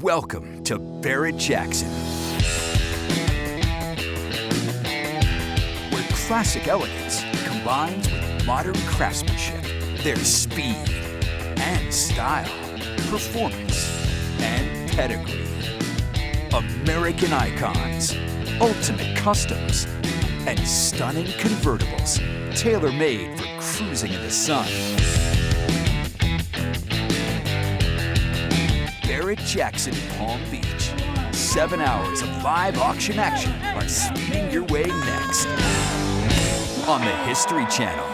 Welcome to Barrett-Jackson, where classic elegance combines with modern craftsmanship. There's speed and style, performance and pedigree. American icons, ultimate customs, and stunning convertibles, tailor-made for cruising in the sun. Barrett-Jackson Palm Beach. 7 hours of live auction action are speeding your way next on the History Channel.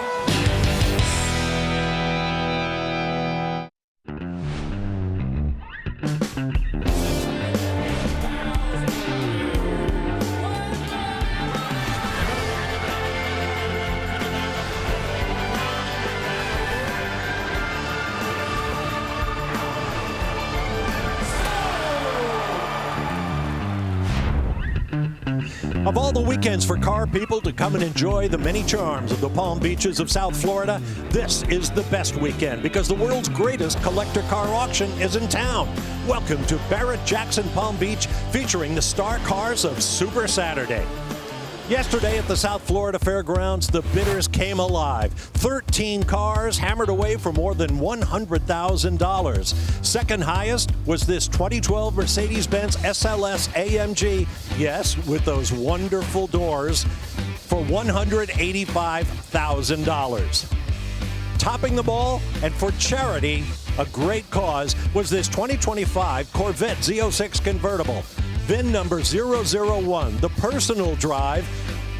Of all the weekends for car people to come and enjoy the many charms of the Palm Beaches of South Florida, this is the best weekend because the world's greatest collector car auction is in town. Welcome to Barrett-Jackson Palm Beach, featuring the star cars of Super Saturday. Yesterday at the South Florida Fairgrounds, the bidders came alive. 13 cars hammered away for more than $100,000. Second highest was this 2012 Mercedes-Benz SLS AMG, yes, with those wonderful doors, for $185,000. Topping the ball, and for charity, a great cause, was this 2025 Corvette Z06 convertible. VIN number 001, the personal drive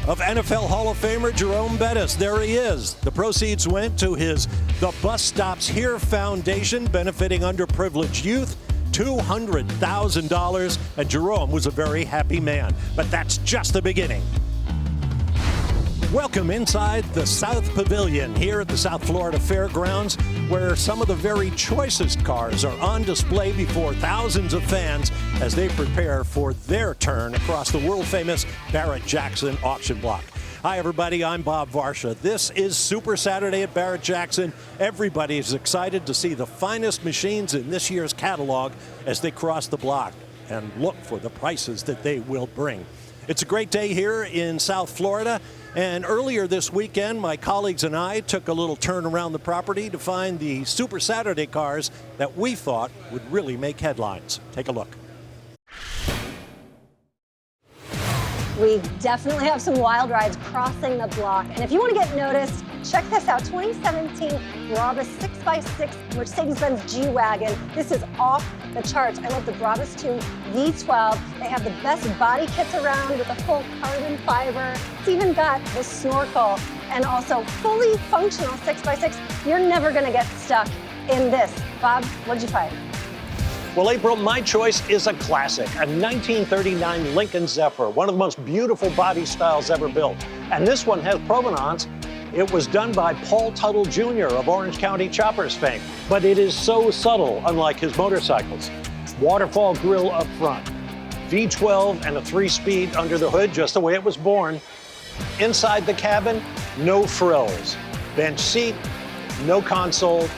of NFL Hall of Famer Jerome Bettis. There he is. The proceeds went to his The Bus Stops Here Foundation, benefiting underprivileged youth. $200,000, and Jerome was a very happy man. But that's just the beginning. Welcome inside the South Pavilion here at the South Florida Fairgrounds, where some of the very choicest cars are on display before thousands of fans as they prepare for their turn across the world-famous Barrett-Jackson auction block. Hi, everybody. I'm Bob Varsha. This is Super Saturday at Barrett-Jackson. Everybody is excited to see the finest machines in this year's catalog as they cross the block and look for the prices that they will bring. It's a great day here in South Florida. And earlier this weekend, my colleagues and I took a little turn around the property to find the Super Saturday cars that we thought would really make headlines. Take a look. We definitely have some wild rides crossing the block. And if you want to get noticed, check this out. 2017 Brabus 6x6 Mercedes-Benz G-Wagon. This is off the charts. I love the Brabus 2 V12. They have the best body kits around with a full carbon fiber. It's even got the snorkel and also fully functional 6x6. You're never going to get stuck in this. Bob, what'd you find? Well, April, my choice is a classic, a 1939 Lincoln Zephyr, one of the most beautiful body styles ever built. And this one has provenance. It was done by Paul Tuttle Jr. of Orange County Choppers fame, but it is so subtle, unlike his motorcycles. Waterfall grille up front, V12 and a 3-speed under the hood, just the way it was born. Inside the cabin, no frills. Bench seat, no console,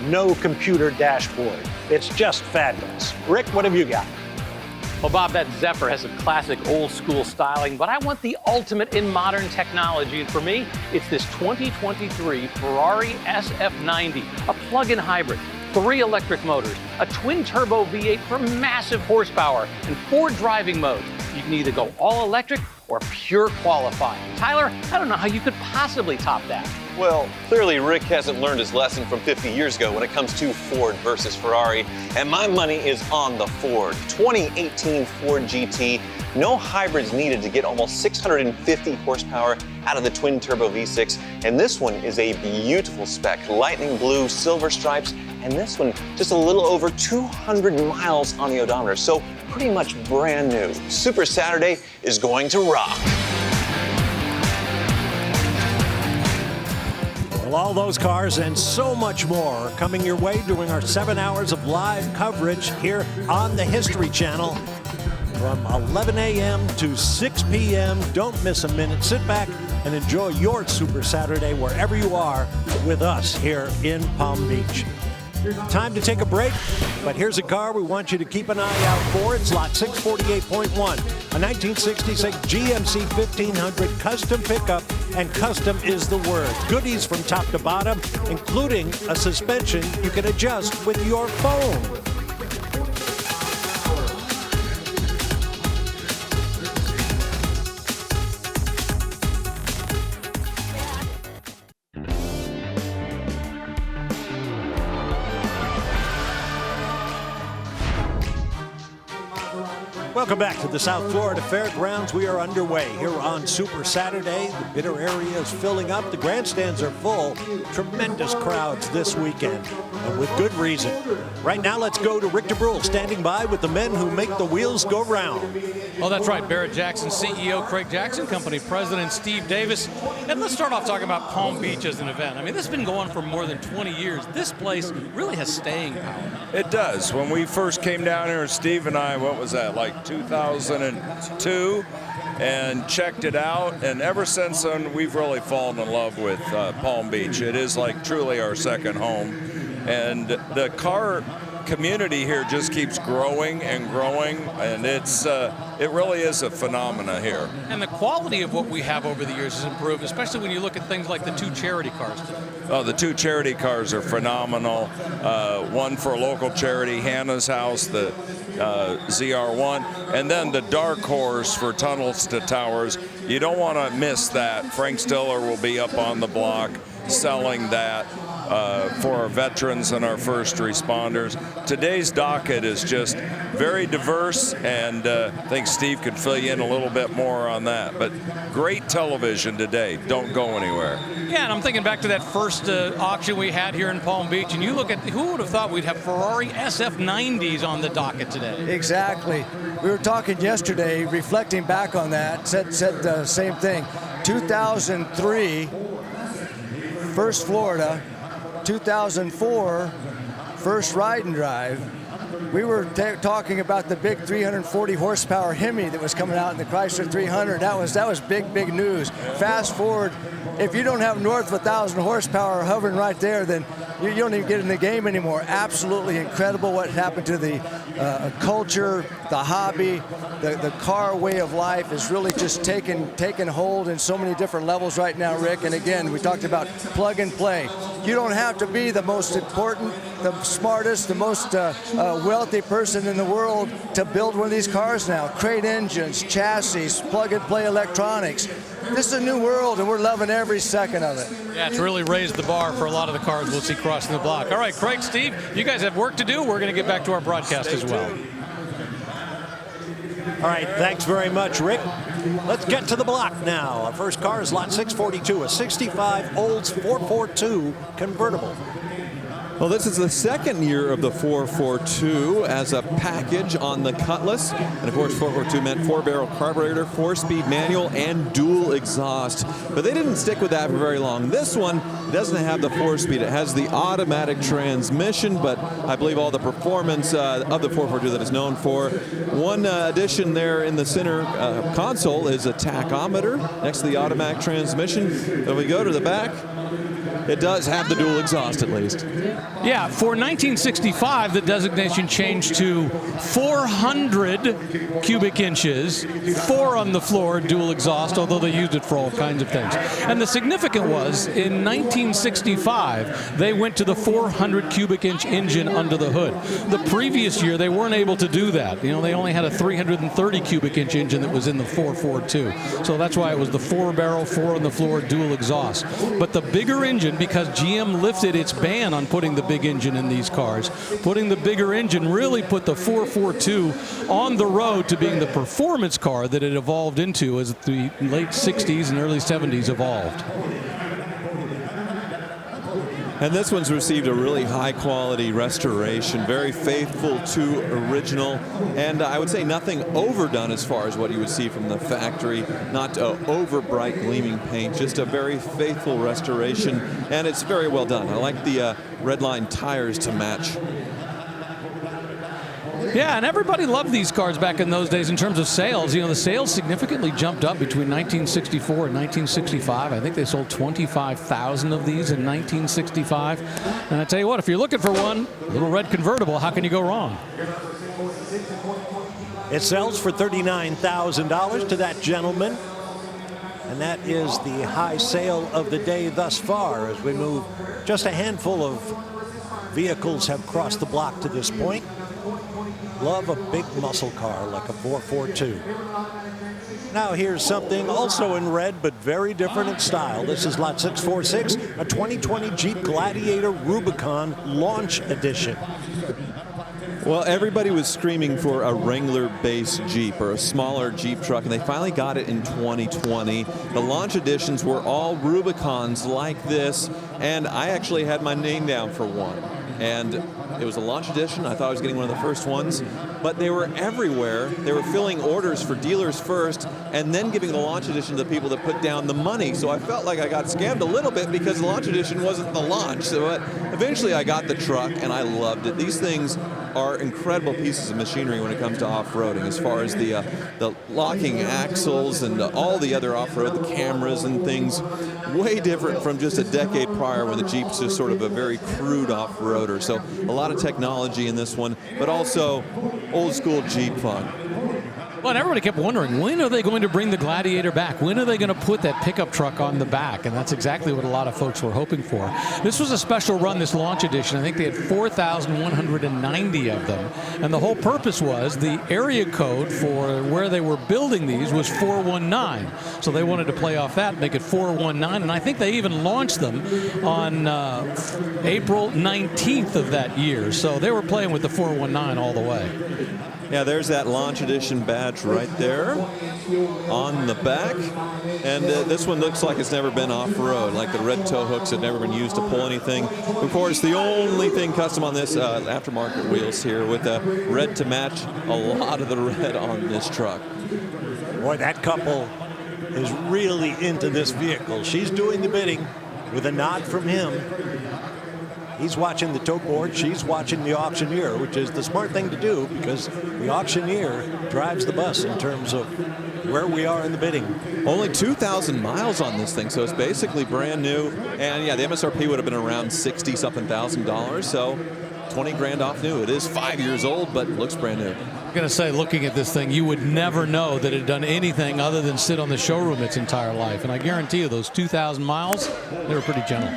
no computer dashboard. It's just fabulous. Rick, what have you got? Well, Bob, that Zephyr has a classic old school styling, but I want the ultimate in modern technology. And for me, it's this 2023 Ferrari SF90, a plug-in hybrid, 3 electric motors, a twin turbo V8 for massive horsepower, and 4 driving modes. You can either go all electric or pure qualifying. Tyler, I don't know how you could possibly top that. Well, clearly Rick hasn't learned his lesson from 50 years ago when it comes to Ford versus Ferrari, and my money is on the Ford. 2018 Ford GT, no hybrids needed to get almost 650 horsepower out of the twin turbo V6, and this one is a beautiful spec, lightning blue, silver stripes, and this one just a little over 200 miles on the odometer, so pretty much brand new. Super Saturday is going to rock. Well, all those cars and so much more are coming your way during our 7 hours of live coverage here on the History Channel from 11 a.m. to 6 p.m. Don't miss a minute. Sit back and enjoy your Super Saturday wherever you are with us here in Palm Beach. Time to take a break, but here's a car we want you to keep an eye out for. It's lot 648.1, a 1966 GMC 1500 custom pickup, and custom is the word. Goodies from top to bottom, including a suspension you can adjust with your phone. Welcome back to the South Florida Fairgrounds. We are underway here on Super Saturday. The bitter area is filling up. The grandstands are full. Tremendous crowds this weekend, and with good reason. Right now, let's go to Rick DeBrule, standing by with the men who make the wheels go round. Oh, that's right. Barrett-Jackson CEO Craig Jackson Company President Steve Davis. And let's start off talking about Palm Beach as an event. I mean, this has been going for more than 20 years. This place really has staying power. It does. When we first came down here, Steve and I, what was that, like 2002, and checked it out, and ever since then we've really fallen in love with Palm Beach. It is like truly our second home, and the car community here just keeps growing and growing, and it really is a phenomena here. And the quality of what we have over the years has improved, especially when you look at things like the 2 charity cars today. Oh, the 2 charity cars are phenomenal. One for a local charity, Hannah's House, the ZR1, and then the dark horse for Tunnels to Towers. You don't want to miss that. Frank Stiller will be up on the block selling that for our veterans and our first responders. Today's docket is just very diverse, and I think Steve could fill you in a little bit more on that. But great television today. Don't go anywhere. Yeah, and I'm thinking back to that first auction we had here in Palm Beach, and you look at, who would have thought we'd have Ferrari SF90s on the docket today? Exactly. We were talking yesterday, reflecting back on that, said the same thing. 2003, First Florida, 2004, First Ride and Drive. We were talking about the big 340 horsepower Hemi that was coming out in the Chrysler 300. That was big news. Fast forward, if you don't have north of 1,000 horsepower hovering right there, then you don't even get in the game anymore. Absolutely incredible what happened to the culture, the hobby, the car way of life is really just taking hold in so many different levels right now, Rick. And again, we talked about plug and play. You don't have to be the most important, the smartest, the most wealthy person in the world to build one of these cars now. Crate engines, chassis, plug and play electronics. This is a new world, and we're loving every second of it. Yeah, it's really raised the bar for a lot of the cars we'll see crossing the block. All right, Craig, Steve, you guys have work to do. We're going to get back to our broadcast as well. All right, thanks very much, Rick. Let's get to the block now. Our first car is lot 642, a 65 Olds 442 convertible. Well, this is the second year of the 442 as a package on the Cutlass. And of course, 442 meant 4-barrel carburetor, 4-speed manual, and dual exhaust. But they didn't stick with that for very long. This one doesn't have the 4-speed. It has the automatic transmission, but I believe all the performance of the 442 that it's known for. One addition there in the center console is a tachometer next to the automatic transmission. If we go to the back, it does have the dual exhaust at least. Yeah, for 1965, the designation changed to 400 cubic inches, 4 on the floor, dual exhaust, although they used it for all kinds of things. And the significant was, in 1965, they went to the 400 cubic inch engine under the hood. The previous year, they weren't able to do that. You know, they only had a 330 cubic inch engine that was in the 442. So that's why it was the 4-barrel, 4 on the floor, dual exhaust. But the bigger engine, because GM lifted its ban on putting the big engine in these cars, putting the bigger engine really put the 442 on the road to being the performance car that it evolved into as the late 60s and early 70s evolved. And this one's received a really high-quality restoration, very faithful to original, and I would say nothing overdone as far as what you would see from the factory, not over-bright gleaming paint, just a very faithful restoration, and it's very well done. I like the Redline tires to match. Yeah, and everybody loved these cars back in those days in terms of sales. You know, the sales significantly jumped up between 1964 and 1965. I think they sold 25,000 of these in 1965. And I tell you what, if you're looking for one, little red convertible, how can you go wrong? It sells for $39,000 to that gentleman. And that is the high sale of the day thus far. As we move, just a handful of vehicles have crossed the block to this point. Love a big muscle car like a 442. Now here's something also in red, but very different in style. This is lot 646, a 2020 Jeep Gladiator Rubicon Launch Edition. Well, everybody was screaming for a Wrangler-based Jeep or a smaller Jeep truck, and they finally got it in 2020. The launch editions were all Rubicons like this, and I actually had my name down for one. And it was a launch edition. I thought I was getting one of the first ones, but they were everywhere. They were filling orders for dealers first and then giving the launch edition to the people that put down the money. So I felt like I got scammed a little bit because the launch edition wasn't the launch. So eventually I got the truck and I loved it. These things are incredible pieces of machinery when it comes to off-roading, as far as the locking axles and all the other off-road, the cameras and things. Way different from just a decade prior when the Jeep's just sort of a very crude off-roader. So a lot of technology in this one, but also old school Jeep fun. Well, and everybody kept wondering, when are they going to bring the Gladiator back? When are they going to put that pickup truck on the back? And that's exactly what a lot of folks were hoping for. This was a special run, this launch edition. I think they had 4,190 of them. And the whole purpose was the area code for where they were building these was 419. So they wanted to play off that, make it 419. And I think they even launched them on April 19th of that year. So they were playing with the 419 all the way. Yeah, there's that launch edition badge right there on the back. And this one looks like it's never been off-road, like the red tow hooks have never been used to pull anything. Of course, the only thing custom on this aftermarket wheels here with the red to match a lot of the red on this truck. Boy, that couple is really into this vehicle. She's doing the bidding with a nod from him. He's watching the tote board, she's watching the auctioneer, which is the smart thing to do because the auctioneer drives the bus in terms of where we are in the bidding. Only 2,000 miles on this thing, so it's basically brand new. And yeah, the MSRP would have been around $60-something thousand, so 20 grand off new. It is 5 years old, but looks brand new. I'm going to say, looking at this thing, you would never know that it had done anything other than sit on the showroom its entire life. And I guarantee you, those 2,000 miles, they were pretty gentle.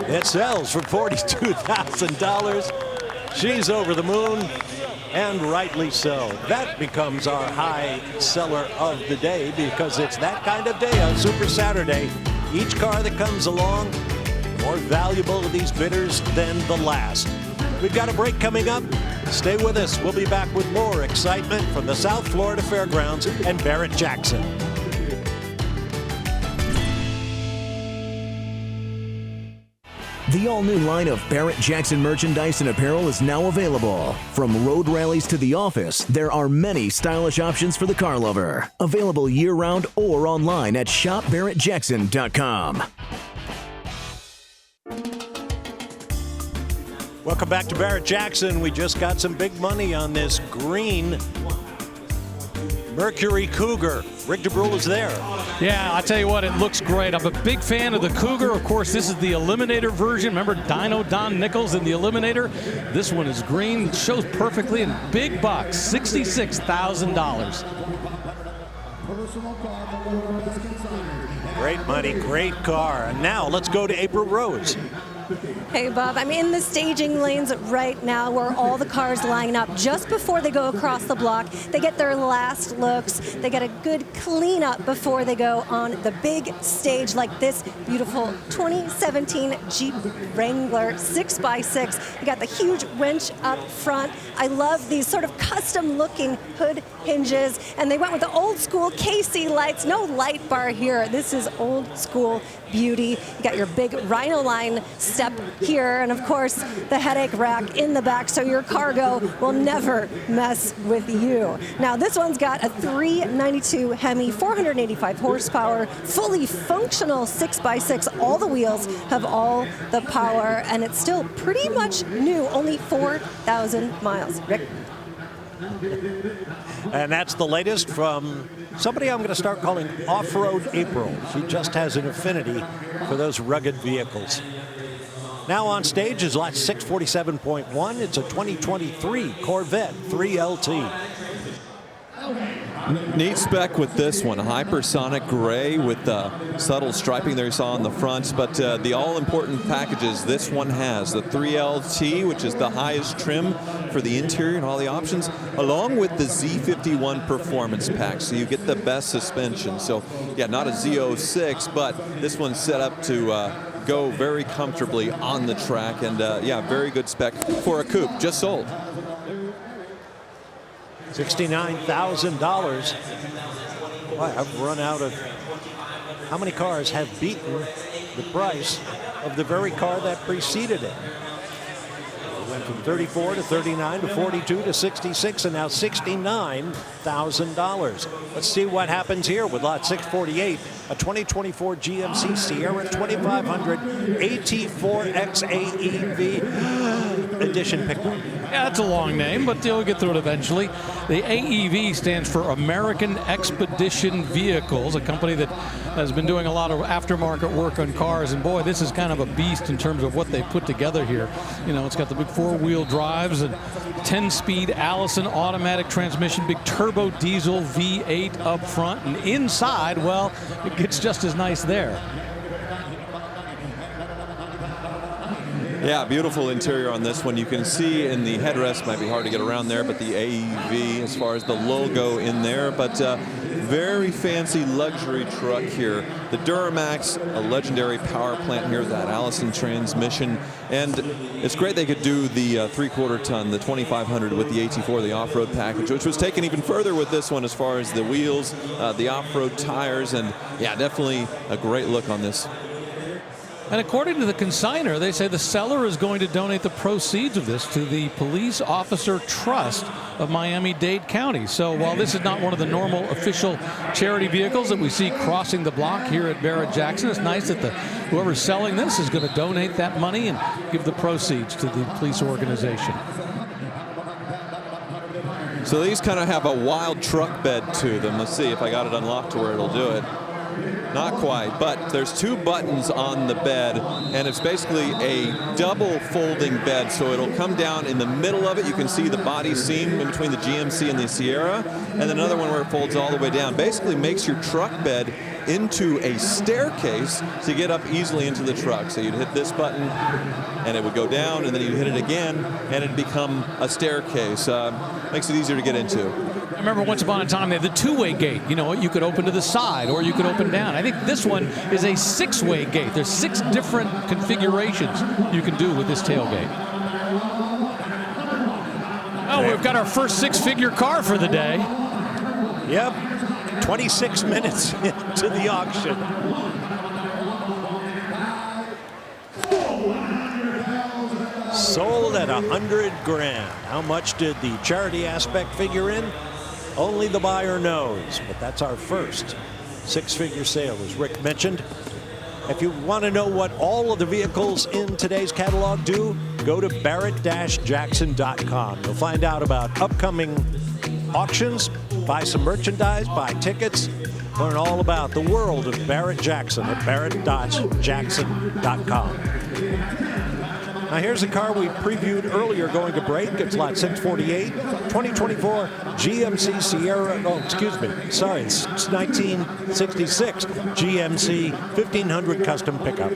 It sells for $42,000. She's over the moon, and rightly so. That becomes our high seller of the day because it's that kind of day on Super Saturday. Each car that comes along, more valuable to these bidders than the last. We've got a break coming up. Stay with us. We'll be back with more excitement from the South Florida Fairgrounds and Barrett-Jackson. The all-new line of Barrett-Jackson merchandise and apparel is now available. From road rallies to the office, there are many stylish options for the car lover. Available year-round or online at shopbarrettjackson.com. Welcome back to Barrett-Jackson. We just got some big money on this green Mercury Cougar. Rick DeBrule is there. Yeah, I tell you what, it looks great. I'm a big fan of the Cougar. Of course, this is the Eliminator version. Remember Dino Don Nichols in the Eliminator? This one is green. It shows perfectly in big bucks, $66,000. Great money, great car. And now let's go to April Rose. Hey, Bob, I'm in the staging lanes right now where all the cars line up just before they go across the block. They get their last looks. They get a good cleanup before they go on the big stage like this beautiful 2017 Jeep Wrangler 6x6. You got the huge winch up front. I love these sort of custom-looking hood hinges, and they went with the old-school KC lights. No light bar here. This is old-school beauty. You got your big Rhino Line step here, and of course the headache rack in the back, so your cargo will never mess with you. Now this one's got a 392 Hemi, 485 horsepower, fully functional 6x6. All the wheels have all the power, and it's still pretty much new, only 4,000 miles. Rick? And that's the latest from somebody I'm going to start calling Off-Road April. She just has an affinity for those rugged vehicles. Now on stage is lot 647.1. It's a 2023 Corvette 3LT. Neat spec with this one, a hypersonic gray with subtle striping there you saw on the front, but the all-important packages this one has, the 3LT, which is the highest trim for the interior and all the options, along with the Z51 Performance Pack, so you get the best suspension. So yeah, not a Z06, but this one's set up to go very comfortably on the track, and yeah, very good spec for a coupe, just sold. $69,000. Boy, I've run out of how many cars have beaten the price of the very car that preceded it. It went from 34 to 39 to 42 to 66 and now $69,000. Let's see what happens here with lot 648, a 2024 GMC Sierra 2500 AT4X AEV edition pickup. Yeah, that's a long name, but you'll get through it eventually. The AEV stands for American Expedition Vehicles, a company that has been doing a lot of aftermarket work on cars. And boy, this is kind of a beast in terms of what they put together here. You know, it's got the big four-wheel drives and 10-speed Allison automatic transmission, big turbo diesel V8 up front. And inside, well, it gets just as nice there. Yeah, beautiful interior on this one. You can see in the headrest, might be hard to get around there, but the AEV as far as the logo in there, but very fancy luxury truck here. The Duramax, a legendary power plant here, that Allison transmission, and it's great they could do the 3/4 ton, the 2500 with the AT4, the off-road package, which was taken even further with this one as far as the wheels, the off-road tires, and yeah, definitely a great look on this. And according to the consignor, they say the seller is going to donate the proceeds of this to the Police Officer Trust of Miami-Dade County. So while this is not one of the normal official charity vehicles that we see crossing the block here at Barrett-Jackson, it's nice that whoever's selling this is going to donate that money and give the proceeds to the police organization. So these kind of have a wild truck bed to them. Let's see if I got it unlocked to where it'll do it. Not quite, but there's two buttons on the bed, and it's basically a double folding bed, so it'll come down in the middle of it. You can see the body seam in between the GMC and the Sierra, and then another one where it folds all the way down. Basically makes your truck bed into a staircase to get up easily into the truck. So you'd hit this button, and it would go down, and then you'd hit it again, and it'd become a staircase. Makes it easier to get into. I remember once upon a time they had the two-way gate. You know, you could open to the side or you could open down. I think this one is a six-way gate. There's 6 different configurations you can do with this tailgate. Oh, we've got our first 6-figure car for the day. Yep, 26 minutes into the auction. Sold at $100,000. How much did the charity aspect figure in? Only the buyer knows, but that's our first 6-figure sale, as Rick mentioned. If you want to know what all of the vehicles in today's catalog do, go to Barrett-Jackson.com. You'll find out about upcoming auctions, buy some merchandise, buy tickets, learn all about the world of Barrett-Jackson at Barrett-Jackson.com. Now here's a car we previewed earlier going to break. It's lot 648, 2024 GMC Sierra, oh, excuse me, sorry, it's 1966 GMC 1500 custom pickup.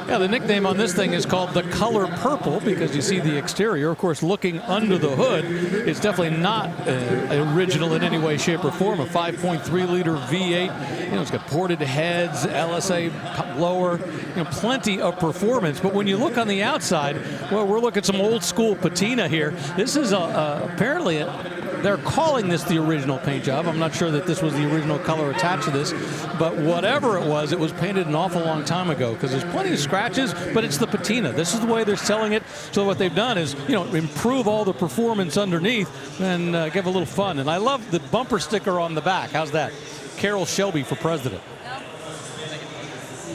Yeah, the nickname on this thing is called the Color Purple because you see the exterior. Of course, looking under the hood, it's definitely not original in any way, shape, or form. A 5.3-liter V8. You know, it's got ported heads, LSA blower, you know, plenty of performance. But when you look on the outside, well, we're looking at some old school patina here. This is apparently apparently they're calling this the original paint job. I'm not sure that this was the original color attached to this, but whatever it was painted an awful long time ago, because there's plenty of scratches, but it's the patina. This is the way they're selling it. So what they've done is, improve all the performance underneath and give a little fun. And I love the bumper sticker on the back. How's that? Carroll Shelby for president.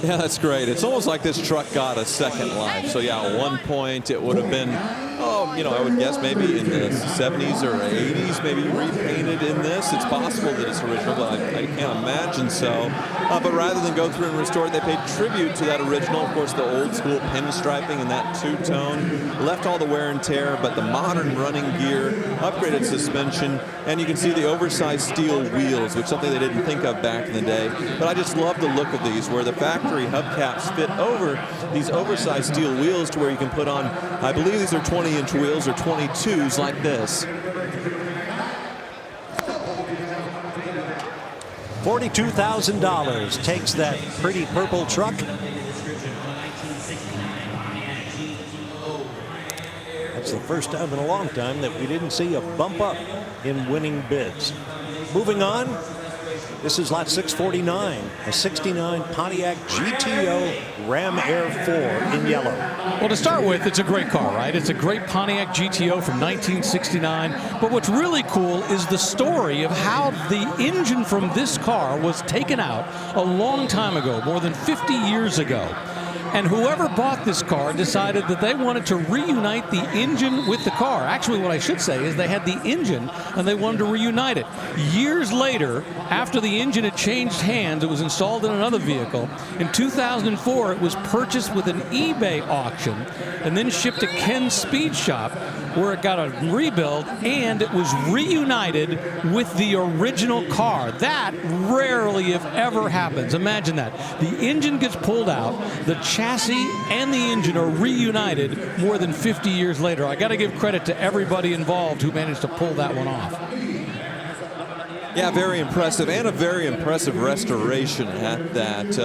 Yeah, that's great. It's almost like this truck got a second life. So yeah, at one point it would have been, I would guess maybe in the 70s or 80s, maybe repainted in this. It's possible that it's original, but I can't imagine so. But rather than go through and restore it, they paid tribute to that original. Of course, the old school pinstriping and that two-tone left all the wear and tear, but the modern running gear, upgraded suspension, and you can see the oversized steel wheels, which is something they didn't think of back in the day. But I just love the look of these, where the factory hubcaps fit over these oversized steel wheels to where you can put on, I believe these are 20-inch wheels or 22s like this. $42,000 takes that pretty purple truck. That's the first time in a long time that we didn't see a bump up in winning bids. Moving on, this is lot 649, a 69 Pontiac GTO Ram Air 4 in yellow. Well, to start with, it's a great car, right? It's a great Pontiac GTO from 1969. But what's really cool is the story of how the engine from this car was taken out a long time ago, more than 50 years ago. And whoever bought this car decided that they wanted to reunite the engine with the car. Actually, what I should say is they had the engine and they wanted to reunite it. Years later, after the engine had changed hands, it was installed in another vehicle. In 2004, it was purchased with an eBay auction and then shipped to Ken's Speed Shop, where it got a rebuild and it was reunited with the original car. That rarely, if ever, happens. Imagine that. The engine gets pulled out, the chassis and the engine are reunited more than 50 years later. I got to give credit to everybody involved who managed to pull that one off. Yeah, very impressive, and a very impressive restoration at that.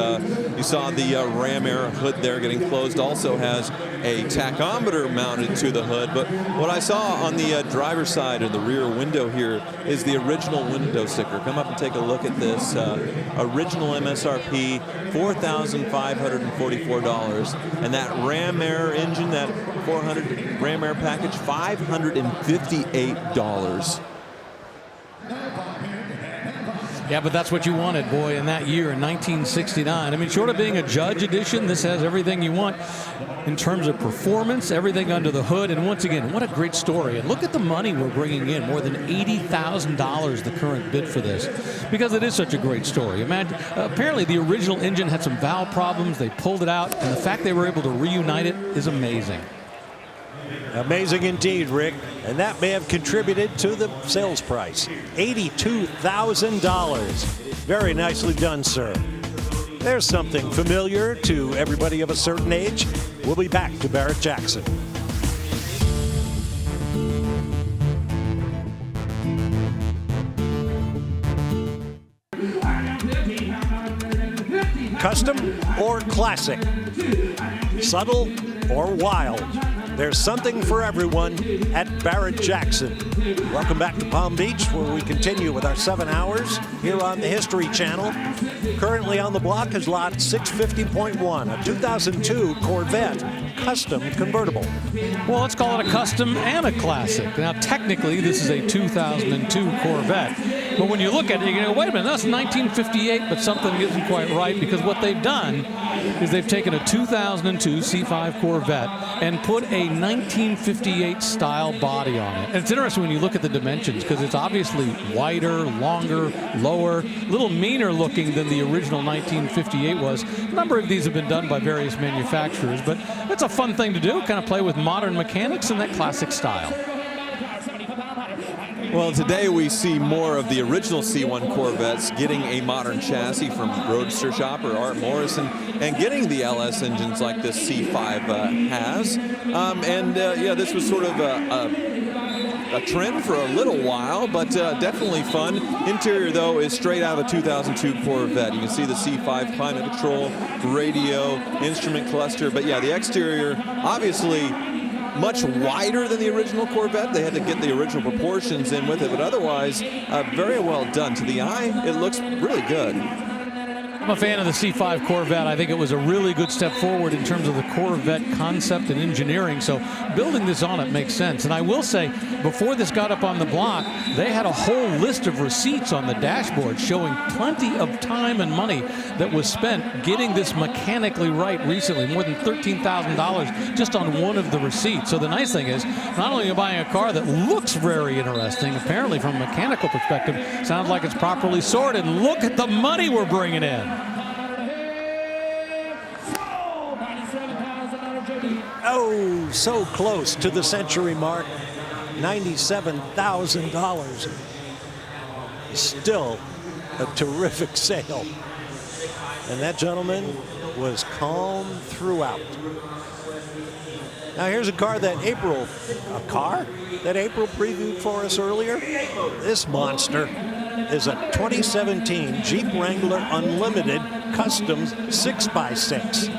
You saw the Ram Air hood there getting closed. Also has a tachometer mounted to the hood. But what I saw on the driver's side of the rear window here is the original window sticker. Come up and take a look at this. Original MSRP, $4,544. And that Ram Air engine, that 400 Ram Air package, $558. Yeah, but that's what you wanted, boy, in that year in 1969. I mean, short of being a Judge edition, this has everything you want in terms of performance, everything under the hood. And once again, what a great story. And look at the money we're bringing in, more than $80,000 the current bid for this, because it is such a great story. Imagine, apparently the original engine had some valve problems. They pulled it out, and the fact they were able to reunite it is amazing. Amazing indeed, Rick. And that may have contributed to the sales price. $82,000. Very nicely done, sir. There's something familiar to everybody of a certain age. We'll be back to Barrett Jackson. Custom or classic? Subtle or wild? There's something for everyone at Barrett Jackson. Welcome back to Palm Beach, where we continue with our 7 hours here on the History Channel. Currently on the block is lot 650.1, a 2002 Corvette custom convertible. Well, let's call it a custom and a classic. Now, technically, this is a 2002 Corvette. But when you look at it, you go, wait a minute, that's 1958, but something isn't quite right, because what they've done is they've taken a 2002 C5 Corvette and put a 1958 style body on it. And it's interesting when you look at the dimensions, because it's obviously wider, longer, lower, a little meaner looking than the original 1958 was. A number of these have been done by various manufacturers, but it's a fun thing to do, kind of play with modern mechanics in that classic style. Well, today we see more of the original C1 Corvettes getting a modern chassis from Roadster shopper Art Morrison and getting the LS engines like this C5 has. Yeah, this was sort of a trend for a little while, but definitely fun. Interior, though, is straight out of a 2002 Corvette. You can see the C5 climate control, radio, instrument cluster. But yeah, the exterior, obviously, much wider than the original Corvette. They had to get the original proportions in with it, but otherwise, very well done. To the eye, it looks really good. I'm a fan of the C5 Corvette. I think it was a really good step forward in terms of the Corvette concept and engineering. So building this on it makes sense. And I will say, before this got up on the block, they had a whole list of receipts on the dashboard showing plenty of time and money that was spent getting this mechanically right recently. More than $13,000 just on one of the receipts. So the nice thing is, not only are you buying a car that looks very interesting, apparently from a mechanical perspective, sounds like it's properly sorted. Look at the money we're bringing in. Oh, so close to the century mark. $97,000. Still a terrific sale. And that gentleman was calm throughout. Now here's a car that April previewed for us earlier. This monster is a 2017 Jeep Wrangler Unlimited Customs 6x6.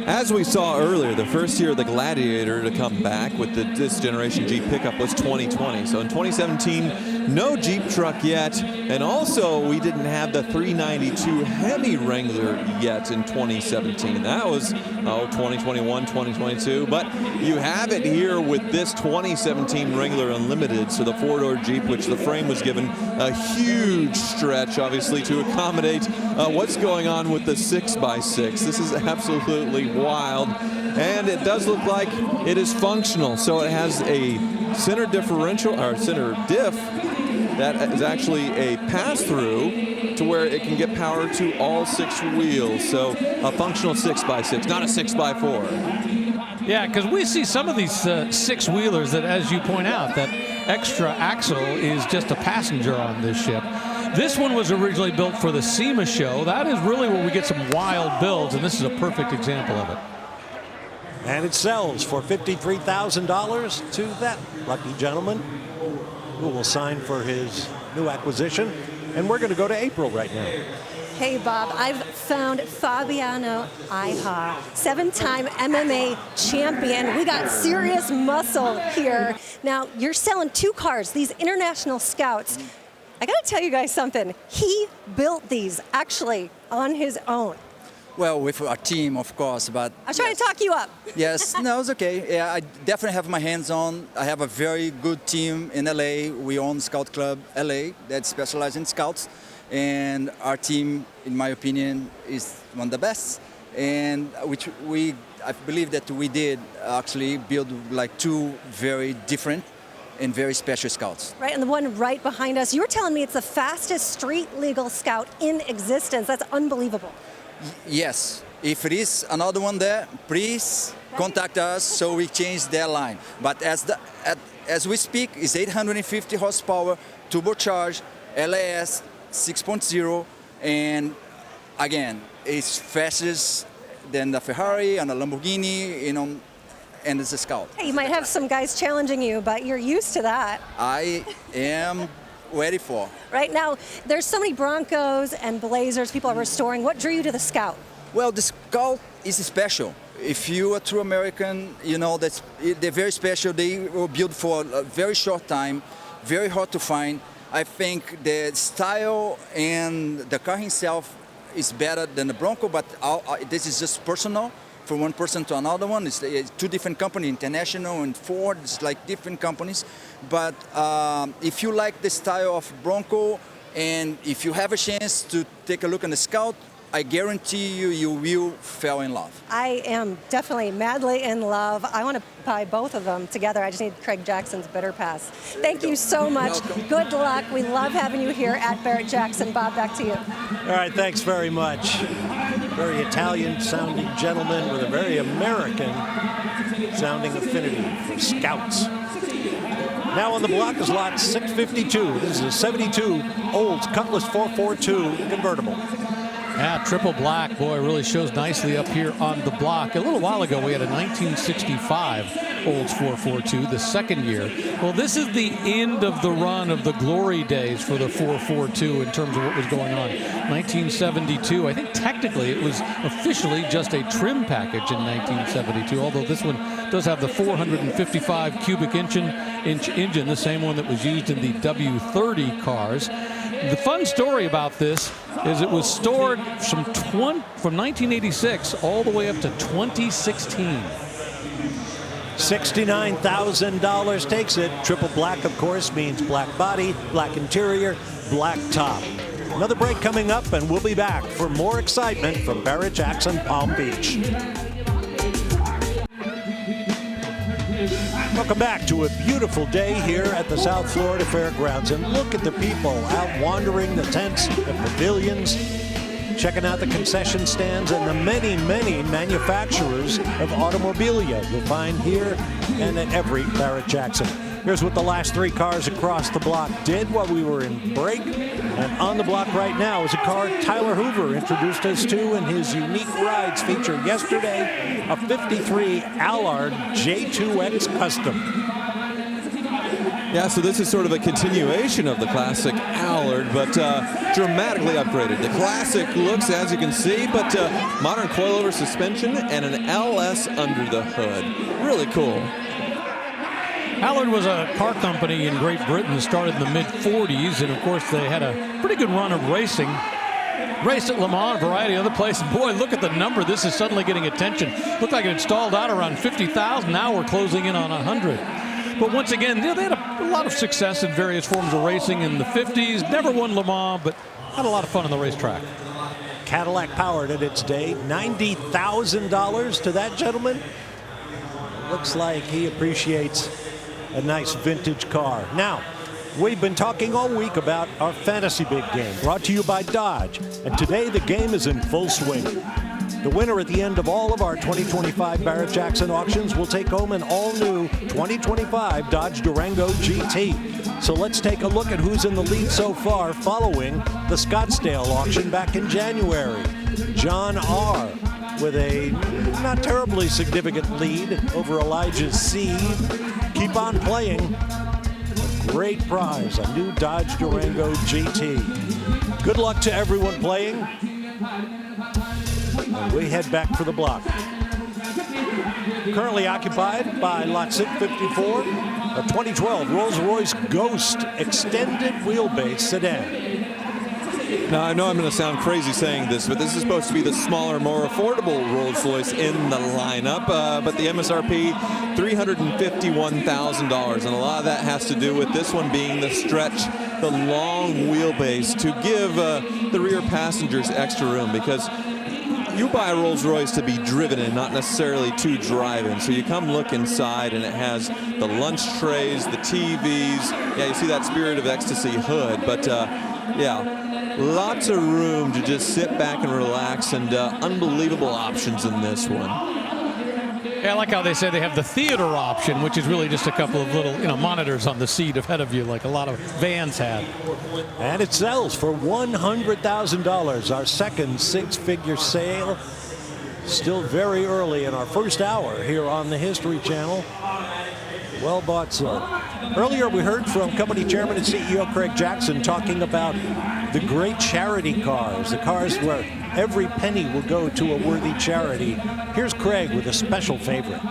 As we saw earlier, the first year of the Gladiator to come back with this generation Jeep pickup was 2020. So in 2017, no Jeep truck yet. And also, we didn't have the 392 Hemi Wrangler yet in 2017. That was, 2021, 2022. But you have it here with this 2017 Wrangler Unlimited. So the four-door Jeep, which the frame was given a huge stretch, obviously, to accommodate what's going on with the 6x6. This is absolutely wild, and it does look like it is functional. So it has a center differential, or center diff, that is actually a pass-through to where it can get power to all 6 wheels. So a functional 6x6, not a 6x4. Yeah, because we see some of these 6-wheelers that, as you point out, that extra axle is just a passenger on this ship. This one was originally built for the SEMA show. That is really where we get some wild builds, and this is a perfect example of it. And it sells for $53,000 to that lucky gentleman who will sign for his new acquisition. And we're going to go to April right now. Hey, Bob, I've found Fabiano Iha, 7-time MMA champion. We got serious muscle here. Now, you're selling 2 cars, these International Scouts. I got to tell you guys something. He built these actually on his own. Well, with our team, of course, but... I was trying to talk you up. Yes, no, it's okay. Yeah, I definitely have my hands on. I have a very good team in LA. We own Scout Club LA that specializes in scouts. And our team, in my opinion, is one of the best. And I believe that we did actually build like 2 very different and very special scouts. Right, and the one right behind us, you were telling me it's the fastest street legal scout in existence. That's unbelievable. Yes, if it is another one there, please contact us so we change their line. But as we speak, it's 850 horsepower, turbocharged, LAS 6.0, and again, it's faster than the Ferrari and the Lamborghini, and it's a Scout. Hey, you might have some guys challenging you, but you're used to that. I am ready for. Right now, there's so many Broncos and Blazers people are restoring. What drew you to the Scout? Well, the Scout is special. If you are a true American, you know that they're very special. They were built for a very short time, very hard to find. I think the style and the car itself is better than the Bronco, but this is just personal. From one person to another one, it's 2 different companies, International and Ford. It's like different companies. But if you like the style of Bronco, and if you have a chance to take a look at the Scout, I guarantee you will fall in love. I am definitely madly in love. I want to buy both of them together. I just need Craig Jackson's Bitter Pass. Thank you so much. Good luck. We love having you here at Barrett-Jackson. Bob, back to you. All right, thanks very much. Very Italian-sounding gentleman with a very American-sounding affinity for Scouts. Now on the block is lot 652. This is a 72 Olds Cutlass 442 convertible. Yeah, triple black, boy, really shows nicely up here on the block. A little while ago, we had a 1965 Olds 442, the second year. Well, this is the end of the run of the glory days for the 442 in terms of what was going on. 1972, I think technically it was officially just a trim package in 1972, although this one does have the 455 cubic inch engine, the same one that was used in the W30 cars. The fun story about this is it was stored from 1986 all the way up to 2016. $69,000 takes it. Triple black, of course, means black body, black interior, black top. Another break coming up, and we'll be back for more excitement from Barrett-Jackson Palm Beach. Welcome back to a beautiful day here at the South Florida Fairgrounds. And look at the people out wandering the tents, the pavilions, checking out the concession stands, and the many, many manufacturers of automobilia you'll find here and at every Barrett-Jackson. Here's what the last three cars across the block did while we were in break. And on the block right now is a car Tyler Hoover introduced us to in his unique rides feature yesterday, a 53 Allard J2X Custom. Yeah, so this is sort of a continuation of the classic Allard, but dramatically upgraded. The classic looks, as you can see, but modern coilover suspension and an LS under the hood. Really cool. Allard was a car company in Great Britain, started in the mid-40s, and of course they had a pretty good run of racing. Raced at Le Mans, a variety of other places. Boy, look at the number. This is suddenly getting attention. Looked like it had stalled out around 50,000. Now we're closing in on 100. But once again, they had a lot of success in various forms of racing in the 50s. Never won Le Mans, but had a lot of fun on the racetrack. Cadillac powered at its day. $90,000 to that gentleman. Looks like he appreciates a nice vintage car. Now, we've been talking all week about our fantasy big game, brought to you by Dodge. And today the game is in full swing. The winner at the end of all of our 2025 Barrett-Jackson auctions will take home an all-new 2025 Dodge Durango GT. So let's take a look at who's in the lead so far following the Scottsdale auction back in January. John R. with a not terribly significant lead over Elijah C. Keep on playing. A great prize, a new Dodge Durango GT. Good luck to everyone playing. And we head back for the block. Currently occupied by lot 654, a 2012 Rolls-Royce Ghost extended wheelbase sedan. Now, I know I'm going to sound crazy saying this, but this is supposed to be the smaller, more affordable Rolls-Royce in the lineup. But the MSRP, $351,000. And a lot of that has to do with this one being the stretch, the long wheelbase to give the rear passengers extra room, because you buy a Rolls-Royce to be driven in, not necessarily to drive in. So you come look inside and it has the lunch trays, the TVs. Yeah, you see that Spirit of Ecstasy hood, but yeah. Lots of room to just sit back and relax, and unbelievable options in this one. Yeah, I like how they say they have the theater option, which is really just a couple of little, monitors on the seat ahead of you, like a lot of vans had. And it sells for $100,000. Our second six-figure sale. Still very early in our first hour here on the History Channel. Well bought, so. Earlier we heard from company chairman and CEO Craig Jackson talking about the great charity cars, the cars where every penny will go to a worthy charity. Here's Craig with a special favorite.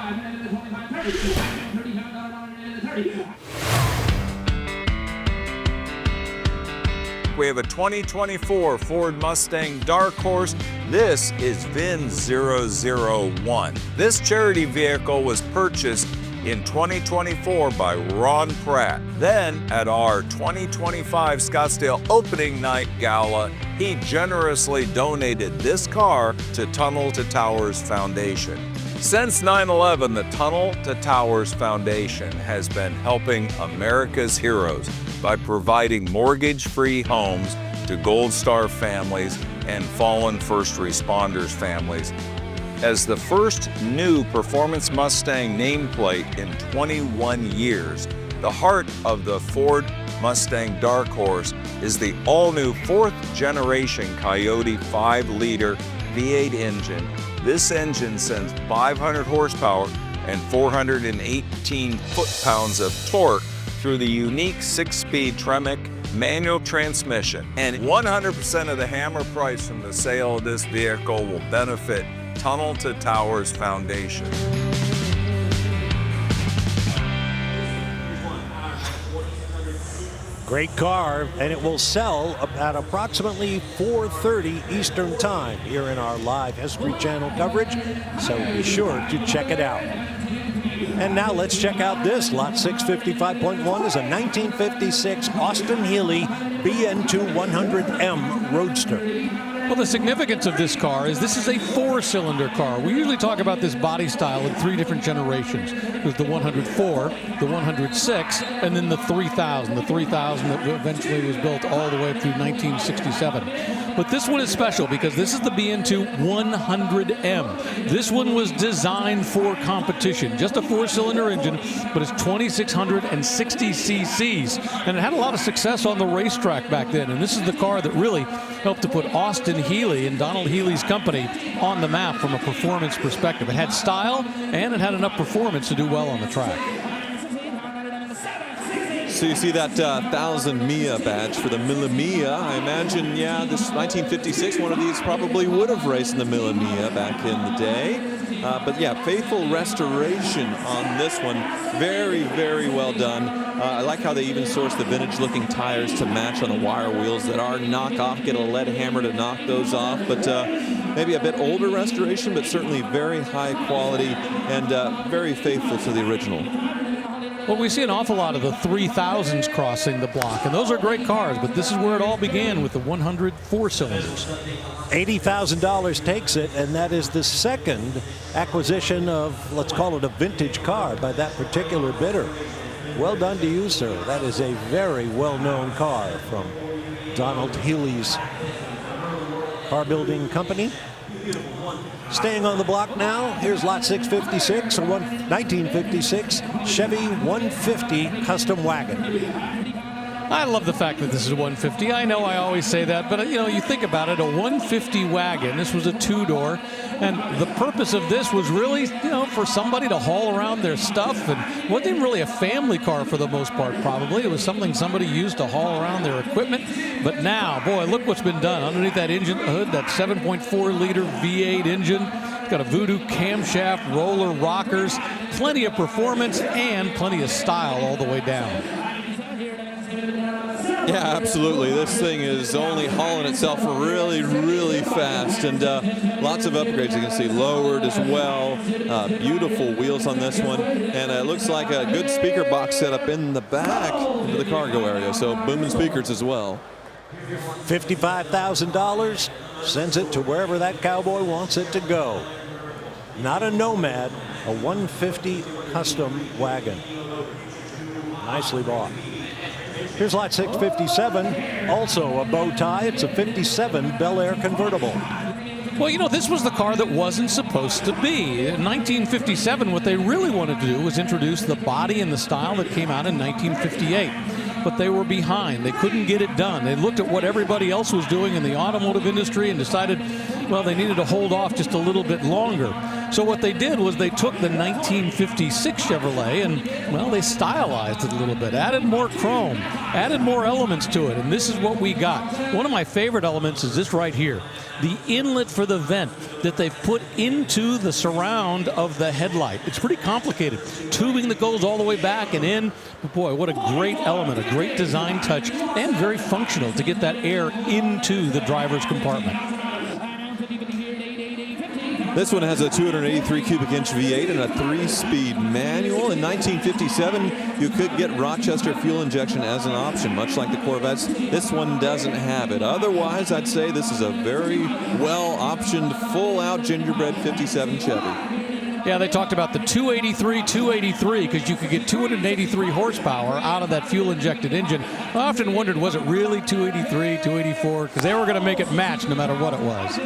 We have a 2024 Ford Mustang Dark Horse. This is VIN 001. This charity vehicle was purchased in 2024 by Ron Pratt. Then at our 2025 Scottsdale opening night gala, he generously donated this car to Tunnel to Towers Foundation. Since 9/11, the Tunnel to Towers Foundation has been helping America's heroes by providing mortgage-free homes to Gold Star families and fallen first responders families. As the first new Performance Mustang nameplate in 21 years, the heart of the Ford Mustang Dark Horse is the all-new fourth-generation Coyote 5-liter V8 engine. This engine sends 500 horsepower and 418 foot-pounds of torque through the unique 6-speed Tremec manual transmission. And 100% of the hammer price from the sale of this vehicle will benefit Tunnel to Towers Foundation. Great car, and it will sell at approximately 4:30 Eastern Time here in our live History Channel coverage, so be sure to check it out. And now let's check out this. Lot 655.1 is a 1956 Austin Healey BN2 100M Roadster. Well, the significance of this car is this is a 4-cylinder car. We usually talk about this body style in 3 different generations. There's the 104, the 106, and then the 3000. The 3000 that eventually was built all the way through 1967. But this one is special because this is the BN2 100M. This one was designed for competition. Just a 4-cylinder engine, but it's 2,660 cc's. And it had a lot of success on the racetrack back then. And this is the car that really helped to put Austin Healey and Donald Healey's company on the map from a performance perspective. It had style and it had enough performance to do well on the track. So you see that 1000 Mia badge for the Mille Miglia. I imagine, yeah, this 1956, one of these probably would have raced in the Mille Miglia back in the day. But yeah, faithful restoration on this one. Very, very well done. I like how they even sourced the vintage-looking tires to match on the wire wheels that are knockoff. Get a lead hammer to knock those off. But maybe a bit older restoration, but certainly very high quality and very faithful to the original. Well, we see an awful lot of the 3000s crossing the block, and those are great cars, but this is where it all began with the 100 4-cylinders. $80,000 takes it, and that is the second acquisition of, let's call it a vintage car by that particular bidder. Well done to you, sir. That is a very well-known car from Donald Healey's car building company. Staying on the block now, here's lot 656, a 1956 Chevy 150 custom wagon. I love the fact that this is a 150. I know I always say that, but you know, you think about it, a 150 wagon. This was a 2-door, and the purpose of this was really, you know, for somebody to haul around their stuff, and wasn't even really a family car for the most part, probably. It was something somebody used to haul around their equipment. But now, boy, look what's been done underneath that engine hood, that 7.4-liter V8 engine. It's got a Voodoo camshaft, roller rockers, plenty of performance, and plenty of style all the way down. Yeah, absolutely. This thing is only hauling itself really, really fast, and lots of upgrades. You can see lowered as well. Beautiful wheels on this one, and it looks like a good speaker box setup in the back into the cargo area, so booming speakers as well. $55,000 sends it to wherever that cowboy wants it to go. Not a Nomad, a 150 custom wagon. Nicely bought. Here's lot 657, also a bow tie. It's a 57 Bel Air convertible. Well, you know, this was the car that wasn't supposed to be. In 1957, what they really wanted to do was introduce the body and the style that came out in 1958. But they were behind. They couldn't get it done. They looked at what everybody else was doing in the automotive industry and decided, well, they needed to hold off just a little bit longer. So what they did was they took the 1956 Chevrolet and, well, they stylized it a little bit, added more chrome, added more elements to it, and this is what we got. One of my favorite elements is this right here, the inlet for the vent that they've put into the surround of the headlight. It's pretty complicated. Tubing that goes all the way back and in. But boy, what a great element, a great design touch, and very functional to get that air into the driver's compartment. This one has a 283 cubic inch V8 and a 3-speed manual. In 1957, you could get Rochester fuel injection as an option, much like the Corvettes. This one doesn't have it. Otherwise, I'd say this is a very well optioned, full out gingerbread 57 Chevy. Yeah, they talked about the 283 because you could get 283 horsepower out of that fuel-injected engine. I often wondered, was it really 283, 284? Because they were going to make it match no matter what it was.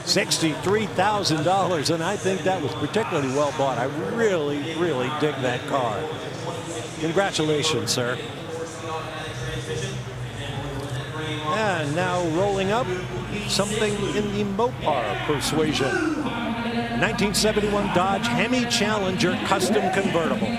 $63,000, and I think that was particularly well bought. I really, really dig that car. Congratulations, sir. And now rolling up, something in the Mopar persuasion. 1971 Dodge Hemi Challenger custom convertible.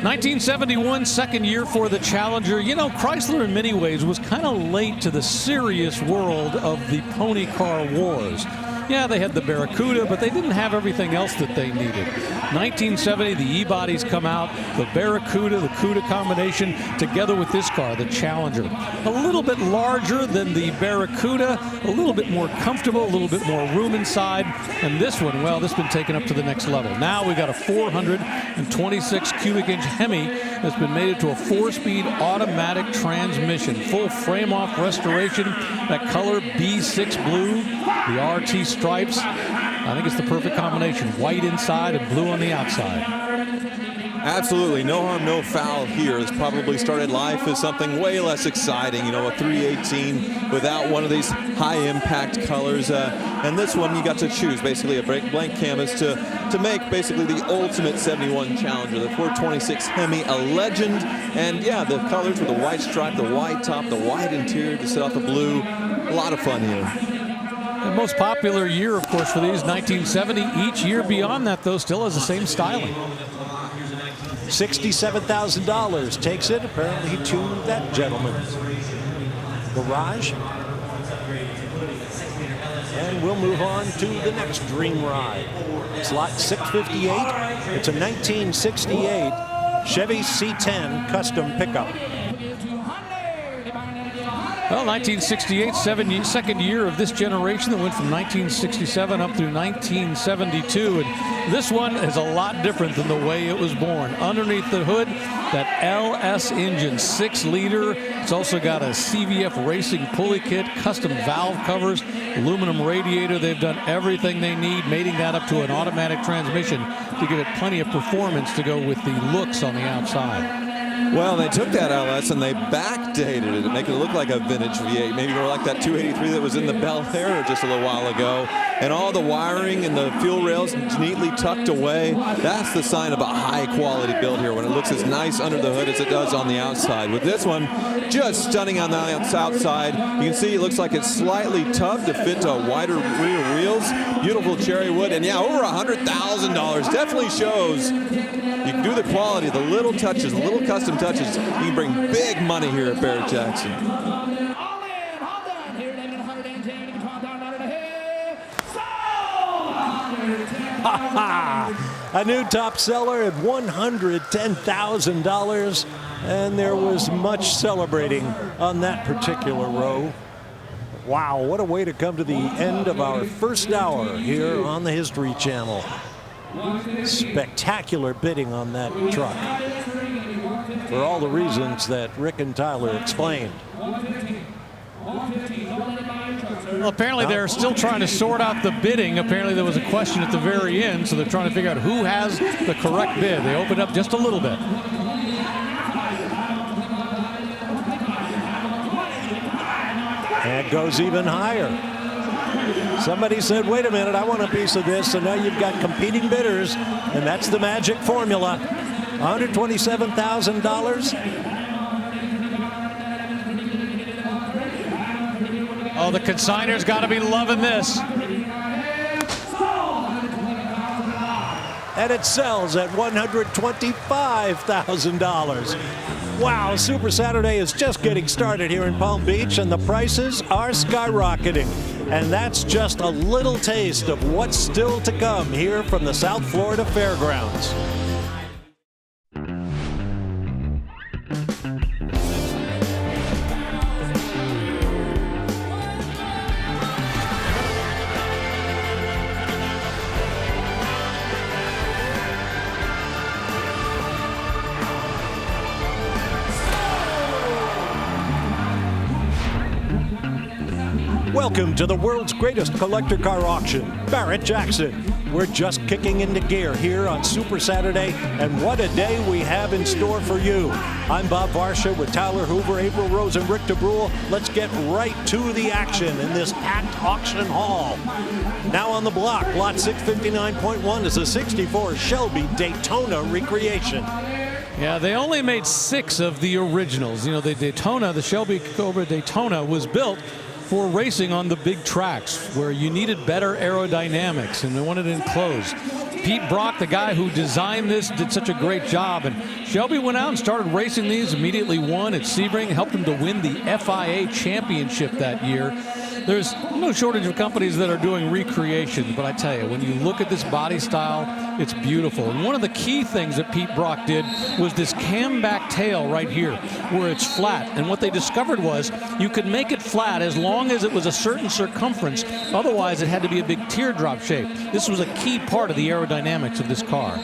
1971, second year for the Challenger. You know, Chrysler in many ways was kind of late to the serious world of the pony car wars. Yeah, they had the Barracuda, but they didn't have everything else that they needed. 1970, the E-bodies come out, the Barracuda, the CUDA combination, together with this car, the Challenger. A little bit larger than the Barracuda, a little bit more comfortable, a little bit more room inside. And this one, well, this has been taken up to the next level. Now we've got a 426 cubic inch Hemi that's been made into a 4-speed automatic transmission. Full frame-off restoration, that color B6 blue, the RT stripes. I think it's the perfect combination. White inside and blue on the outside. Absolutely, no harm, no foul here. It's probably started life as something way less exciting, you know, a 318 without one of these high-impact colors. And this one, you got to choose basically a blank canvas to make basically the ultimate 71 Challenger, the 426 Hemi, a legend. And yeah, the colors with the white stripe, the white top, the white interior to set off the blue. A lot of fun here. The most popular year, of course, for these, 1970. Each year beyond that, though, still has the same styling. $67,000 takes it apparently to that gentleman's garage. And we'll move on to the next dream ride. Slot 658. It's a 1968 Chevy C10 custom pickup. Well, 1968, second year of this generation that went from 1967 up through 1972. And this one is a lot different than the way it was born. Underneath the hood, that LS engine, 6-liter. It's also got a CVF Racing pulley kit, custom valve covers, aluminum radiator. They've done everything they need, mating that up to an automatic transmission to give it plenty of performance to go with the looks on the outside. Well, they took that LS and they backdated it to make it look like a vintage V8, maybe more like that 283 that was in the Bel Air just a little while ago. And all the wiring and the fuel rails neatly tucked away. That's the sign of a high-quality build here when it looks as nice under the hood as it does on the outside. With this one, just stunning on the outside. You can see it looks like it's slightly tubbed to fit wider rear wheels. Beautiful cherry wood, and yeah, over $100,000. Definitely shows you can do the quality, the little touches, the little custom touches. You can bring big money here at Barrett-Jackson. A new top seller at $110,000, and there was much celebrating on that particular row. Wow, what a way to come to the end of our first hour here on the History Channel. Spectacular bidding on that truck for all the reasons that Rick and Tyler explained. Well, apparently they're still trying to sort out the bidding. Apparently there was a question at the very end, so they're trying to figure out who has the correct bid. They opened up just a little bit. And it goes even higher. Somebody said, wait a minute, I want a piece of this. So now you've got competing bidders, and that's the magic formula. $127,000. Oh, the consignor's got to be loving this. And it sells at $125,000. Wow, Super Saturday is just getting started here in Palm Beach, and the prices are skyrocketing. And that's just a little taste of what's still to come here from the South Florida Fairgrounds. Welcome to the world's greatest collector car auction, Barrett-Jackson. We're just kicking into gear here on Super Saturday, and what a day we have in store for you. I'm Bob Varsha with Tyler Hoover, April Rose, and Rick DeBrule. Let's get right to the action in this packed auction hall. Now on the block, lot 659.1 is a 64 Shelby Daytona Recreation. Yeah, they only made 6 of the originals. You know, the Daytona, the Shelby Cobra Daytona was built for racing on the big tracks where you needed better aerodynamics and they wanted it enclosed. Pete Brock, the guy who designed this, did such a great job, and Shelby went out and started racing these, immediately won at Sebring, helped him to win the FIA championship that year. There's no shortage of companies that are doing recreations, but I tell you, when you look at this body style, it's beautiful. And one of the key things that Pete Brock did was this camback tail right here, where it's flat. And what they discovered was you could make it flat as long as it was a certain circumference. Otherwise, it had to be a big teardrop shape. This was a key part of the aerodynamics of this car.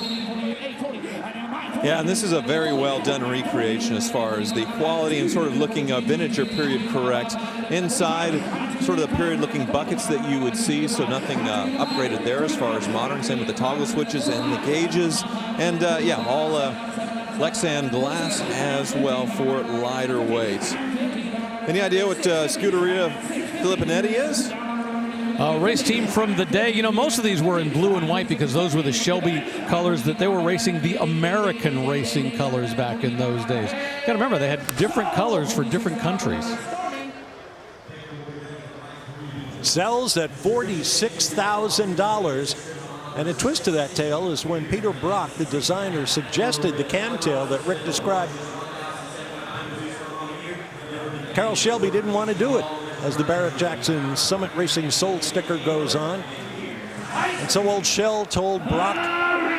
Yeah, and this is a very well done recreation as far as the quality and sort of looking vintage or period correct. Inside, sort of the period looking buckets that you would see, so nothing upgraded there as far as modern. Same with the toggle switches and the gauges. And yeah, all Lexan glass as well for lighter weights. Any idea what Scuderia Filippinetti is? Race team from the day. You know, most of these were in blue and white because those were the Shelby colors that they were racing, the American racing colors back in those days. You got to remember, they had different colors for different countries. Sells at $46,000. And a twist to that tail is when Peter Brock, the designer, suggested the cam tail that Rick described. Carroll Shelby didn't want to do it, as the Barrett-Jackson Summit Racing sold sticker goes on. And so old Shell told Brock,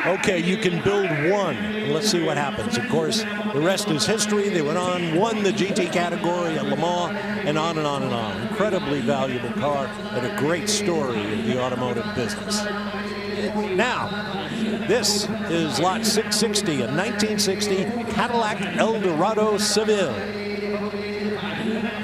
okay, you can build one. Let's see what happens. Of course, the rest is history. They went on, won the GT category at Le Mans, and on and on and on. Incredibly valuable car and a great story of the automotive business. Now, this is lot 660, a 1960 Cadillac Eldorado Seville.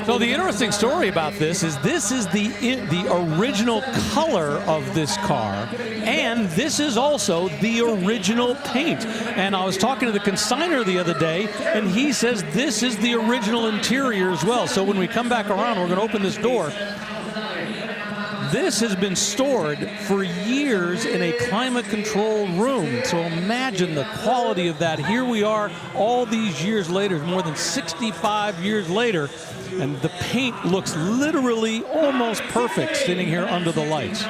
So the interesting story about this is the original color of this car, and this is also the original paint. And I was talking to the consignor the other day, and he says this is the original interior as well. So when we come back around, we're going to open this door. This has been stored for years in a climate-controlled room. So imagine the quality of that. Here we are all these years later, more than 65 years later, and the paint looks literally almost perfect sitting here under the lights.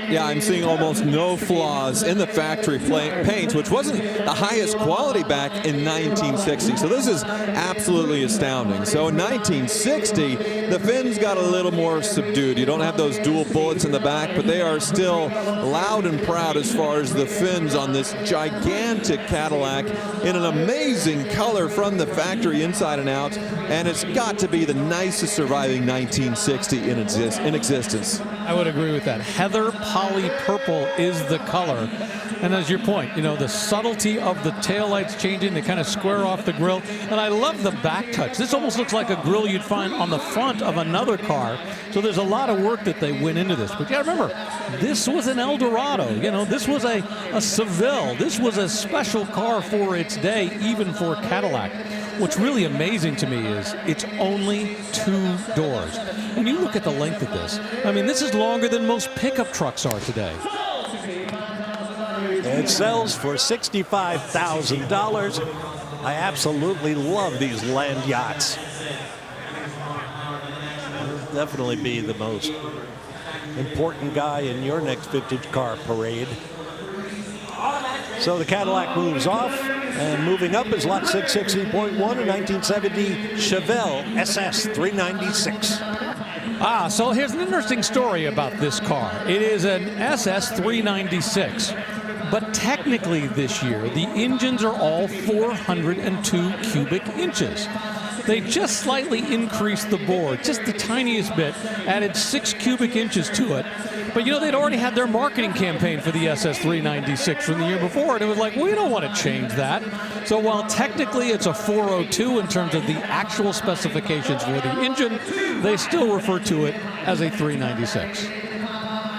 Yeah, I'm seeing almost no flaws in the factory paint, which wasn't the highest quality back in 1960. So this is absolutely astounding. So in 1960, the fins got a little more subdued. You don't have those dual bullets in the back, but they are still loud and proud as far as the fins on this gigantic Cadillac in an amazing color from the factory inside and out. And it's got to be the nicest surviving 1960 in existence. I would agree with that. Heather Poly Purple is the color. And as your point, you know, the subtlety of the taillights changing, they kind of square off the grille. And I love the back touch. This almost looks like a grille you'd find on the front of another car. So there's a lot of work that they went into this. But you gotta remember, this was an Eldorado. You know, this was a Seville. This was a special car for its day, even for Cadillac. What's really amazing to me is it's only 2 doors. When you look at the length of this, I mean, this is longer than most pickup trucks are today. It sells for $65,000. I absolutely love these land yachts. You'll definitely be the most important guy in your next vintage car parade. So the Cadillac moves off, and moving up is lot 660.1, a 1970 Chevelle SS 396. So here's an interesting story about this car. It is an SS 396, but technically this year, the engines are all 402 cubic inches. They just slightly increased the bore, just the tiniest bit, added 6 cubic inches to it. But, you know, they'd already had their marketing campaign for the SS 396 from the year before, and it was like, we don't want to change that. So while technically it's a 402 in terms of the actual specifications for the engine, they still refer to it as a 396.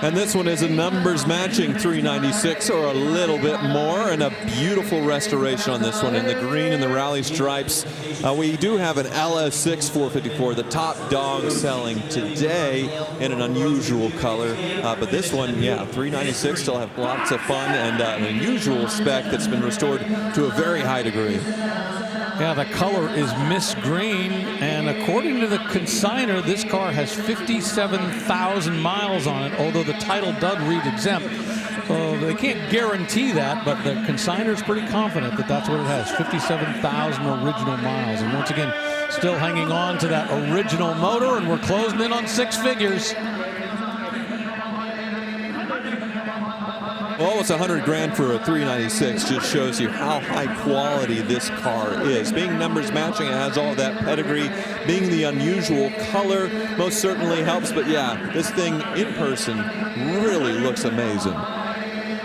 And this one is a numbers matching 396 or a little bit more, and a beautiful restoration on this one in the green and the rally stripes. We do have an LS6 454, the top dog selling today in an unusual color. But this one, yeah, 396, still have lots of fun and an unusual spec that's been restored to a very high degree. Yeah, the color is Miss Green, and according to the consignor, this car has 57,000 miles on it, although the title does read exempt. So they can't guarantee that, but the consignor's pretty confident that that's what it has, 57,000 original miles. And once again, still hanging on to that original motor, and we're closing in on 6 figures. Well, it's $100,000 for a 396 just shows you how high quality this car is. Being numbers matching, it has all that pedigree. Being the unusual color most certainly helps. But yeah, this thing in person really looks amazing.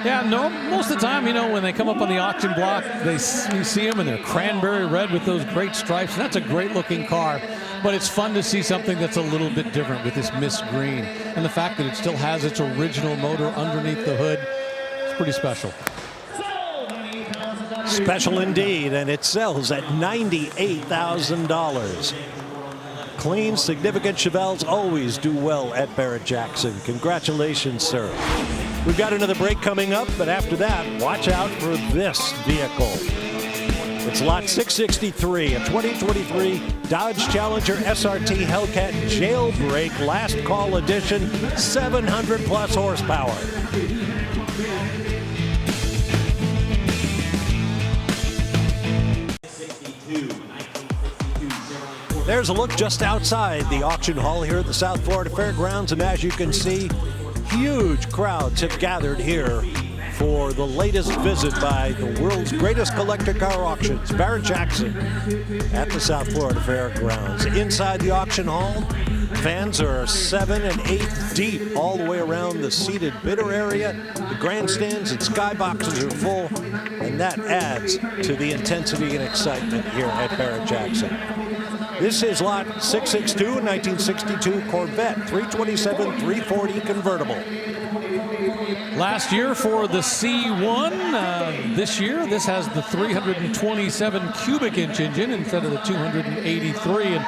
Yeah, no, most of the time, you know, when they come up on the auction block, you see them in their cranberry red with those great stripes. And that's a great looking car. But it's fun to see something that's a little bit different with this mist green. And the fact that it still has its original motor underneath the hood. Pretty special. Special indeed, and it sells at $98,000. Clean, significant Chevelles always do well at Barrett-Jackson. Congratulations, sir. We've got another break coming up, but after that, watch out for this vehicle. It's lot 663, a 2023 Dodge Challenger SRT Hellcat Jailbreak Last Call Edition, 700 plus horsepower. There's a look just outside the auction hall here at the South Florida Fairgrounds, and as you can see, huge crowds have gathered here for the latest visit by the world's greatest collector car auctions, Barrett-Jackson, at the South Florida Fairgrounds. Inside the auction hall, fans are 7 and 8 deep all the way around the seated bidder area. The grandstands and skyboxes are full, and that adds to the intensity and excitement here at Barrett-Jackson. This is lot 662, 1962 Corvette 327 340 convertible. Last year for the C1, this year this has the 327 cubic inch engine instead of the 283. And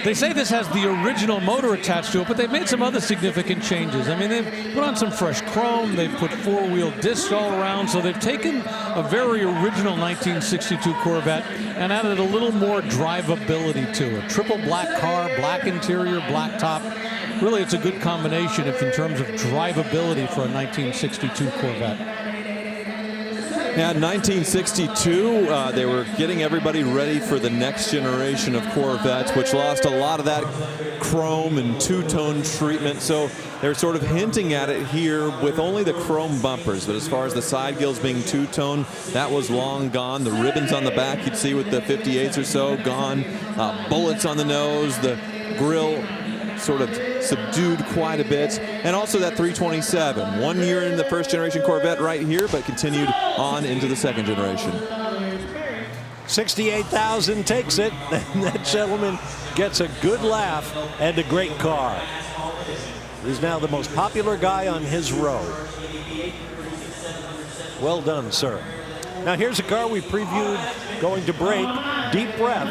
they say this has the original motor attached to it, but they've made some other significant changes. I mean, they've put on some fresh chrome, they've put 4-wheel discs all around, so they've taken a very original 1962 Corvette and added a little more drivability to it. Triple black car, black interior, black top. Really, it's a good combination in terms of drivability for a 1962 Corvette. Yeah, 1962, they were getting everybody ready for the next generation of Corvettes, which lost a lot of that chrome and two-tone treatment. So they're sort of hinting at it here with only the chrome bumpers. But as far as the side gills being two-tone, that was long gone. The ribbons on the back you'd see with the 58s or so, gone. Bullets on the nose, the grille sort of subdued quite a bit, and also that 327. 1 year in the first generation Corvette right here, but continued on into the second generation. 68,000 takes it, and that gentleman gets a good laugh and a great car. He's now the most popular guy on his row. Well done, sir. Now here's a car we previewed going to break. Deep breath.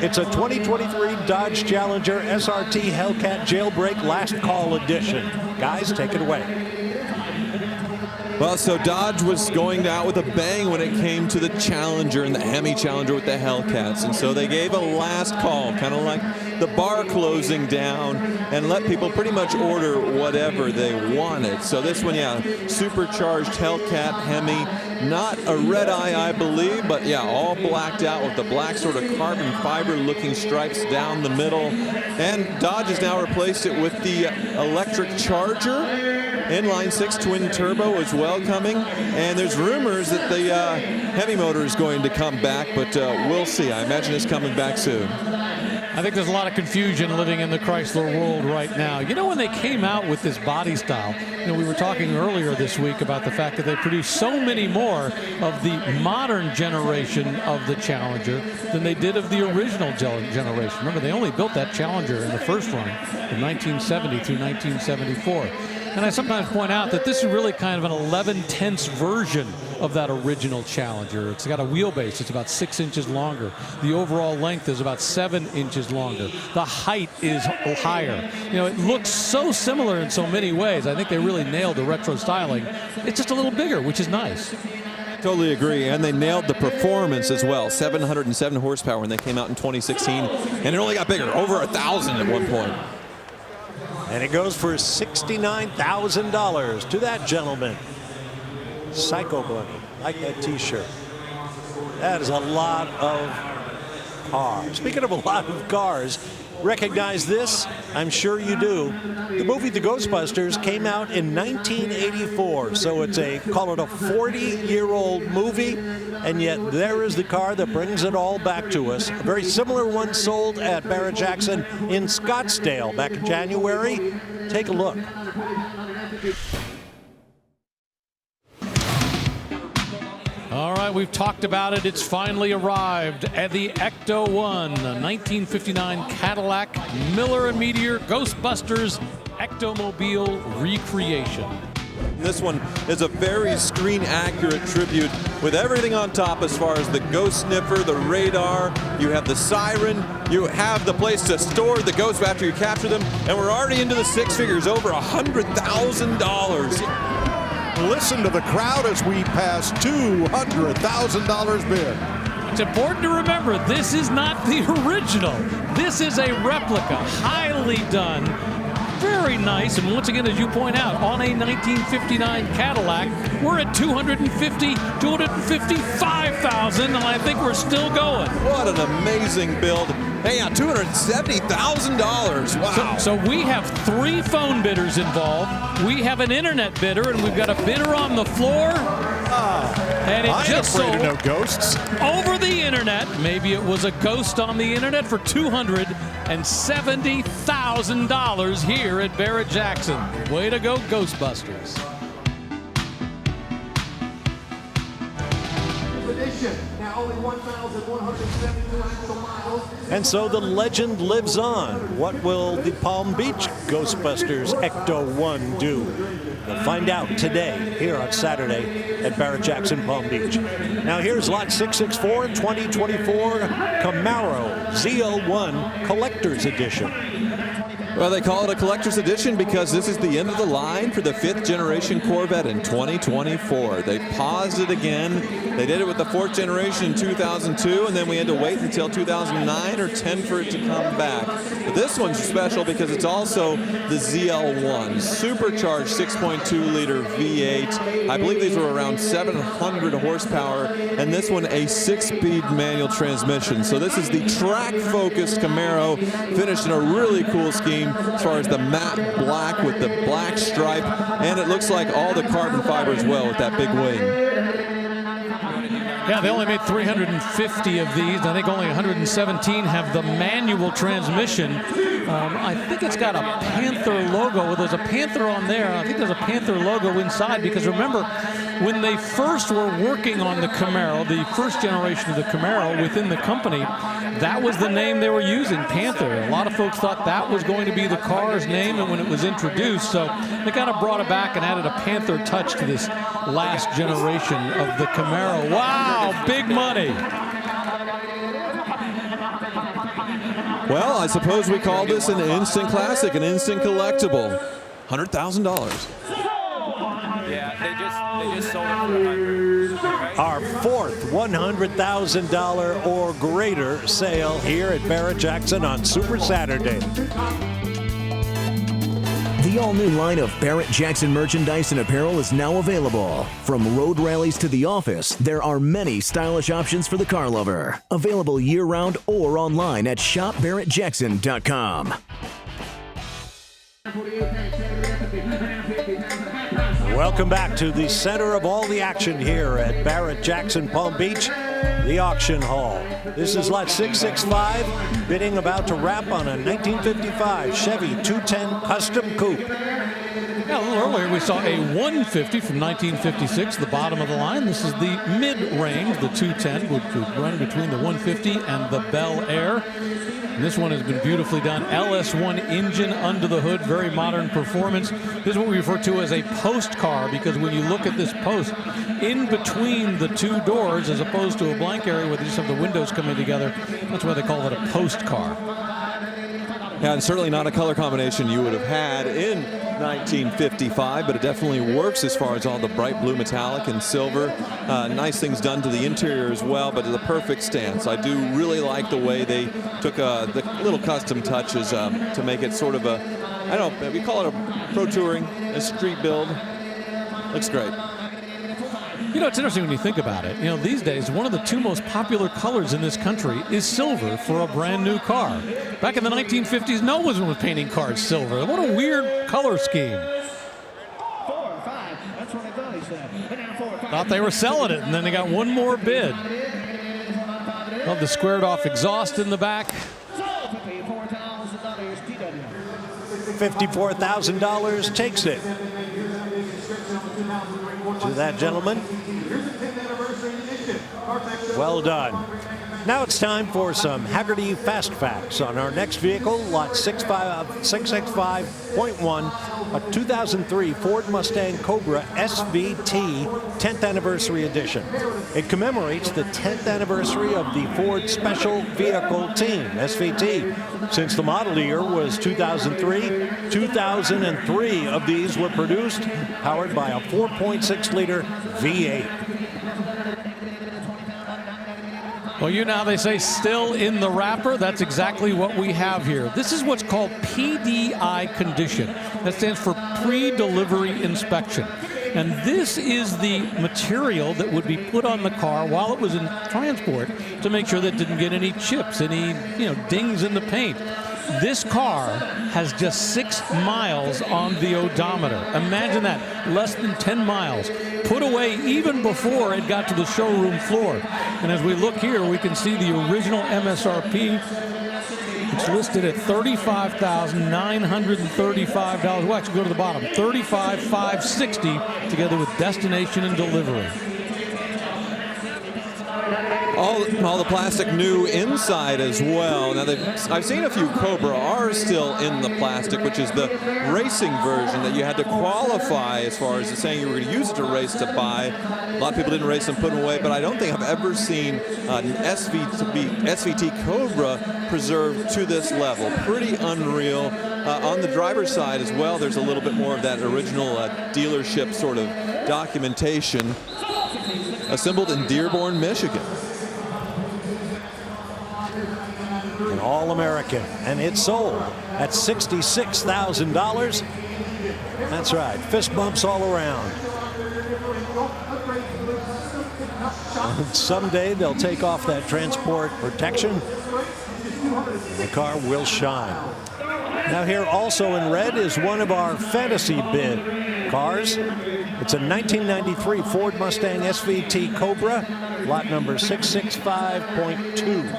It's a 2023 Dodge Challenger SRT Hellcat Jailbreak Last Call Edition. Guys, take it away. Well, so Dodge was going out with a bang when it came to the Challenger and the Hemi Challenger with the Hellcats. And so they gave a last call, kind of like the bar closing down, and let people pretty much order whatever they wanted. So this one, yeah, supercharged Hellcat Hemi, not a red eye, I believe, but yeah, all blacked out with the black sort of carbon fiber looking stripes down the middle. And Dodge has now replaced it with the electric Charger. Inline 6 twin turbo is well coming, and there's rumors that the Hemi motor is going to come back, but we'll see. I imagine it's coming back soon. I think there's a lot of confusion living in the Chrysler world right now. You know, when they came out with this body style, you know, we were talking earlier this week about the fact that they produced so many more of the modern generation of the Challenger than they did of the original generation. Remember, they only built that Challenger in the first run from 1970 through 1974. And I sometimes point out that this is really kind of an 11/10ths version of that original Challenger. It's got a wheelbase. It's about 6 inches longer. The overall length is about 7 inches longer. The height is higher. You know, it looks so similar in so many ways. I think they really nailed the retro styling. It's just a little bigger, which is nice. Totally agree, and they nailed the performance as well. 707 horsepower when they came out in 2016, and it only got bigger, over 1,000 at one point. And it goes for $69,000 to that gentleman. Psycho Bunny, like that t-shirt. That is a lot of car. Speaking of a lot of cars, recognize this? I'm sure you do. The movie The Ghostbusters came out in 1984, so it's call it a 40-year-old movie, and yet there is the car that brings it all back to us. A very similar one sold at Barrett-Jackson in Scottsdale back in January. Take a look. All right, we've talked about it. It's finally arrived at the Ecto-1, a 1959 Cadillac Miller & Meteor Ghostbusters Ectomobile recreation. This one is a very screen-accurate tribute with everything on top as far as the ghost sniffer, the radar, you have the siren, you have the place to store the ghosts after you capture them, and we're already into the six figures, over $100,000. Listen to the crowd as we pass $200,000 bid. It's important to remember, this is not the original. This is a replica, highly done, very nice, and once again, as you point out, on a 1959 Cadillac, we're at $255,000, and I think we're still going. What an amazing build. Hey, $270,000. Wow. So we have 3 phone bidders involved. We have an internet bidder, and we've got a bidder on the floor. And it just sold no ghosts. over the internet. Maybe it was a ghost on the internet for $270,000 here at Barrett-Jackson. Way to go, Ghostbusters. Now only 1,172 actual miles. And so the legend lives on. What will the Palm Beach Ghostbusters Ecto-1 do? We'll find out today here on Saturday at Barrett-Jackson Palm Beach. Now here's lot 664 2024 Camaro ZL1 Collector's Edition. Well, they call it a collector's edition because this is the end of the line for the 5th generation Corvette in 2024. They paused it again. They did it with the 4th generation in 2002, and then we had to wait until 2009 or 10 for it to come back. But this one's special because it's also the ZL1, supercharged 6.2-liter V8. I believe these were around 700 horsepower, and this one a 6-speed manual transmission. So this is the track-focused Camaro, finished in a really cool scheme as far as the matte black with the black stripe, and it looks like all the carbon fiber as well with that big wing. Yeah, they only made 350 of these. I think only 117 have the manual transmission. I think it's got a Panther logo. Well, there's a Panther on there. I think there's a Panther logo inside because remember, when they first were working on the Camaro, the first generation of the Camaro within the company, that was the name they were using, Panther. A lot of folks thought that was going to be the car's name and when it was introduced, so they kind of brought it back and added a Panther touch to this last generation of the Camaro. Wow, big money. Well, I suppose we call this an instant classic, an instant collectible. $100,000. Yeah, they just sold it for 100. Our 4th $100,000 or greater sale here at Barrett-Jackson on Super Saturday. The all-new line of Barrett-Jackson merchandise and apparel is now available. From road rallies to the office, there are many stylish options for the car lover. Available year-round or online at shopbarrettjackson.com. Welcome back to the center of all the action here at Barrett-Jackson Palm Beach, the auction hall. This is lot 665, bidding about to wrap on a 1955 Chevy 210 Custom Coupe. Yeah, a little earlier we saw a 150 from 1956, the bottom of the line. This is the mid-range, the 210, which would run between the 150 and the Bel Air. And this one has been beautifully done. LS1 engine under the hood, very modern performance. This is what we refer to as a post car because when you look at this post, in between the 2 doors, as opposed to a blank area where they just have the windows coming together, that's why they call it a post car. Yeah, and certainly not a color combination you would have had in 1955, but it definitely works as far as all the bright blue metallic and silver. Nice things done to the interior as well, but the perfect stance. I do really like the way they took the little custom touches to make it sort of a, I don't know, we call it a pro touring, a street build. Looks great. You know, it's interesting when you think about it. You know, these days, one of the two most popular colors in this country is silver for a brand new car. Back in the 1950s, no one was painting cars silver. What a weird color scheme. Thought they were selling it, and then they got one more bid. Love the squared off exhaust in the back. $54,000 takes it to that gentleman. Well done. Now it's time for some Hagerty Fast Facts on our next vehicle, lot 665.1, a 2003 Ford Mustang Cobra SVT 10th Anniversary Edition. It commemorates the 10th anniversary of the Ford Special Vehicle Team, SVT. Since the model year was 2003, 2,003 of these were produced, powered by a 4.6-liter V8. Well, you know how they say still in the wrapper? That's exactly what we have here. This is what's called PDI condition. That stands for pre-delivery inspection. And this is the material that would be put on the car while it was in transport to make sure that it didn't get any chips, any dings in the paint. This car has just 6 miles on the odometer. Imagine that, less than 10 miles. Put away even before it got to the showroom floor. And as we look here, we can see the original MSRP. It's listed at $35,935. Well, actually, go to the bottom. $35,560 together with destination and delivery. All the plastic new inside as well. Now, I've seen a few Cobra are still in the plastic, which is the racing version that you had to qualify as far as saying you were going to use it to race to buy. A lot of people didn't race and put them away, but I don't think I've ever seen an SVT Cobra preserved to this level. Pretty unreal. On the driver's side as well, there's a little bit more of that original dealership sort of documentation. Assembled in Dearborn, Michigan. An All-American, and it sold at $66,000. That's right, fist bumps all around. And someday they'll take off that transport protection. The car will shine. Now here also in red is one of our fantasy bid cars. It's a 1993 Ford Mustang SVT Cobra, lot number 665.2.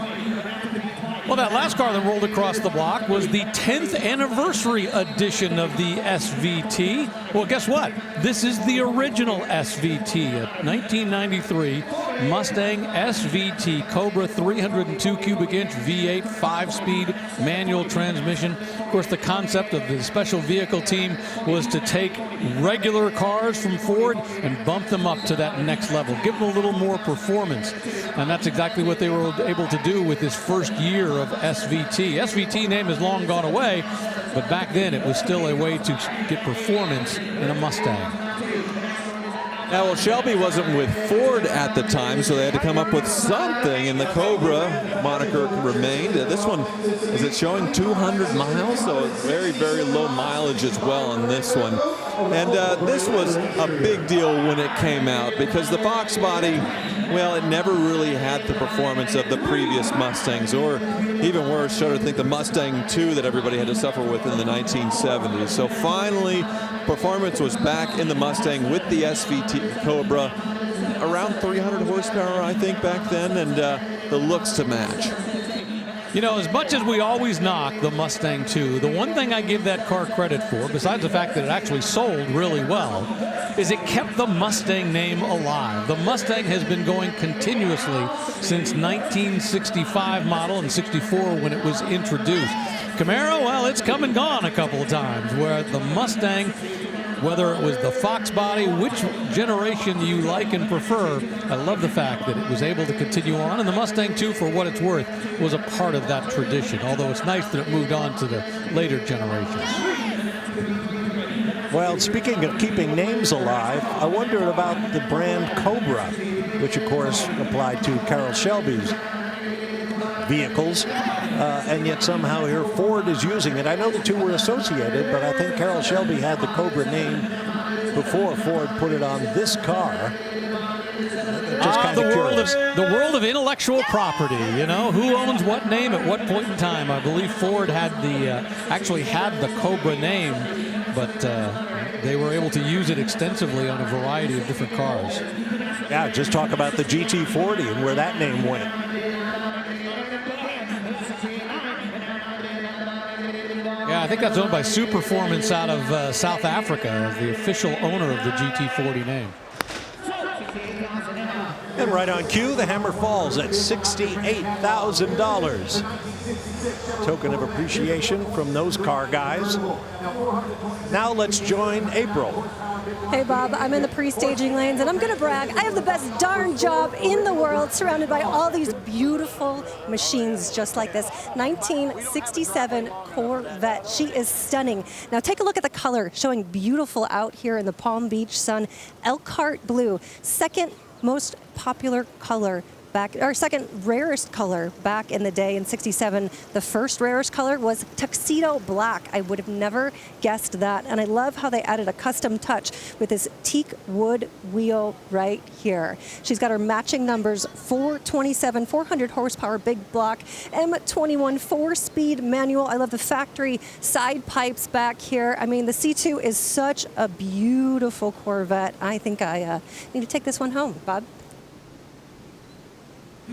Well, that last car that rolled across the block was the 10th anniversary edition of the SVT. Well, guess what? This is the original SVT, a 1993 Mustang SVT Cobra 302 cubic inch V8 5-speed manual transmission. Of course, the concept of the special vehicle team was to take regular cars from Ford and bump them up to that next level, give them a little more performance. And that's exactly what they were able to do with this first year of SVT. SVT name has long gone away, but back then it was still a way to get performance in a Mustang. Now, well, Shelby wasn't with Ford at the time, so they had to come up with something, and the Cobra moniker remained. This one, is it showing 200 miles? So very, very low mileage as well on this one. And this was a big deal when it came out because the Fox body, well, it never really had the performance of the previous Mustangs, or even worse, shudder to think the Mustang II that everybody had to suffer with in the 1970s. So finally, performance was back in the Mustang with the SVT Cobra, around 300 horsepower, I think, back then, and the looks to match. You know, as much as we always knock the Mustang II, the one thing I give that car credit for, besides the fact that it actually sold really well, is it kept the Mustang name alive. The Mustang has been going continuously since 1965 model and 64 when it was introduced. Camaro, well, it's come and gone a couple of times, where the Mustang, whether it was the Fox body, which generation you like and prefer, I love the fact that it was able to continue on. And the Mustang II, for what it's worth, was a part of that tradition, although it's nice that it moved on to the later generations. Well, speaking of keeping names alive, I wondered about the brand Cobra, which of course applied to Carroll Shelby's vehicles, and yet somehow here Ford is using it. I know the two were associated, but I think Carroll Shelby had the Cobra name before Ford put it on this car. kind of curious. The world of intellectual property, you know, who owns what name at what point in time. I believe Ford had actually had the Cobra name, but they were able to use it extensively on a variety of different cars. Yeah, just talk about the GT40 and where that name went. Yeah, I think that's owned by Superformance out of South Africa, the official owner of the GT40 name. And right on cue, the hammer falls at $68,000. Token of appreciation from those car guys. Now let's join April. Hey Bob, I'm in the pre-staging lanes and I'm gonna brag. I have the best darn job in the world, surrounded by all these beautiful machines just like this 1967 Corvette. She is stunning. Now take a look at the color, showing beautiful out here in the Palm Beach sun. Elkhart blue, second most popular color back, or second rarest color back in the day in '67. The first rarest color was tuxedo black. I would have never guessed that. And I love how they added a custom touch with this teak wood wheel right here. She's got her matching numbers: 427, 400 horsepower big block, M21 4-speed manual. I love the factory side pipes back here. I mean, the C2 is such a beautiful Corvette. I think I need to take this one home. Bob?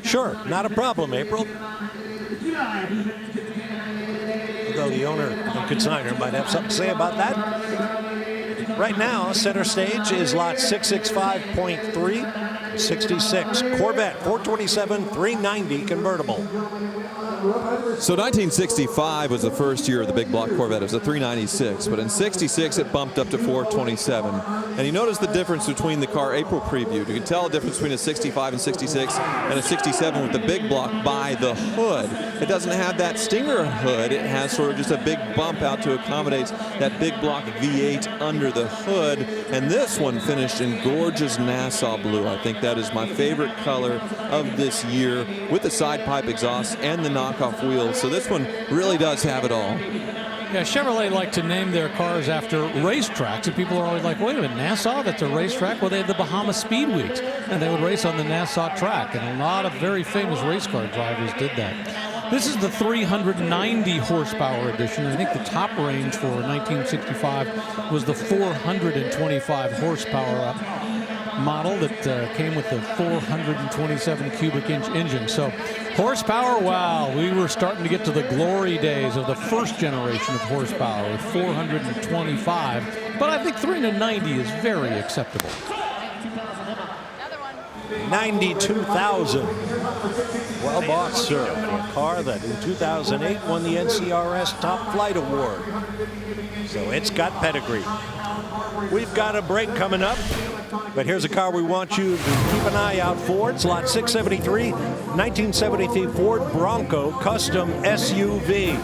Sure, not a problem, April. Although the owner and consignor might have something to say about that. Right now, center stage is lot 665.3, 66 Corvette 427 390 convertible. So 1965 was the first year of the big block Corvette. It was a 396, but in 66 it bumped up to 427. And you notice the difference between the car April previewed. You can tell the difference between a 65 and 66 and a 67 with the big block by the hood. It doesn't have that Stinger hood. It has sort of just a big bump out to accommodate that big block V8 under the hood. And this one finished in gorgeous Nassau blue. I think that is my favorite color of this year, with the side pipe exhaust and the knockoff wheels. So this one really does have it all. Yeah, Chevrolet like to name their cars after racetracks, and people are always like, wait a minute, Nassau, that's a racetrack? Well, they had the Bahama Speed Weeks, and they would race on the Nassau track, and a lot of very famous race car drivers did that. This is the 390 horsepower edition. I think the top range for 1965 was the 425 horsepower model that came with the 427 cubic inch engine. So horsepower, wow, we were starting to get to the glory days of the first generation of horsepower with 425, but I think 390 is very acceptable. 92,000. Well bought, sir. A car that in 2008 won the NCRS Top Flight Award. So it's got pedigree. We've got a break coming up, but here's a car we want you to keep an eye out for. It's lot 673, 1973 Ford Bronco Custom SUV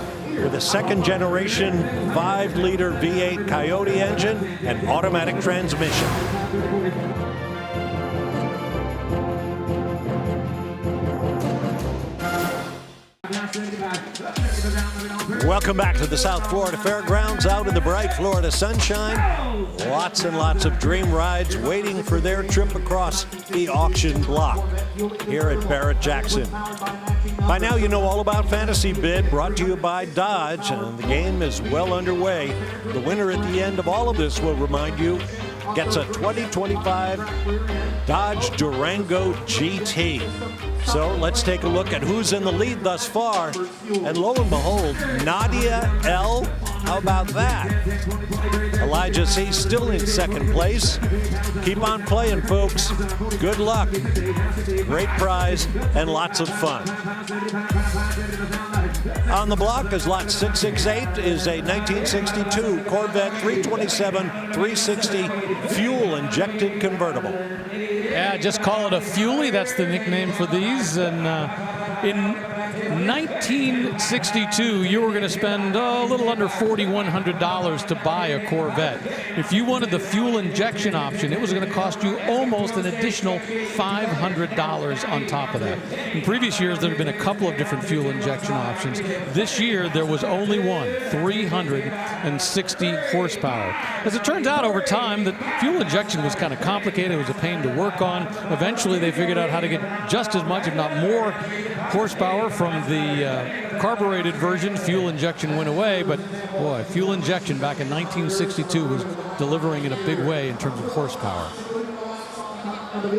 with a second generation 5-liter V8 Coyote engine and automatic transmission. Welcome back to the South Florida Fairgrounds, out in the bright Florida sunshine. Lots and lots of dream rides waiting for their trip across the auction block here at Barrett-Jackson. By now you know all about Fantasy Bid, brought to you by Dodge, and the game is well underway. The winner at the end of all of this, will remind you, gets a 2025 Dodge Durango GT. So let's take a look at who's in the lead thus far. And lo and behold, Nadia L. How about that? Elijah C. still in second place. Keep on playing, folks. Good luck. Great prize and lots of fun. On the block is lot 668 is a 1962 Corvette 327 360 fuel-injected convertible. Yeah, just call it a Fuelie. That's the nickname for these. And in 1962, you were going to spend a little under $4,100 to buy a Corvette. If you wanted the fuel injection option, it was going to cost you almost an additional $500 on top of that. In previous years, there have been a couple of different fuel injection options. This year, there was only one, 360 horsepower. As it turns out, over time, the fuel injection was kind of complicated. It was a pain to work on. Eventually, they figured out how to get just as much, if not more, horsepower from the carbureted version. Fuel injection went away, but boy, fuel injection back in 1962 was delivering in a big way in terms of horsepower.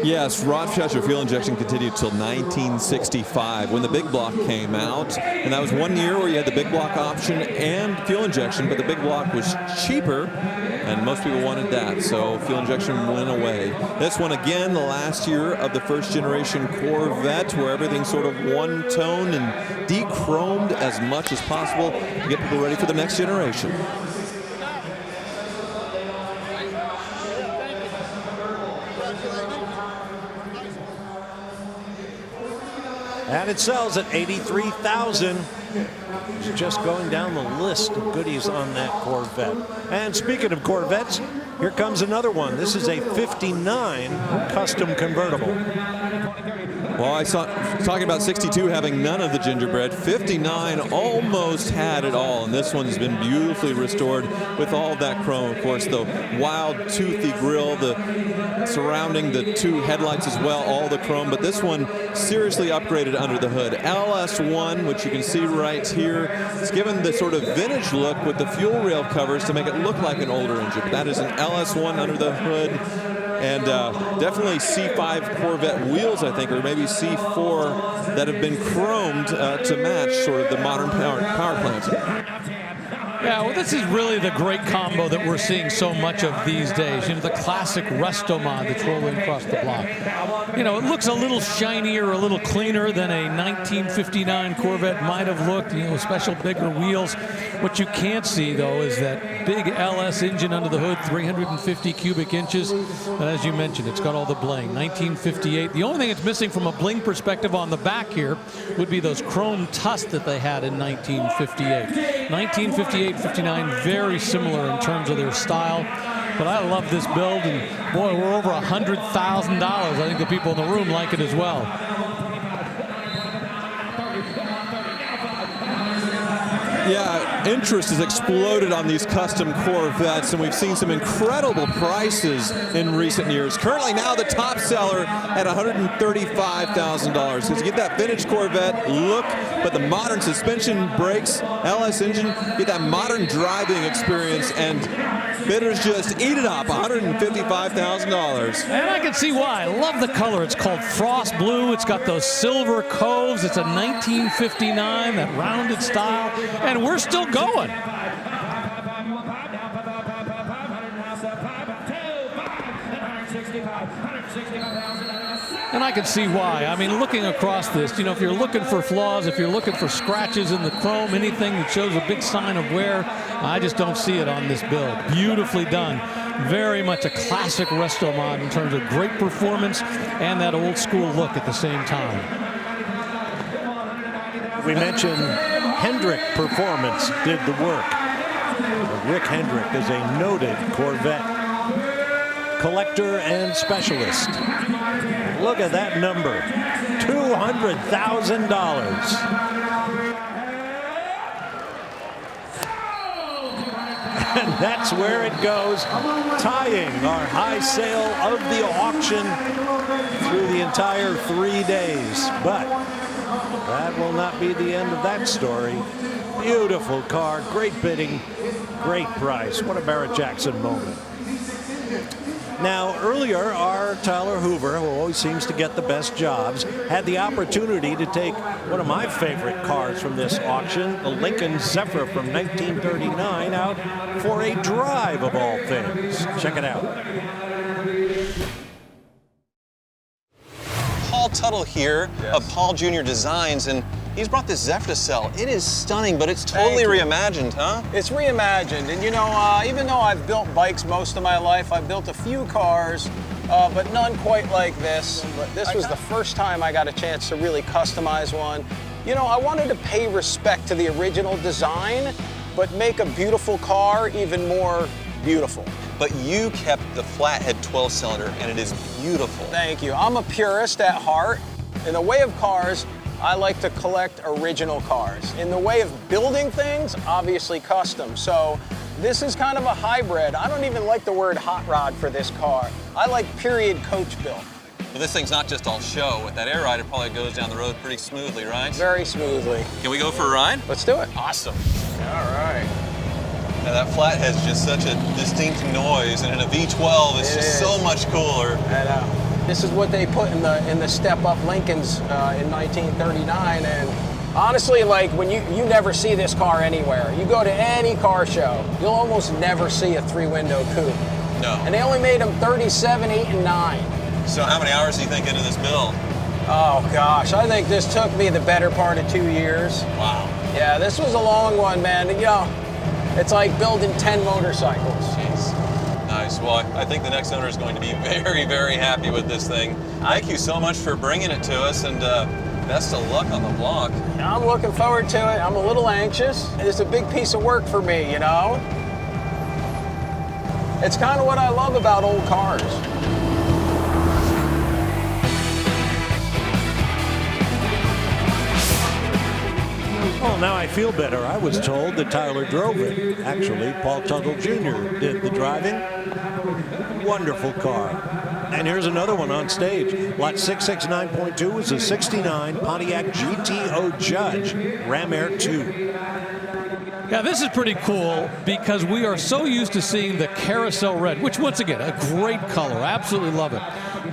Yes, Rochester fuel injection continued till 1965 when the big block came out. And that was 1 year where you had the big block option and fuel injection, but the big block was cheaper, and most people wanted that, so fuel injection went away. This one, again, the last year of the first generation Corvette, where everything's sort of one tone and de-chromed as much as possible to get people ready for the next generation. And it sells at $83,000. Just going down the list of goodies on that Corvette. And speaking of Corvettes, here comes another one. This is a 59 custom convertible. Well, I saw talking about 62 having none of the gingerbread. 59 almost had it all, and this one's been beautifully restored with all of that chrome. Of course, the wild toothy grille, the surrounding the two headlights as well, all the chrome. But this one seriously upgraded under the hood. LS1, which you can see right here, it's given the sort of vintage look with the fuel rail covers to make it look like an older engine. But that is an LS1 under the hood. And definitely C5 Corvette wheels, I think, or maybe C4 that have been chromed to match sort of the modern power plant. Yeah, well, this is really the great combo that we're seeing so much of these days. You know, the classic resto mod that's rolling across the block. You know, it looks a little shinier, a little cleaner than a 1959 Corvette might have looked, you know, special bigger wheels. What you can't see, though, is that big LS engine under the hood, 350 cubic inches. And as you mentioned, it's got all the bling. 1958. The only thing it's missing from a bling perspective on the back here would be those chrome tusks that they had in 1958. 1958, 59, very similar in terms of their style. But I love this build, and boy, we're over $100,000. I think the people in the room like it as well. Yeah, interest has exploded on these custom Corvettes, and we've seen some incredible prices in recent years. Currently now the top seller at $135,000. Because you get that vintage Corvette look, but the modern suspension, brakes, LS engine, get that modern driving experience, and bidders just eat it up, $155,000. And I can see why. I love the color. It's called Frost Blue. It's got those silver coves. It's a 1959, that rounded style. And we're still going. And I can see why. I mean, looking across this, you know, if you're looking for flaws, if you're looking for scratches in the chrome, anything that shows a big sign of wear, I just don't see it on this build. Beautifully done. Very much a classic resto mod in terms of great performance and that old school look at the same time. We mentioned Hendrick Performance did the work. Rick Hendrick is a noted Corvette collector and specialist. Look at that number, $200,000. And that's where it goes, tying our high sale of the auction through the entire 3 days. But that will not be the end of that story. Beautiful car, great bidding, great price. What a Barrett-Jackson moment. Now, earlier, our Tyler Hoover, who always seems to get the best jobs, had the opportunity to take one of my favorite cars from this auction, the Lincoln Zephyr from 1939, out for a drive of all things. Check it out. Paul Tuttle here of Paul Jr. Designs, and he's brought this Zephyr to sell. It is stunning, but it's totally reimagined, huh? It's reimagined, and you know, even though I've built bikes most of my life, I've built a few cars, but none quite like this. But this was the first time I got a chance to really customize one. You know, I wanted to pay respect to the original design, but make a beautiful car even more beautiful. But you kept the flathead 12-cylinder, and it is beautiful. Thank you. I'm a purist at heart. In the way of cars, I like to collect original cars. In the way of building things, obviously custom. So this is kind of a hybrid. I don't even like the word hot rod for this car. I like period coach built. Well, this thing's not just all show. With that air ride, it probably goes down the road pretty smoothly, right? Very smoothly. Can we go for a ride? Let's do it. Awesome. All right. Now that flathead's just such a distinct noise, and in a V12, it's just so much cooler. This is what they put in the step-up Lincolns in 1939, and honestly, like when you never see this car anywhere. You go to any car show, you'll almost never see a 3-window coupe. No. And they only made them 37, 8, and 9. So how many hours do you think into this build? Oh gosh, I think this took me the better part of 2 years. Wow. Yeah, this was a long one, man. You know, it's like building 10 motorcycles. Jeez. Nice. Well, I think the next owner is going to be very, very happy with this thing. Thank you so much for bringing it to us, and best of luck on the block. I'm looking forward to it. I'm a little anxious. It's a big piece of work for me, you know? It's kind of what I love about old cars. Well, now I feel better. I was told that Tyler drove it. Actually, Paul Tuggle Jr. did the driving. Wonderful car. And here's another one on stage. Lot 669.2 is a 69 Pontiac GTO Judge Ram Air 2. Yeah, this is pretty cool because we are so used to seeing the carousel red, which once again, a great color. Absolutely love it.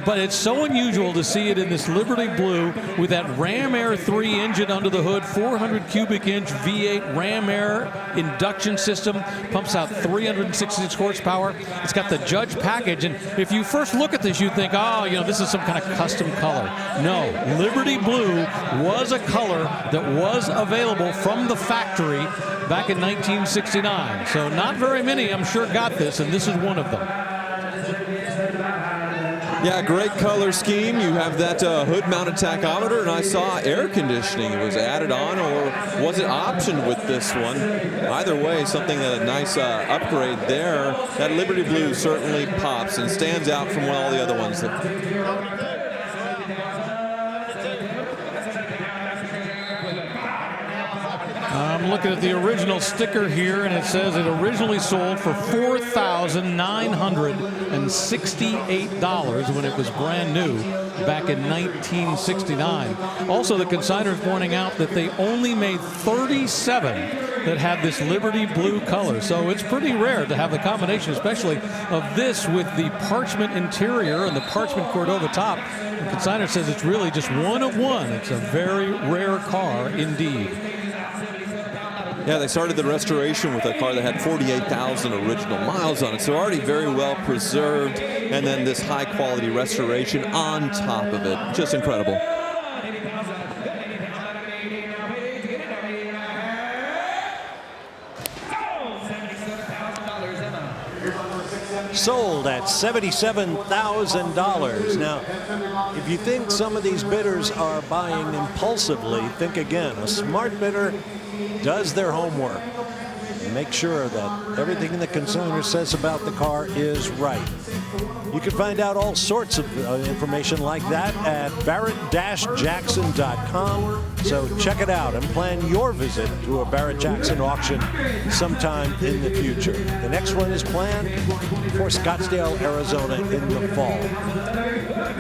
But it's so unusual to see it in this Liberty Blue with that Ram Air 3 engine under the hood, 400 cubic inch V8 Ram Air induction system, pumps out 366 horsepower. It's got the Judge package, and if you first look at this, you think, oh, you know, this is some kind of custom color. No, Liberty Blue was a color that was available from the factory back in 1969. So not very many, I'm sure, got this, and this is one of them. Yeah, great color scheme. You have that hood-mounted tachometer, and I saw air conditioning. It was added on, or was it optioned with this one? Either way, something that a nice upgrade there. That Liberty Blue certainly pops and stands out from all the other ones. I'm looking at the original sticker here, and it says it originally sold for $4,968 when it was brand new back in 1969. Also, the consignor is pointing out that they only made 37 that had this Liberty Blue color. So it's pretty rare to have the combination, especially of this with the parchment interior and the parchment Cordova top. The consignor says it's really just one of one. It's a very rare car indeed. Yeah, they started the restoration with a car that had 48,000 original miles on it, so already very well preserved, and then this high quality restoration on top of it. Just incredible. Sold at $77,000. Now, if you think some of these bidders are buying impulsively, think again. A smart bidder does their homework and make sure that everything the consumer says about the car is right. You can find out all sorts of information like that at Barrett-Jackson.com. So check it out and plan your visit to a Barrett-Jackson auction sometime in the future. The next one is planned for Scottsdale, Arizona in the fall.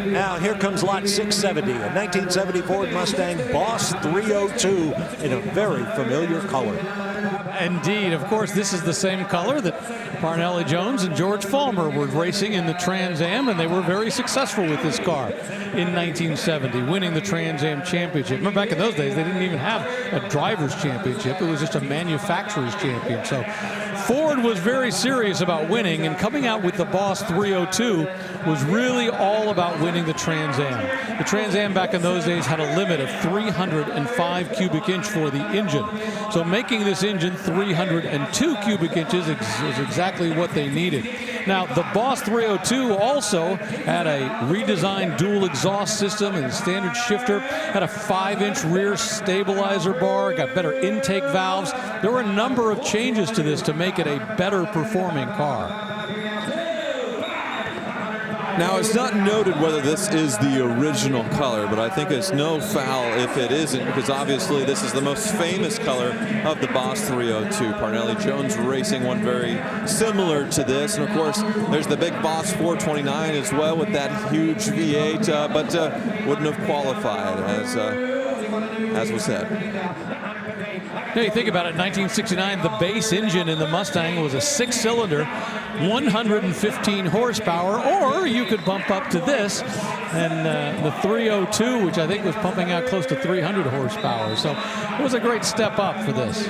Now here comes lot 670, a 1970 Ford Mustang Boss 302 in a very familiar color. Indeed, of course, this is the same color that Parnelli Jones and George Follmer were racing in the Trans Am, and they were very successful with this car in 1970, winning the Trans Am Championship. Remember, back in those days, they didn't even have a driver's championship. It was just a manufacturer's champion. So Ford was very serious about winning, and coming out with the Boss 302 was really all about winning the Trans Am. The Trans Am back in those days had a limit of 305 cubic inch for the engine. So making this engine 302 cubic inches is exactly what they needed. Now, the Boss 302 also had a redesigned dual exhaust system and standard shifter, had a 5-inch rear stabilizer bar, got better intake valves. There were a number of changes to this to make it a better performing car. Now, it's not noted whether this is the original color, but I think it's no foul if it isn't, because obviously this is the most famous color of the Boss 302. Parnelli Jones Racing, one very similar to this. And of course, there's the big Boss 429 as well with that huge V8, but wouldn't have qualified, as was said. Now you think about it, 1969, the base engine in the Mustang was a 6-cylinder, 115 horsepower, or you could bump up to this, and the 302, which I think was pumping out close to 300 horsepower. So it was a great step up for this.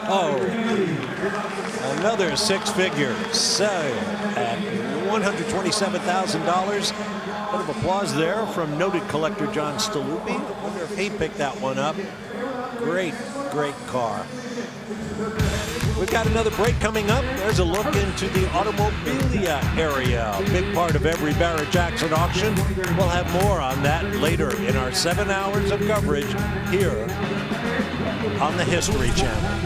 Oh, another six-figure sale at $127,000. Bit of applause there from noted collector John Staluppi. I wonder if he picked that one up. Great, great car. We've got another break coming up. There's a look into the automobilia area, a big part of every Barrett-Jackson auction. We'll have more on that later in our 7 hours of coverage here on the History Channel.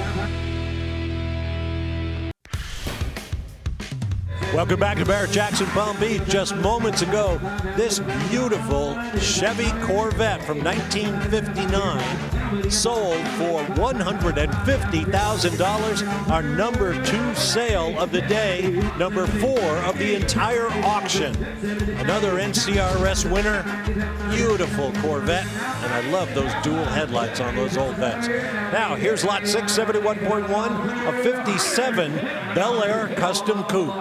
Welcome back to Barrett-Jackson Palm Beach. Just moments ago, this beautiful Chevy Corvette from 1959 sold for $150,000. Our number 2 sale of the day, number 4 of the entire auction. Another NCRS winner. Beautiful Corvette, and I love those dual headlights on those old Vettes. Now, here's lot 671.1, a 57 Bel Air Custom Coupe.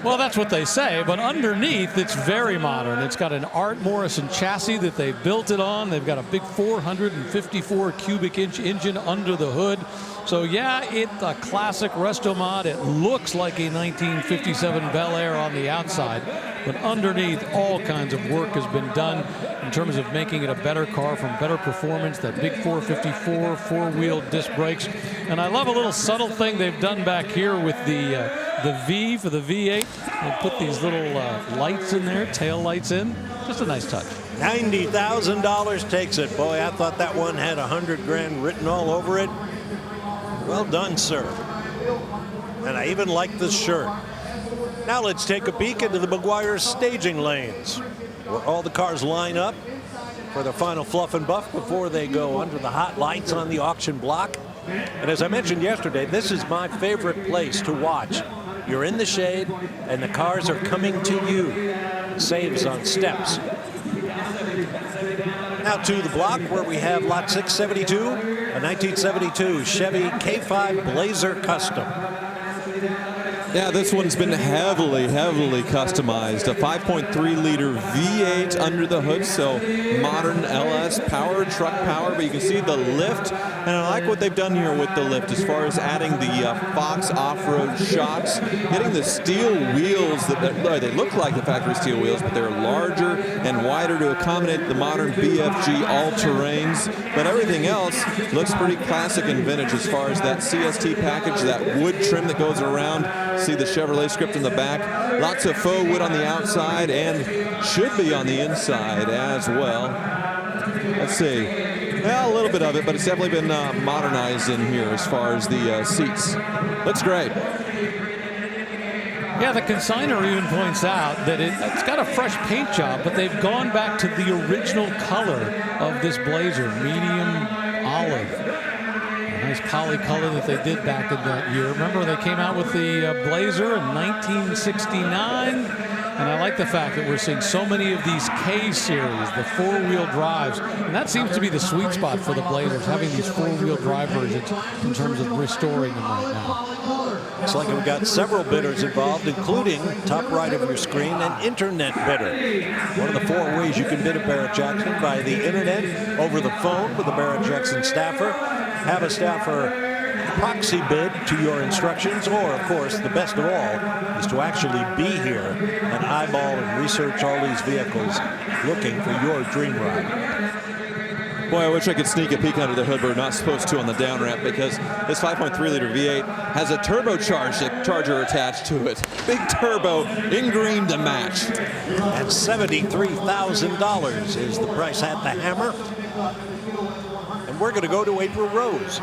Well, that's what they say, but underneath it's very modern. It's got an Art Morrison chassis that they built it on. They've got a big 454 cubic inch engine under the hood. So yeah, it's a classic resto mod. It looks like a 1957 Bel Air on the outside, but underneath all kinds of work has been done in terms of making it a better car from better performance, that big 454 four-wheel disc brakes. And I love a little subtle thing they've done back here with the V for the V8. They put these little lights in there, tail lights in. Just a nice touch. $90,000 takes it. Boy, I thought that one had 100 grand written all over it. Well done, sir. And I even like this shirt. Now let's take a peek into the Meguiar's staging lanes, where all the cars line up for the final fluff and buff before they go under the hot lights on the auction block. And as I mentioned yesterday, this is my favorite place to watch. You're in the shade, and the cars are coming to you. Saves on steps. Now to the block where we have lot 672, a 1972 Chevy K5 Blazer Custom. Yeah, this one's been heavily customized. A 5.3-liter V8 under the hood, so modern LS power, truck power, but you can see the lift. And I like what they've done here with the lift as far as adding the Fox off-road shocks, getting the steel wheels. They look like the factory steel wheels, but they're larger and wider to accommodate the modern BFG all-terrains. But everything else looks pretty classic and vintage as far as that CST package, that wood trim that goes around. See the Chevrolet script in the back. Lots of faux wood on the outside and should be on the inside as well. Let's see. Well, a little bit of it, but it's definitely been modernized in here as far as the seats. Looks great. Yeah, the consignor even points out that it's got a fresh paint job, but they've gone back to the original color of this Blazer, medium olive. Nice poly color that they did back in that year. Remember, they came out with the Blazer in 1969. And I like the fact that we're seeing so many of these K-series, the four-wheel drives, and that seems to be the sweet spot for the Blazers, having these four-wheel drive versions in terms of restoring them right now. Looks like we've got several bidders involved, including, top right of your screen, an internet bidder. One of the 4 ways you can bid a Barrett-Jackson: by the internet, over the phone with a Barrett-Jackson staffer, have a staffer proxy bid to your instructions, or, of course, the best of all is to actually be here and eyeball and research all these vehicles looking for your dream ride. Boy, I wish I could sneak a peek under the hood, but we're not supposed to on the down ramp because this 5.3-liter V8 has a turbocharged charger attached to it. Big turbo in green to match. And $73,000 is the price at the Hammer. And we're going to go to April Rose.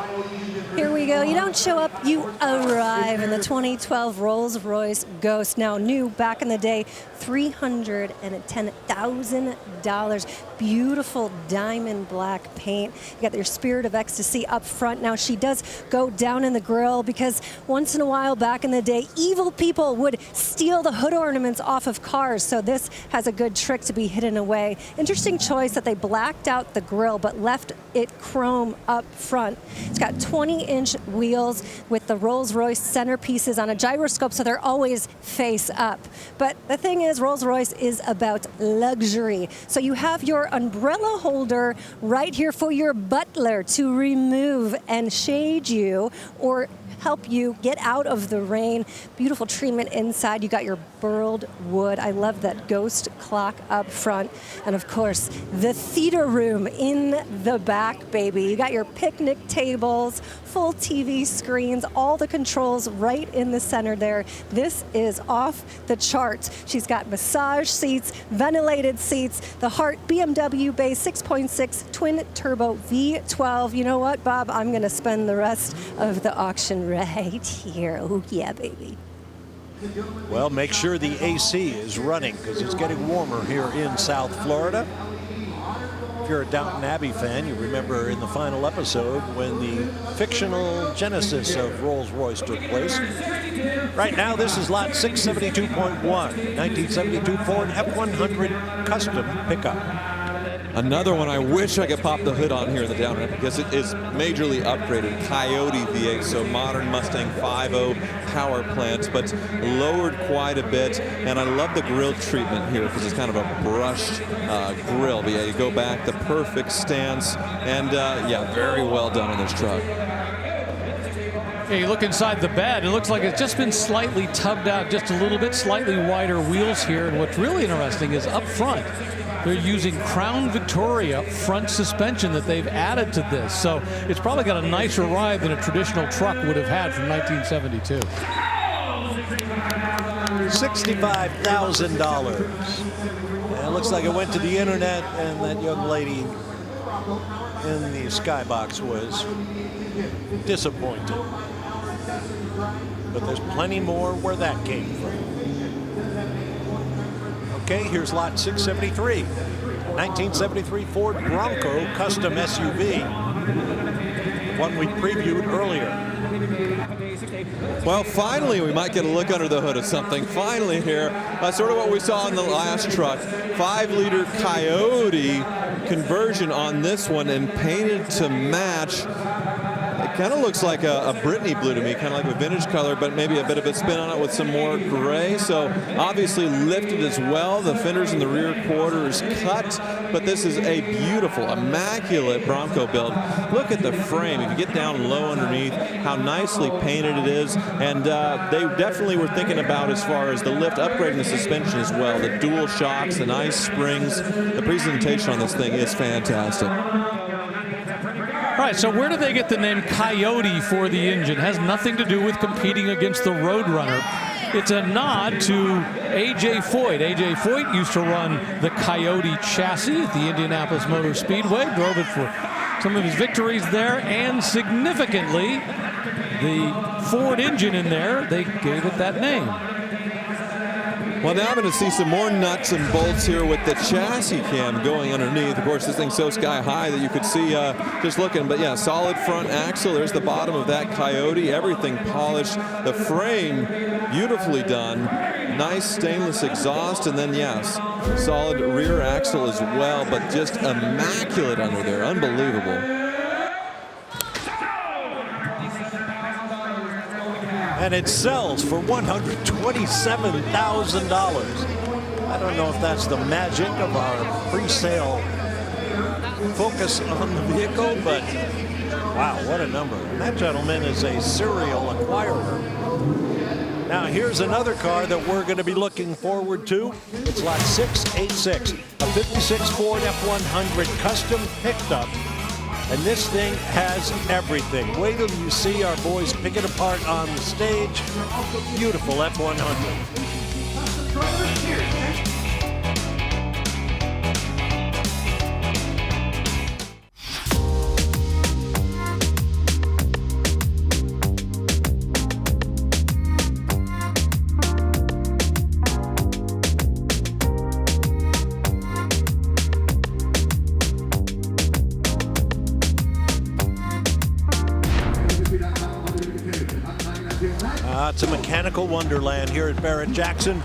Here we go. You don't show up, you arrive in the 2012 Rolls-Royce Ghost. Now new, back in the day, $310,000. Beautiful diamond black paint. You got your Spirit of Ecstasy up front. Now she does go down in the grill because once in a while back in the day, evil people would steal the hood ornaments off of cars. So this has a good trick to be hidden away. Interesting choice that they blacked out the grill but left it chrome up front. It's got 20-inch wheels with the Rolls-Royce centerpieces on a gyroscope, so they're always face up. But the thing is, Rolls-Royce is about luxury. So you have your umbrella holder right here for your butler to remove and shade you or help you get out of the rain. Beautiful treatment inside. You got your burled wood. I love that ghost clock up front. And of course, the theater room in the back, baby. You got your picnic tables, full TV screens, all the controls right in the center there. This is off the charts. She's got massage seats, ventilated seats, the Hart BMW base 6.6 twin turbo V12. You know what, Bob? I'm going to spend the rest of the auction right here. Oh, yeah, baby. Well, make sure the AC is running because it's getting warmer here in South Florida. If you're a Downton Abbey fan, you remember in the final episode when the fictional genesis of Rolls-Royce took place. Right now, this is lot 672.1, 1972 Ford F100 custom pickup. Another one I wish I could pop the hood on here in the down ramp because it is majorly upgraded. Coyote V8, so modern Mustang 5.0 power plants, but lowered quite a bit. And I love the grill treatment here because it's kind of a brushed grill. But yeah, you go back, the perfect stance, and yeah, very well done on this truck. Yeah, you look inside the bed, it looks like it's just been slightly tubbed out just a little bit, slightly wider wheels here. And what's really interesting is up front, they're using Crown Victoria front suspension that they've added to this. So it's probably got a nicer ride than a traditional truck would have had from 1972. $65,000. It looks like it went to the internet, and that young lady in the skybox was disappointed. But there's plenty more where that came from. Okay, here's lot 673. 1973 Ford Bronco custom SUV. One we previewed earlier. Well, finally, we might get a look under the hood of something. Finally here, sort of what we saw in the last truck. 5-liter Coyote conversion on this one and painted to match. It kind of looks like a Brittany blue to me, kind of like a vintage color, but maybe a bit of a spin on it with some more gray. So obviously lifted as well. The fenders in the rear quarters cut, but this is a beautiful, immaculate Bronco build. Look at the frame. If you get down low underneath, how nicely painted it is. And they definitely were thinking about as far as the lift, upgrading the suspension as well. The dual shocks, the nice springs. The presentation on this thing is fantastic. All right, so where did they get the name Coyote for the engine? It has nothing to do with competing against the Roadrunner. It's a nod to A.J. Foyt. A.J. Foyt used to run the Coyote chassis at the Indianapolis Motor Speedway, drove it for some of his victories there, and significantly, the Ford engine in there, they gave it that name. Well, now I'm going to see some more nuts and bolts here with the chassis cam going underneath. Of course, this thing's so sky high that you could see just looking. But yeah, solid front axle. There's the bottom of that Coyote. Everything polished. The frame, beautifully done. Nice stainless exhaust. And then, yes, solid rear axle as well. But just immaculate under there. Unbelievable. And it sells for $127,000. I don't know if that's the magic of our pre-sale focus on the vehicle, but wow, what a number. And that gentleman is a serial acquirer. Now here's another car that we're going to be looking forward to. It's lot 686, a 56 Ford F100 custom picked up. And this thing has everything. Wait till you see our boys pick it apart on the stage. Beautiful F100. It's a mechanical wonderland here at Barrett-Jackson.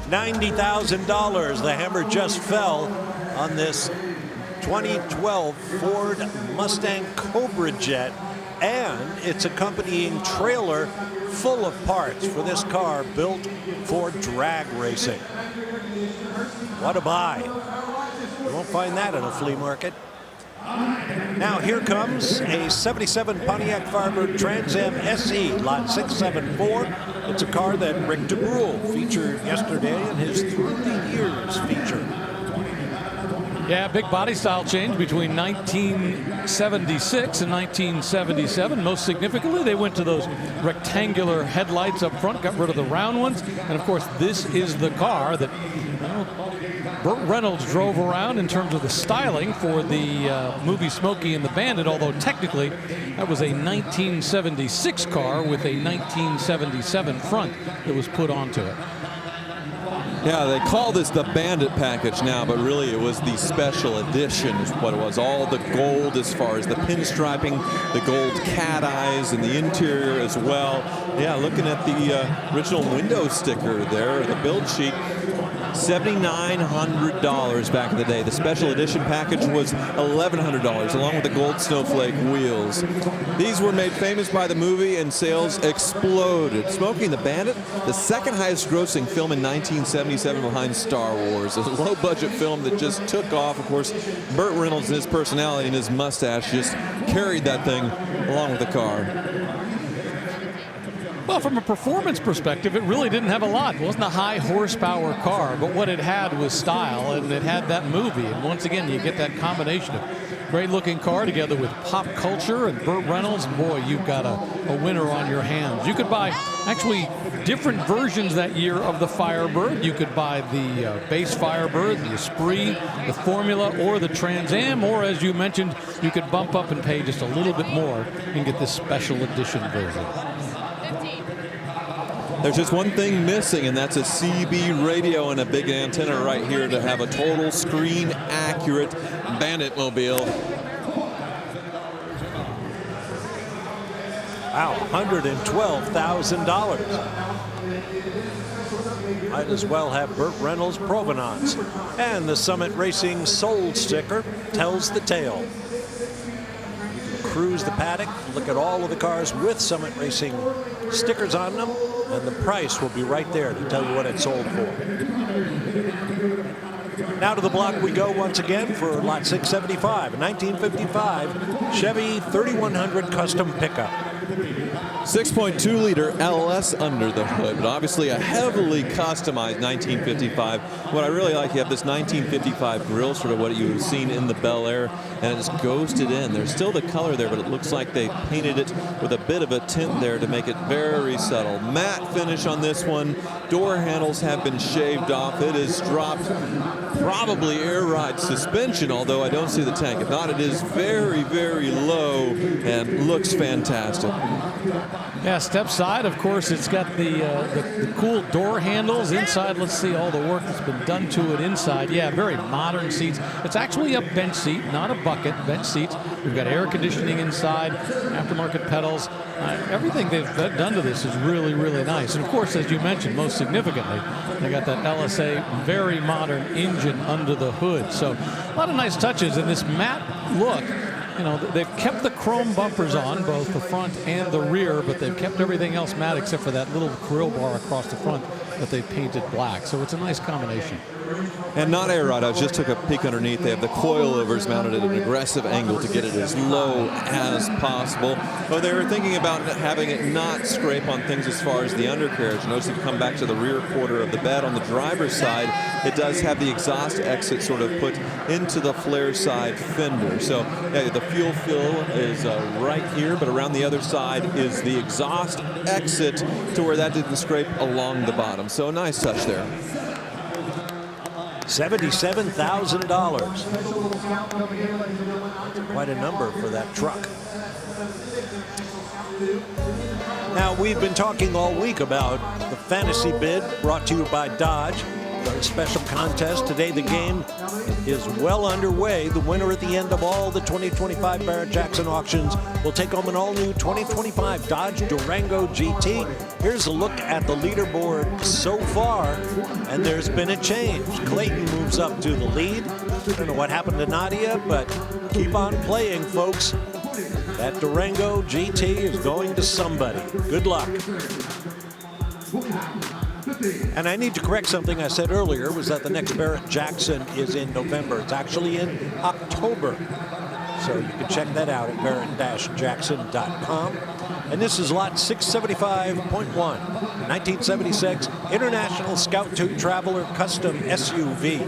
$90,000. The hammer just fell on this 2012 Ford Mustang Cobra Jet and its accompanying trailer full of parts for this car built for drag racing. What a buy. You won't find that in a flea market. Now here comes a 77 Pontiac Firebird Trans Am SE, lot 674. It's a car that Rick DeGrule featured yesterday in his 30 Years feature. Yeah, big body style change between 1976 and 1977. Most significantly, they went to those rectangular headlights up front, got rid of the round ones. And of course, this is the car that Burt Reynolds drove around in terms of the styling for the movie Smokey and the Bandit, although technically that was a 1976 car with a 1977 front that was put onto it. Yeah, they call this the Bandit package now, but really it was the special edition is what it was. All the gold as far as the pinstriping, the gold cat eyes, and the interior as well. Yeah, looking at the original window sticker there, the build sheet, $7,900 back in the day. The special edition package was $1,100, along with the gold snowflake wheels. These were made famous by the movie, and sales exploded. Smokey and the Bandit, the second highest grossing film in 1977 behind Star Wars. A low-budget film that just took off. Of course, Burt Reynolds and his personality and his mustache just carried that thing along with the car. Well, from a performance perspective, it really didn't have a lot. It wasn't a high horsepower car, but what it had was style, and it had that movie. And once again, you get that combination of great looking car together with pop culture and Burt Reynolds, and boy, you've got a winner on your hands. You could buy actually different versions that year of the Firebird. You could buy the base Firebird, the Esprit, the Formula, or the Trans Am, or as you mentioned, you could bump up and pay just a little bit more and get this special edition version. There's just one thing missing, and that's a CB radio and a big antenna right here to have a total screen accurate Bandit mobile. Wow, $112,000. Might as well have Burt Reynolds' provenance. And the Summit Racing Sold sticker tells the tale. You can cruise the paddock, look at all of the cars with Summit Racing stickers on them, and the price will be right there to tell you what it sold for. Now to the block we go once again for lot 675, a 1955 Chevy 3100 custom pickup. 6.2 liter LS under the hood, but obviously a heavily customized 1955. What I really like, you have this 1955 grille, sort of what you would have seen in the Bel Air, and it's ghosted in. There's still the color there, but it looks like they painted it with a bit of a tint there to make it very subtle. Matte finish on this one. Door handles have been shaved off. It is dropped, probably air ride suspension, although I don't see the tank. If not, it is very, very low, and man. Looks fantastic. Yeah, step side, of course, it's got the cool door handles. Inside, let's see all the work that's been done to it inside. Yeah, very modern seats. It's actually a bench seat, not a bucket, bench seats. We've got air conditioning inside, aftermarket pedals. Everything they've done to this is really, really nice. And of course, as you mentioned, most significantly, they got that LSA very modern engine under the hood. So a lot of nice touches in this matte look. You know, they've kept the chrome bumpers on, both the front and the rear, but they've kept everything else matte except for that little grill bar across the front that they painted black. So it's a nice combination. And not air ride. I just took a peek underneath. They have the coilovers mounted at an aggressive angle to get it as low as possible. But they were thinking about having it not scrape on things as far as the undercarriage. Notice if you come back to the rear quarter of the bed on the driver's side, it does have the exhaust exit sort of put into the flare side fender. So yeah, the fuel fill is right here, but around the other side is the exhaust exit to where that didn't scrape along the bottom. So a nice touch there. $77,000. Quite a number for that truck. Now, we've been talking all week about the fantasy bid brought to you by Dodge. Our special contest today. The game is well underway. The winner at the end of all the 2025 Barrett-Jackson auctions will take home an all-new 2025 Dodge Durango GT. Here's a look at the leaderboard so far, and there's been a change. Clayton moves up to the lead. I don't know what happened to Nadia, but keep on playing, folks. That Durango GT is going to somebody. Good luck. And I need to correct something I said earlier, was that the next Barrett-Jackson is in November. It's actually in October. So you can check that out at barrett-jackson.com. And this is lot 675.1, 1976 International Scout II Traveler Custom SUV.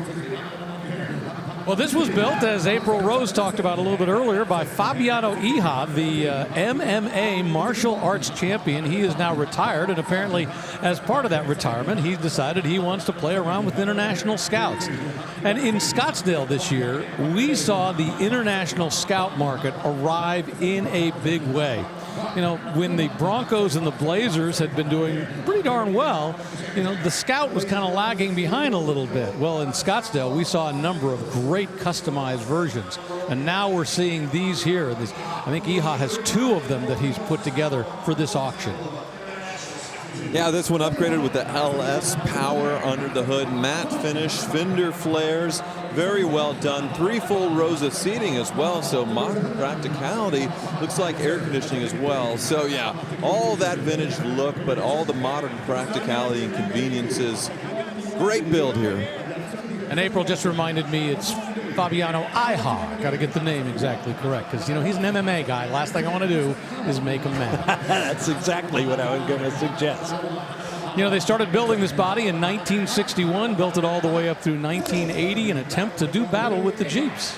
Well, this was built, as April Rose talked about a little bit earlier, by Fabiano Iha, the MMA martial arts champion. He is now retired, and apparently as part of that retirement, he's decided he wants to play around with international scouts. And in Scottsdale this year, we saw the international scout market arrive in a big way. You know, when the Broncos and the Blazers had been doing pretty darn well, you know, the Scout was kind of lagging behind a little bit. Well, in Scottsdale, we saw a number of great customized versions, and now we're seeing these here. I think Iha has 2 of them that he's put together for this auction. Yeah, this one upgraded with the LS power under the hood, matte finish, fender flares, very well done. 3 full rows of seating as well, so modern practicality. Looks like air conditioning as well. So yeah, all that vintage look, but all the modern practicality and conveniences. Great build here. And April just reminded me it's Fabiano Iha. Got to get the name exactly correct, because, you know, he's an MMA guy. Last thing I want to do is make him mad. That's exactly what I was going to suggest. You know, they started building this body in 1961, built it all the way up through 1980, an attempt to do battle with the Jeeps.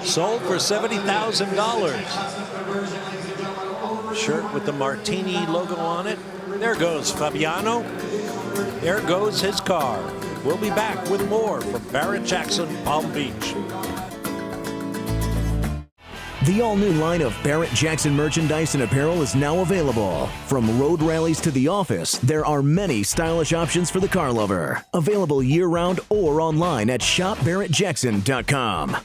Sold for $70,000. Shirt with the Martini logo on it. There goes Fabiano. There goes his car. We'll be back with more from Barrett-Jackson, Palm Beach. The all-new line of Barrett-Jackson merchandise and apparel is now available. From road rallies to the office, there are many stylish options for the car lover. Available year-round or online at shopbarrettjackson.com.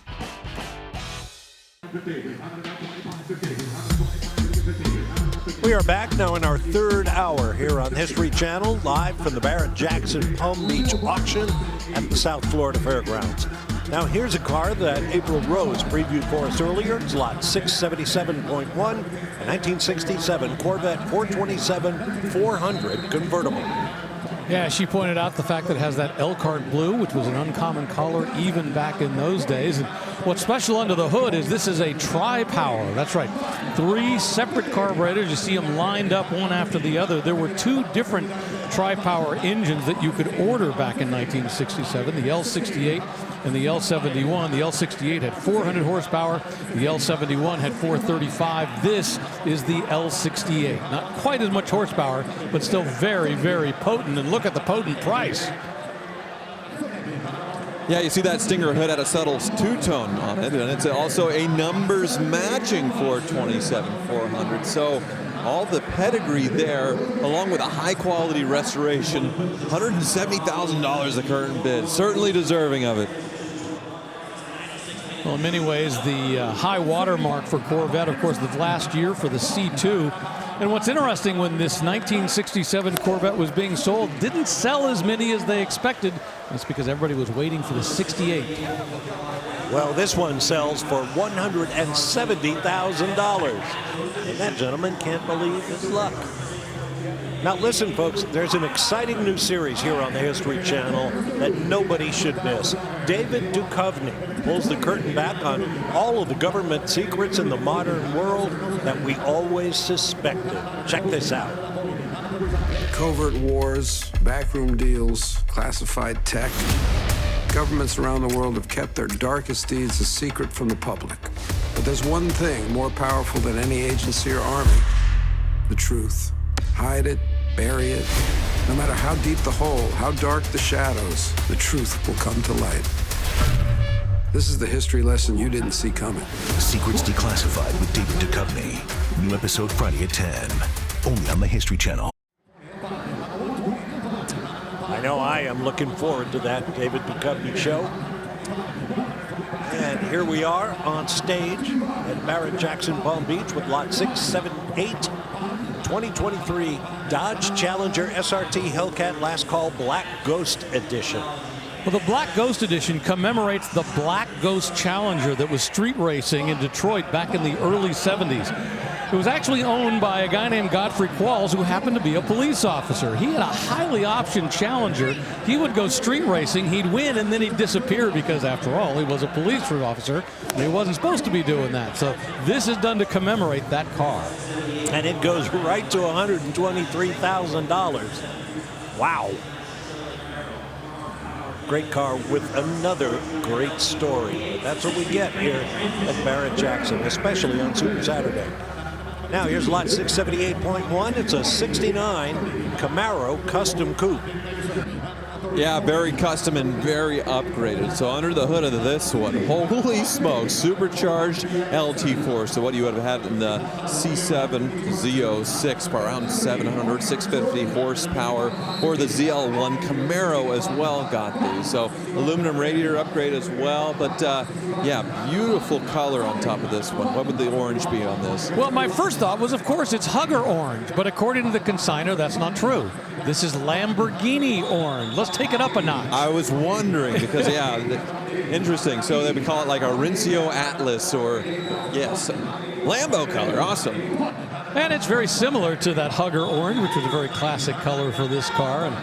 We are back now in our 3rd hour here on History Channel, live from the Barrett-Jackson Palm Beach auction at the South Florida Fairgrounds. Now here's a car that April Rose previewed for us earlier. It's lot 677.1, a 1967 Corvette 427-400 convertible. Yeah, she pointed out the fact that it has that Elkhart blue, which was an uncommon color even back in those days. And what's special under the hood is this is a tri-power. That's right. 3 separate carburetors. You see them lined up one after the other. There were 2 different tri-power engines that you could order back in 1967, the L68 and the L71. The L68 had 400 horsepower. The L71 had 435. This is the L68. Not quite as much horsepower, but still very, very potent. And look at the potent price. Yeah, you see that Stinger hood had a subtle two-tone on it, and it's also a numbers matching Ford 27400. So all the pedigree there, along with a high-quality restoration, $170,000 the current bid. Certainly deserving of it. Well, in many ways, the high water mark for Corvette, of course, the last year for the C2. And what's interesting, when this 1967 Corvette was being sold, didn't sell as many as they expected. That's because everybody was waiting for the 68. Well, this one sells for $170,000. And that gentleman can't believe his luck. Now listen, folks, there's an exciting new series here on the History Channel that nobody should miss. David Duchovny pulls the curtain back on all of the government secrets in the modern world that we always suspected. Check this out. Covert wars, backroom deals, classified tech. Governments around the world have kept their darkest deeds a secret from the public. But there's one thing more powerful than any agency or army: the truth. Hide it, bury it. No matter how deep the hole, how dark the shadows, the truth will come to light. This is the history lesson you didn't see coming. Secrets Declassified with David Duchovny. New episode Friday at 10. Only on the History Channel. I know I am looking forward to that David Duchovny show. And here we are on stage at Barrett-Jackson Palm Beach with lot 678. 2023 Dodge Challenger SRT Hellcat Last Call Black Ghost Edition. Well, the Black Ghost Edition commemorates the Black Ghost Challenger that was street racing in Detroit back in the early 70s. It was actually owned by a guy named Godfrey Qualls, who happened to be a police officer. He had a highly optioned Challenger. He would go street racing, he'd win, and then he'd disappear because, after all, he was a police officer, and he wasn't supposed to be doing that. So this is done to commemorate that car. And it goes right to $123,000. Wow. Great car with another great story. That's what we get here at Barrett-Jackson, especially on Super Saturday. Now here's lot 678.1. It's a 69 Camaro Custom Coupe. Yeah, very custom and very upgraded. So under the hood of this one, holy smokes, supercharged LT4. So what you would have had in the C7 Z06 for around 700, 650 horsepower, or the ZL1 Camaro as well got these. So aluminum radiator upgrade as well. But yeah, beautiful color on top of this one. What would the orange be on this? Well, my first thought was, of course, it's Hugger orange, but according to the consignor, that's not true. This is Lamborghini orange. Let's take it up a notch. I was wondering because, yeah, interesting. So they would call it like a Rincio Atlas or, yes, Lambo color. Awesome. And it's very similar to that Hugger orange, which was a very classic color for this car. And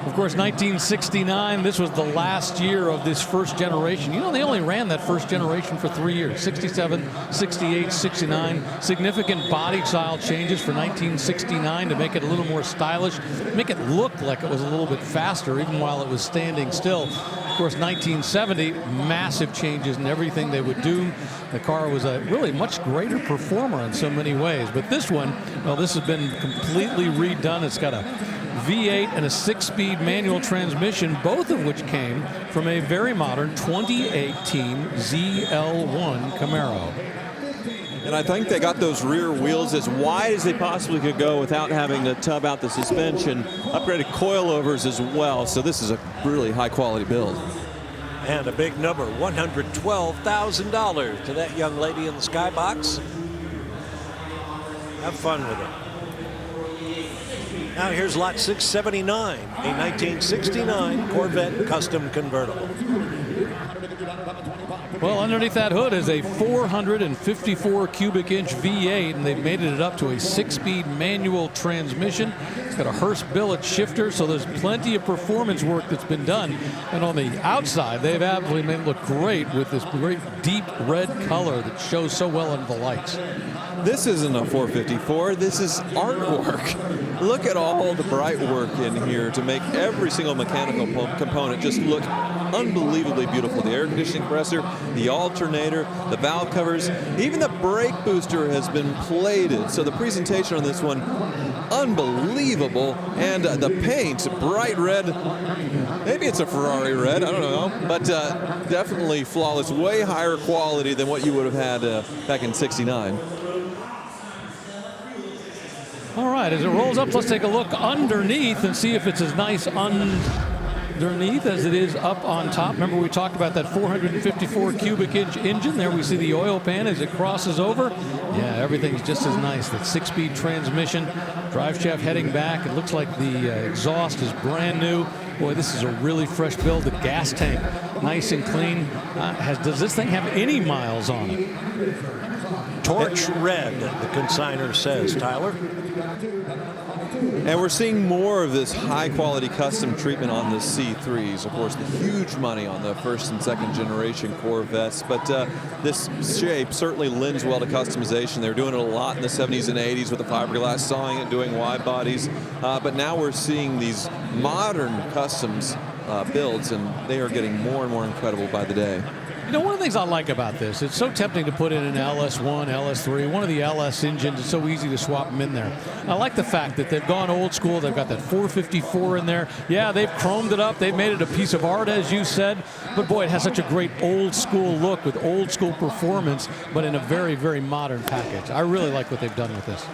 of course, 1969, this was the last year of this first generation. You know, they only ran that first generation for 3 years, 67, 68, 69. Significant body style changes for 1969 to make it a little more stylish, make it look like it was a little bit faster, even while it was standing still. Of course, 1970, massive changes in everything they would do. The car was a really much greater performer in so many ways. But this one, well, this has been completely redone. It's got a V8 and a 6-speed manual transmission, both of which came from a very modern 2018 ZL1 Camaro. And I think they got those rear wheels as wide as they possibly could go without having to tub out the suspension. Upgraded coilovers as well, so this is a really high-quality build. And a big number, $112,000 to that young lady in the skybox. Have fun with it. Now here's lot 679, a 1969 Corvette Custom Convertible. Well, underneath that hood is a 454 cubic inch V8, and they've made it up to a 6-speed manual transmission. It's got a Hurst billet shifter, so there's plenty of performance work that's been done. And on the outside, they've absolutely made it look great with this great deep red color that shows so well under the lights. This isn't a 454, this is artwork. Look at all the bright work in here to make every single mechanical component just look unbelievably beautiful. The air conditioning compressor, the alternator, the valve covers, even the brake booster has been plated. So the presentation on this one, unbelievable. And the paint, bright red. Maybe it's a Ferrari red, I don't know. But definitely flawless, way higher quality than what you would have had back in '69. All right, as it rolls up, let's take a look underneath and see if it's as nice underneath as it is up on top. Remember, we talked about that 454 cubic inch engine. There we see the oil pan as it crosses over. Yeah, everything's just as nice. That 6-speed transmission, drive shaft heading back. It looks like the exhaust is brand new. Boy, this is a really fresh build. The gas tank, nice and clean. Does this thing have any miles on it? Torch red, the consignor says, Tyler. And we're seeing more of this high-quality custom treatment on the C3s. Of course, the huge money on the first and second generation Corvettes, but this shape certainly lends well to customization. They were doing it a lot in the 70s and 80s with the fiberglass sawing and doing wide bodies, but now we're seeing these modern customs builds, and they are getting more and more incredible by the day. You know, one of the things I like about this, it's so tempting to put in an LS1, LS3, one of the LS engines. It's so easy to swap them in there. I like the fact that they've gone old school. They've got that 454 in there. Yeah, they've chromed it up. They've made it a piece of art, as you said. But boy, it has such a great old school look with old school performance, but in a very, very modern package. I really like what they've done with this.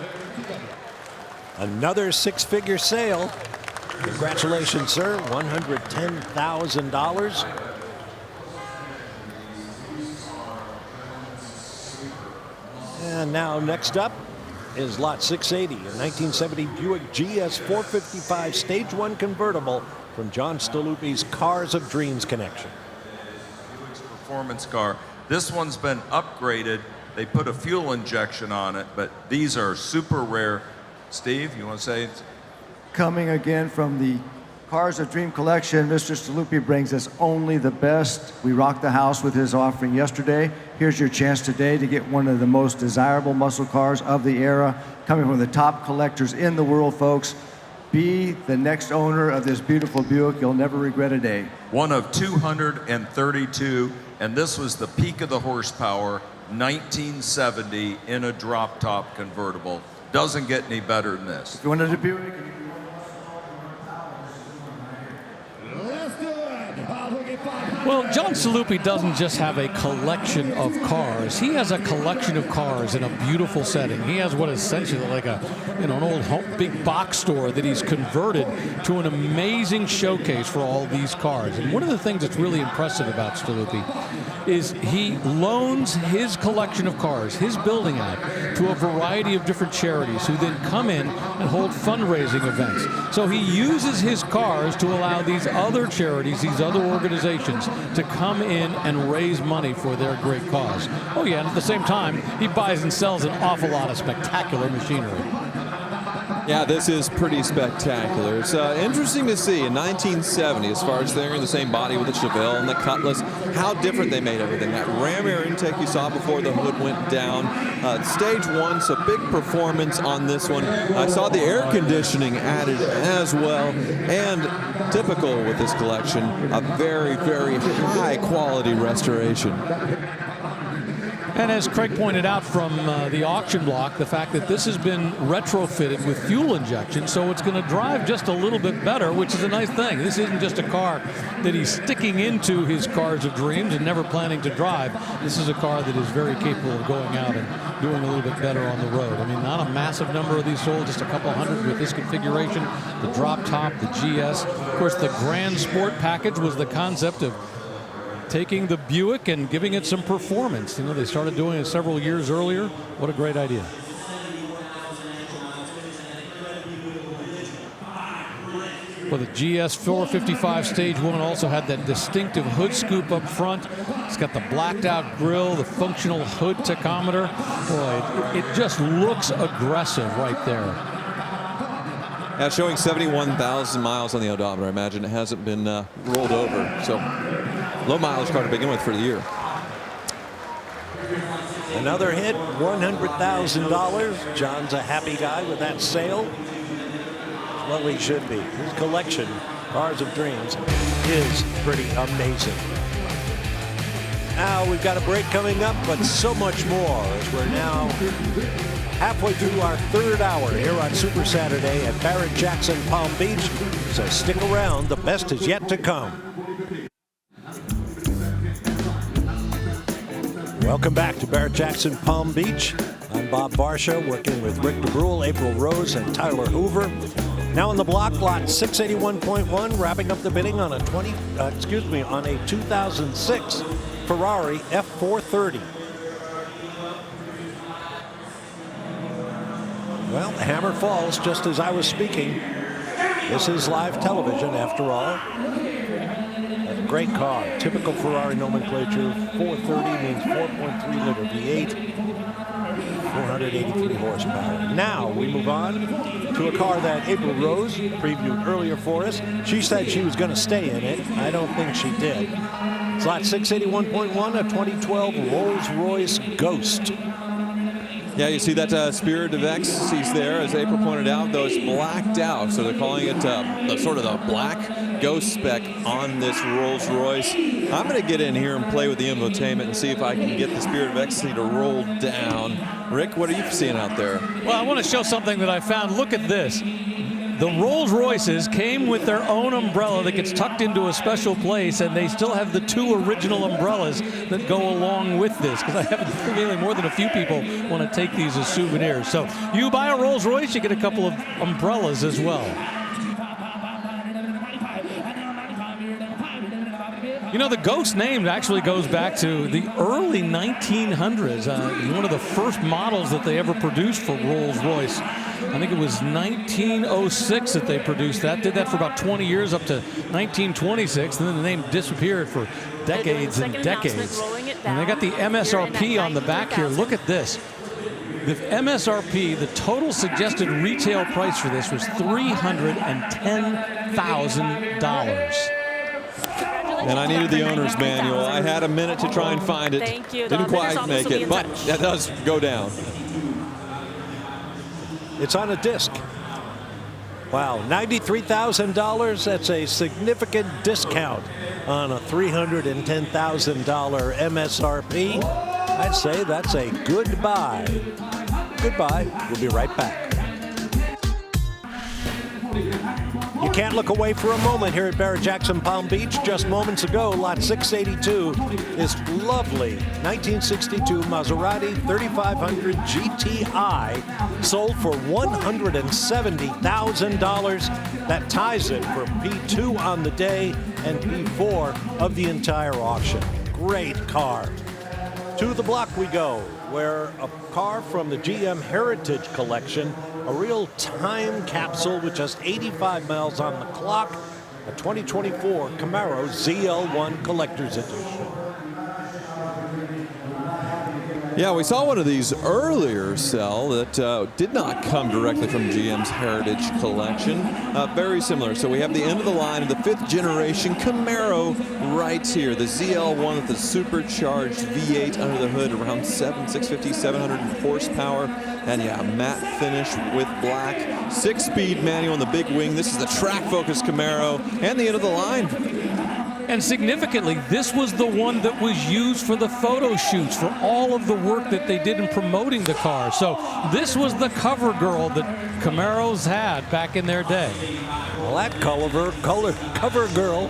Another six-figure sale. Congratulations, sir. $110,000. And now next up is lot 680, a 1970 Buick GS 455 Stage 1 convertible from John Staluppi's Cars of Dreams connection. Buick's performance car. This one's been upgraded. They put a fuel injection on it, but these are super rare. Steve, you want to say? Coming again from the Cars of Dream collection, Mr. Staluppi brings us only the best. We rocked the house with his offering yesterday. Here's your chance today to get one of the most desirable muscle cars of the era, coming from the top collectors in the world, folks. Be the next owner of this beautiful Buick. You'll never regret a day. One of 232, and this was the peak of the horsepower, 1970 in a drop-top convertible. Doesn't get any better than this. If you wanted a Buick, Well, John Staluppi doesn't just have a collection of cars. He has a collection of cars in a beautiful setting. He has what is essentially like an old big box store that he's converted to an amazing showcase for all these cars. And one of the things that's really impressive about Staluppi is he loans his collection of cars, his building out, to a variety of different charities who then come in and hold fundraising events. So he uses his cars to allow these other charities, these other organizations, to come in and raise money for their great cause. Oh yeah, and at the same time, he buys and sells an awful lot of spectacular machinery. Yeah, this is pretty spectacular. It's interesting to see in 1970, as far as they're in the same body with the Chevelle and the Cutlass, how different they made everything. That ram air intake you saw before the hood went down. Stage 1, so big performance on this one. I saw the air conditioning added as well. And typical with this collection, a very, very high quality restoration. And as Craig pointed out from the auction block, the fact that this has been retrofitted with fuel injection, so it's going to drive just a little bit better, which is a nice thing. This isn't just a car that he's sticking into his Cars of Dreams and never planning to drive. This is a car that is very capable of going out and doing a little bit better on the road. I mean, not a massive number of these sold, just a couple hundred with this configuration. The drop top, the GS. Of course, the Grand Sport package was the concept of taking the Buick and giving it some performance. You know, they started doing it several years earlier. What a great idea. Well, the GS 455 Stage 1 also had that distinctive hood scoop up front. It's got the blacked out grille, the functional hood tachometer. Boy, it just looks aggressive right there. Yeah, showing 71,000 miles on the odometer. I imagine it hasn't been rolled over. So low mileage car to begin with for the year. Another hit, $100,000. John's a happy guy with that sale. Well, he should be. His collection Cars of Dreams is pretty amazing. Now we've got a break coming up, but so much more as we're now halfway through our third hour here on Super Saturday at Barrett-Jackson Palm Beach. So stick around, the best is yet to come. Welcome back to Barrett-Jackson Palm Beach. I'm Bob Varsha, working with Rick DeBrule, April Rose, and Tyler Hoover. Now on the block, lot 681.1, wrapping up the bidding on a 2006 Ferrari F430. Well, the hammer falls just as I was speaking. This is live television, after all. A great car, typical Ferrari nomenclature. 430 means 4.3 liter V8, 483 horsepower. Now we move on to a car that April Rose previewed earlier for us. She said she was going to stay in it. I don't think she did. It's lot 681.1, a 2012 Rolls-Royce Ghost. Yeah, you see that Spirit of Ecstasy's there, as April pointed out, though it's blacked out. So they're calling it sort of the black Ghost spec on this Rolls Royce. I'm going to get in here and play with the infotainment and see if I can get the Spirit of Ecstasy to roll down. Rick, what are you seeing out there? Well, I want to show something that I found. Look at this. The Rolls Royces came with their own umbrella that gets tucked into a special place, and they still have the 2 original umbrellas that go along with this, because I have a feeling more than a few people want to take these as souvenirs. So you buy a Rolls Royce, you get a couple of umbrellas as well. You know, the Ghost name actually goes back to the early 1900s. One of the first models that they ever produced for Rolls-Royce. I think it was 1906 that they produced that. Did that for about 20 years up to 1926, and then the name disappeared for decades and decades. And they got the MSRP on the back here. Look at this. The MSRP, the total suggested retail price for this was $310,000. And I needed the owner's manual. I had a minute to try and find it. Thank you. Didn't quite make it, but that does go down. It's on a disc. Wow, $93,000. That's a significant discount on a $310,000 MSRP. I'd say that's a good buy. Goodbye. We'll be right back. You can't look away for a moment here at Barrett-Jackson Palm Beach. Just moments ago, lot 682, this lovely 1962 Maserati 3500 GTI sold for $170,000. That ties it for P2 on the day and P4 of the entire auction. Great car. To the block we go, where a car from the GM Heritage Collection, a real time capsule with just 85 miles on the clock, a 2024 Camaro ZL1 Collector's Edition. Yeah, we saw one of these earlier sell that did not come directly from GM's Heritage Collection. Very similar. So we have the end of the line of the 5th generation Camaro right here. The ZL1 with the supercharged V8 under the hood, around 650, 700 horsepower. And yeah, matte finish with black. 6-speed manual in the big wing. This is the track-focused Camaro and the end of the line. And significantly, this was the one that was used for the photo shoots, for all of the work that they did in promoting the car. So this was the cover girl that Camaros had back in their day. Well, that cover girl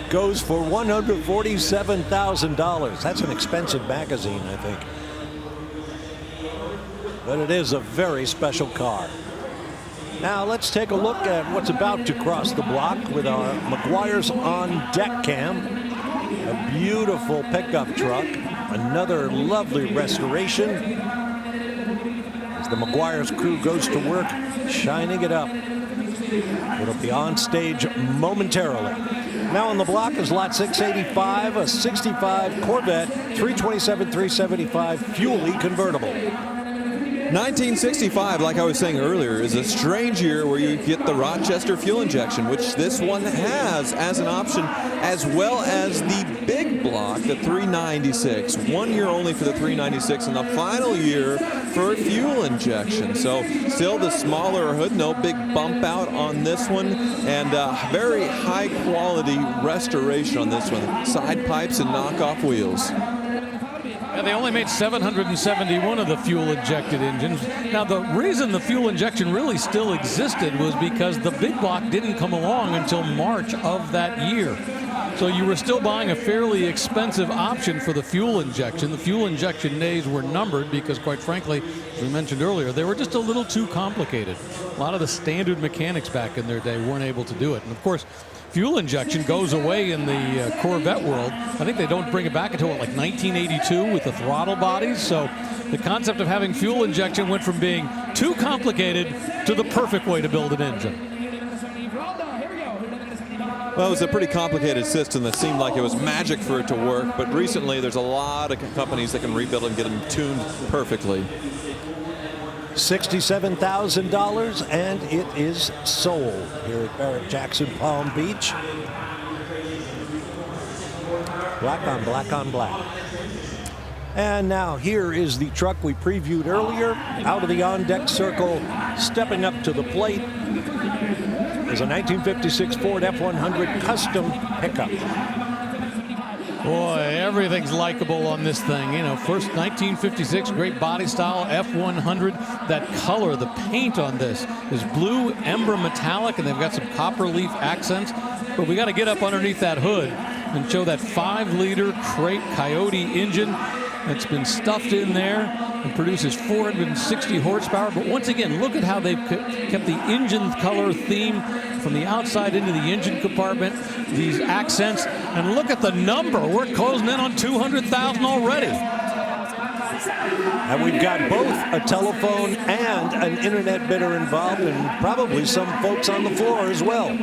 goes for $147,000. That's an expensive magazine, I think. But it is a very special car. Now let's take a look at what's about to cross the block with our Meguiar's on deck cam. A beautiful pickup truck. Another lovely restoration as the Meguiar's crew goes to work shining it up. It'll be on stage momentarily. Now on the block is lot 685, a 65 Corvette 327/375 Fuel-E convertible. 1965, like I was saying earlier, is a strange year where you get the Rochester fuel injection, which this one has as an option, as well as the big block, the 396. 1 year only for the 396, and the final year for fuel injection. So still the smaller hood, no big bump out on this one, and very high quality restoration on this one. Side pipes and knockoff wheels. Yeah, they only made 771 of the fuel-injected engines. Now, the reason the fuel injection really still existed was because the big block didn't come along until March of that year. So you were still buying a fairly expensive option for the fuel injection. The fuel injection days were numbered because, quite frankly, as we mentioned earlier, they were just a little too complicated. A lot of the standard mechanics back in their day weren't able to do it. And, of course, fuel injection goes away in the Corvette world. I think they don't bring it back until, like, 1982 with the throttle bodies. So the concept of having fuel injection went from being too complicated to the perfect way to build an engine. Well, it was a pretty complicated system that seemed like it was magic for it to work, but recently there's a lot of companies that can rebuild and get them tuned perfectly. $67,000, and it is sold here at Barrett-Jackson Palm Beach. Black on black on black. And now here is the truck we previewed earlier. Out of the on-deck circle, stepping up to the plate, is a 1956 Ford F-100 custom pickup. Boy, everything's likable on this thing. You know, first 1956, great body style, F-100. That color, the paint on this is blue ember metallic, and they've got some copper leaf accents. But we got to get up underneath that hood and show that 5-liter crate Coyote engine that's been stuffed in there and produces 460 horsepower. But once again, look at how they've kept the engine color theme from the outside into the engine compartment, these accents, and look at the number. We're closing in on 200,000 already. And we've got both a telephone and an internet bidder involved, and probably some folks on the floor as well.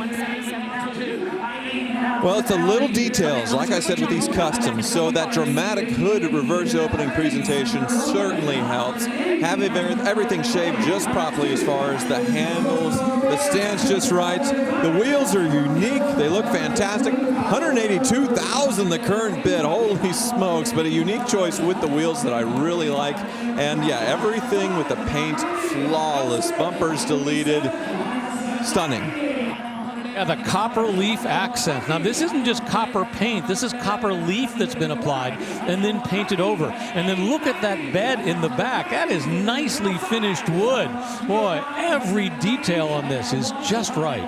Well, it's the little details, like I said, with these customs. So that dramatic hood reverse opening presentation certainly helps. Having everything shaped just properly as far as the handles, the stance just right. The wheels are unique. They look fantastic. $182,000 the current bid. Holy smokes, but a unique choice with the wheels that I really like. And yeah, everything with the paint, flawless. Bumpers deleted. Stunning. Yeah, the copper leaf accent. Now, this isn't just copper paint. This is copper leaf that's been applied and then painted over. And then look at that bed in the back. That is nicely finished wood. Boy, every detail on this is just right.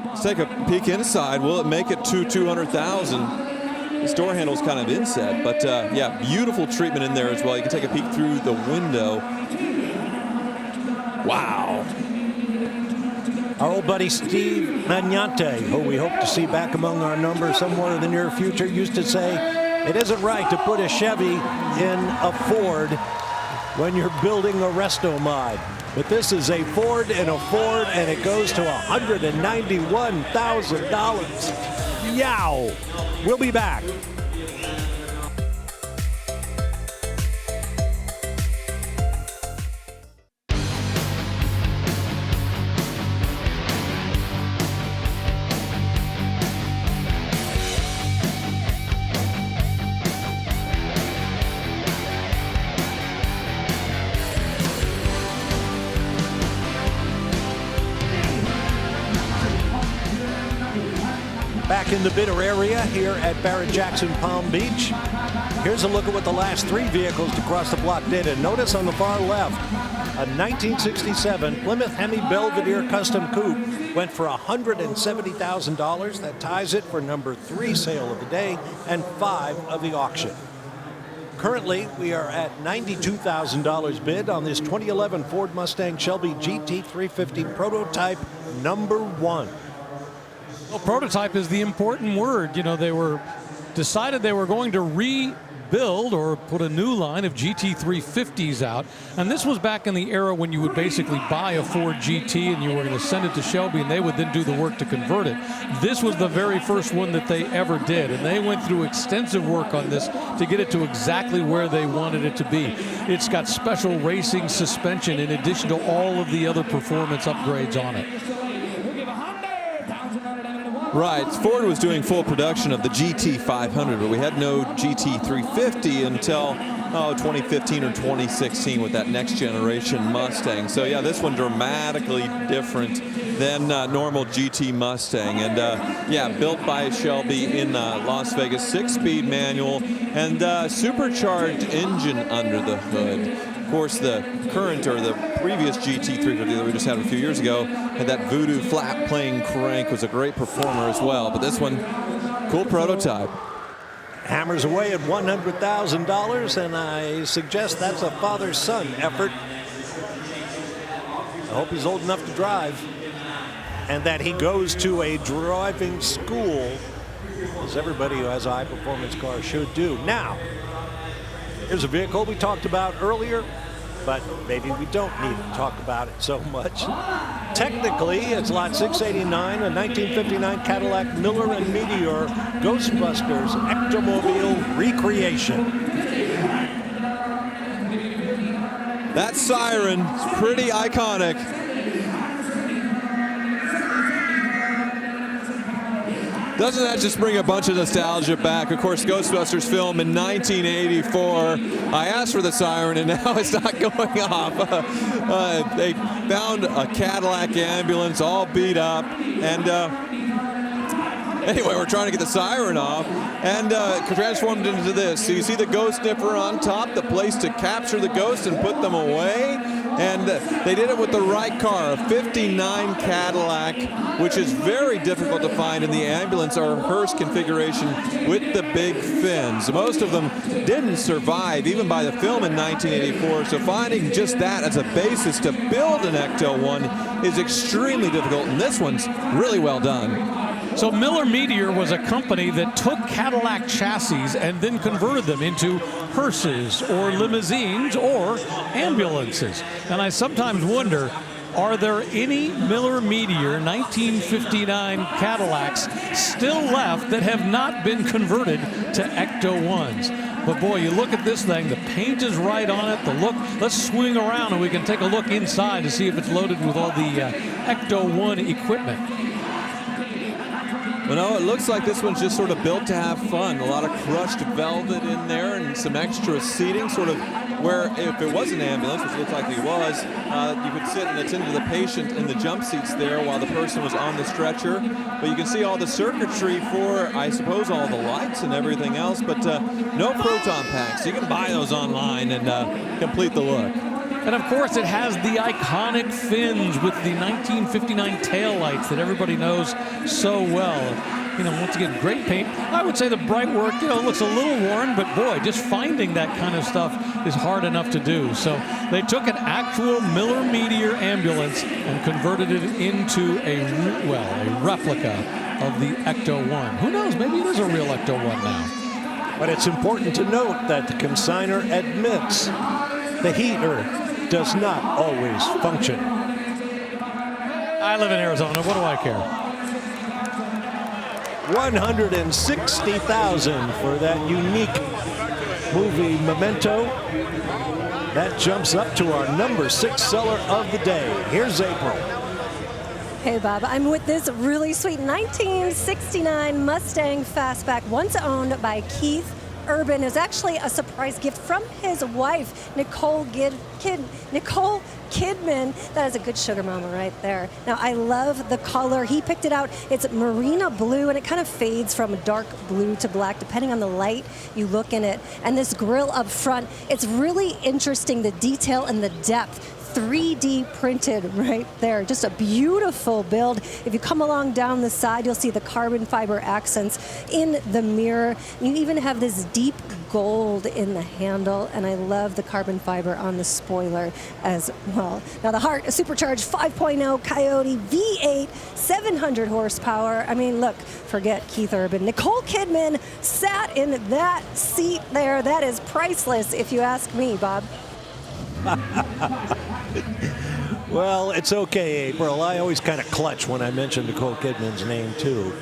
Let's take a peek inside. Will it make it to 200,000? This door handle's kind of inset, but yeah, beautiful treatment in there as well. You can take a peek through the window. Wow. Our old buddy Steve Magnante, who we hope to see back among our numbers somewhere in the near future, used to say, it isn't right to put a Chevy in a Ford when you're building a resto mod. But this is a Ford in a Ford, and it goes to $191,000. Yow! We'll be back. Back in the bidder area here at Barrett-Jackson Palm Beach. Here's a look at what the last 3 vehicles to cross the block did. And notice on the far left, a 1967 Plymouth Hemi Belvedere Custom Coupe went for $170,000. That ties it for number 3 sale of the day and 5 of the auction. Currently, we are at $92,000 bid on this 2011 Ford Mustang Shelby GT350 prototype number 1. Well, prototype is the important word. You know, they were decided they were going to rebuild or put a new line of GT350s out. And this was back in the era when you would basically buy a Ford GT and you were going to send it to Shelby and they would then do the work to convert it. This was the very first one that they ever did. And they went through extensive work on this to get it to exactly where they wanted it to be. It's got special racing suspension in addition to all of the other performance upgrades on it. Right, Ford was doing full production of the GT500, but we had no GT350 until 2015 or 2016 with that next generation Mustang. So yeah, this one dramatically different than normal GT Mustang. And yeah, built by Shelby in Las Vegas, 6-speed manual and supercharged engine under the hood. Of course, the current or the previous GT350 that we just had a few years ago had that Voodoo flat plane crank, was a great performer as well. But this one, cool prototype. Hammers away at $100,000, and I suggest that's a father-son effort. I hope he's old enough to drive, and that he goes to a driving school, as everybody who has a high-performance car should do. Now, here's a vehicle we talked about earlier, but maybe we don't need to talk about it so much. Technically, it's lot 689, a 1959 Cadillac Miller and Meteor Ghostbusters Ectomobile recreation. That siren is pretty iconic. Doesn't that just bring a bunch of nostalgia back? Of course, Ghostbusters film in 1984. I asked for the siren, and now it's not going off. They found a Cadillac ambulance all beat up, and anyway, we're trying to get the siren off, and transformed into this. So you see the ghost sniffer on top, the place to capture the ghost and put them away. And they did it with the right car, a 59 Cadillac, which is very difficult to find in the ambulance or hearse configuration with the big fins. Most of them didn't survive, even by the film in 1984. So finding just that as a basis to build an Ecto-1 is extremely difficult, and this one's really well done. So Miller Meteor was a company that took Cadillac chassis and then converted them into hearses or limousines or ambulances. And I sometimes wonder, are there any Miller Meteor 1959 Cadillacs still left that have not been converted to Ecto-1s? But boy, you look at this thing, the paint is right on it, the look. Let's swing around and we can take a look inside to see if it's loaded with all the Ecto-1 equipment. Well, no, it looks like this one's just sort of built to have fun. A lot of crushed velvet in there and some extra seating, sort of where if it was an ambulance, which looks like it was, you could sit and attend to the patient in the jump seats there while the person was on the stretcher. But you can see all the circuitry for, I suppose, all the lights and everything else, but no proton packs. You can buy those online and complete the look. And of course, it has the iconic fins with the 1959 taillights that everybody knows so well. You know, once again, great paint. I would say the bright work, you know, looks a little worn, but boy, just finding that kind of stuff is hard enough to do. So they took an actual Miller Meteor ambulance and converted it into a replica of the Ecto-1. Who knows? Maybe it is a real Ecto-1 now. But it's important to note that the consignor admits the heater does not always function. I live in Arizona. What do I care? $160,000 for that unique movie Memento. That jumps up to our number 6 seller of the day. Here's April. Hey, Bob, I'm with this really sweet 1969 Mustang Fastback, once owned by Keith Urban. Is actually a surprise gift from his wife, Nicole Kidman. That is a good sugar mama right there. Now, I love the color. He picked it out. It's marina blue, and it kind of fades from dark blue to black, depending on the light you look in it. And this grille up front, it's really interesting, the detail and the depth. 3D printed right there. Just a beautiful build. If you come along down the side, you'll see the carbon fiber accents in the mirror. You even have this deep gold in the handle, and I love the carbon fiber on the spoiler as well. Now the Heart, a supercharged 5.0 Coyote V8, 700 horsepower. I mean, look, forget Keith Urban. Nicole Kidman sat in that seat there. That is priceless, if you ask me, Bob. Well, it's okay, April. I always kind of clutch when I mention Nicole Kidman's name, too.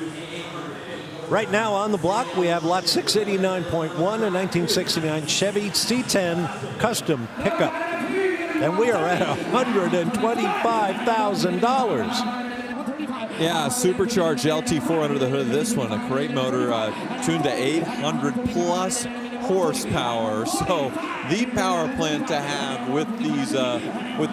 Right now on the block, we have lot 689.1, a 1969 Chevy C10 custom pickup. And we are at $125,000. Yeah, supercharged LT4 under the hood of this one. A great motor tuned to 800 plus horsepower. So the power plant to have with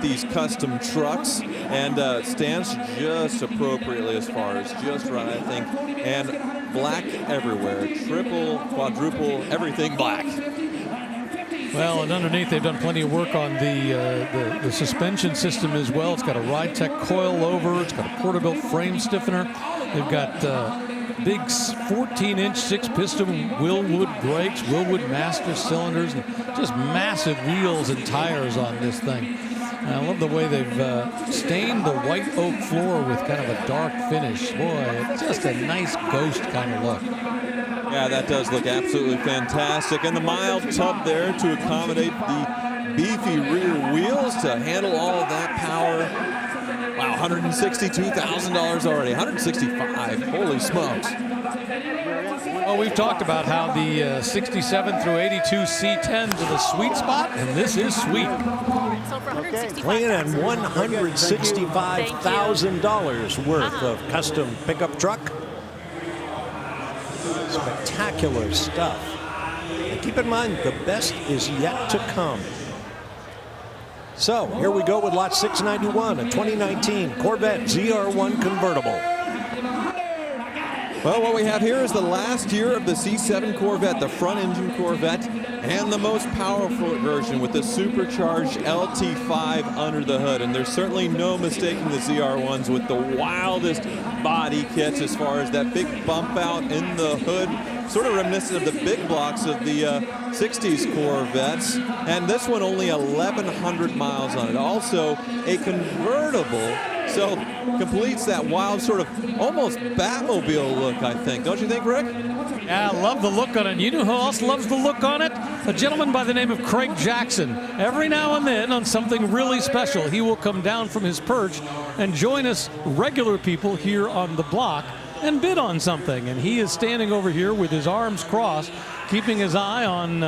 these custom trucks, and stands just appropriately as far as just right, I think. And black everywhere, triple, quadruple, everything black. Well, and underneath they've done plenty of work on the suspension system as well. It's got a Ride-Tech coil over. It's got a Porterbuilt frame stiffener. They've got big 14-inch 6-piston Wilwood brakes, Wilwood master cylinders, and just massive wheels and tires on this thing. And I love the way they've stained the white oak floor with kind of a dark finish. Boy, it's just a nice ghost kind of look. Yeah, that does look absolutely fantastic. And the mild tub there to accommodate the beefy rear wheels to handle all of that power. Wow, $162,000 already, $165,000, holy smokes. Well, we've talked about how the 67 through 82 C10s are the sweet spot, and this is sweet. Clean and $165,000 worth of custom pickup truck. Spectacular stuff. And keep in mind, the best is yet to come. So here we go with lot 691, a 2019 Corvette ZR1 convertible. Well, what we have here is the last year of the C7 Corvette, the front engine Corvette, and the most powerful version with the supercharged LT5 under the hood. And there's certainly no mistaking the ZR1s with the wildest body kits as far as that big bump out in the hood, sort of reminiscent of the big blocks of the 60s Corvettes. And this one only 1,100 miles on it. Also a convertible, so completes that wild sort of almost Batmobile look, I think. Don't you think, Rick? Yeah, I love the look on it. You know who else loves the look on it? A gentleman by the name of Craig Jackson. Every now and then on something really special, he will come down from his perch and join us regular people here on the block and bid on something. And he is standing over here with his arms crossed, keeping his eye on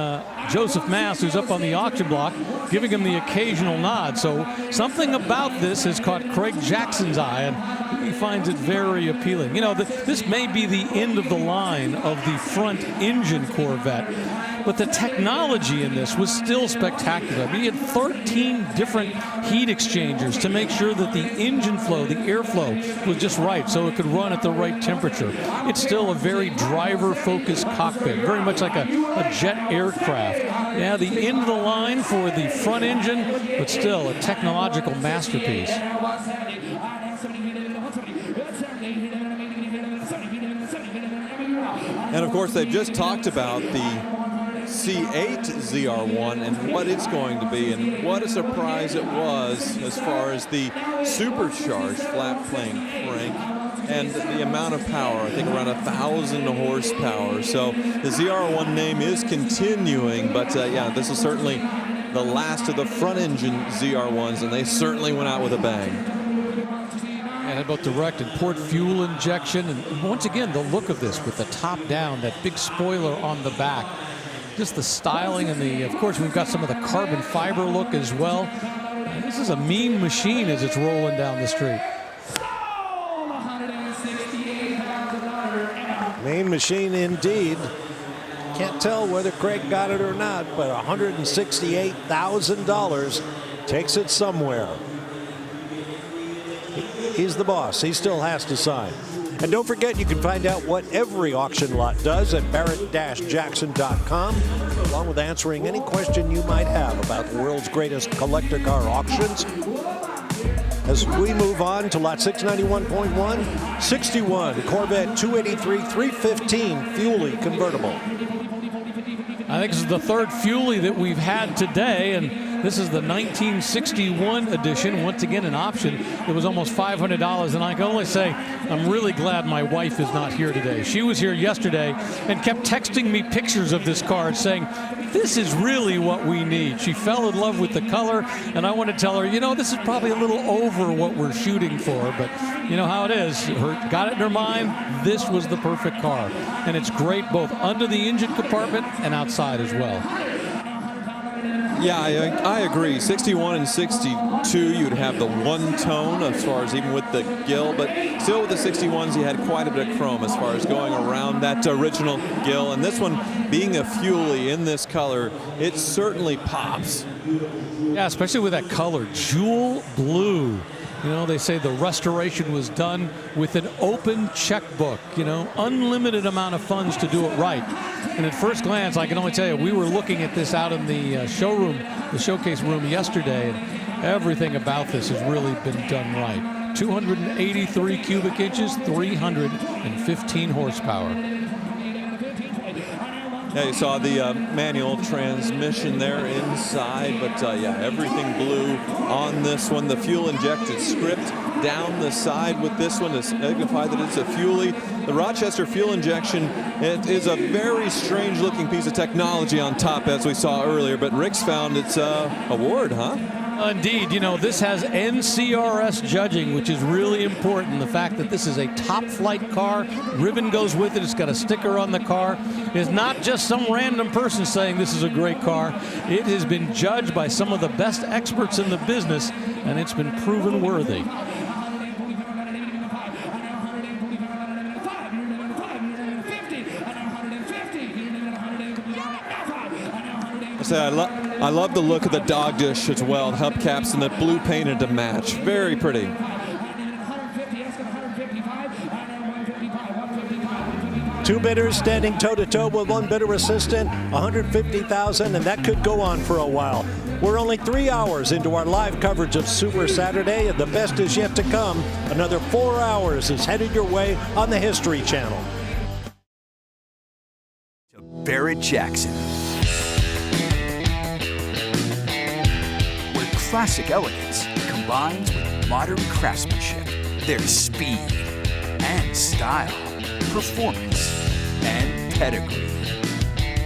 Joseph Mass, who's up on the auction block, giving him the occasional nod. So something about this has caught Craig Jackson's eye, and he finds it very appealing. You know, this may be the end of the line of the front engine Corvette, but the technology in this was still spectacular. I mean, he had 13 different heat exchangers to make sure that the engine flow, the airflow, was just right so it could run at the right temperature. It's still a very driver-focused cockpit, very much like a jet aircraft. Yeah, the end of the line for the front engine, but still a technological masterpiece. And of course, they've just talked about the C8 ZR1 and what it's going to be, and what a surprise it was as far as the supercharged flat plane crank and the amount of power. I think around 1,000 horsepower. So the ZR1 name is continuing, but yeah, this is certainly the last of the front engine ZR1s, and they certainly went out with a bang. And had both direct and port fuel injection, and once again the look of this with the top down, that big spoiler on the back, just the styling, and of course we've got some of the carbon fiber look as well. And this is a mean machine as it's rolling down the street. Mean machine indeed. Can't tell whether Craig got it or not, but $168,000 takes it somewhere. He's the boss. He still has to sign. And don't forget, you can find out what every auction lot does at Barrett-Jackson.com, along with answering any question you might have about the world's greatest collector car auctions. As we move on to lot 691.1, 61 Corvette 283 315 Fuelie convertible. I think this is the third Fuelie that we've had today, and this is the 1961 edition. Once again, an option. It was almost $500, and I can only say I'm really glad my wife is not here today. She was here yesterday and kept texting me pictures of this car saying, this is really what we need. She fell in love with the color, and I want to tell her, you know, this is probably a little over what we're shooting for, but you know how it is. Got it in her mind, this was the perfect car. And it's great both under the engine compartment and outside as well. Yeah, I agree. 61 and 62, you'd have the one tone as far as even with the gill, but still with the 61s, you had quite a bit of chrome as far as going around that original gill. And this one being a Fuley in this color, it certainly pops. Yeah, especially with that color, jewel blue. You know, they say the restoration was done with an open checkbook, you know, unlimited amount of funds to do it right. And at first glance, I can only tell you, we were looking at this out in the showroom, the showcase room yesterday, and everything about this has really been done right. 283 cubic inches, 315 horsepower. Yeah, you saw the manual transmission there inside, but yeah, everything blue on this one. The fuel-injected script down the side with this one to signify that it's a Fuley. The Rochester fuel injection, it is a very strange-looking piece of technology on top, as we saw earlier, but Rick's found its award, huh? Indeed, you know, this has NCRS judging, which is really important. The fact that this is a top flight car, ribbon goes with it, it's got a sticker on the car. It's not just some random person saying this is a great car. It has been judged by some of the best experts in the business, and it's been proven worthy. I love the look of the dog dish as well, the hubcaps and the blue painted to match. Very pretty. Two bidders standing toe-to-toe with one bidder assistant, $150,000, and that could go on for a while. We're only 3 hours into our live coverage of Super Saturday, and the best is yet to come. Another 4 hours is headed your way on the History Channel. Barrett-Jackson, where classic elegance combines with modern craftsmanship. There's speed and style, performance and pedigree.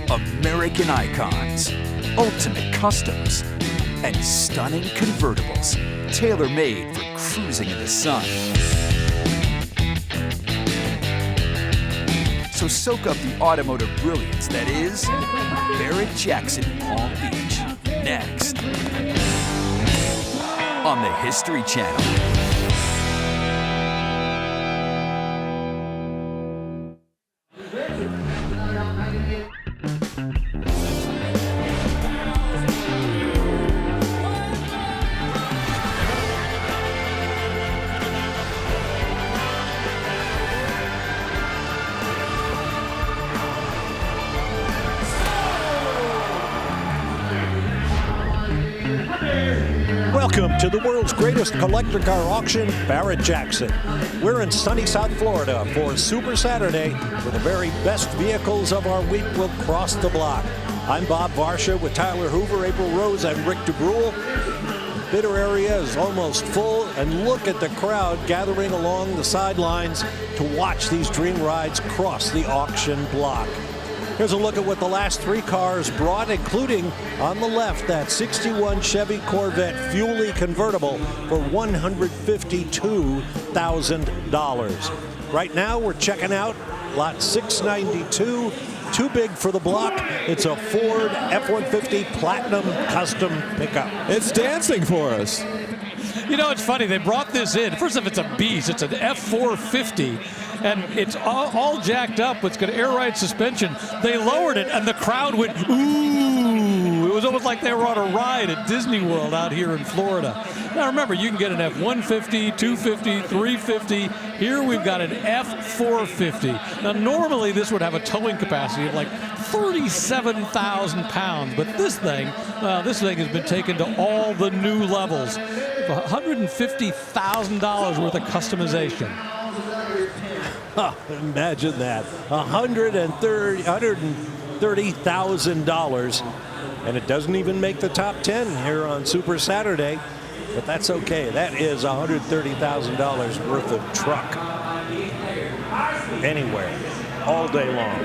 American icons, ultimate customs, and stunning convertibles, tailor-made for cruising in the sun. So soak up the automotive brilliance that is Barrett-Jackson Palm Beach. Next on the History Channel. Welcome to the world's greatest collector car auction, Barrett-Jackson. We're in sunny South Florida for Super Saturday, where the very best vehicles of our week will cross the block. I'm Bob Varsha with Tyler Hoover, April Rose, and Rick DeBrule. The bidder area is almost full, and look at the crowd gathering along the sidelines to watch these dream rides cross the auction block. Here's a look at what the last three cars brought, including on the left that 61 Chevy Corvette Fuley convertible for $152,000. Right now we're checking out lot 692. Too big for the block. It's a Ford F-150 Platinum Custom pickup. It's dancing for us. You know, it's funny. They brought this in. First off, it's a beast. It's an F450. And it's all jacked up. It's got air ride suspension. They lowered it, and the crowd went, ooh. It was almost like they were on a ride at Disney World out here in Florida. Now, remember, you can get an F-150, 250, 350. Here we've got an F-450. Now, normally this would have a towing capacity of like 37,000 pounds, but this thing has been taken to all the new levels. $150,000 worth of customization. Oh, imagine that, $130,000, and it doesn't even make the top 10 here on Super Saturday, but that's okay. That is $130,000 worth of truck anywhere, all day long.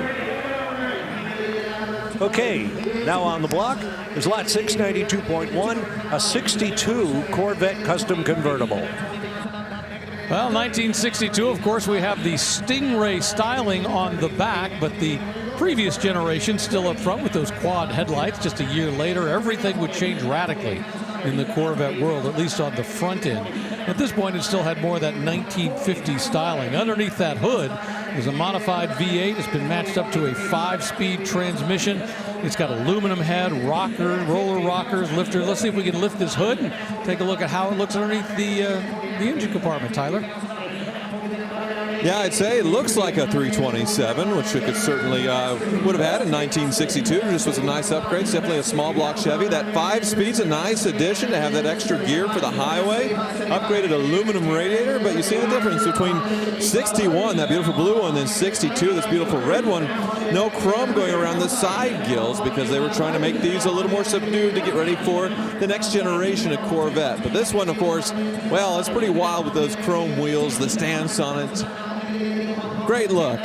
Okay, now on the block is lot 692.1, a 62 Corvette Custom Convertible. Well, 1962, of course, we have the Stingray styling on the back, but the previous generation still up front with those quad headlights. Just a year later, everything would change radically in the Corvette world, at least on the front end. At this point, it still had more of that 1950 styling. Underneath that hood is a modified V8. It's been matched up to a 5-speed transmission. It's got aluminum head, roller rockers, lifters. Let's see if we can lift this hood and take a look at how it looks underneath the engine compartment, Tyler. Yeah, I'd say it looks like a 327, which it could certainly would have had in 1962. This was a nice upgrade. It's definitely a small block Chevy. That 5-speed's a nice addition to have that extra gear for the highway. Upgraded aluminum radiator, but you see the difference between 61, that beautiful blue one, and 62, this beautiful red one. No chrome going around the side gills because they were trying to make these a little more subdued to get ready for the next generation of Corvette. But this one, of course, well, it's pretty wild with those chrome wheels, the stance on it. Great look.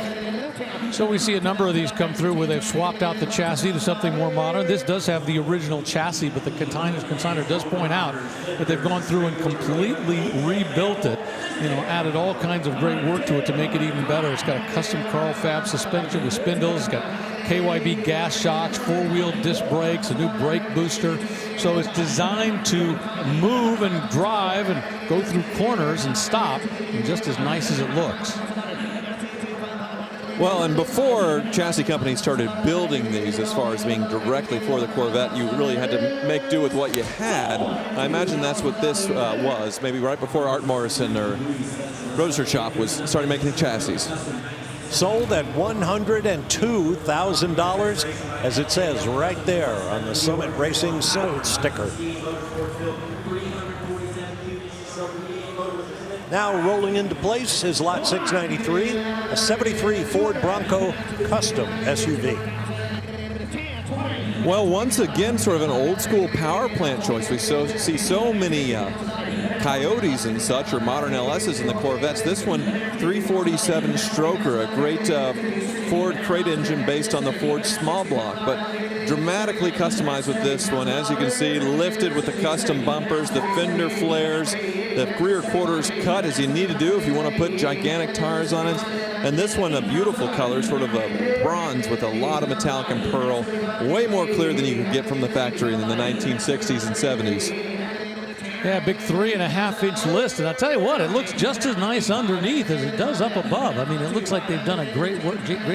So we see a number of these come through where they've swapped out the chassis to something more modern. This does have the original chassis, but the consignor does point out that they've gone through and completely rebuilt it, added all kinds of great work to it to make it even better. It's got a custom Carl Fab suspension with spindles. It's got KYB gas shocks, 4-wheel disc brakes, a new brake booster. So it's designed to move and drive and go through corners and stop, and just as nice as it looks. Well, and before chassis companies started building these as far as being directly for the Corvette, you really had to make do with what you had. I imagine that's what this was, maybe right before Art Morrison or Roadster Shop started making chassis. Sold at $102,000, as it says right there on the Summit Racing sold sticker. Now rolling into place is lot 693, a 73 Ford Bronco Custom SUV. Well, once again, sort of an old school power plant choice. We see so many Coyotes and such, or modern LSs in the Corvettes. This one, 347 stroker, a great Ford crate engine based on the Ford small block, but dramatically customized with this one. As you can see, lifted with the custom bumpers, the fender flares, the rear quarters cut as you need to do if you want to put gigantic tires on it. And this one, a beautiful color, sort of a bronze with a lot of metallic and pearl. Way more clear than you can get from the factory in the 1960s and 70s. Yeah, big 3.5-inch list, and I'll tell you what, it looks just as nice underneath as it does up above. I mean, it looks like they've done a great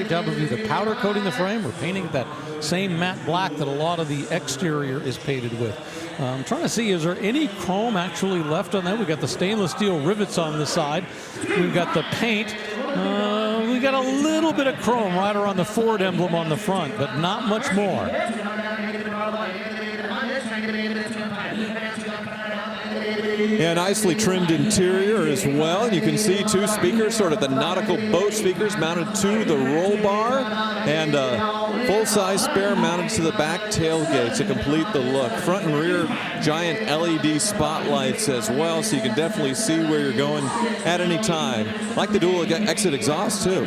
job of either powder coating the frame or painting that same matte black that a lot of the exterior is painted with. I'm trying to see, is there any chrome actually left on that? We've got the stainless steel rivets on the side. We've got the paint. We got a little bit of chrome right around the Ford emblem on the front, but not much more. Yeah, nicely trimmed interior as well. And you can see two speakers, sort of the nautical boat speakers mounted to the roll bar, and a full-size spare mounted to the back tailgate to complete the look. Front and rear giant LED spotlights as well, so you can definitely see where you're going at any time. Like the dual exit exhaust too.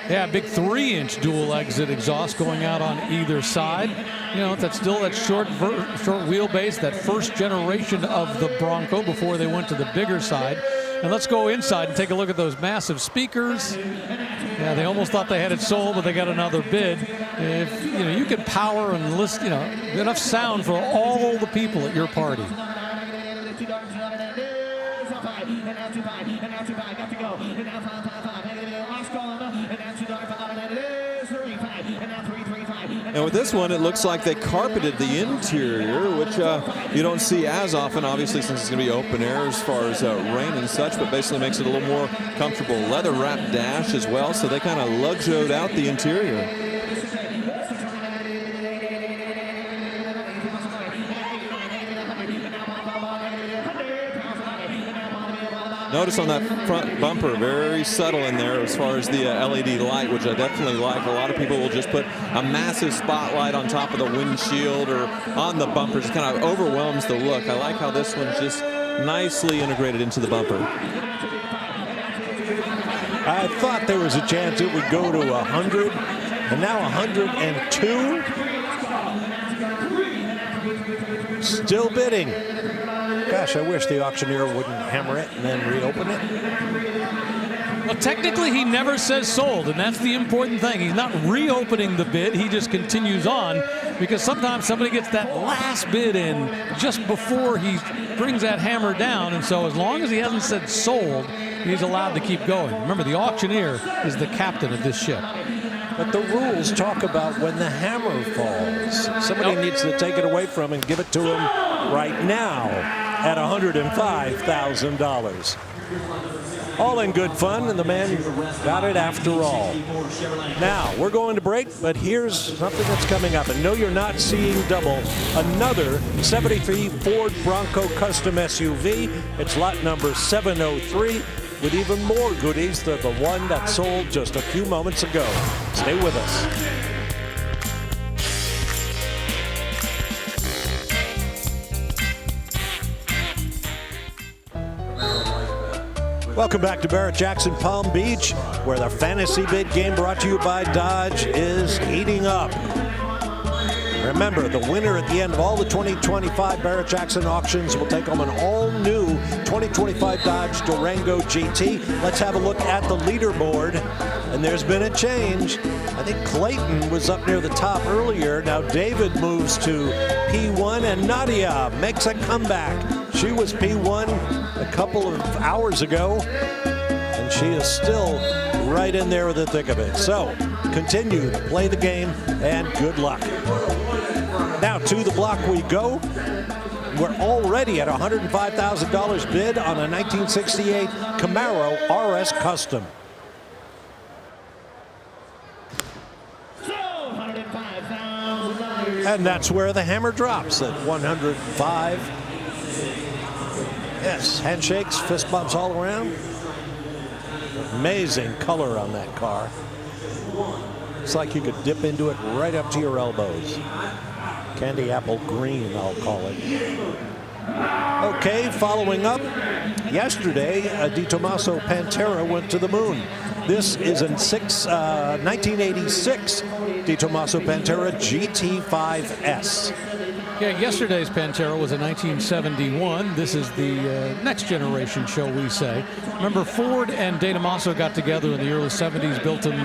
Yeah, big 3-inch dual exit exhaust going out on either side. That's still that short wheelbase, that first generation of the Bronco before they went to the bigger side. And let's go inside and take a look at those massive speakers. Yeah, they almost thought they had it sold, but they got another bid. If you can power and list, enough sound for all the people at your party. And with this one, it looks like they carpeted the interior, which you don't see as often, obviously, since it's going to be open air as far as rain and such, but basically makes it a little more comfortable. Leather-wrapped dash as well, so they kind of luxured out the interior. Notice on that front bumper, very subtle in there as far as the LED light, which I definitely like. A lot of people will just put a massive spotlight on top of the windshield or on the bumpers. It kind of overwhelms the look. I like how this one's just nicely integrated into the bumper. I thought there was a chance it would go to 100, and now 102. Still bidding. Gosh, I wish the auctioneer wouldn't hammer it and then reopen it. Well, technically, he never says sold, and that's the important thing. He's not reopening the bid. He just continues on, because sometimes somebody gets that last bid in just before he brings that hammer down, and so as long as he hasn't said sold, he's allowed to keep going. Remember, the auctioneer is the captain of this ship. But the rules talk about when the hammer falls. Somebody needs to take it away from him and give it to him right now at $105,000. All in good fun, and the man got it after all. Now, we're going to break, but here's something that's coming up. And no, you're not seeing double. Another 73 Ford Bronco Custom SUV. It's lot number 703. With even more goodies than the one that sold just a few moments ago. Stay with us. Welcome back to Barrett-Jackson Palm Beach, where the fantasy bid game brought to you by Dodge is heating up. Remember, the winner at the end of all the 2025 Barrett-Jackson auctions will take home an all-new 2025 Dodge Durango GT. Let's have a look at the leaderboard, and there's been a change. I think Clayton was up near the top earlier. Now David moves to P1, and Nadia makes a comeback. She was P1 a couple of hours ago, and she is still right in there with the thick of it. So continue to play the game, and good luck. Now to the block we go. We're already at $105,000 bid on a 1968 Camaro RS Custom. And that's where the hammer drops at 105. Yes, handshakes, fist bumps all around. Amazing color on that car. It's like you could dip into it right up to your elbows. Candy apple green, I'll call it. Okay, following up. Yesterday, Di Tommaso Pantera went to the moon. This is in 1986 Di Tommaso Pantera GT5S. Yeah, yesterday's Pantera was in 1971. This is the next generation, shall we say. Remember, Ford and De Tomaso got together in the early 70s, built them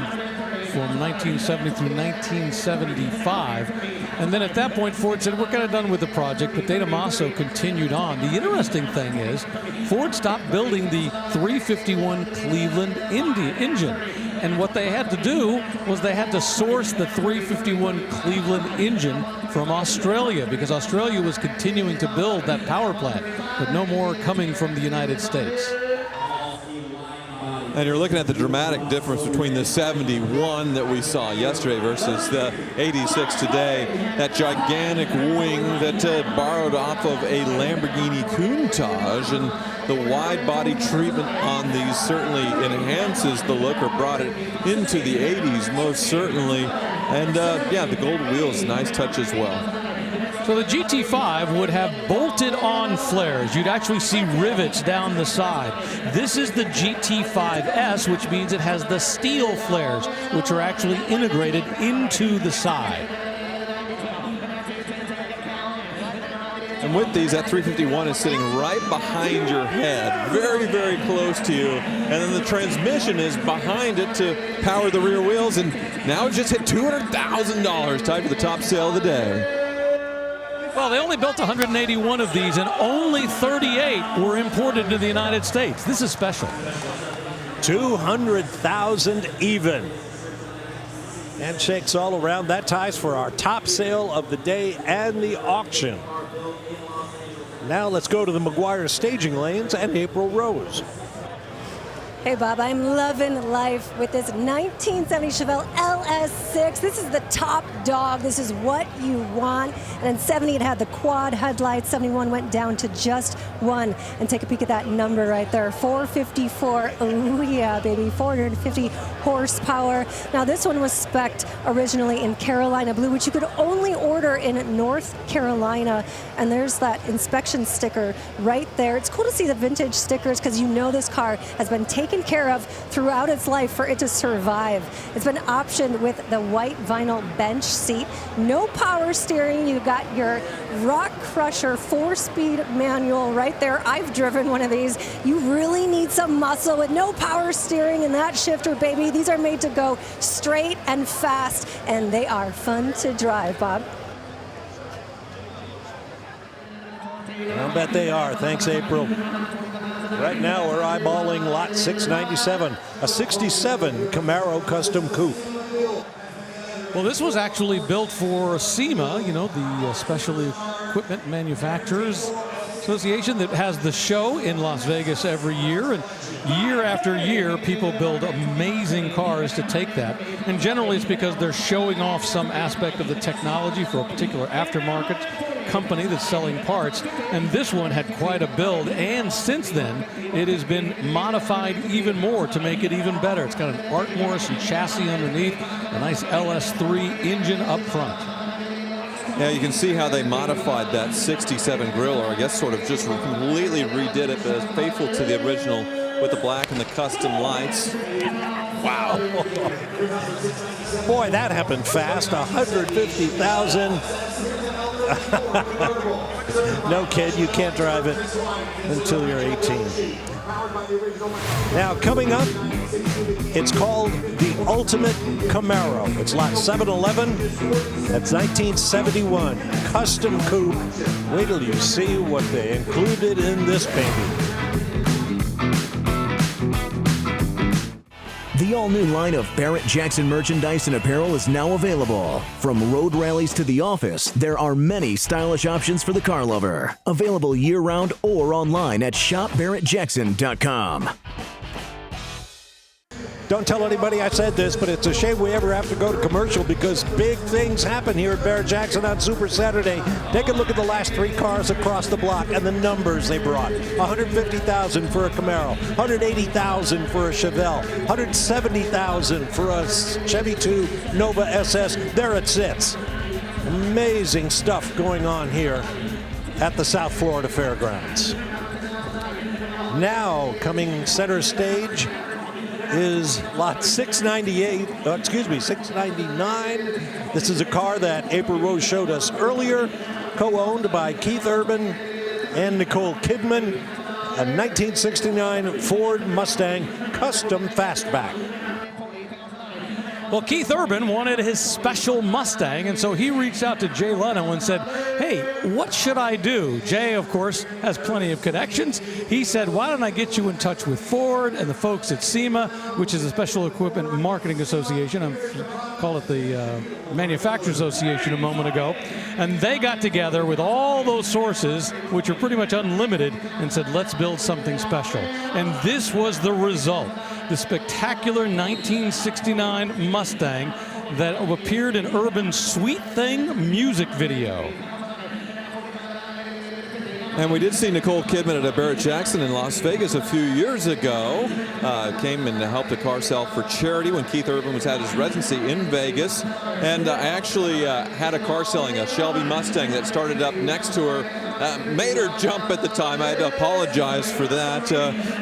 from 1970 through 1975. And then at that point, Ford said, we're kind of done with the project, but De Tomaso continued on. The interesting thing is, Ford stopped building the 351 Cleveland engine. And what they had to do was they had to source the 351 Cleveland engine from Australia, because Australia was continuing to build that power plant, but no more coming from the United States. And you're looking at the dramatic difference between the 71 that we saw yesterday versus the 86 today. That gigantic wing that borrowed off of a Lamborghini Countach, and the wide body treatment on these certainly enhances the look, or brought it into the 80s most certainly. And yeah, the gold wheels, nice touch as well. So the GT5 would have bolted-on flares. You'd actually see rivets down the side. This is the GT5S, which means it has the steel flares, which are actually integrated into the side. And with these, that 351 is sitting right behind your head, very, very close to you. And then the transmission is behind it to power the rear wheels. And now it just hit $200,000, tied for the top sale of the day. Well, they only built 181 of these, and only 38 were imported to the United States. This is special. 200,000 even. Handshakes all around. That ties for our top sale of the day and the auction. Now let's go to the McGuire staging lanes and April Rose. Hey, Bob, I'm loving life with this 1970 Chevelle LS6. This is the top dog. This is what you want. And in 70, it had the quad headlights. 71 went down to just one. And take a peek at that number right there, 454. Oh, yeah, baby, 450 horsepower. Now, this one was spec'd originally in Carolina Blue, which you could only order in North Carolina. And there's that inspection sticker right there. It's cool to see the vintage stickers, because you know this car has been taken taken care of throughout its life for it to survive. It's been optioned with the white vinyl bench seat. No power steering. You got your Rock Crusher 4-speed manual right there. I've driven one of these. You really need some muscle with no power steering in that shifter, baby. These are made to go straight and fast, and they are fun to drive, Bob. I'll bet they are. Thanks, April. Right now, we're eyeballing lot 697, a 67 Camaro Custom Coupe. Well, this was actually built for SEMA, you know, the Special Equipment Manufacturers Association that has the show in Las Vegas every year. And year after year, people build amazing cars to take that. And generally, it's because they're showing off some aspect of the technology for a particular aftermarket company that's selling parts. And this one had quite a build. And since then, it has been modified even more to make it even better. It's got an Art Morrison chassis underneath, a nice LS3 engine up front. Yeah, you can see how they modified that 67 grill, or I guess sort of just completely redid it, but it's faithful to the original with the black and the custom lights. Wow. Boy, that happened fast. 150,000. No, kid, you can't drive it until you're 18. Now, coming up, it's called the Ultimate Camaro. It's lot 711. That's 1971. Custom coupe. Wait till you see what they included in this baby. The all-new line of Barrett-Jackson merchandise and apparel is now available. From road rallies to the office, there are many stylish options for the car lover. Available year-round or online at shopbarrettjackson.com. Don't tell anybody I said this, but it's a shame we ever have to go to commercial because big things happen here at Barrett-Jackson on Super Saturday. Take a look at the last 3 cars across the block and the numbers they brought. $150,000 for a Camaro, $180,000 for a Chevelle, $170,000 for a Chevy 2 Nova SS. There it sits. Amazing stuff going on here at the South Florida Fairgrounds. Now, coming center stage is lot 699. This is a car that April Rose showed us earlier, co-owned by Keith Urban and Nicole Kidman, a 1969 Ford Mustang Custom Fastback. Well, Keith Urban wanted his special Mustang, and so he reached out to Jay Leno and said, hey, what should I do? Jay, of course, has plenty of connections. He said, why don't I get you in touch with Ford and the folks at SEMA, which is a Special Equipment Marketing Association. I called it the Manufacturers Association a moment ago. And they got together with all those sources, which are pretty much unlimited, and said, let's build something special. And this was the result. The spectacular 1969 Mustang that appeared in Urban's Sweet Thing music video. And we did see Nicole Kidman at a Barrett-Jackson in Las Vegas a few years ago. Came and helped a car sell for charity when Keith Urban was at his residency in Vegas. And I actually had a car selling, a Shelby Mustang that started up next to her. Made her jump at the time. I had to apologize for that.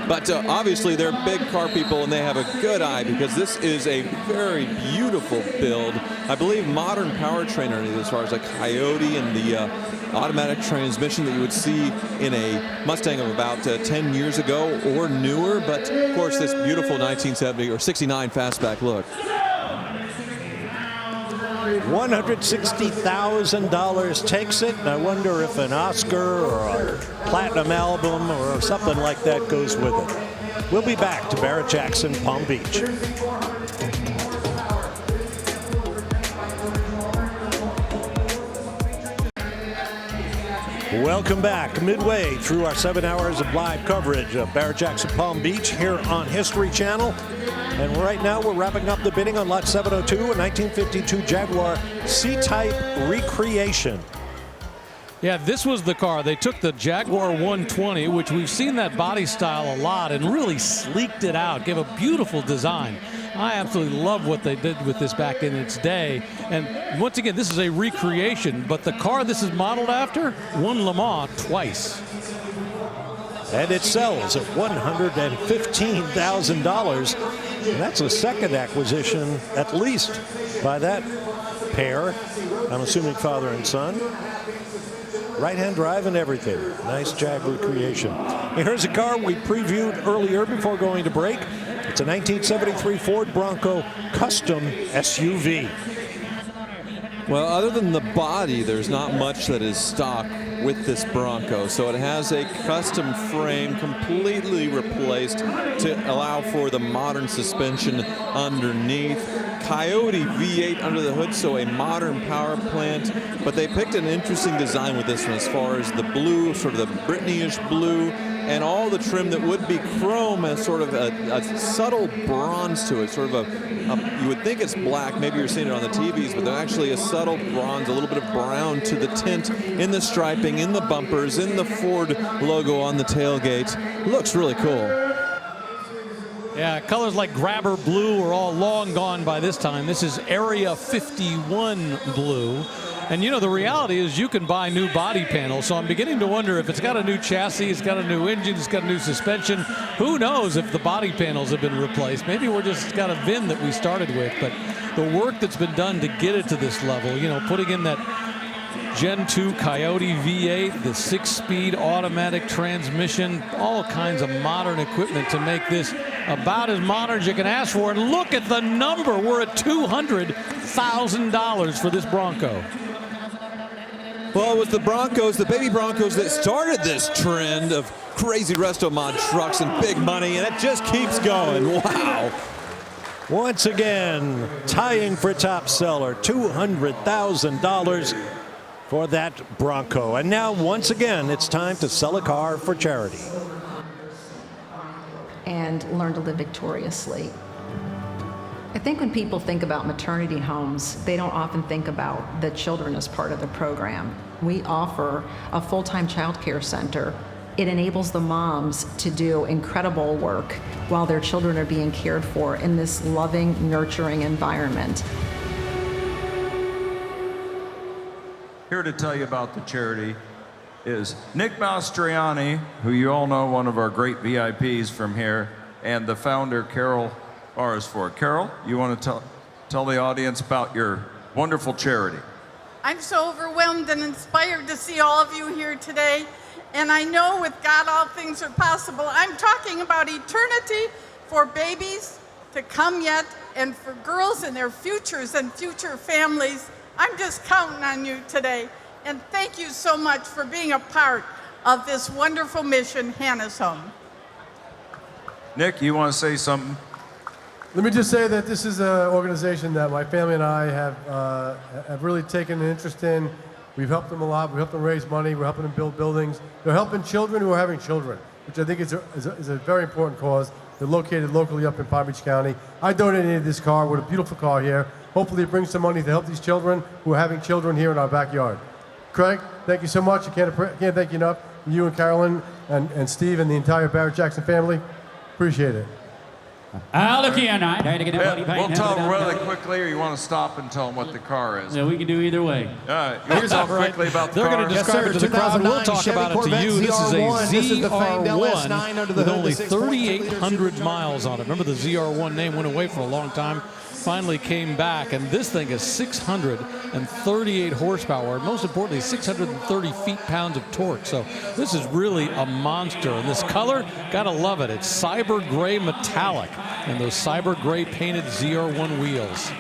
But obviously they're big car people and they have a good eye because this is a very beautiful build. I believe modern powertrain as far as a Coyote and the automatic transmission that you would see in a Mustang of about 10 years ago or newer, but of course this beautiful 1970 or 69 fastback look. $160,000 takes it, and I wonder if an Oscar or a platinum album or something like that goes with it. We'll be back to Barrett-Jackson, Palm Beach. Welcome back, midway through our 7 hours of live coverage of Barrett-Jackson Palm Beach here on History Channel. And right now we're wrapping up the bidding on lot 702, a 1952 Jaguar C-Type Recreation. Yeah, this was the car. They took the Jaguar 120, which we've seen that body style a lot, and really sleeked it out, gave a beautiful design. I absolutely love what they did with this back in its day. And once again, this is a recreation, but the car this is modeled after won Le Mans twice. And it sells at $115,000. And that's a second acquisition, at least, by that pair. I'm assuming father and son. Right-hand drive and everything. Nice Jaguar creation. Here's a car we previewed earlier before going to break. It's a 1973 Ford Bronco Custom SUV. Well, other than the body, there's not much that is stock with this Bronco. So it has a custom frame completely replaced to allow for the modern suspension underneath. Coyote V8 under the hood, so a modern power plant. But they picked an interesting design with this one as far as the blue, sort of the Brittany-ish blue, and all the trim that would be chrome has sort of a subtle bronze to it, sort of you would think it's black, maybe you're seeing it on the TVs, but they're actually a subtle bronze, a little bit of brown to the tint in the striping, in the bumpers, in the Ford logo on the tailgate. Looks really cool. Yeah, colors like grabber blue are all long gone by this time. This is Area 51 blue. And you know, the reality is you can buy new body panels, so I'm beginning to wonder if it's got a new chassis, it's got a new engine, it's got a new suspension. Who knows if the body panels have been replaced? Maybe we're just got a VIN that we started with, but the work that's been done to get it to this level, you know, putting in that Gen 2 Coyote V8, the 6-speed automatic transmission, all kinds of modern equipment to make this about as modern as you can ask for. And look at the number. We're at $200,000 for this Bronco. Well, it was the Broncos, the baby Broncos, that started this trend of crazy resto mod trucks and big money, and it just keeps going. Wow. Once again, tying for top seller, $200,000 for that Bronco. And now, once again, it's time to sell a car for charity. And learn to live victoriously. I think when people think about maternity homes, they don't often think about the children as part of the program. We offer a full-time child care center. It enables the moms to do incredible work while their children are being cared for in this loving, nurturing environment. Here to tell you about the charity is Nick Mastriani, who you all know, one of our great VIPs from here, and the founder, Carol Arsford. Carol, you want to tell the audience about your wonderful charity? I'm so overwhelmed and inspired to see all of you here today. And I know with God all things are possible. I'm talking about eternity for babies to come yet, and for girls and their futures and future families. I'm just counting on you today. And thank you so much for being a part of this wonderful mission, Hannah's Home. Nick, you want to say something? Let me just say that this is an organization that my family and I have really taken an interest in. We've helped them a lot. We helped them raise money. We're helping them build buildings. They're helping children who are having children, which I think is a very important cause. They're located locally up in Palm Beach County. I donated this car. We're a beautiful car here. Hopefully it brings some money to help these children who are having children here in our backyard. Craig, thank you so much. I can't thank you enough. You and Carolyn and Steve and the entire Barrett Jackson family. Appreciate it. We'll tell them really quickly, or you want to stop and tell them what the car is? Yeah, we can do either way. All right, you want to talk quickly about the They're car? going to describe it to the crowd, and we'll talk about it to you. This is a ZR1 with only 3,800 miles on it. Remember, the ZR1 name went away for a long time, finally came back, and this thing is 638 horsepower, and most importantly, 630 feet-pounds of torque. So this is really a monster. And this color, gotta love it. It's cyber gray metallic, and those cyber gray painted ZR1 wheels.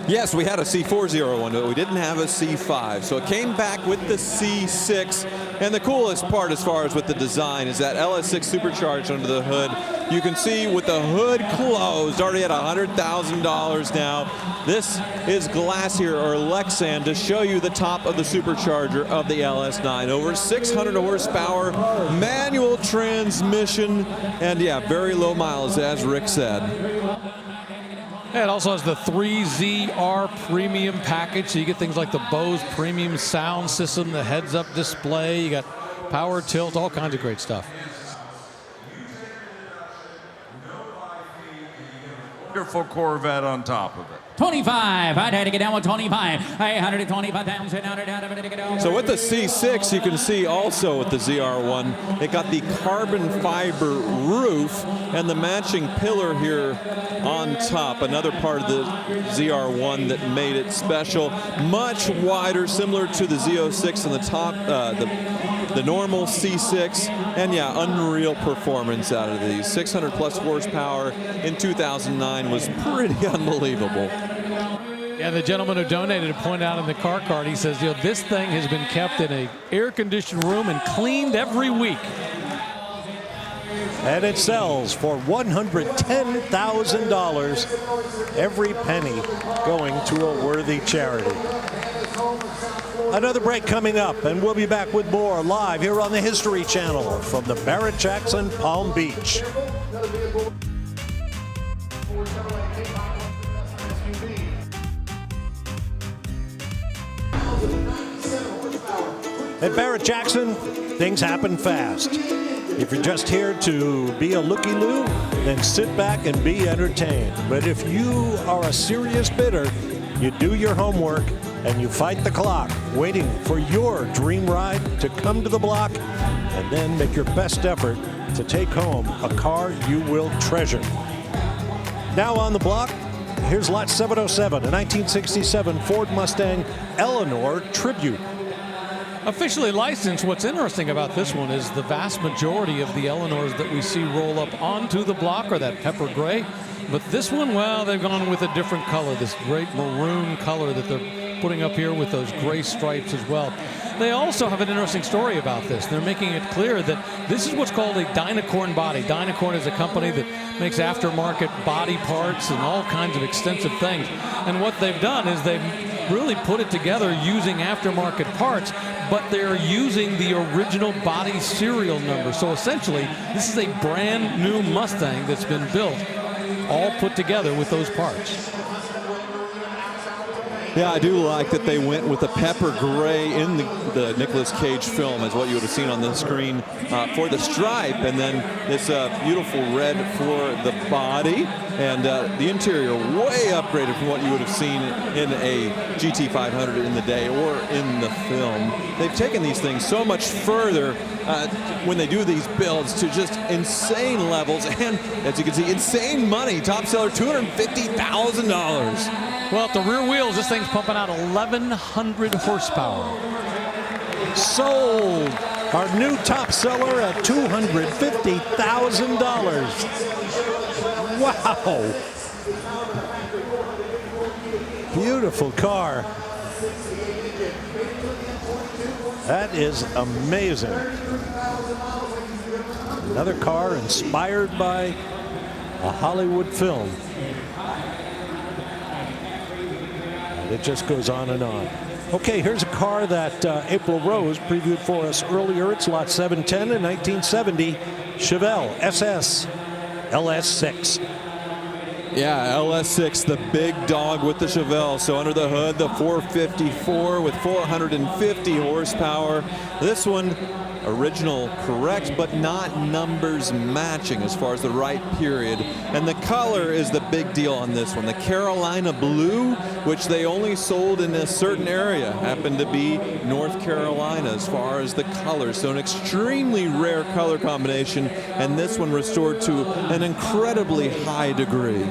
Yes, we had a C401, but we didn't have a C5. So it came back with the C6. And the coolest part as far as with the design is that LS6 supercharged under the hood. You can see with the hood closed, already at $100,000 now. This is Glacier or Lexan to show you the top of the supercharger of the LS9. Over 600 horsepower, manual transmission, and yeah, very low miles, as Rick said. Yeah, it also has the 3ZR premium package, so you get things like the Bose premium sound system, the heads-up display, you got power tilt, all kinds of great stuff. Wonderful Corvette on top of it. 25. I had to get down with 25. 125 pounds. So with the C6, you can see also with the ZR1, it got the carbon fiber roof and the matching pillar here on top. Another part of the ZR1 that made it special. Much wider, similar to the Z06 on the top, the normal C6. And yeah, unreal performance out of these. 600 plus horsepower in 2009 was pretty unbelievable. Yeah, the gentleman who donated pointed out in the car card, he says, this thing has been kept in a air-conditioned room and cleaned every week. And it sells for $110,000, every penny going to a worthy charity. Another break coming up, and we'll be back with more live here on the History Channel from the Barrett-Jackson Palm Beach. At Barrett-Jackson, things happen fast. If you're just here to be a looky-loo, then sit back and be entertained. But if you are a serious bidder, you do your homework and you fight the clock, waiting for your dream ride to come to the block, and then make your best effort to take home a car you will treasure. Now on the block, here's lot 707, a 1967 Ford Mustang Eleanor Tribute. Officially licensed, what's interesting about this one is the vast majority of the Eleanors that we see roll up onto the block are that pepper gray. But this one, well, they've gone with a different color, this great maroon color that they're putting up here with those gray stripes as well. They also have an interesting story about this. They're making it clear that this is what's called a Dynacorn body. Dynacorn is a company that makes aftermarket body parts and all kinds of extensive things. And what they've done is they've really put it together using aftermarket parts, but they're using the original body serial number. So essentially, this is a brand new Mustang that's been built, all put together with those parts. Yeah, I do like that they went with the pepper gray in the Nicolas Cage film, as what you would have seen on the screen for the stripe, and then this beautiful red for the body, and the interior way upgraded from what you would have seen in a GT500 in the day or in the film. They've taken these things so much further when they do these builds to just insane levels, and as you can see, insane money. Top seller, $250,000. Well, at the rear wheels, this thing's pumping out 1,100 horsepower. Sold. Our new top seller at $250,000. Wow. Beautiful car. That is amazing. Another car inspired by a Hollywood film. It just goes on and on. Okay, here's a car that April Rose previewed for us earlier. It's lot 710, a 1970 Chevelle SS LS6. Yeah, LS6, the big dog with the Chevelle. So under the hood, the 454 with 450 horsepower. This one, original correct, but not numbers matching as far as the right period. And the color is the big deal on this one. The Carolina blue, which they only sold in a certain area, happened to be North Carolina as far as the color. So an extremely rare color combination, and this one restored to an incredibly high degree.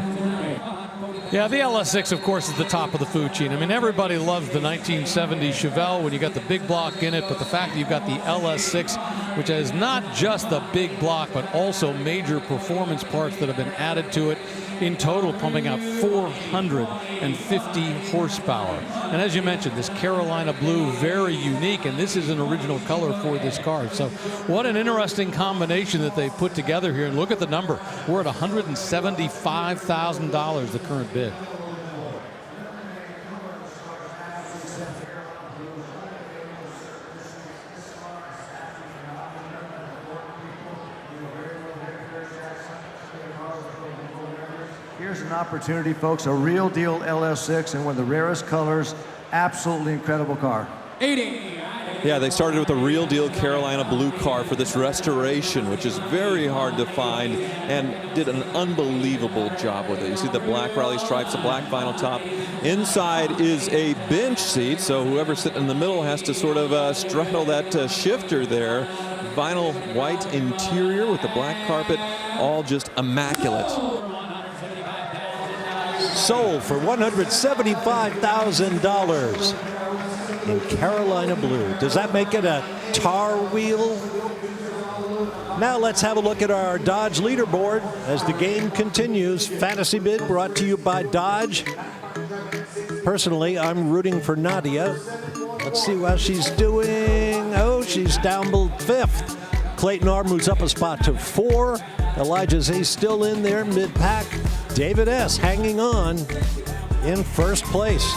Yeah, the LS6, of course, is the top of the food chain. I mean, everybody loves the 1970 Chevelle when you got the big block in it, but the fact that you've got the LS6, which is not just the big block, but also major performance parts that have been added to it, in total pumping out 450 horsepower. And as you mentioned, this Carolina blue, very unique, and this is an original color for this car. So what an interesting combination that they put together here. And look at the number. We're at $175,000, the current bid. Here's an opportunity, folks, a real deal LS6 and one of the rarest colors. Absolutely incredible car. 80. Yeah, they started with a real deal Carolina blue car for this restoration, which is very hard to find, and did an unbelievable job with it. You see the black rally stripes, the black vinyl top. Inside is a bench seat, so whoever's sitting in the middle has to sort of straddle that shifter there. Vinyl white interior with the black carpet, all just immaculate. Sold for $175,000 in Carolina blue. Does that make it a tar wheel? Now let's have a look at our Dodge leaderboard as the game continues. Fantasy Bid brought to you by Dodge. Personally, I'm rooting for Nadia. Let's see how she's doing. Oh, she's down below 5th. Clayton R moves up a spot to 4. Elijah Z still in there mid-pack. David S hanging on in first place.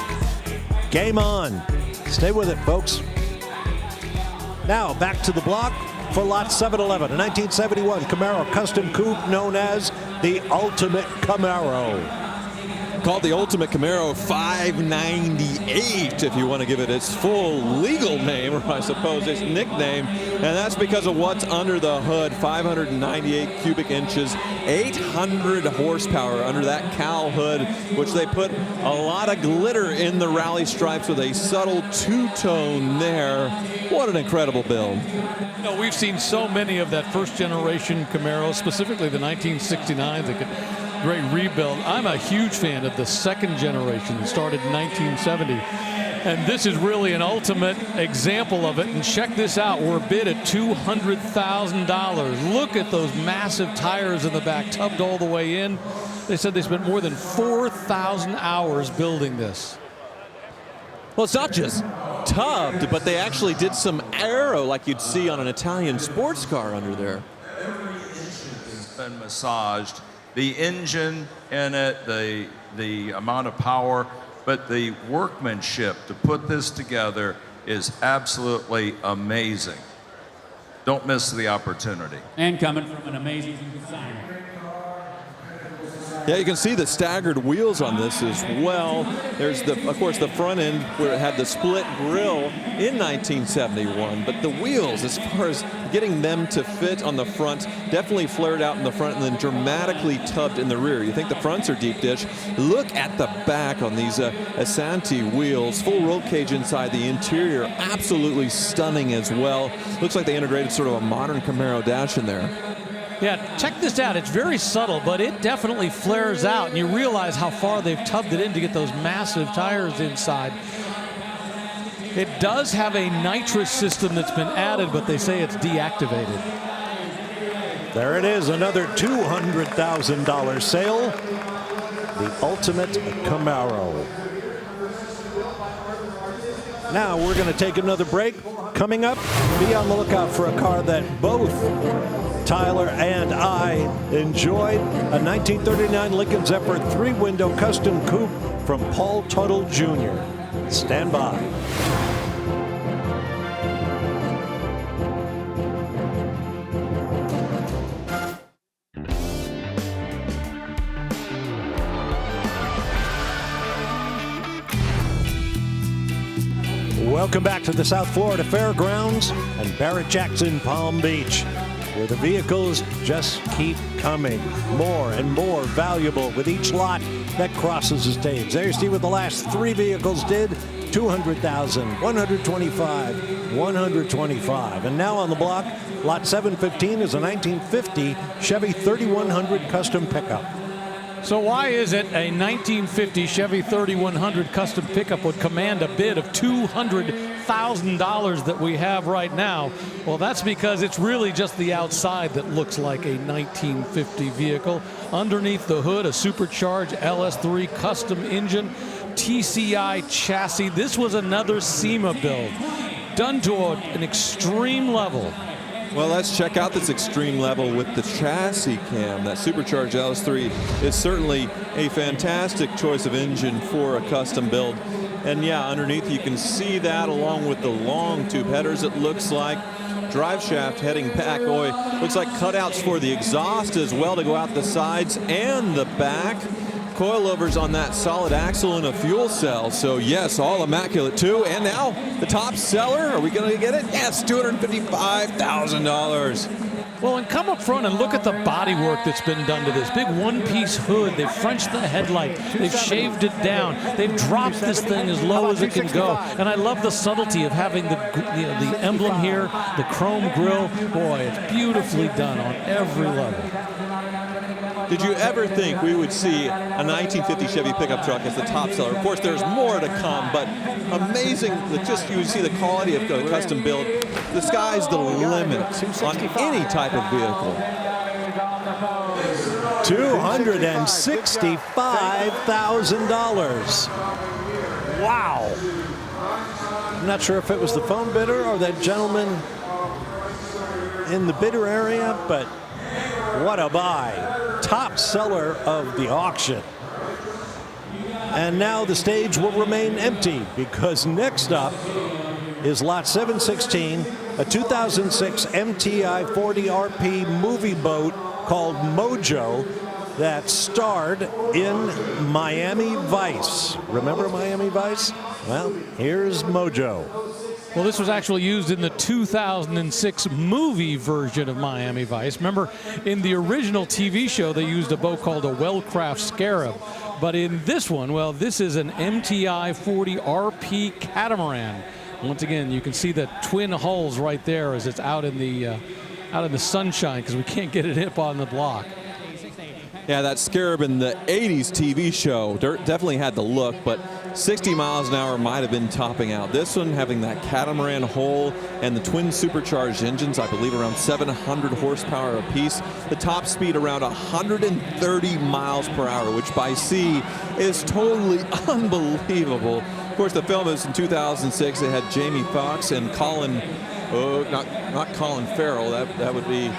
Game on. Stay with it, folks. Now back to the block for lot 711, a 1971 Camaro Custom Coupe known as the Ultimate Camaro. Called the Ultimate Camaro 598, if you want to give it its full legal name, or I suppose its nickname. And that's because of what's under the hood. 598 cubic inches, 800 horsepower under that cowl hood, which they put a lot of glitter in the rally stripes with a subtle two-tone there. What an incredible build. You know, we've seen so many of that first generation Camaro, specifically the 1969s. Great rebuild. I'm a huge fan of the second generation that started in 1970. And this is really an ultimate example of it. And check this out. We're bid at $200,000. Look at those massive tires in the back, tubbed all the way in. They said they spent more than 4,000 hours building this. Well, it's not just tubbed, but they actually did some aero like you'd see on an Italian sports car under there. It's been massaged. The engine in it, the amount of power, but the workmanship to put this together is absolutely amazing. Don't miss the opportunity. And coming from an amazing designer. Yeah, you can see the staggered wheels on this as well. There's, of course, the front end where it had the split grille in 1971. But the wheels, as far as getting them to fit on the front, definitely flared out in the front and then dramatically tubbed in the rear. You think the fronts are deep dish. Look at the back on these Asante wheels. Full roll cage inside the interior. Absolutely stunning as well. Looks like they integrated sort of a modern Camaro dash in there. Yeah, check this out. It's very subtle, but it definitely flares out, and you realize how far they've tubbed it in to get those massive tires inside. It does have a nitrous system that's been added, but they say it's deactivated. There it is, another $200,000 sale. The Ultimate Camaro. Now we're going to take another break. Coming up, be on the lookout for a car that both Tyler and I enjoyed, a 1939 Lincoln Zephyr 3-window custom coupe from Paul Tuttle Jr. Stand by. Welcome back to the South Florida Fairgrounds and Barrett-Jackson Palm Beach, where the vehicles just keep coming more and more valuable with each lot that crosses the stage. There you see what the last 3 vehicles did. 200,000, 125, 125. And now on the block, lot 715 is a 1950 Chevy 3100 custom pickup. So why is it a 1950 Chevy 3100 custom pickup would command a bid of $200,000 that we have right now? Well, that's because it's really just the outside that looks like a 1950 vehicle. Underneath the hood, a supercharged LS3 custom engine, TCI chassis. This was another SEMA build, done to an extreme level. Well, let's check out this extreme level with the chassis cam. That supercharged LS3 is certainly a fantastic choice of engine for a custom build. And yeah, underneath you can see that along with the long tube headers, it looks like. Drive shaft heading back. Boy, looks like cutouts for the exhaust as well to go out the sides and the back. coilovers on that solid axle and a fuel cell. So yes, all immaculate too. And now the top seller, are we going to get it? Yes, $255,000. Well, and come up front and look at the bodywork that's been done to this. Big one-piece hood. They've Frenched the headlight. They've shaved it down. They've dropped this thing as low as it can go. And I love the subtlety of having the emblem here, the chrome grille. Boy, it's beautifully done on every level. Did you ever think we would see a 1950 Chevy pickup truck as the top seller? Of course, there's more to come, but amazing that just you see the quality of the custom build. The sky's the limit on any type of vehicle. $265,000. Wow. I'm not sure if it was the phone bidder or that gentleman in the bidder area, but what a buy. Top seller of the auction. And now the stage will remain empty because next up is lot 716, a 2006 MTI 40RP movie boat called Mojo that starred in Miami Vice. Remember Miami Vice? Well, here's Mojo. Well, this was actually used in the 2006 movie version of Miami Vice. Remember, in the original TV show, they used a boat called a Wellcraft Scarab. But in this one, well, this is an MTI 40RP catamaran. Once again, you can see the twin hulls right there as it's out in the sunshine because we can't get it up on the block. Yeah, that Scarab in the 80s TV show definitely had the look, but 60 miles an hour might have been topping out. This one having that catamaran hull and the twin supercharged engines, I believe around 700 horsepower apiece. The top speed around 130 miles per hour, which by sea is totally unbelievable. Of course, the film is in 2006. It had Jamie Foxx and Colin, not Colin Farrell. That would be.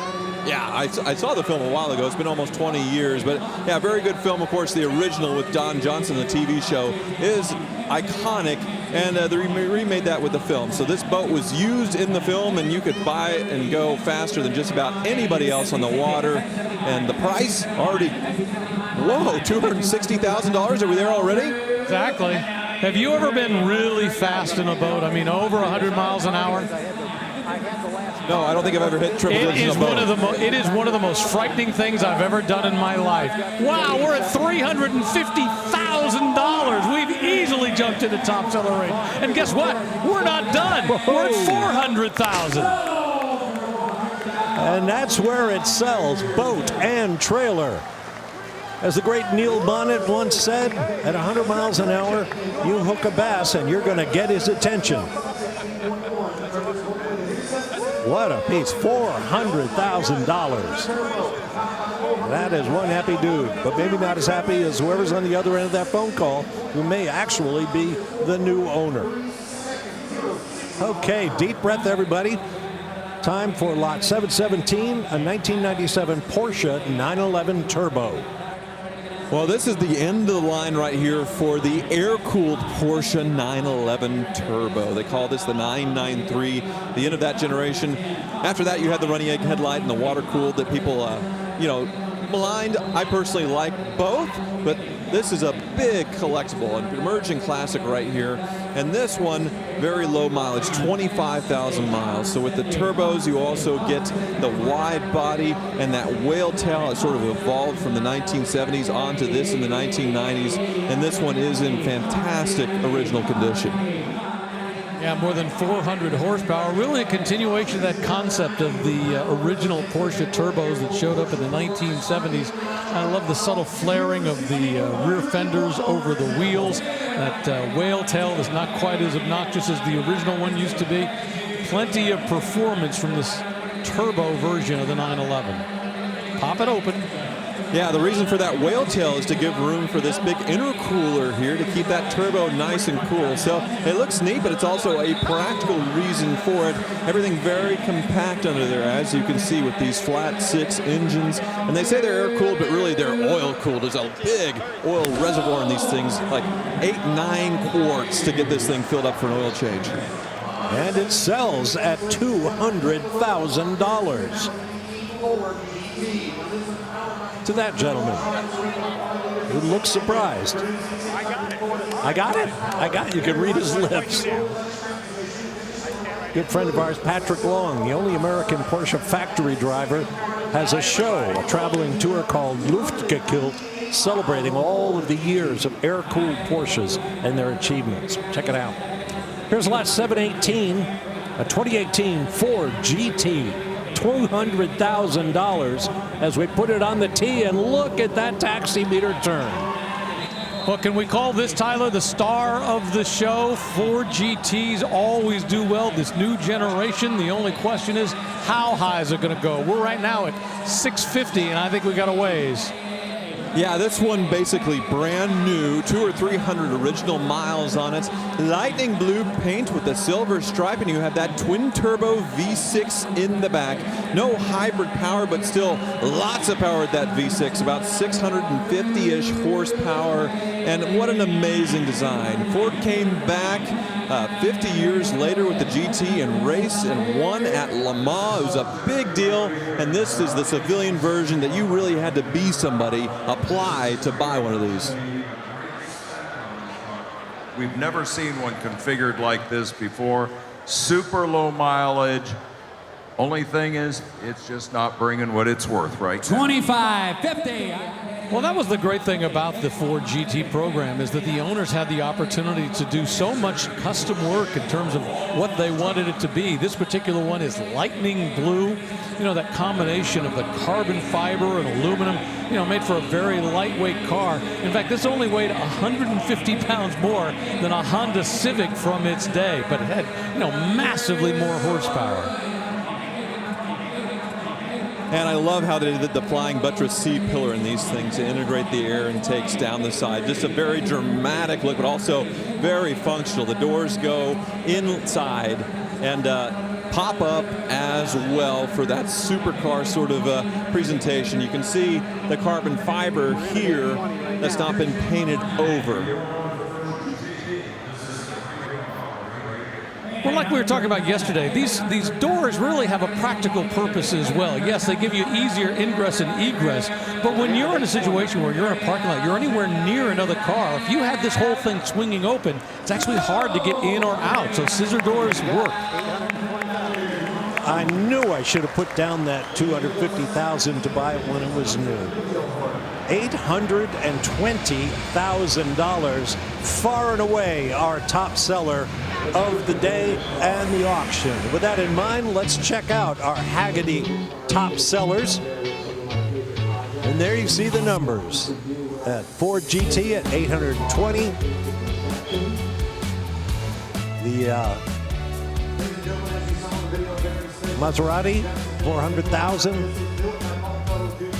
Yeah, I saw the film a while ago. It's been almost 20 years, but yeah, very good film. Of course, the original with Don Johnson, the TV show, is iconic, and they remade that with the film. So this boat was used in the film, and you could buy it and go faster than just about anybody else on the water. And the price already, whoa, $260,000. Are we there already? Exactly. Have you ever been really fast in a boat? I mean, over 100 miles an hour? No, I don't think I've ever hit triple digits in a boat. It is one of the most frightening things I've ever done in my life. Wow, we're at $350,000. We've easily jumped into top seller rate. And guess what? We're not done. We're at $400,000. And that's where it sells, boat and trailer. As the great Neil Bonnet once said, at 100 miles an hour, you hook a bass and you're going to get his attention. What a piece, $400,000. That is one happy dude, but maybe not as happy as whoever's on the other end of that phone call, who may actually be the new owner. Okay, deep breath, everybody. Time for lot 717, a 1997 Porsche 911 Turbo. Well, this is the end of the line right here for the air-cooled Porsche 911 Turbo. They call this the 993, the end of that generation. After that, you had the running egg headlight and the water-cooled that people, maligned. I personally like both, but this is a big collectible, an emerging classic right here. And this one, very low mileage, 25,000 miles. So with the turbos, you also get the wide body and that whale tail. It sort of evolved from the 1970s onto this in the 1990s. And this one is in fantastic original condition. Yeah, more than 400 horsepower. Really a continuation of that concept of the original Porsche turbos that showed up in the 1970s. I love the subtle flaring of the rear fenders over the wheels. That whale tail is not quite as obnoxious as the original one used to be. Plenty of performance from this turbo version of the 911. Pop it open. Yeah, the reason for that whale tail is to give room for this big intercooler here to keep that turbo nice and cool. So it looks neat, but it's also a practical reason for it. Everything very compact under there, as you can see with these flat six engines. And they say they're air-cooled, but really they're oil-cooled. There's a big oil reservoir in these things, like 8-9 quarts to get this thing filled up for an oil change. And it sells at $200,000. To that gentleman who looks surprised. I got it. You can read his lips. Good friend of ours, Patrick Long, the only American Porsche factory driver, has a show, a traveling tour called Luftgekühlt, celebrating all of the years of air-cooled Porsches and their achievements. Check it out. Here's lot 718, a 2018 Ford GT. $200,000 as we put it on the tee, and look at that taximeter turn. Well, can we call this, Tyler, the star of the show? Ford GTs always do well. This new generation, the only question is, how high is it going to go? We're right now at 650, and I think we got a ways. Yeah, this one basically brand new, 200 or 300 original miles on it. Lightning blue paint with the silver stripe, and you have that twin turbo V6 in the back. No hybrid power, but still lots of power at that V6, about 650-ish horsepower, and what an amazing design. Ford came back 50 years later with the GT and raced and won at Le Mans. It was a big deal, and this is the civilian version that you really had to be somebody, apply to buy one of these. We've never seen one configured like this before. Super low mileage. Only thing is, it's just not bringing what it's worth right now. 25, 50. Well, that was the great thing about the Ford GT program, is that the owners had the opportunity to do so much custom work in terms of what they wanted it to be. This particular one is lightning blue. You know, that combination of the carbon fiber and aluminum, you know, made for a very lightweight car. In fact, this only weighed 150 pounds more than a Honda Civic from its day, but it had, you know, massively more horsepower. And I love how they did the flying buttress C-pillar in these things to integrate the air intakes down the side. Just a very dramatic look, but also very functional. The doors go inside and pop up as well for that supercar sort of presentation. You can see the carbon fiber here that's not been painted over. Well, like we were talking about yesterday, these doors really have a practical purpose as well. Yes, they give you easier ingress and egress, but when you're in a situation where you're in a parking lot, you're anywhere near another car, if you have this whole thing swinging open, it's actually hard to get in or out, so scissor doors work. I knew I should have put down that $250,000 to buy it when it was new. $820,000, far and away our top seller of the day and the auction. With that in mind, let's check out our Hagerty top sellers. And there you see the numbers. That Ford GT at $820,000. The Maserati, $400,000.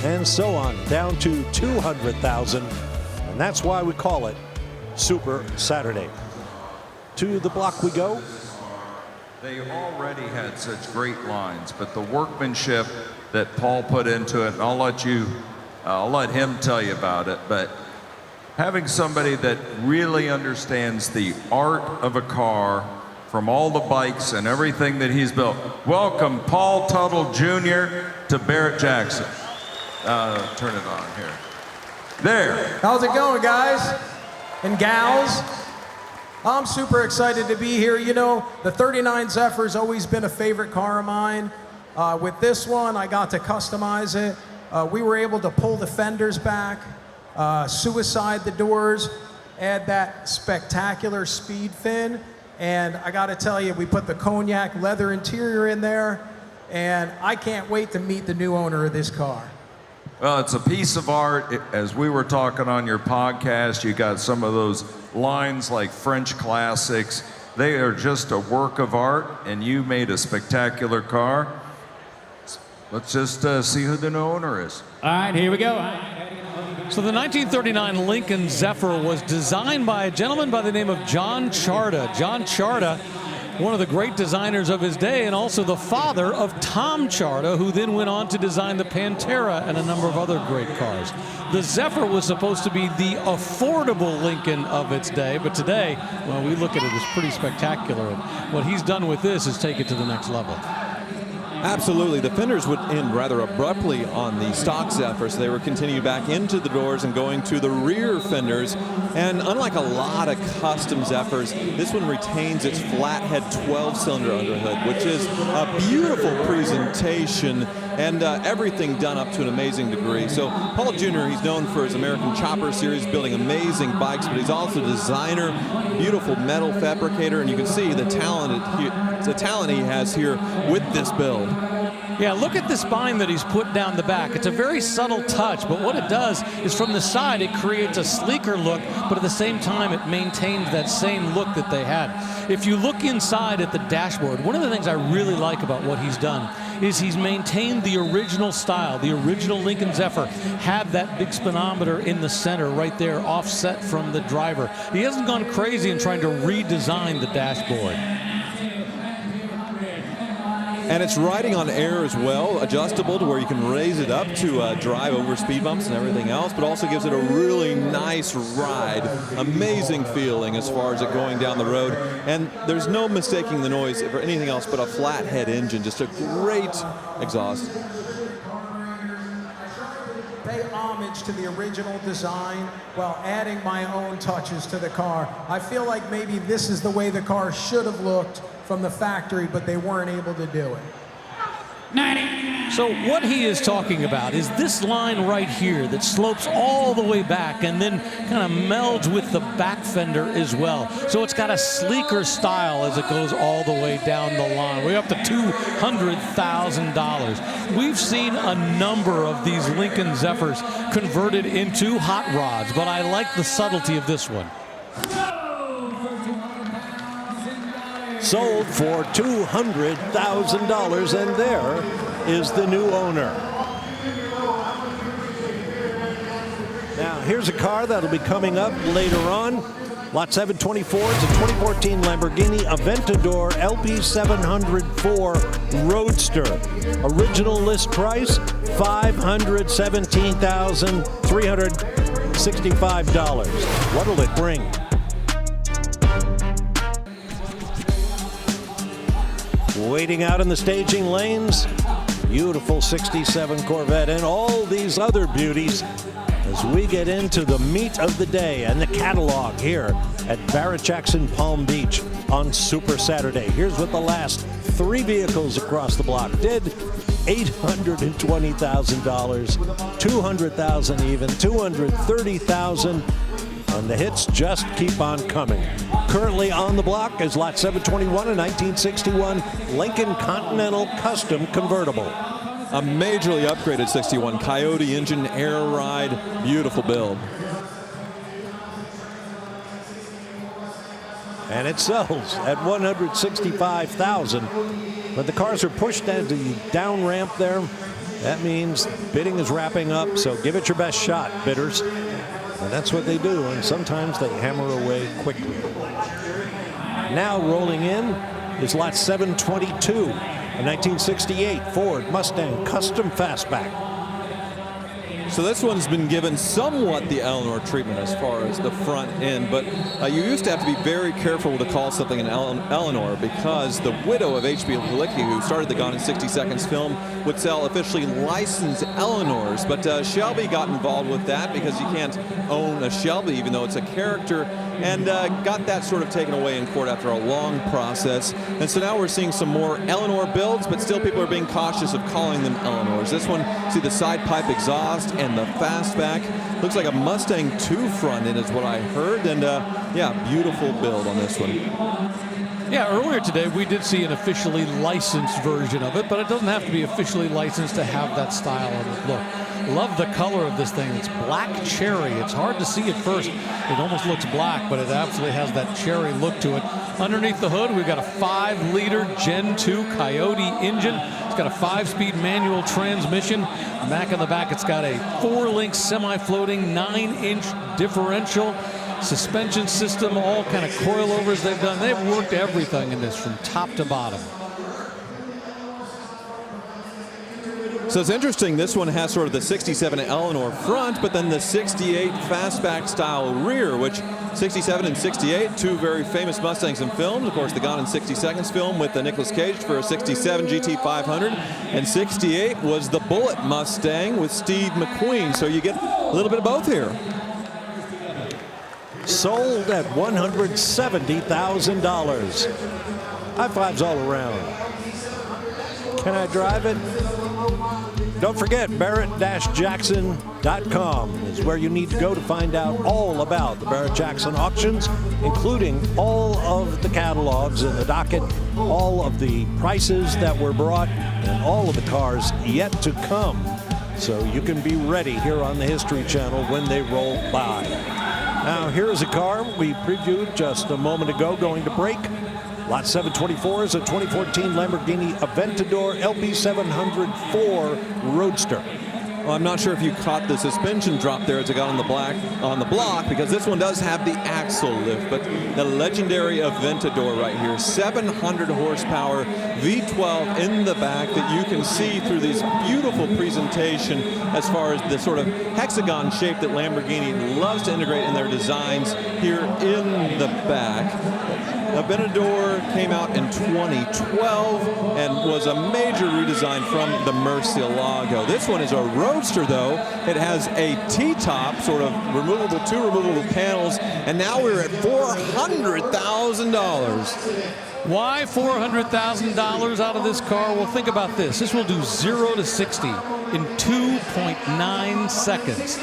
And so on, down to $200,000. And that's why we call it Super Saturday. To the block we go. They already had such great lines, but the workmanship that Paul put into it, and I'll let him tell you about it, but having somebody that really understands the art of a car from all the bikes and everything that he's built. Welcome Paul Tuttle Jr. to Barrett-Jackson. Turn it on here. There. How's it going, guys and gals? I'm super excited to be here. You know, the 39 Zephyr's always been a favorite car of mine. With this one, I got to customize it. We were able to pull the fenders back, suicide the doors, add that spectacular speed fin. And I got to tell you, we put the cognac leather interior in there, and I can't wait to meet the new owner of this car. Well, it's a piece of art. As we were talking on your podcast, you got some of those lines like French classics. They are just a work of art, and you made a spectacular car. Let's just see who the new owner is. All right, here we go. So the 1939 Lincoln Zephyr was designed by a gentleman by the name of John Charda. John Charda, one of the great designers of his day, and also the father of Tom Charda, who then went on to design the Pantera and a number of other great cars. The Zephyr was supposed to be the affordable Lincoln of its day, but today, well, we look at it as pretty spectacular. And what he's done with this is take it to the next level. Absolutely. The fenders would end rather abruptly on the stock Zephyr, so they were continued back into the doors and going to the rear fenders. And unlike a lot of custom Zephyrs, this one retains its flathead 12-cylinder underhood, which is a beautiful presentation and everything done up to an amazing degree. So Paul Jr., he's known for his American Chopper series, building amazing bikes, but he's also a designer, beautiful metal fabricator, and you can see the talent he has here with this build. Yeah, look at the spine that he's put down the back. It's a very subtle touch, but what it does is from the side, it creates a sleeker look, but at the same time, it maintains that same look that they had. If you look inside at the dashboard, one of the things I really like about what he's done is he's maintained the original style. The original Lincoln Zephyr had that big speedometer in the center right there, offset from the driver. He hasn't gone crazy in trying to redesign the dashboard. And it's riding on air as well, adjustable to where you can raise it up to drive over speed bumps and everything else, but also gives it a really nice ride. Amazing feeling as far as it going down the road. And there's no mistaking the noise for anything else but a flathead engine. Just a great exhaust. Pay homage to the original design while adding my own touches to the car. I feel like maybe this is the way the car should have looked from the factory, but they weren't able to do it. So what he is talking about is this line right here that slopes all the way back and then kind of melds with the back fender as well. So it's got a sleeker style as it goes all the way down the line. We're up to $200,000. We've seen a number of these Lincoln Zephyrs converted into hot rods, but I like the subtlety of this one. Sold for $200,000, and there is the new owner. Now, here's a car that'll be coming up later on. Lot 724 is a 2014 Lamborghini Aventador LP704 Roadster. Original list price, $517,365. What'll it bring? Waiting out in the staging lanes, beautiful 67 Corvette and all these other beauties as we get into the meat of the day and the catalog here at Barrett-Jackson Palm Beach on Super Saturday. Here's what the last three vehicles across the block did. $820,000, $200,000 even, $230,000. And the hits just keep on coming. Currently on the block is Lot 721, a 1961 Lincoln Continental Custom Convertible. A majorly upgraded 61 Coyote engine, air ride, beautiful build. And it sells at $165,000. But the cars are pushed at the down ramp there. That means bidding is wrapping up, so give it your best shot, bidders. And that's what they do, and sometimes they hammer away quickly. Now rolling in is Lot 722, a 1968 Ford Mustang Custom Fastback. So this one's been given somewhat the Eleanor treatment as far as the front end, but you used to have to be very careful to call something an Eleanor because the widow of H.B. Halicki, who started the Gone in 60 Seconds film, would sell officially licensed Eleanors. But Shelby got involved with that because you can't own a Shelby, even though it's a character, and got that sort of taken away in court after a long process. And so now we're seeing some more Eleanor builds, but still people are being cautious of calling them Eleanors. This one, see the side pipe exhaust and the fastback. Looks like a Mustang 2 front end is what I heard. And yeah, beautiful build on this one. Yeah, earlier today we did see an officially licensed version of it, but it doesn't have to be officially licensed to have that style and look. Love the color of this thing. It's black cherry. It's hard to see at first. It almost looks black, but it absolutely has that cherry look to it. Underneath the hood, we've got a 5-liter Gen 2 Coyote engine. It's got a 5-speed manual transmission. Back in the back, it's got a 4-link semi-floating 9-inch differential. Suspension system, all kind of coilovers they've done. They've worked everything in this from top to bottom. So it's interesting, this one has sort of the 67 Eleanor front, but then the 68 fastback style rear, which 67 and 68, two very famous Mustangs in films. Of course, the Gone in 60 Seconds film with Nicolas Cage for a 67 GT 500. And 68 was the Bullitt Mustang with Steve McQueen. So you get a little bit of both here. Sold at $170,000. High fives all around. Can I drive it? Don't forget, Barrett-Jackson.com is where you need to go to find out all about the Barrett-Jackson auctions, including all of the catalogs in the docket, all of the prices that were brought, and all of the cars yet to come. So you can be ready here on the History Channel when they roll by. Now, here's a car we previewed just a moment ago going to break. Lot 724 is a 2014 Lamborghini Aventador LB700 Roadster. Well, I'm not sure if you caught the suspension drop there as it got on the block, because this one does have the axle lift, but the legendary Aventador right here, 700 horsepower, V12 in the back that you can see through this beautiful presentation as far as the sort of hexagon shape that Lamborghini loves to integrate in their designs here in the back. Aventador came out in 2012 and was a major redesign from the Murcielago. This one is a roadster, though. It has a T-top, sort of removable, two removable panels, and now we're at $400,000. Why $400,000 out of this car? Well, think about this. This will do 0 to 60 in 2.9 seconds.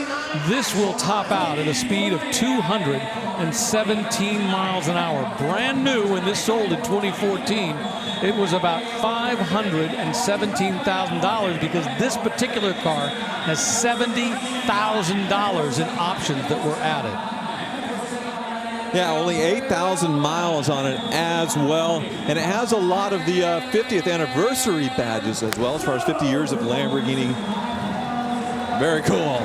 This will top out at a speed of 217 miles an hour. Brand new when this sold in 2014. It was about $517,000 because this particular car has $70,000 in options that were added. Yeah, only 8,000 miles on it as well. And it has a lot of the 50th anniversary badges as well, as far as 50 years of Lamborghini. Very cool.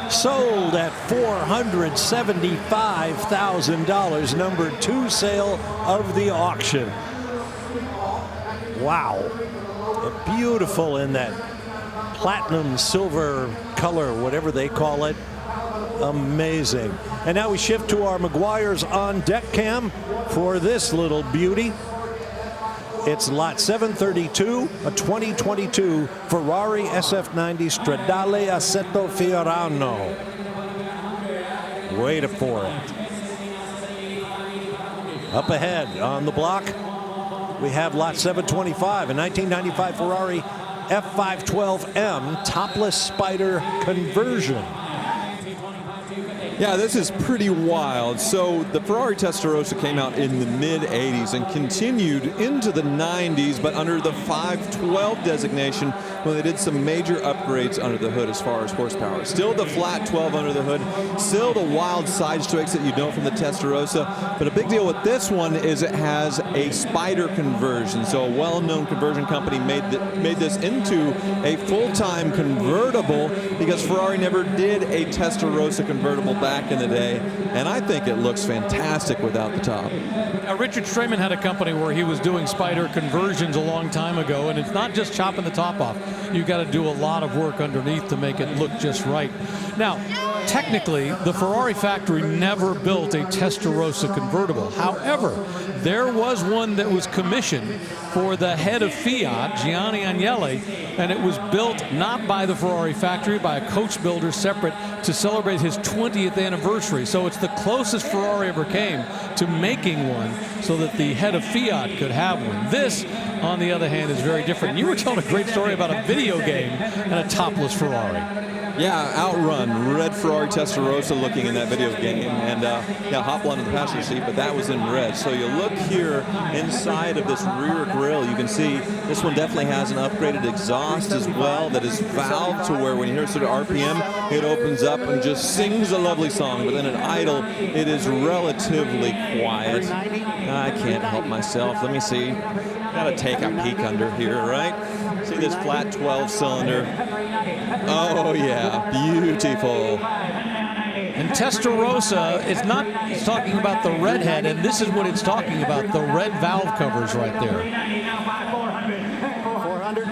Sold at $475,000, number 2 sale of the auction. Wow. Beautiful in that platinum silver color, whatever they call it. Amazing. And now we shift to our Meguiar's on deck cam for this little beauty. It's lot 732, a 2022 Ferrari SF90 Stradale Assetto Fiorano. Wait for it. Up ahead on the block, we have lot 725, a 1995 Ferrari F512M topless Spider conversion. Yeah, this is pretty wild. So the Ferrari Testarossa came out in the mid-'80s and continued into the '90s, but under the 512 designation when they did some major upgrades under the hood as far as horsepower. Still the flat 12 under the hood, still the wild side strokes that you know from the Testarossa, but a big deal with this one is it has a Spider conversion. So a well-known conversion company made this into a full-time convertible because Ferrari never did a Testarossa convertible back in the day, and I think it looks fantastic without the top. Richard Strayman had a company where he was doing Spider conversions a long time ago, and it's not just chopping the top off. You've got to do a lot of work underneath to make it look just right. Now, technically, the Ferrari factory never built a Testarossa convertible. However, there was one that was commissioned for the head of Fiat, Gianni Agnelli, and it was built not by the Ferrari factory, by a coach builder separate to celebrate his 20th anniversary. So it's the closest Ferrari ever came to making one so that the head of Fiat could have one. This, on the other hand, is very different. You were telling a great story about a video game and a topless Ferrari. Yeah, Outrun, red Ferrari Testarossa looking in that video game, and yeah, Hopalong in the passenger seat, but that was in red. So you look here inside of this rear grille, you can see this one definitely has an upgraded exhaust as well that is valved to where when you hear sort of RPM, it opens up and just sings a lovely song, but then at idle, it is relatively quiet. I can't help myself. Let me see. Gotta take a peek under here, right? See this flat 12 cylinder. Oh yeah, beautiful. And Testarossa is not talking about the red head, and this is what it's talking about, the red valve covers right there. 400.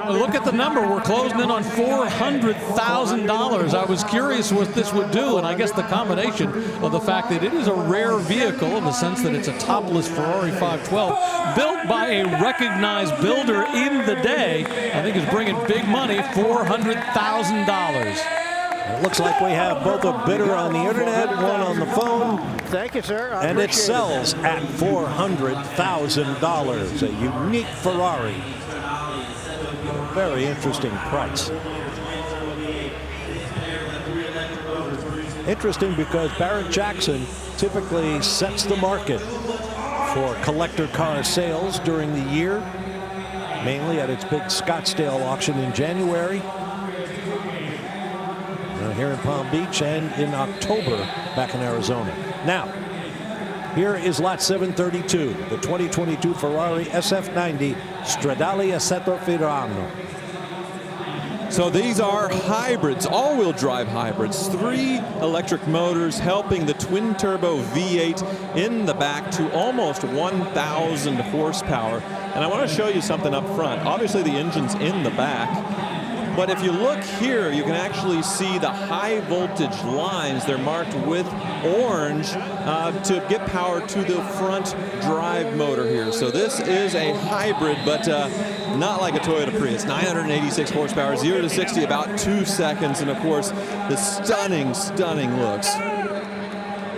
Look at the number. We're closing in on $400,000. I was curious what this would do, and I guess the combination of the fact that it is a rare vehicle in the sense that it's a topless Ferrari 512 built by a recognized builder in the day, I think is bringing big money, $400,000. It looks like we have both a bidder on the internet, one on the phone. Thank you, sir. And it sells at $400,000. A unique Ferrari. Very interesting price. Interesting because Barrett Jackson typically sets the market for collector car sales during the year, mainly at its big Scottsdale auction in January. Here in Palm Beach and in October back in Arizona. Now, here is lot 732, the 2022 Ferrari SF90 Stradale Assetto Fiorano. So these are hybrids, all-wheel drive hybrids, 3 electric motors helping the twin-turbo V8 in the back to almost 1,000 horsepower. And I want to show you something up front. Obviously the engine's in the back. But if you look here, you can actually see the high voltage lines. They're marked with orange to get power to the front drive motor here. So this is a hybrid, but not like a Toyota Prius. 986 horsepower, 0 to 60 about 2 seconds. And of course, the stunning, stunning looks.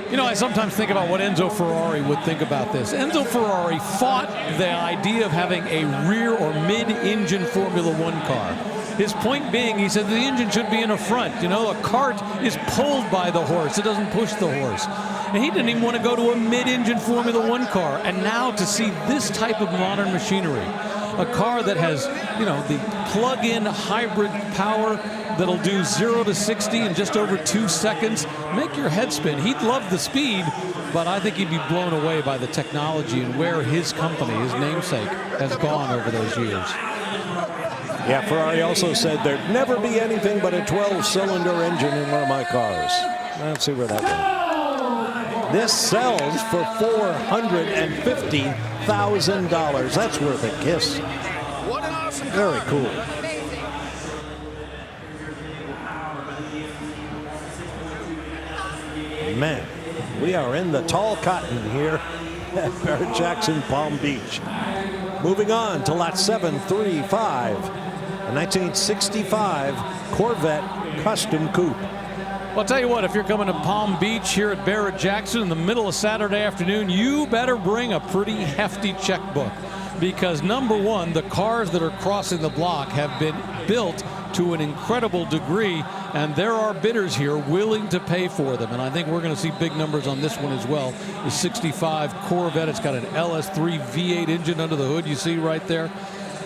You know, I sometimes think about what Enzo Ferrari would think about this. Enzo Ferrari fought the idea of having a rear or mid-engine Formula One car. His point being, he said the engine should be in the front. You know, a cart is pulled by the horse. It doesn't push the horse. And he didn't even want to go to a mid-engine Formula One car. And now to see this type of modern machinery, a car that has, you know, the plug-in hybrid power that'll do 0 to 60 in just over 2 seconds, make your head spin. He'd love the speed, but I think he'd be blown away by the technology and where his company, his namesake, has gone over those years. Yeah, Ferrari also said there'd never be anything but a 12-cylinder engine in one of my cars. Let's see where that went. This sells for $450,000. That's worth a kiss. What an awesome Very cool. Man, we are in the tall cotton here at Barrett Jackson Palm Beach. Moving on to lot 735. A 1965 Corvette Custom Coupe. Well, I'll tell you what, if you're coming to Palm Beach here at Barrett Jackson in the middle of Saturday afternoon, you better bring a pretty hefty checkbook. Because number one, the cars that are crossing the block have been built to an incredible degree, and there are bidders here willing to pay for them. And I think we're going to see big numbers on this one as well. The 65 Corvette, it's got an LS3 V8 engine under the hood, you see right there.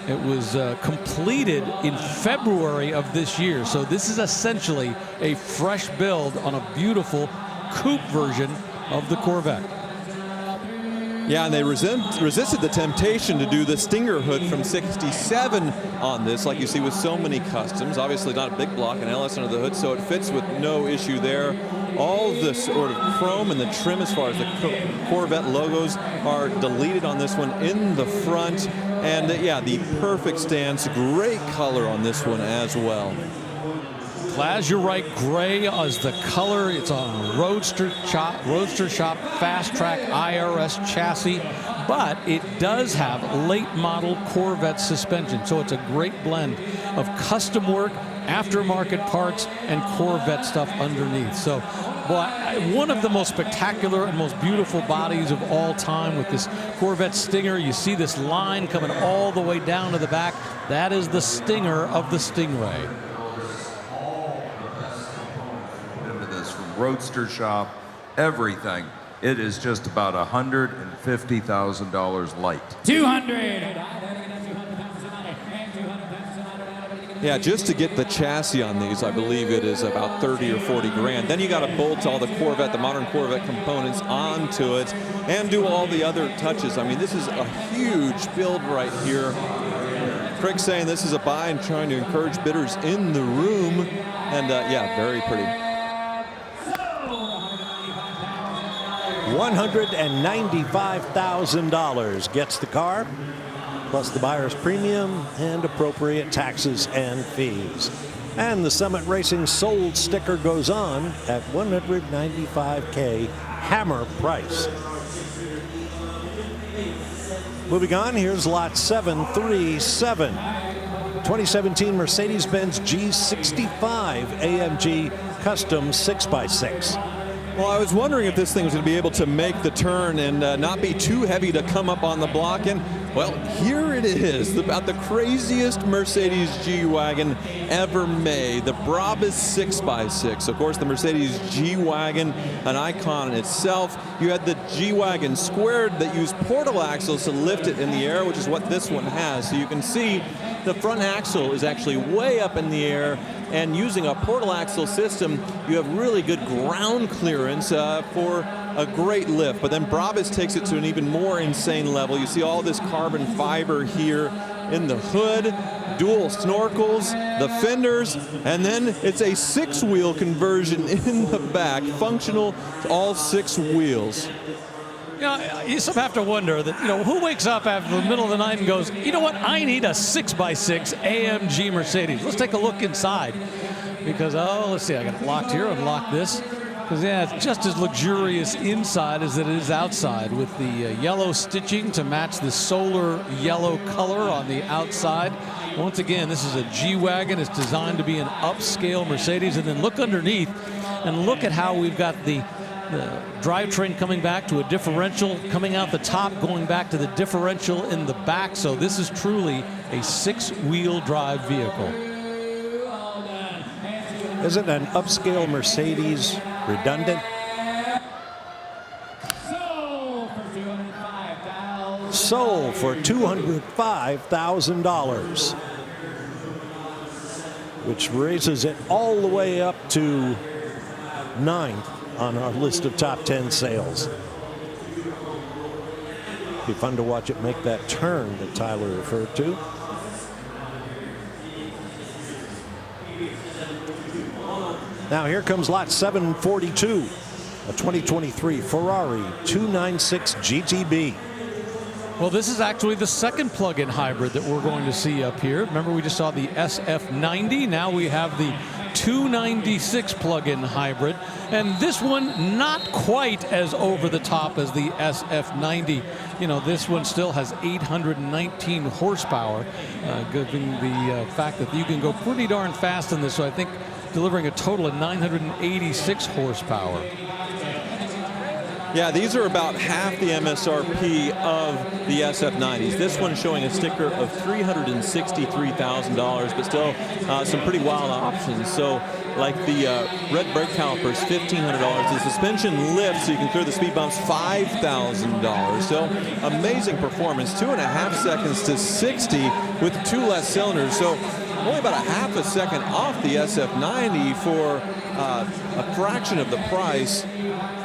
It was completed in February of this year. So this is essentially a fresh build on a beautiful coupe version of the Corvette. Yeah, and they resisted the temptation to do the Stinger hood from 67 on this, like you see with so many customs. Obviously not a big block, an LS under the hood, so it fits with no issue there. All the sort of chrome and the trim as far as the Corvette logos are deleted on this one in the front. And yeah, the perfect stance, great color on this one as well. Lazurite gray as the color. It's on Roadster Shop Fast Track IRS chassis, but it does have late model Corvette suspension. So it's a great blend of custom work, aftermarket parts, and Corvette stuff underneath. So one of the most spectacular and most beautiful bodies of all time with this Corvette Stinger. You see this line coming all the way down to the back. That is the Stinger of the Stingray. Roadster Shop, everything. It is just about $150,000 light. 200. Yeah, just to get the chassis on these, I believe it is about 30 or 40 grand. Then you got to bolt all the Corvette, the modern Corvette components onto it and do all the other touches. I mean, this is a huge build right here. Craig's saying this is a buy and trying to encourage bidders in the room. And yeah, very pretty. $195,000 gets the car. plus the buyer's premium and appropriate taxes and fees. And the Summit Racing sold sticker goes on at $195K hammer price. Moving on, here's lot 737. 2017 Mercedes-Benz G65 AMG Custom 6x6. Well, I was wondering if this thing was going to be able to make the turn and not be too heavy to come up on the block. And, well, here it is, about the craziest Mercedes G-Wagon ever made, the Brabus 6x6. Of course, the Mercedes G-Wagon, an icon in itself. You had the G-Wagon Squared that used portal axles to lift it in the air, which is what this one has. So you can see the front axle is actually way up in the air, and using a portal axle system, you have really good ground clearance for a great lift. But then Brabus takes it to an even more insane level. You see all this carbon fiber here in the hood, dual snorkels, the fenders, and then it's a 6-wheel conversion in the back, functional to all 6 wheels. You know, you sort of have to wonder that, who wakes up after the middle of the night and goes, you know what, I need a 6x6 AMG Mercedes. Let's take a look inside. Because, let's see, I got it locked here, unlock this. Because, yeah, it's just as luxurious inside as it is outside, with the yellow stitching to match the solar yellow color on the outside. Once again, this is a G-Wagon. It's designed to be an upscale Mercedes. And then look underneath and look at how we've got the drivetrain coming back to a differential, coming out the top, going back to the differential in the back. So this is truly a 6-wheel drive vehicle. Isn't an upscale Mercedes redundant? Sold for $205,000, which raises it all the way up to 9th on our list of top 10 sales. Be fun to watch it make that turn that Tyler referred to. Now here comes lot 742, a 2023 Ferrari 296 GTB. Well, this is actually the second plug-in hybrid that we're going to see up here. Remember, we just saw the SF90. Now we have the 296 plug-in hybrid, and this one not quite as over the top as the SF90. This one still has 819 horsepower, given the fact that you can go pretty darn fast in this. So I think delivering a total of 986 horsepower. Yeah, these are about half the MSRP of the SF90s. This one showing a sticker of $363,000, but still some pretty wild options. So, like the red brake calipers, $1,500. The suspension lift, so you can clear the speed bumps, $5,000. So, amazing performance. 2.5 seconds to 60 with 2 less cylinders. So, only about a half a second off the SF90 for a fraction of the price.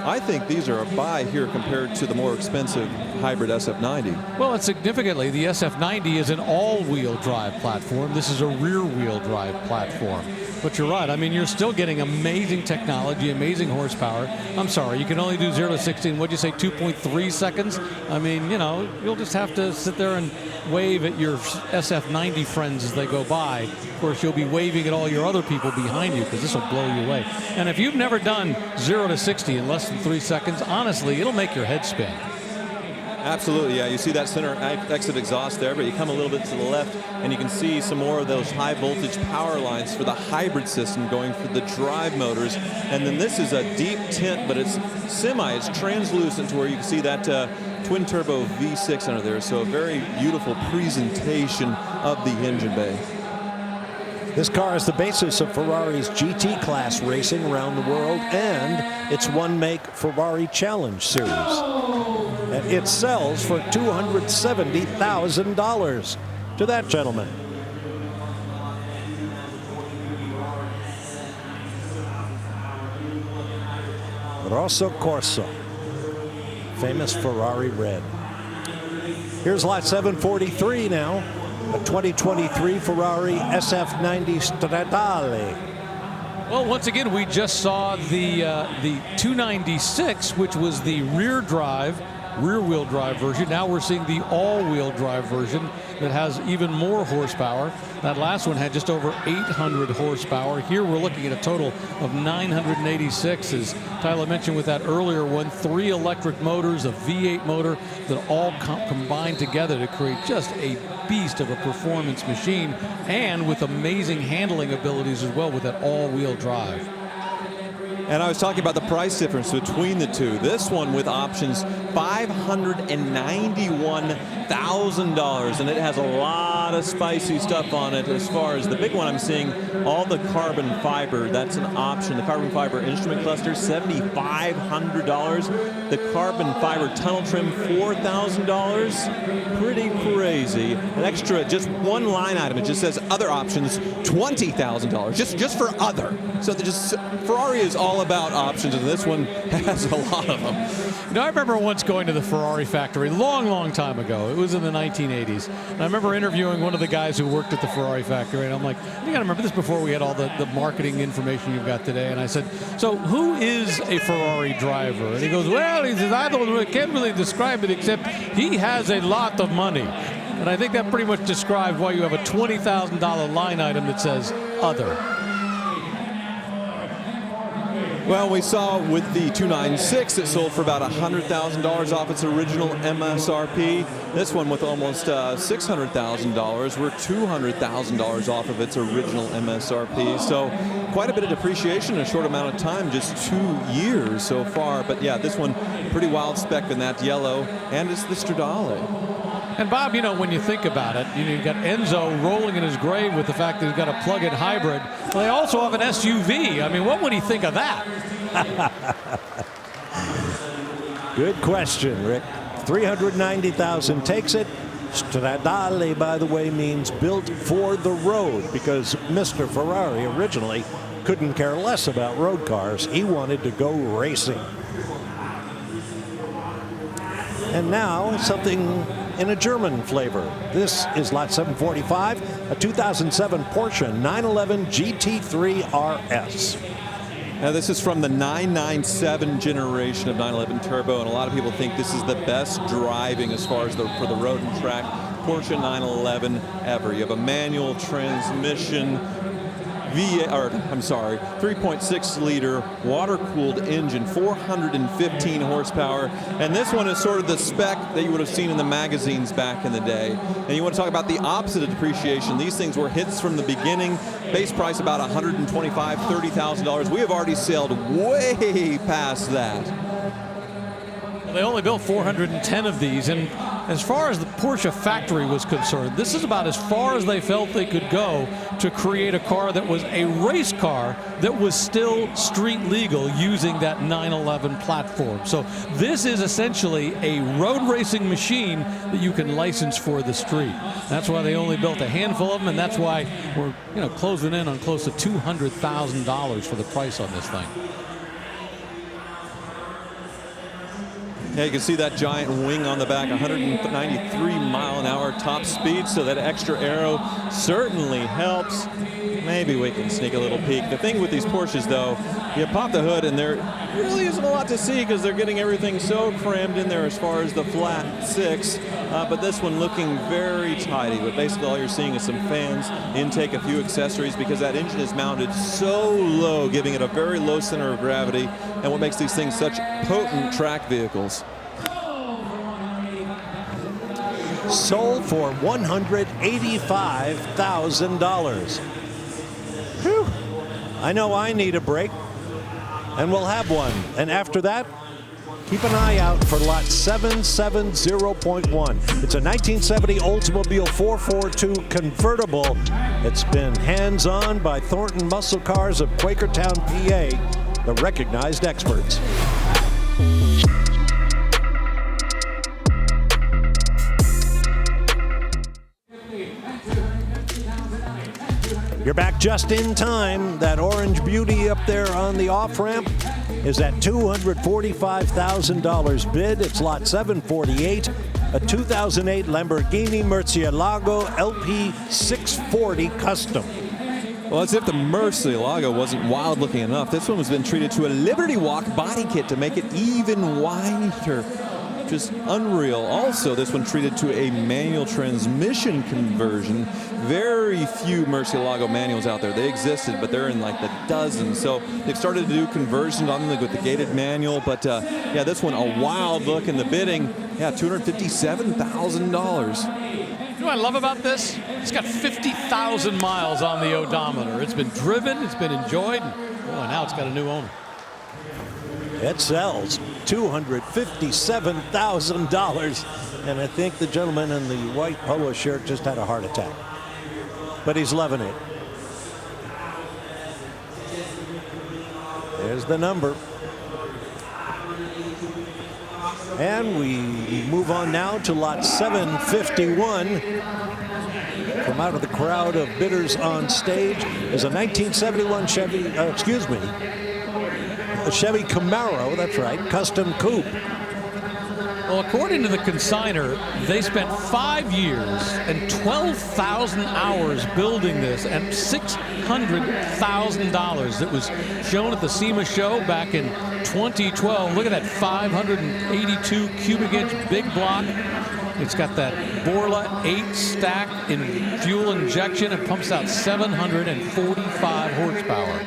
I think these are a buy here compared to the more expensive hybrid SF90. Well, and significantly, the SF90 is an all-wheel drive platform. This is a rear-wheel drive platform. But you're right. I mean, you're still getting amazing technology, amazing horsepower. I'm sorry, you can only do 0 to 60 in, what'd you say, 2.3 seconds? I mean, you'll just have to sit there and wave at your SF90 friends as they go by. Of course, you'll be waving at all your other people behind you, because this will blow you away. And if you've never done 0 to 60 in less than 3 seconds, honestly, it'll make your head spin. Absolutely, yeah. You see that center exit exhaust there, but you come a little bit to the left, and you can see some more of those high voltage power lines for the hybrid system going for the drive motors. And then this is a deep tint, but it's it's translucent to where you can see that twin turbo V6 under there. So a very beautiful presentation of the engine bay. This car is the basis of Ferrari's GT class racing around the world and its one-make Ferrari Challenge series. And it sells for $270,000 to that gentleman. Rosso Corso, famous Ferrari red. Here's lot 743 now. A 2023 Ferrari SF90 Stradale. Well, once again, we just saw the 296, which was the rear drive rear-wheel drive version. Now we're seeing the all-wheel drive version that has even more horsepower. That last one had just over 800 horsepower. Here we're looking at a total of 986, as Tyler mentioned with that earlier one. 3 electric motors, a V8 motor that all combined together to create just a beast of a performance machine, and with amazing handling abilities as well with that all-wheel drive. And I was talking about the price difference between the two. This one with options, $591,000, and it has a lot of spicy stuff on it. As far as the big one, I'm seeing all the carbon fiber. That's an option. The carbon fiber instrument cluster, $7,500. The carbon fiber tunnel trim, $4,000. Pretty crazy. An extra, just one line item. It just says other options, $20,000. Just for other. So Ferrari is all about options, and this one has a lot of them. You know, I remember once going to the Ferrari factory long time ago. It was in the 1980s. And I remember interviewing one of the guys who worked at the Ferrari factory, and I'm like, you gotta remember this before we had all the marketing information you've got today. And I said, so who is a Ferrari driver? And he goes, well, he says, I can't really describe it except he has a lot of money. And I think that pretty much describes why you have a $20,000 line item that says other. Well, we saw with the 296, it sold for about $100,000 off its original MSRP. This one with almost $600,000, we're $200,000 off of its original MSRP. So quite a bit of depreciation in a short amount of time, just 2 years so far. But yeah, this one, pretty wild spec in that yellow, and it's the Stradale. And Bob, you know, when you think about it, you've got Enzo rolling in his grave with the fact that he's got a plug-in hybrid. Well, they also have an SUV. I mean, what would he think of that? Good question, Rick. 390,000 takes it. Stradale, by the way, means built for the road, because Mr. Ferrari originally couldn't care less about road cars. He wanted to go racing. And now something in a German flavor. This is lot 745, a 2007 Porsche 911 GT3 RS. Now this is from the 997 generation of 911 Turbo, and a lot of people think this is the best driving as far as for the road and track Porsche 911 ever. You have a manual transmission, 3.6 liter water-cooled engine, 415 horsepower, and this one is sort of the spec that you would have seen in the magazines back in the day. And you want to talk about the opposite of depreciation. These things were hits from the beginning. Base price about $125,000, $30,000. We have already sailed way past that. They only built 410 of these, and as far as the Porsche factory was concerned, this is about as far as they felt they could go to create a car that was a race car that was still street legal using that 911 platform. So this is essentially a road racing machine that you can license for the street. That's why they only built a handful of them, and that's why we're closing in on close to $200,000 for the price on this thing. Yeah, you can see that giant wing on the back, 193-mile-an-hour top speed, so that extra aero certainly helps. Maybe we can sneak a little peek. The thing with these Porsches, though, you pop the hood and there really isn't a lot to see because they're getting everything so crammed in there as far as the flat six. But this one looking very tidy. But basically all you're seeing is some fans, intake, a few accessories, because that engine is mounted so low, giving it a very low center of gravity, and what makes these things such potent track vehicles. Sold for $185,000. Whew. I know I need a break, and we'll have one. And after that, keep an eye out for lot 770.1. It's a 1970 Oldsmobile 442 convertible. It's been hands-on by Thornton Muscle Cars of Quakertown, PA, the recognized experts. You're back just in time. That orange beauty up there on the off-ramp is at $245,000 bid. It's lot 748, a 2008 Lamborghini Murcielago LP 640 Custom. Well, as if the Murcielago wasn't wild looking enough, this one has been treated to a Liberty Walk body kit to make it even wider. just unreal. Also, this one treated to a manual transmission conversion. Very few Murcielago manuals out there. They existed, but they're in like the dozens. So they've started to do conversions on them with the gated manual. But yeah, this one, a wild look in the bidding. Yeah, $257,000. You know what I love about this? It's got 50,000 miles on the odometer. It's been driven, it's been enjoyed, and now it's got a new owner. It sells $257,000. And I think the gentleman in the white polo shirt just had a heart attack. But he's loving it. There's the number. And we move on now to lot 751. From out of the crowd of bidders on stage is a 1971 Chevy, a Chevy Camaro, that's right, custom coupe. Well, according to the consignor, they spent 5 years and 12,000 hours building this and $600,000. It was shown at the SEMA show back in 2012. Look at that 582 cubic inch big block. It's got that Borla 8 stack in fuel injection. It pumps out 745 horsepower.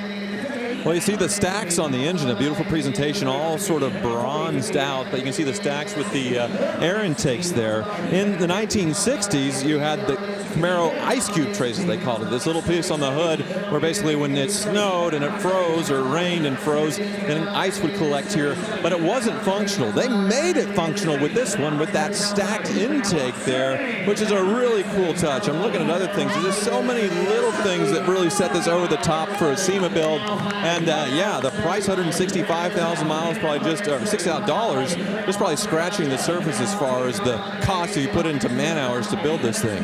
Well, you see the stacks on the engine, a beautiful presentation, all sort of bronzed out, but you can see the stacks with the air intakes there. In the 1960s, you had the Camaro ice cube traces, they called it. This little piece on the hood where basically when it snowed and it froze or rained and froze, then ice would collect here, but it wasn't functional. They made it functional with this one, with that stacked intake there, which is a really cool touch. I'm looking at other things. There's just so many little things that really set this over the top for a SEMA build. And yeah, the price, 165,000 miles, probably just $6,000, just probably scratching the surface as far as the cost that you put into man hours to build this thing.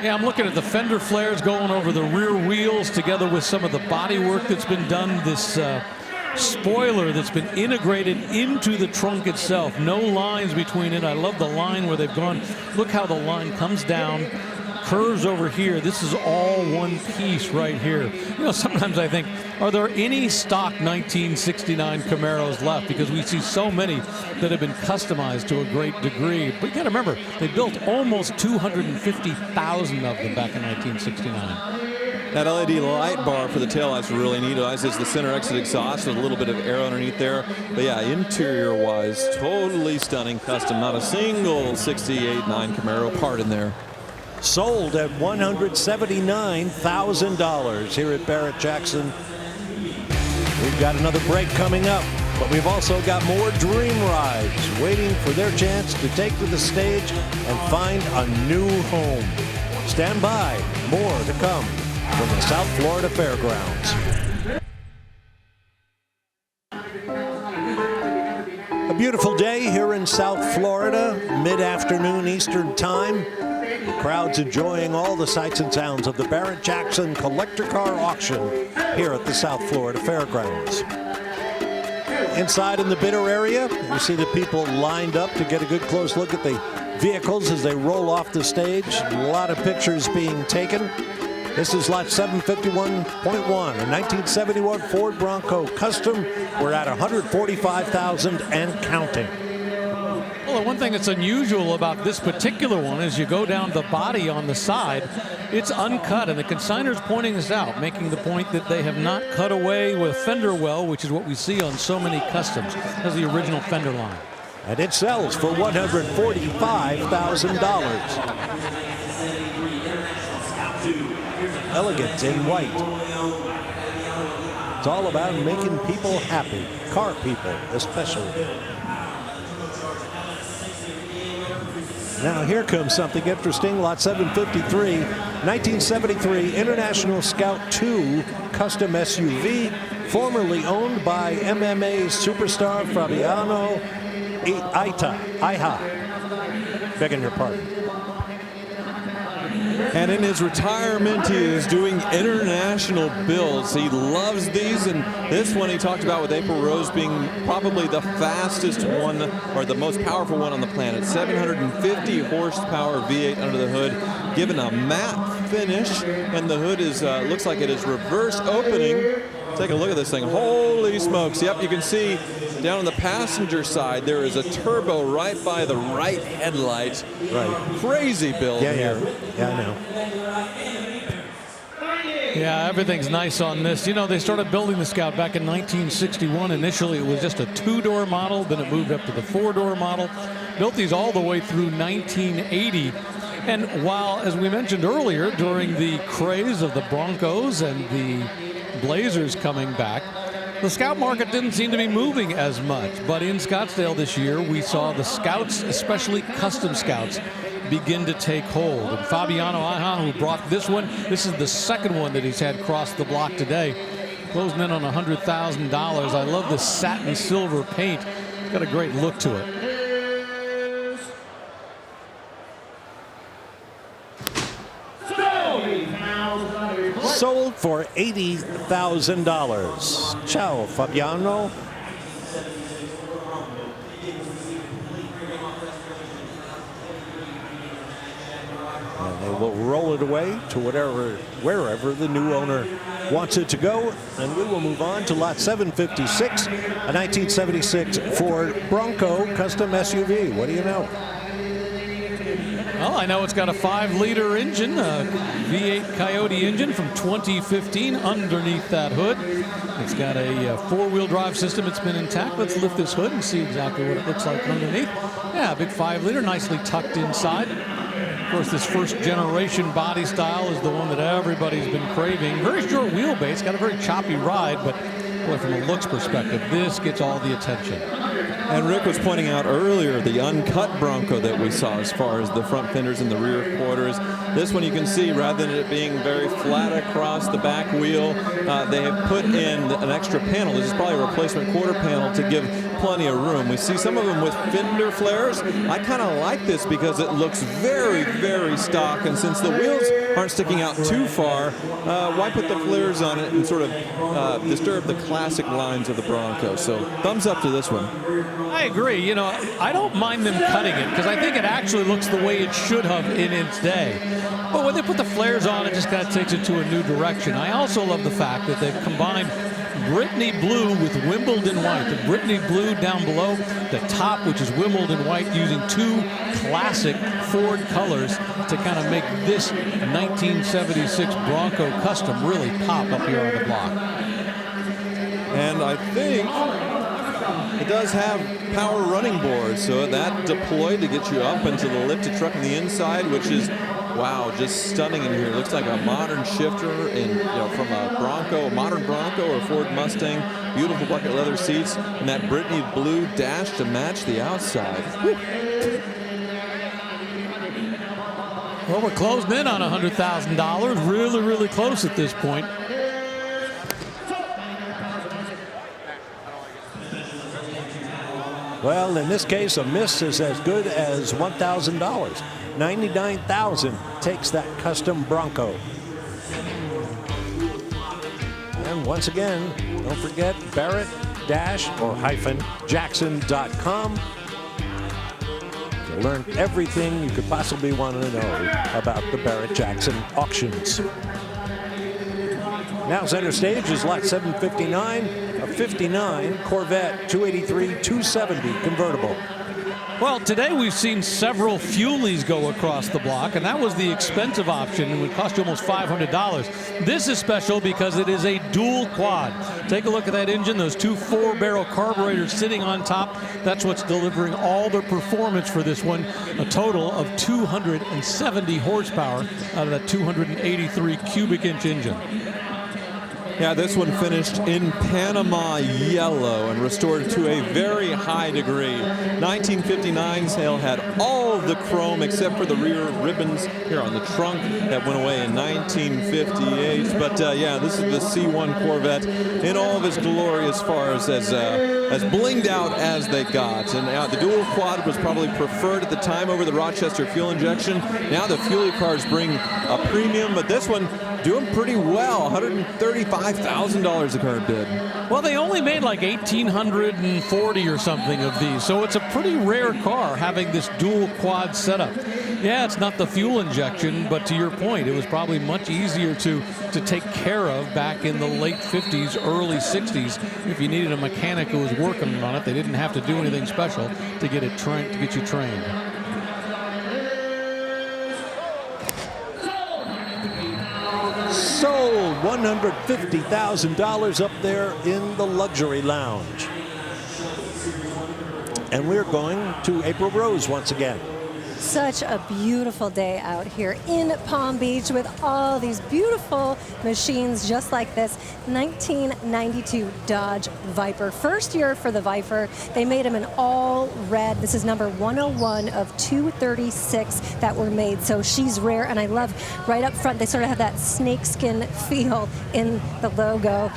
Yeah, I'm looking at the fender flares going over the rear wheels together with some of the body work that's been done. This spoiler that's been integrated into the trunk itself. No lines between it. I love the line where they've gone. Look how the line comes down, curves over here. This is all one piece right here. You know, sometimes I think, are there any stock 1969 Camaros left? Because we see so many that have been customized to a great degree. But you got to remember, they built almost 250,000 of them back in 1969. That LED light bar for the taillights really neat. As is the center exit exhaust with a little bit of air underneath there. But yeah, interior-wise, totally stunning custom. Not a single 68.9 Camaro part in there. Sold at $179,000 here at Barrett-Jackson. We've got another break coming up, but we've also got more dream rides waiting for their chance to take to the stage and find a new home. Stand by, more to come from the South Florida Fairgrounds. A beautiful day here in South Florida, mid-afternoon Eastern time. The crowd's enjoying all the sights and sounds of the Barrett-Jackson Collector Car Auction here at the South Florida Fairgrounds. Inside in the bidder area, you see the people lined up to get a good close look at the vehicles as they roll off the stage. A lot of pictures being taken. This is lot 751.1, a 1971 Ford Bronco Custom. We're at $145,000 and counting. Well, the one thing that's unusual about this particular one is you go down the body on the side, it's uncut, and the consignor's pointing this out, making the point that they have not cut away with fender well, which is what we see on so many customs. That's the original fender line. And it sells for $145,000. Elegant in white. It's all about making people happy, car people especially. Now here comes something interesting. Lot 753, 1973 International Scout II custom SUV, formerly owned by MMA superstar Fabiano Iha. Begging your pardon. And in his retirement, he is doing international builds. He loves these, and this one he talked about with April Rose being probably the fastest one, or the most powerful one on the planet. 750 horsepower V8 under the hood, given a matte finish, and the hood is looks like it is reverse opening. Take a look at this thing. Holy smokes. Yep, you can see Down on the passenger side, there is a turbo right by the right headlight. Right. Crazy build here. Yeah, I know. Yeah, everything's nice on this. You know, they started building the Scout back in 1961. Initially, it was just a 2-door model. Then it moved up to the 4-door model. Built these all the way through 1980. And while, as we mentioned earlier, during the craze of the Broncos and the Blazers coming back, the Scout market didn't seem to be moving as much. But in Scottsdale this year, we saw the Scouts, especially custom Scouts, begin to take hold. And Fabiano Aja, who brought this one, this is the second one that he's had cross the block today, closing in on $100,000. I love the satin silver paint. It's got a great look to it. Sold for $80,000. Ciao, Fabiano. And they will roll it away to wherever the new owner wants it to go. And we will move on to lot 756, a 1976 Ford Bronco custom SUV. What do you know? Well, I know it's got a 5-liter engine, a V8 Coyote engine from 2015 underneath that hood. It's got a 4-wheel drive system. It's been intact. Let's lift this hood and see exactly what it looks like underneath. Yeah, big 5-liter, nicely tucked inside. Of course, this first-generation body style is the one that everybody's been craving. Very short wheelbase, got a very choppy ride, but boy, from a looks perspective, this gets all the attention. And Rick was pointing out earlier the uncut Bronco that we saw as far as the front fenders and the rear quarters. This one you can see, rather than it being very flat across the back wheel, they have put in an extra panel. This is probably a replacement quarter panel to give plenty of room. We see some of them with fender flares. I kind of like this because it looks very, very stock, and since the wheels aren't sticking out too far, why put the flares on it and sort of disturb the classic lines of the Bronco? So thumbs up to this one. I agree. You know, I don't mind them cutting it because I think it actually looks the way it should have in its day. But when they put the flares on, it just kind of takes it to a new direction. I also love the fact that they've combined Brittany blue with Wimbledon white. The Brittany blue down below, the top, which is Wimbledon white, using 2 classic Ford colors to kind of make this 1976 Bronco custom really pop up here on the block. And I think it does have power running boards, so that deployed to get you up into the lifted truck on the inside, which is, wow, just stunning in here. It looks like a modern shifter from a Bronco, a modern Bronco or Ford Mustang. Beautiful bucket leather seats and that Brittany blue dash to match the outside. Woo. Well, we're closing in on $100,000. Really, really close at this point. Well, in this case, a miss is as good as $1,000. $99,000 takes that custom Bronco. And once again, don't forget Barrett-Jackson.com to learn everything you could possibly want to know about the Barrett-Jackson auctions. Now center stage is lot 759, a 59 Corvette 283-270 convertible. Well, today we've seen several Fuelies go across the block, and that was the expensive option. It would cost you almost $500. This is special because it is a dual quad. Take a look at that engine, those 2 4-barrel carburetors sitting on top. That's what's delivering all the performance for this one. A total of 270 horsepower out of that 283 cubic inch engine. Yeah, this one finished in Panama yellow and restored to a very high degree. 1959 sale had all the chrome except for the rear ribbons here on the trunk that went away in 1958. But yeah, this is the C1 Corvette in all of its glory as far as blinged out as they got. And the dual quad was probably preferred at the time over the Rochester fuel injection. Now the Fuelie cars bring a premium, but this one doing pretty well. $135,000 a car bid. Well, they only made like 1,840 or something of these, so it's a pretty rare car having this dual quad setup. Yeah, it's not the fuel injection, but to your point, it was probably much easier to take care of back in the late 50s, early 60s. If you needed a mechanic who was working on it, they didn't have to do anything special to get it trained, to get you trained. Sold $150,000 up there in the luxury lounge. And we're going to April Rose once again. Such a beautiful day out here in Palm Beach with all these beautiful machines just like this 1992 Dodge Viper. First year for the Viper. They made them in all red. This is number 101 of 236 that were made. So she's rare, and I love right up front, they sort of have that snakeskin feel in the logo.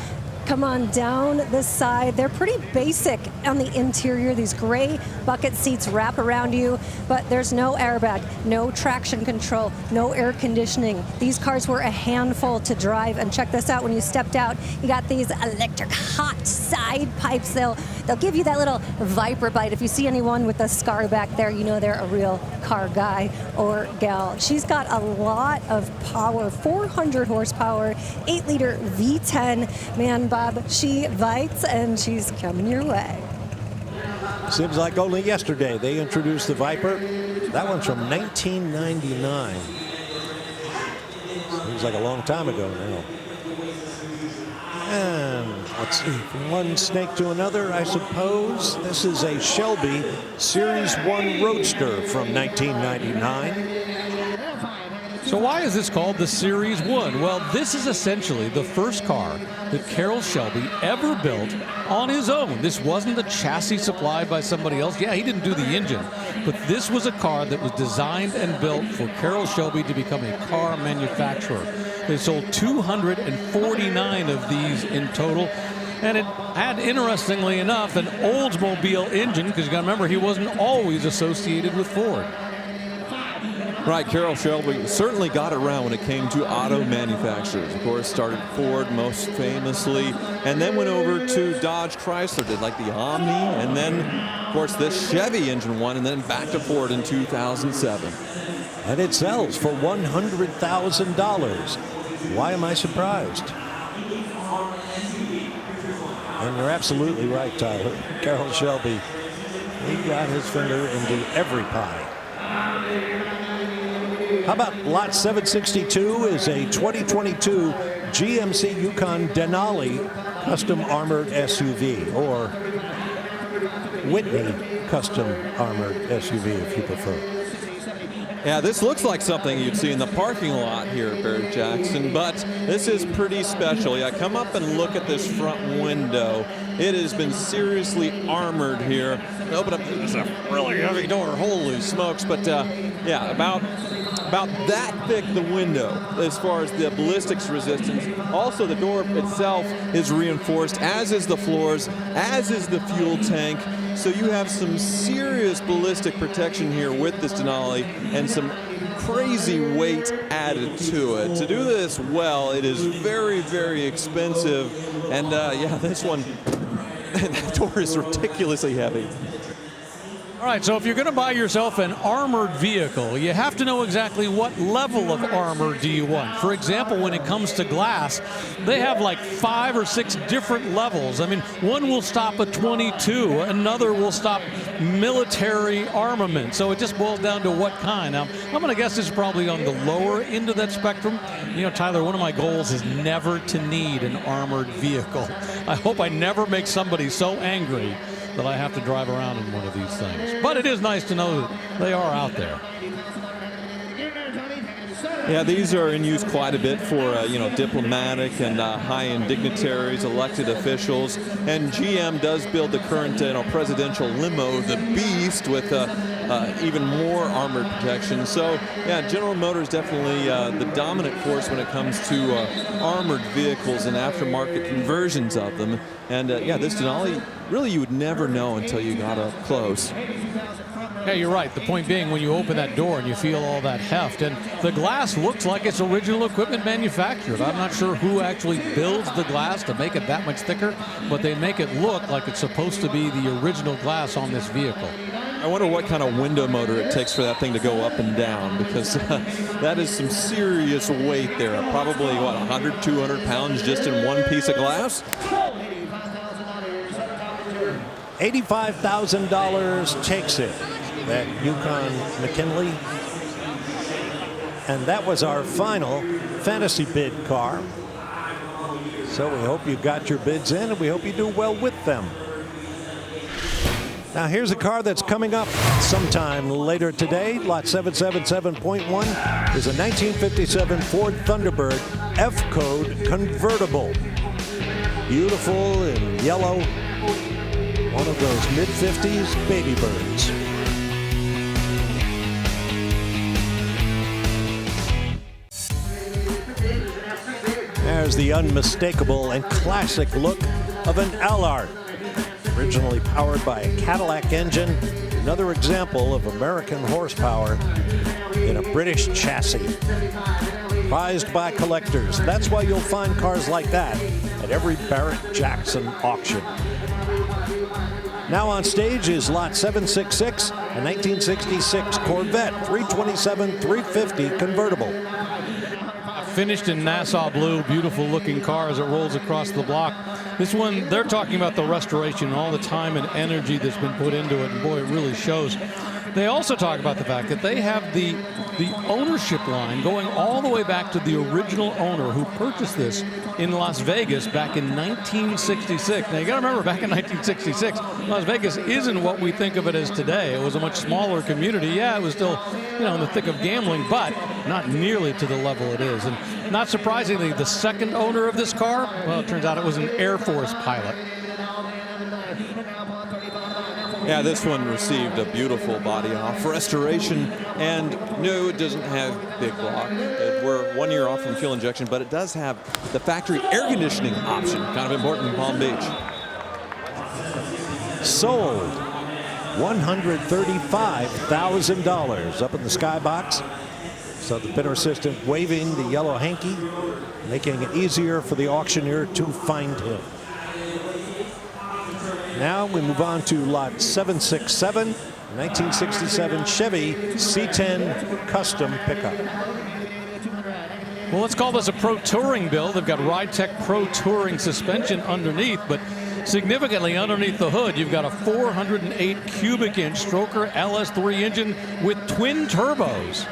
Come on down the side. They're pretty basic on the interior. These gray bucket seats wrap around you, but there's no airbag, no traction control, no air conditioning. These cars were a handful to drive, and check this out. When you stepped out, you got these electric hot side pipes. They'll give you that little Viper bite. If you see anyone with a scar back there, you know they're a real car guy or gal. She's got a lot of power, 400 horsepower, 8-liter V10. Man, Bob, she bites and she's coming your way. Seems like only yesterday they introduced the Viper. That one's from 1999. Seems like a long time ago now. And let's see, from one snake to another, I suppose. This is a Shelby Series 1 Roadster from 1999. So why is this called the Series 1? Well, this is essentially the first car that Carroll Shelby ever built on his own. This wasn't a chassis supplied by somebody else. Yeah, he didn't do the engine, but this was a car that was designed and built for Carroll Shelby to become a car manufacturer. They sold 249 of these in total. And it had, interestingly enough, an Oldsmobile engine, because you got to remember, he wasn't always associated with Ford. Right, Carroll Shelby certainly got around when it came to auto manufacturers. Of course, started Ford most famously, and then went over to Dodge Chrysler, did like the Omni, and then, of course, this Chevy engine one, and then back to Ford in 2007. And it sells for $100,000. Why am I surprised? And you're absolutely right, Tyler. Carroll Shelby, he got his finger into every pie. How about lot 762 is a 2022 GMC Yukon Denali custom armored SUV, or Whitney custom armored SUV if you prefer. Yeah, this looks like something you'd see in the parking lot here at Barrett-Jackson, but this is pretty special. Yeah, come up and look at this front window. It has been seriously armored here. Open up, it's a really heavy door, holy smokes. But yeah, about that thick the window as far as the ballistics resistance. Also, the door itself is reinforced, as is the floors, as is the fuel tank. So you have some serious ballistic protection here with this Denali, and some crazy weight added to it. To do this well, it is very, very expensive. And yeah, this one, that door is ridiculously heavy. All right, so if you're going to buy yourself an armored vehicle, you have to know exactly what level of armor do you want. For example, when it comes to glass, they have like 5 or 6 different levels. I mean, one will stop at 22, another will stop military armament. So it just boils down to what kind. Now, I'm going to guess this is probably on the lower end of that spectrum. You know, Tyler, one of my goals is never to need an armored vehicle. I hope I never make somebody so angry that I have to drive around in one of these things. But it is nice to know that they are out there. Yeah, these are in use quite a bit for, you know, diplomatic and high-end dignitaries, elected officials. And GM does build the current, presidential limo, the Beast, with even more armored protection. So, yeah, General Motors definitely the dominant force when it comes to armored vehicles and aftermarket conversions of them. And, yeah, this Denali, really you would never know until you got up close. Yeah, you're right. The point being, when you open that door and you feel all that heft, and the glass looks like it's original equipment manufactured. I'm not sure who actually builds the glass to make it that much thicker, but they make it look like it's supposed to be the original glass on this vehicle. I wonder what kind of window motor it takes for that thing to go up and down, because that is some serious weight there. Probably, what, 100, 200 pounds just in one piece of glass? $85,000 takes it, that Yukon McKinley. And that was our final fantasy bid car. So we hope you got your bids in, and we hope you do well with them. Now here's a car that's coming up sometime later today. Lot 777.1 is a 1957 Ford Thunderbird F-Code convertible. Beautiful in yellow. One of those mid-50s baby birds. There's the unmistakable and classic look of an Allard. Originally powered by a Cadillac engine, another example of American horsepower in a British chassis. Prized by collectors. That's why you'll find cars like that at every Barrett-Jackson auction. Now on stage is Lot 766, a 1966 Corvette 327-350 convertible. Finished in Nassau blue, beautiful looking car as it rolls across the block. This one, they're talking about the restoration, all the time and energy that's been put into it, and boy, it really shows. They also talk about the fact that they have the ownership line going all the way back to the original owner who purchased this in Las Vegas back in 1966. Now you got to remember, back in 1966, Las Vegas isn't what we think of it as today. It was a much smaller community. Yeah, it was still, you know, in the thick of gambling, but not nearly to the level it is. And not surprisingly, the second owner of this car, well, it turns out it was an Air Force pilot. Yeah, this one received a beautiful body off restoration, and no, it doesn't have big block. We're 1 year off from fuel injection, but it does have the factory air conditioning option, kind of important in Palm Beach. Sold $135,000 up in the skybox. So the bidder assistant waving the yellow hanky, making it easier for the auctioneer to find him. Now we move on to lot 767, 1967 Chevy C10 custom pickup. Well, let's call this a Pro Touring build. They've got RideTech Pro Touring suspension underneath, but significantly underneath the hood, you've got a 408 cubic inch Stroker LS3 engine with twin turbos.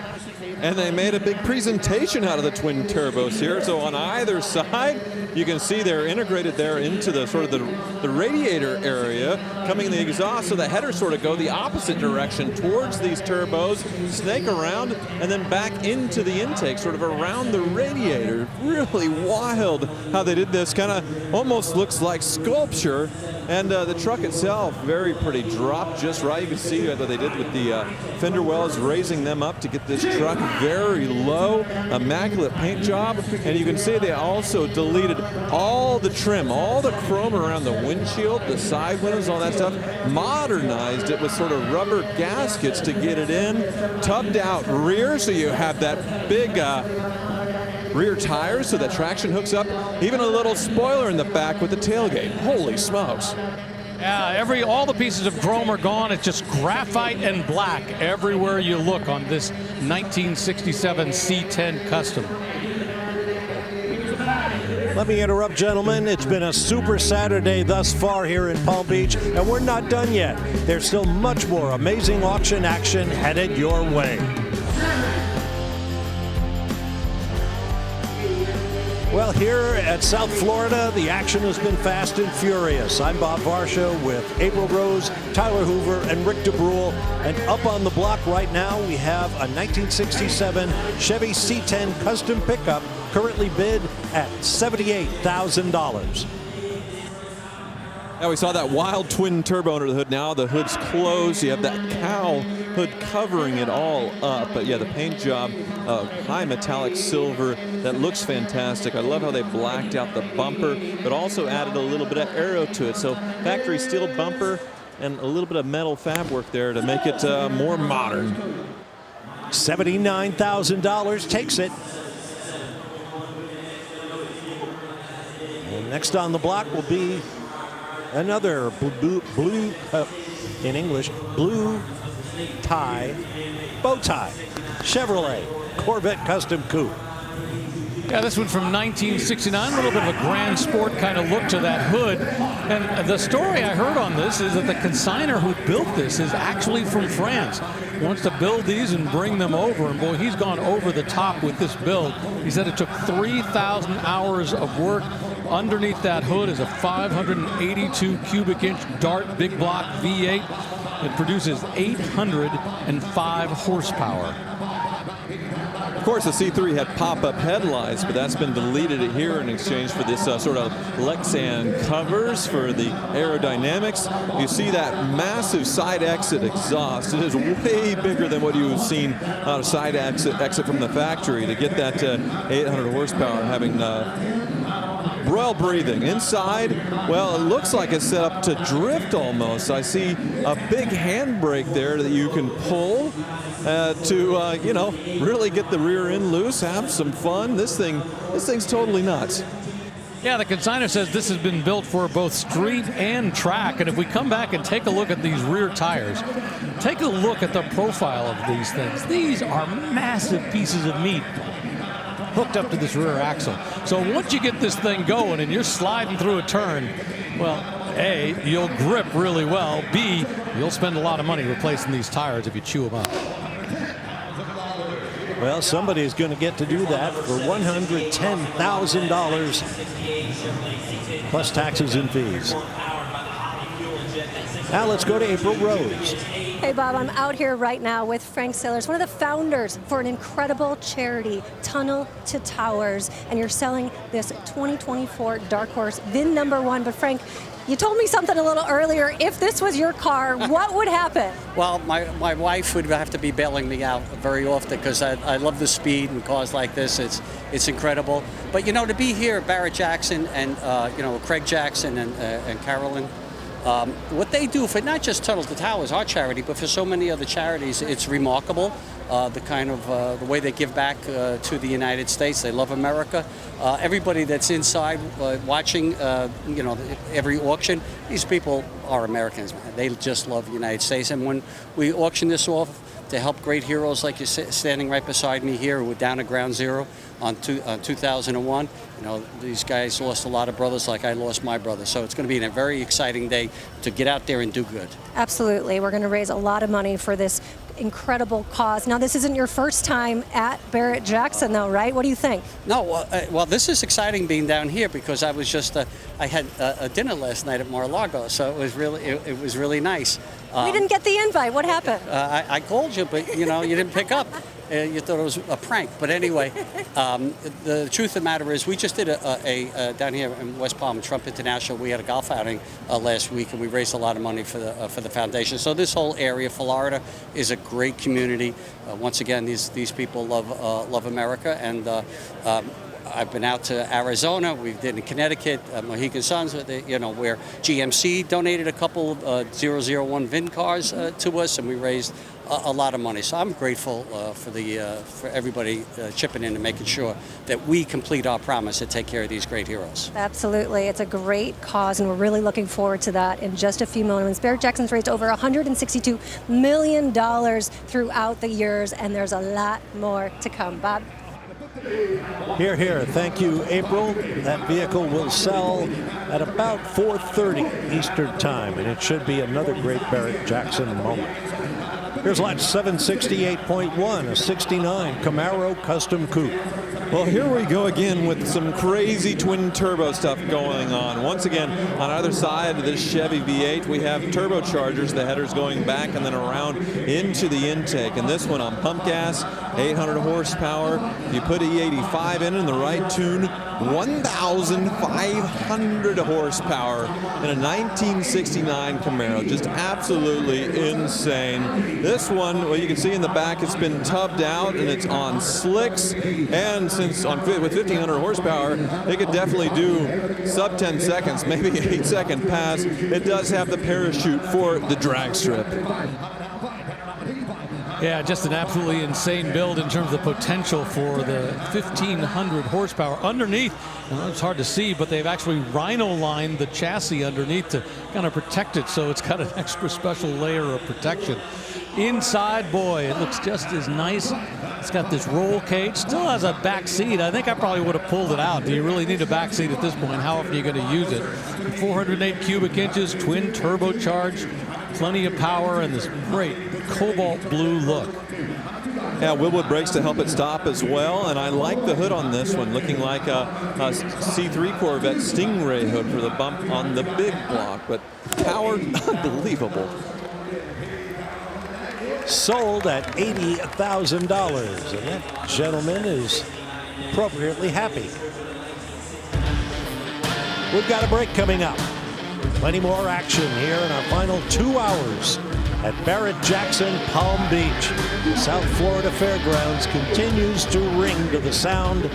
And they made a big presentation out of the twin turbos here. So on either side, you can see they're integrated there into the sort of the radiator area, coming in the exhaust. So the headers sort of go the opposite direction towards these turbos, snake around, and then back into the intake, sort of around the radiator. Really wild how they did this. Kind of almost looks like sculpture. And the truck itself, very pretty, dropped just right. You can see what they did with the fender wells, raising them up to get this truck very low, immaculate paint job. And you can see they also deleted all the trim, all the chrome around the windshield, the side windows, all that stuff, modernized it with sort of rubber gaskets to get it in, tubbed out rear, so you have that big rear tires so that traction hooks up, even a little spoiler in the back with the tailgate. Holy smokes. Yeah, all the pieces of chrome are gone. It's just graphite and black everywhere you look on this 1967 C10 Custom. Let me interrupt, gentlemen. It's been a super Saturday thus far here in Palm Beach, and we're not done yet. There's still much more amazing auction action headed your way. Well, here at South Florida, the action has been fast and furious. I'm Bob Varsha with April Rose, Tyler Hoover, and Rick DeBrule. And up on the block right now, we have a 1967 Chevy C10 custom pickup, currently bid at $78,000. Now we saw that wild twin turbo under the hood. Now the hood's closed. You have that cowl hood covering it all up. But yeah, the paint job of high metallic silver that looks fantastic. I love how they blacked out the bumper, but also added a little bit of aero to it. So factory steel bumper and a little bit of metal fab work there to make it more modern. $79,000 takes it. And next on the block will be another blue in English, blue tie, bow tie. Chevrolet Corvette Custom Coupe. Yeah, this one from 1969, a little bit of a grand sport kind of look to that hood. And the story I heard on this is that the consignor who built this is actually from France. He wants to build these and bring them over, and boy, he's gone over the top with this build. He said it took 3,000 hours of work. Underneath that hood is a 582 cubic inch Dart big block V8. It produces 805 horsepower. Of course, the C3 had pop-up headlights, but that's been deleted here in exchange for this sort of Lexan covers for the aerodynamics. You see that massive side exit exhaust. It is way bigger than what you've seen on a side exit from the factory to get that 800 horsepower, having royal breathing. Inside, well, it looks like it's set up to drift almost. I see a big handbrake there that you can pull to, you know, really get the rear end loose, have some fun. This thing's totally nuts. Yeah, the consignor says this has been built for both street and track. And if we come back and take a look at these rear tires, take a look at the profile of these things. These are massive pieces of meat hooked up to this rear axle. So once you get this thing going and you're sliding through a turn, well, A, you'll grip really well. B, you'll spend a lot of money replacing these tires if you chew them up. Well, somebody's going to get to do that for $110,000 plus taxes and fees. Now let's go to April Rose. Hey, Bob, I'm out here right now with Frank Sailors, one of the founders for an incredible charity, Tunnel to Towers, and you're selling this 2024 Dark Horse VIN number 1. But Frank, you told me something a little earlier. If this was your car, what would happen? Well, my wife would have to be bailing me out very often because I love the speed and cars like this. It's incredible. But, you know, to be here, Barrett Jackson and, you know, Craig Jackson and Carolyn, what they do for not just Tunnel to Towers, our charity, but for so many other charities, it's remarkable. The kind of the way they give back to the United States. They love America. Everybody that's inside watching, you know, every auction, these people are Americans. They just love the United States. And when we auction this off to help great heroes like you're standing right beside me here, who were down at Ground Zero on 2001, you know, these guys lost a lot of brothers like I lost my brother. So it's going to be a very exciting day to get out there and do good. Absolutely. We're going to raise a lot of money for this incredible cause. Now, this isn't your first time at Barrett Jackson, though, right? What do you think? No, well, this is exciting being down here because I was just I had a dinner last night at Mar-a-Lago, so it was really nice. We didn't get the invite. What happened? I called you, but you know you didn't pick up. You thought it was a prank, but anyway, the truth of the matter is we just did a down here in West Palm, Trump International. We had a golf outing last week, and we raised a lot of money for the foundation. So this whole area, Florida, is a great community. Once again, these people love America, and I've been out to Arizona. We did in Connecticut, Mohegan Suns, you know, where GMC donated a couple 001 VIN cars to us, and we raised a lot of money. So I'm grateful for everybody chipping in and making sure that we complete our promise to take care of these great heroes. Absolutely. It's a great cause, and we're really looking forward to that in just a few moments. Barrett Jackson's raised over $162 million throughout the years, and there's a lot more to come. Bob? Here, here. Thank you, April. That vehicle will sell at about 4:30 Eastern Time, and it should be another great Barrett Jackson moment. Here's lot 768.1, a 69 Camaro Custom Coupe. Well, here we go again with some crazy twin turbo stuff going on. Once again, on either side of this Chevy V8, we have turbochargers, the headers going back and then around into the intake. And this one on pump gas, 800 horsepower. If you put E85 in the right tune, 1,500 horsepower in a 1969 Camaro. Just absolutely insane. This one, well, you can see in the back, it's been tubbed out and it's on slicks. And since with 1,500 horsepower, it could definitely do sub 10 seconds, maybe 8-second pass. It does have the parachute for the drag strip. Yeah, just an absolutely insane build in terms of the potential for the 1,500 horsepower. Underneath, it's hard to see, but they've actually rhino-lined the chassis underneath to kind of protect it, so it's got an extra special layer of protection. Inside, boy, it looks just as nice. It's got this roll cage, still has a back seat. I think I probably would have pulled it out. Do you really need a back seat at this point? How often are you going to use it? 408 cubic inches, twin turbocharged, plenty of power, and this great cobalt blue look. Yeah, Wilwood brakes to help it stop as well, and I like the hood on this one, looking like a C3 Corvette Stingray hood for the bump on the big block, but powered, unbelievable. Sold at $80,000, and that gentleman is appropriately happy. We've got a break coming up. Plenty more action here in our final 2 hours at Barrett-Jackson Palm Beach. The South Florida Fairgrounds continues to ring to the sound of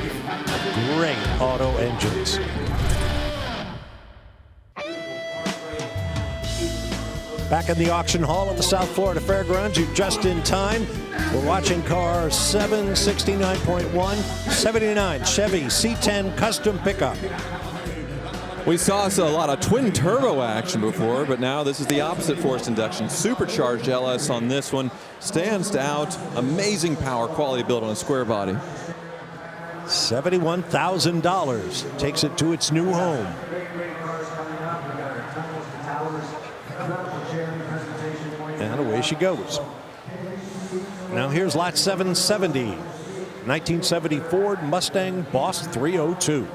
great auto engines. Back in the auction hall at the South Florida Fairgrounds, you're just in time. We're watching car 769.1 79 Chevy C10 custom pickup. We saw a lot of twin turbo action before, but now this is the opposite forced induction. Supercharged LS on this one stands out. Amazing power, quality build on a square body. $71,000 takes it to its new home. And away she goes. Now here's lot 770. 1970 Ford Mustang Boss 302.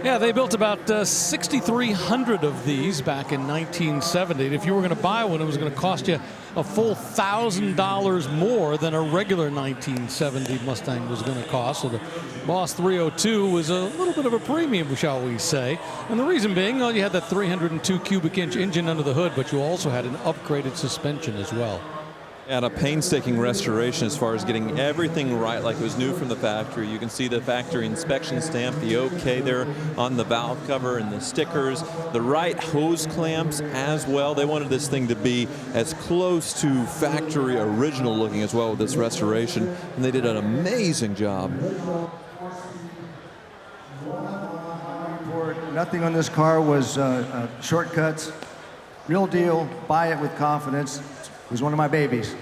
Yeah, they built about 6,300 of these back in 1970. And if you were going to buy one, it was going to cost you a full $1,000 more than a regular 1970 Mustang was going to cost. So the Boss 302 was a little bit of a premium, shall we say. And the reason being, well, you had that 302 cubic inch engine under the hood, but you also had an upgraded suspension as well. And a painstaking restoration as far as getting everything right like it was new from the factory. You can see the factory inspection stamp, the OK there on the valve cover and the stickers, the right hose clamps as well. They wanted this thing to be as close to factory original looking as well with this restoration, and they did an amazing job. Nothing on this car was shortcuts. Real deal, buy it with confidence. It was one of my babies.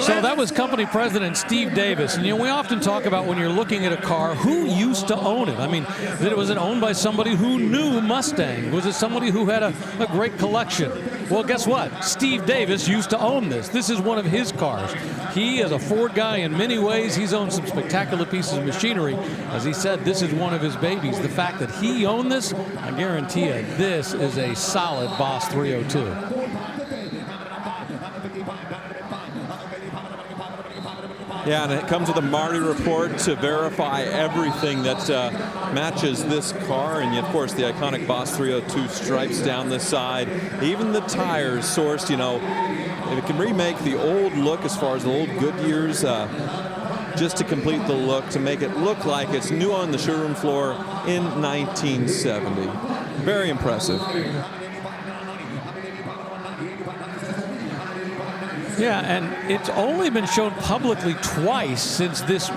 So that was company president Steve Davis. And, you know, we often talk about when you're looking at a car, who used to own it? I mean, was it owned by somebody who knew Mustang? Was it somebody who had a great collection? Well, guess what? Steve Davis used to own this. This is one of his cars. He is a Ford guy in many ways. He's owned some spectacular pieces of machinery. As he said, this is one of his babies. The fact that he owned this, I guarantee you, this is a solid Boss 302. Yeah, and it comes with a Marty report to verify everything that matches this car. And, of course, the iconic Boss 302 stripes down the side. Even the tires sourced, you know, if it can remake the old look as far as the old Goodyears, just to complete the look, to make it look like it's new on the showroom floor in 1970. Very impressive. Yeah, and it's only been shown publicly twice since this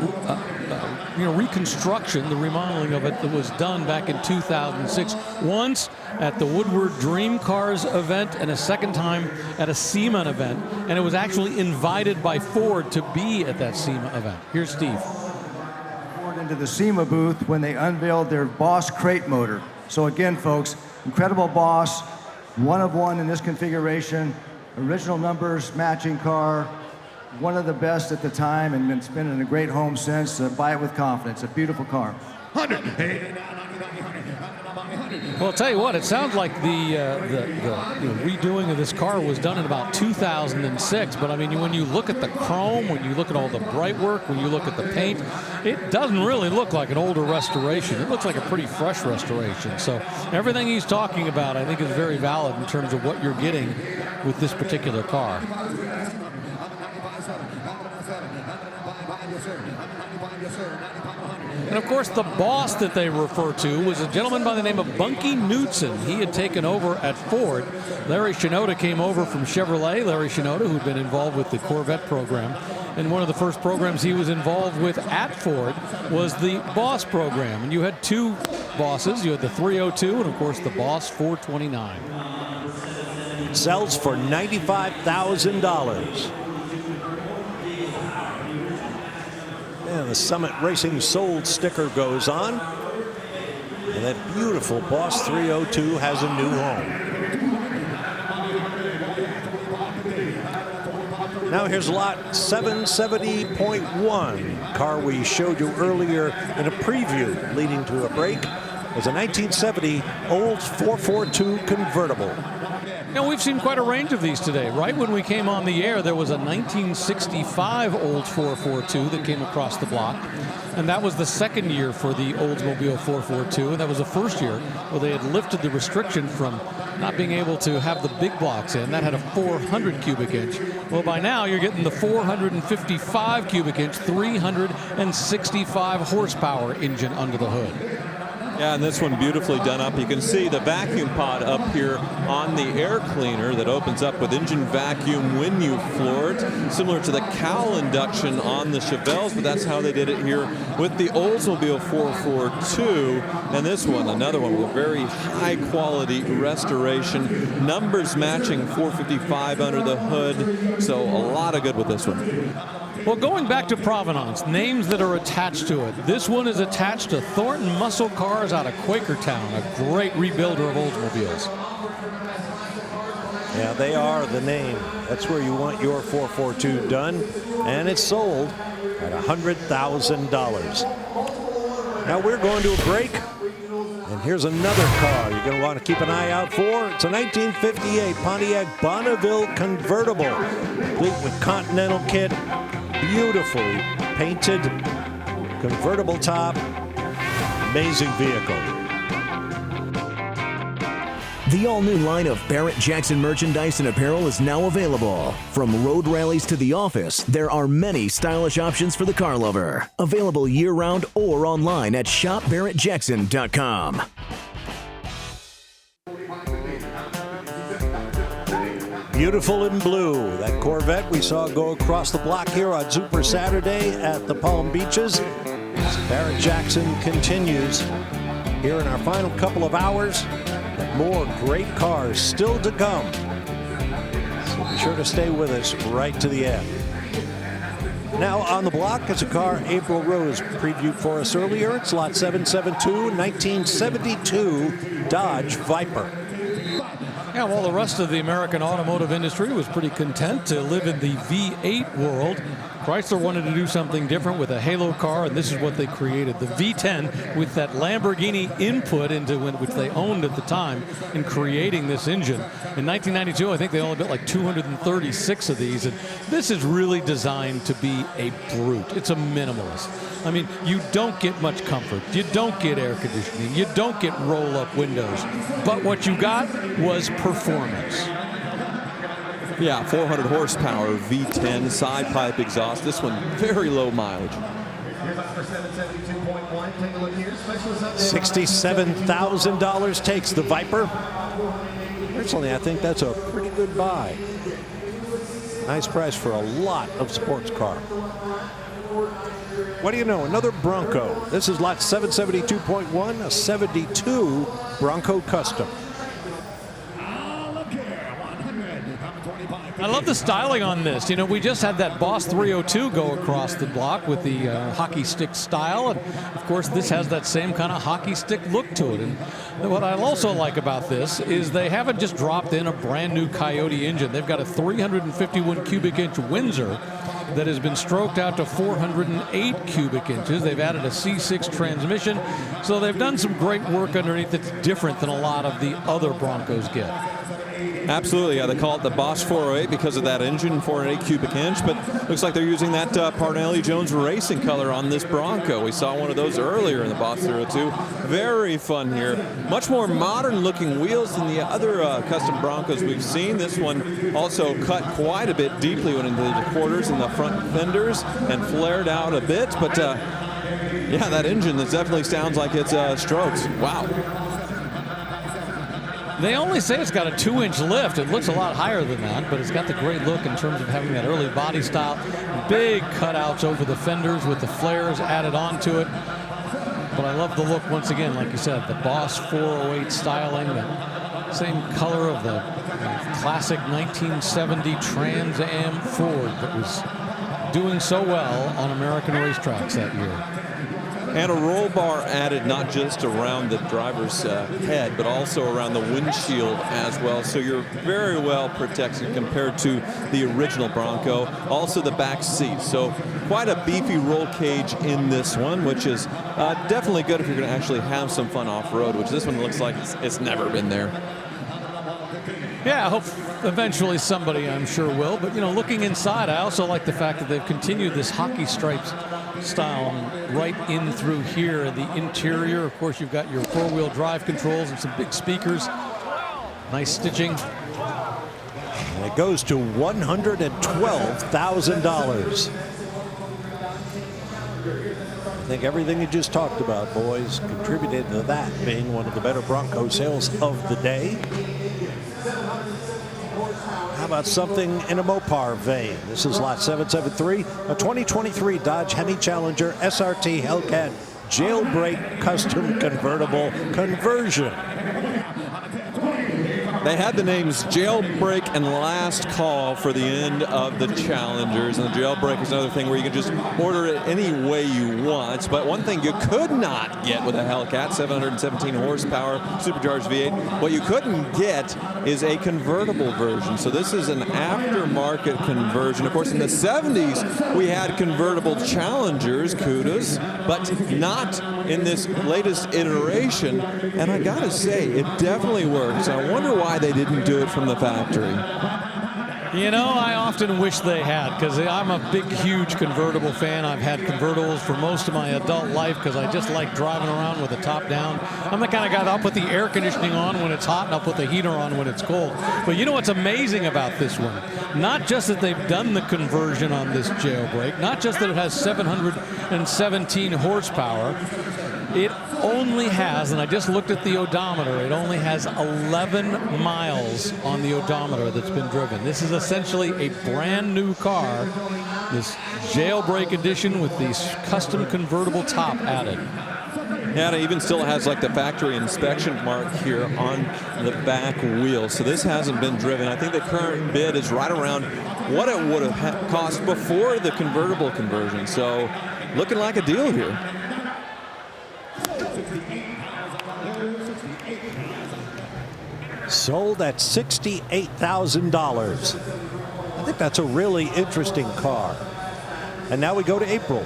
reconstruction, the remodeling of it that was done back in 2006. Once at the Woodward Dream Cars event and a second time at a SEMA event. And it was actually invited by Ford to be at that SEMA event. Here's Steve. Ford into the SEMA booth when they unveiled their Boss crate motor. So again, folks, incredible Boss, one of one in this configuration. Original numbers, matching car, one of the best at the time, and it's been in a great home since. Buy it with confidence. A beautiful car. Well, I'll tell you what, it sounds like the redoing of this car was done in about 2006. But I mean, when you look at the chrome, when you look at all the bright work, when you look at the paint, it doesn't really look like an older restoration. It looks like a pretty fresh restoration. So everything he's talking about, I think, is very valid in terms of what you're getting with this particular car. And of course, the boss that they refer to was a gentleman by the name of Bunky Knudsen. He had taken over at Ford. Larry Shinoda came over from Chevrolet. Larry Shinoda, who'd been involved with the Corvette program. And one of the first programs he was involved with at Ford was the Boss program. And you had two bosses. You had the 302 and, of course, the Boss 429. Sells for $95,000. And the Summit Racing Sold sticker goes on. And that beautiful Boss 302 has a new home. Now here's lot 770.1. Car we showed you earlier in a preview leading to a break. It's a 1970 Olds 442 convertible. Now, we've seen quite a range of these today. Right when we came on the air, there was a 1965 Olds 442 that came across the block. And that was the second year for the Oldsmobile 442. And that was the first year where they had lifted the restriction from not being able to have the big blocks in. That had a 400 cubic inch. Well, by now, you're getting the 455 cubic inch, 365 horsepower engine under the hood. Yeah, and this one beautifully done up. You can see the vacuum pod up here on the air cleaner that opens up with engine vacuum when you floor it, similar to the cowl induction on the Chevelles, but that's how they did it here with the Oldsmobile 442. And this one, another one with very high quality restoration, numbers matching 455 under the hood, so a lot of good with this one. Well, going back to provenance, names that are attached to it. This one is attached to Thornton Muscle Cars out of Quakertown, a great rebuilder of Oldsmobiles. Yeah, they are the name. That's where you want your 442 done, and it's sold at $100,000. Now we're going to a break, and here's another car you're going to want to keep an eye out for. It's a 1958 Pontiac Bonneville convertible, complete with Continental kit, beautifully painted, convertible top, amazing vehicle. The all-new line of Barrett-Jackson merchandise and apparel is now available. From road rallies to the office, there are many stylish options for the car lover. Available year-round or online at shopbarrettjackson.com. Beautiful in blue. That Corvette we saw go across the block here on Super Saturday at the Palm Beaches. As Barrett-Jackson continues here in our final couple of hours. But more great cars still to come. So be sure to stay with us right to the end. Now on the block is a car April Rose previewed for us earlier. It's lot 772, 1972 Dodge Viper. Yeah, well, the rest of the American automotive industry was pretty content to live in the V8 world. Chrysler wanted to do something different with a halo car, and this is what they created. The V10 with that Lamborghini input into which they owned at the time in creating this engine. In 1992, I think they only built like 236 of these, and this is really designed to be a brute. It's a minimalist. I mean, you don't get much comfort. You don't get air conditioning. You don't get roll-up windows. But what you got was performance. Yeah, 400 horsepower, V10, side pipe exhaust. This one, very low mileage. $67,000 takes the Viper. Personally, I think that's a pretty good buy. Nice price for a lot of sports car. What do you know? Another Bronco. This is lot 772.1, a 72 Bronco Custom. I love the styling on this. You know, we just had that Boss 302 go across the block with the hockey stick style. And, of course, this has that same kind of hockey stick look to it. And what I also like about this is they haven't just dropped in a brand new Coyote engine. They've got a 351 cubic inch Windsor that has been stroked out to 408 cubic inches. They've added a C6 transmission. So they've done some great work underneath that's different than a lot of the other Broncos get. Absolutely, yeah. They call it the Boss 408 because of that engine, 408 cubic inch, but looks like they're using that Parnelli Jones racing color on this Bronco. We saw one of those earlier in the Boss 302. Very fun here. Much more modern looking wheels than the other custom Broncos we've seen. This one also cut quite a bit deeply, went into the quarters and the front fenders and flared out a bit, but Yeah, that engine, that definitely sounds like it's strokes. Wow. They only say it's got a 2-inch lift. It looks a lot higher than that, but it's got the great look in terms of having that early body style. Big cutouts over the fenders with the flares added onto it. But I love the look once again, like you said, the Boss 408 styling, the same color of the classic 1970 Trans Am Ford that was doing so well on American racetracks that year. And a roll bar added not just around the driver's head, but also around the windshield as well. So you're very well protected compared to the original Bronco. Also the back seat. So quite a beefy roll cage in this one, which is definitely good if you're going to actually have some fun off-road, which this one looks like it's never been there. Yeah, I hope eventually somebody, I'm sure, will. But, you know, looking inside, I also like the fact that they've continued this hockey stripes style right in through here. The interior, of course, you've got your four-wheel drive controls and some big speakers. Nice stitching. And it goes to $112,000. I think everything you just talked about, boys, contributed to that being one of the better Bronco sales of the day. How about something in a Mopar vein? This is lot 773, a 2023 Dodge Hemi Challenger SRT Hellcat jailbreak custom convertible conversion. They had the names Jailbreak and Last Call for the end of the Challengers, and the Jailbreak is another thing where you can just order it any way you want. But one thing you could not get with a Hellcat, 717 horsepower, supercharged V8, what you couldn't get is a convertible version. So this is an aftermarket conversion. Of course, in the 70s, we had convertible Challengers, Cudas, but not in this latest iteration. And I gotta say, it definitely works. I wonder why they didn't do it from the factory. You know, I often wish they had, because I'm a big, huge convertible fan. I've had convertibles for most of my adult life because I just like driving around with the top down. I'm the kind of guy that I'll put the air conditioning on when it's hot and I'll put the heater on when it's cold. But you know what's amazing about this one? Not just that they've done the conversion on this jailbreak, not just that it has 717 horsepower, it only has, and I just looked at the odometer, it only has 11 miles on the odometer that's been driven. This is essentially a brand new car, this jailbreak edition with the custom convertible top added. Yeah, it even still has like the factory inspection mark here on the back wheel. So this hasn't been driven. I think the current bid is right around what it would have cost before the convertible conversion. So looking like a deal here. Sold at $68,000. I think that's a really interesting car. And now we go to April.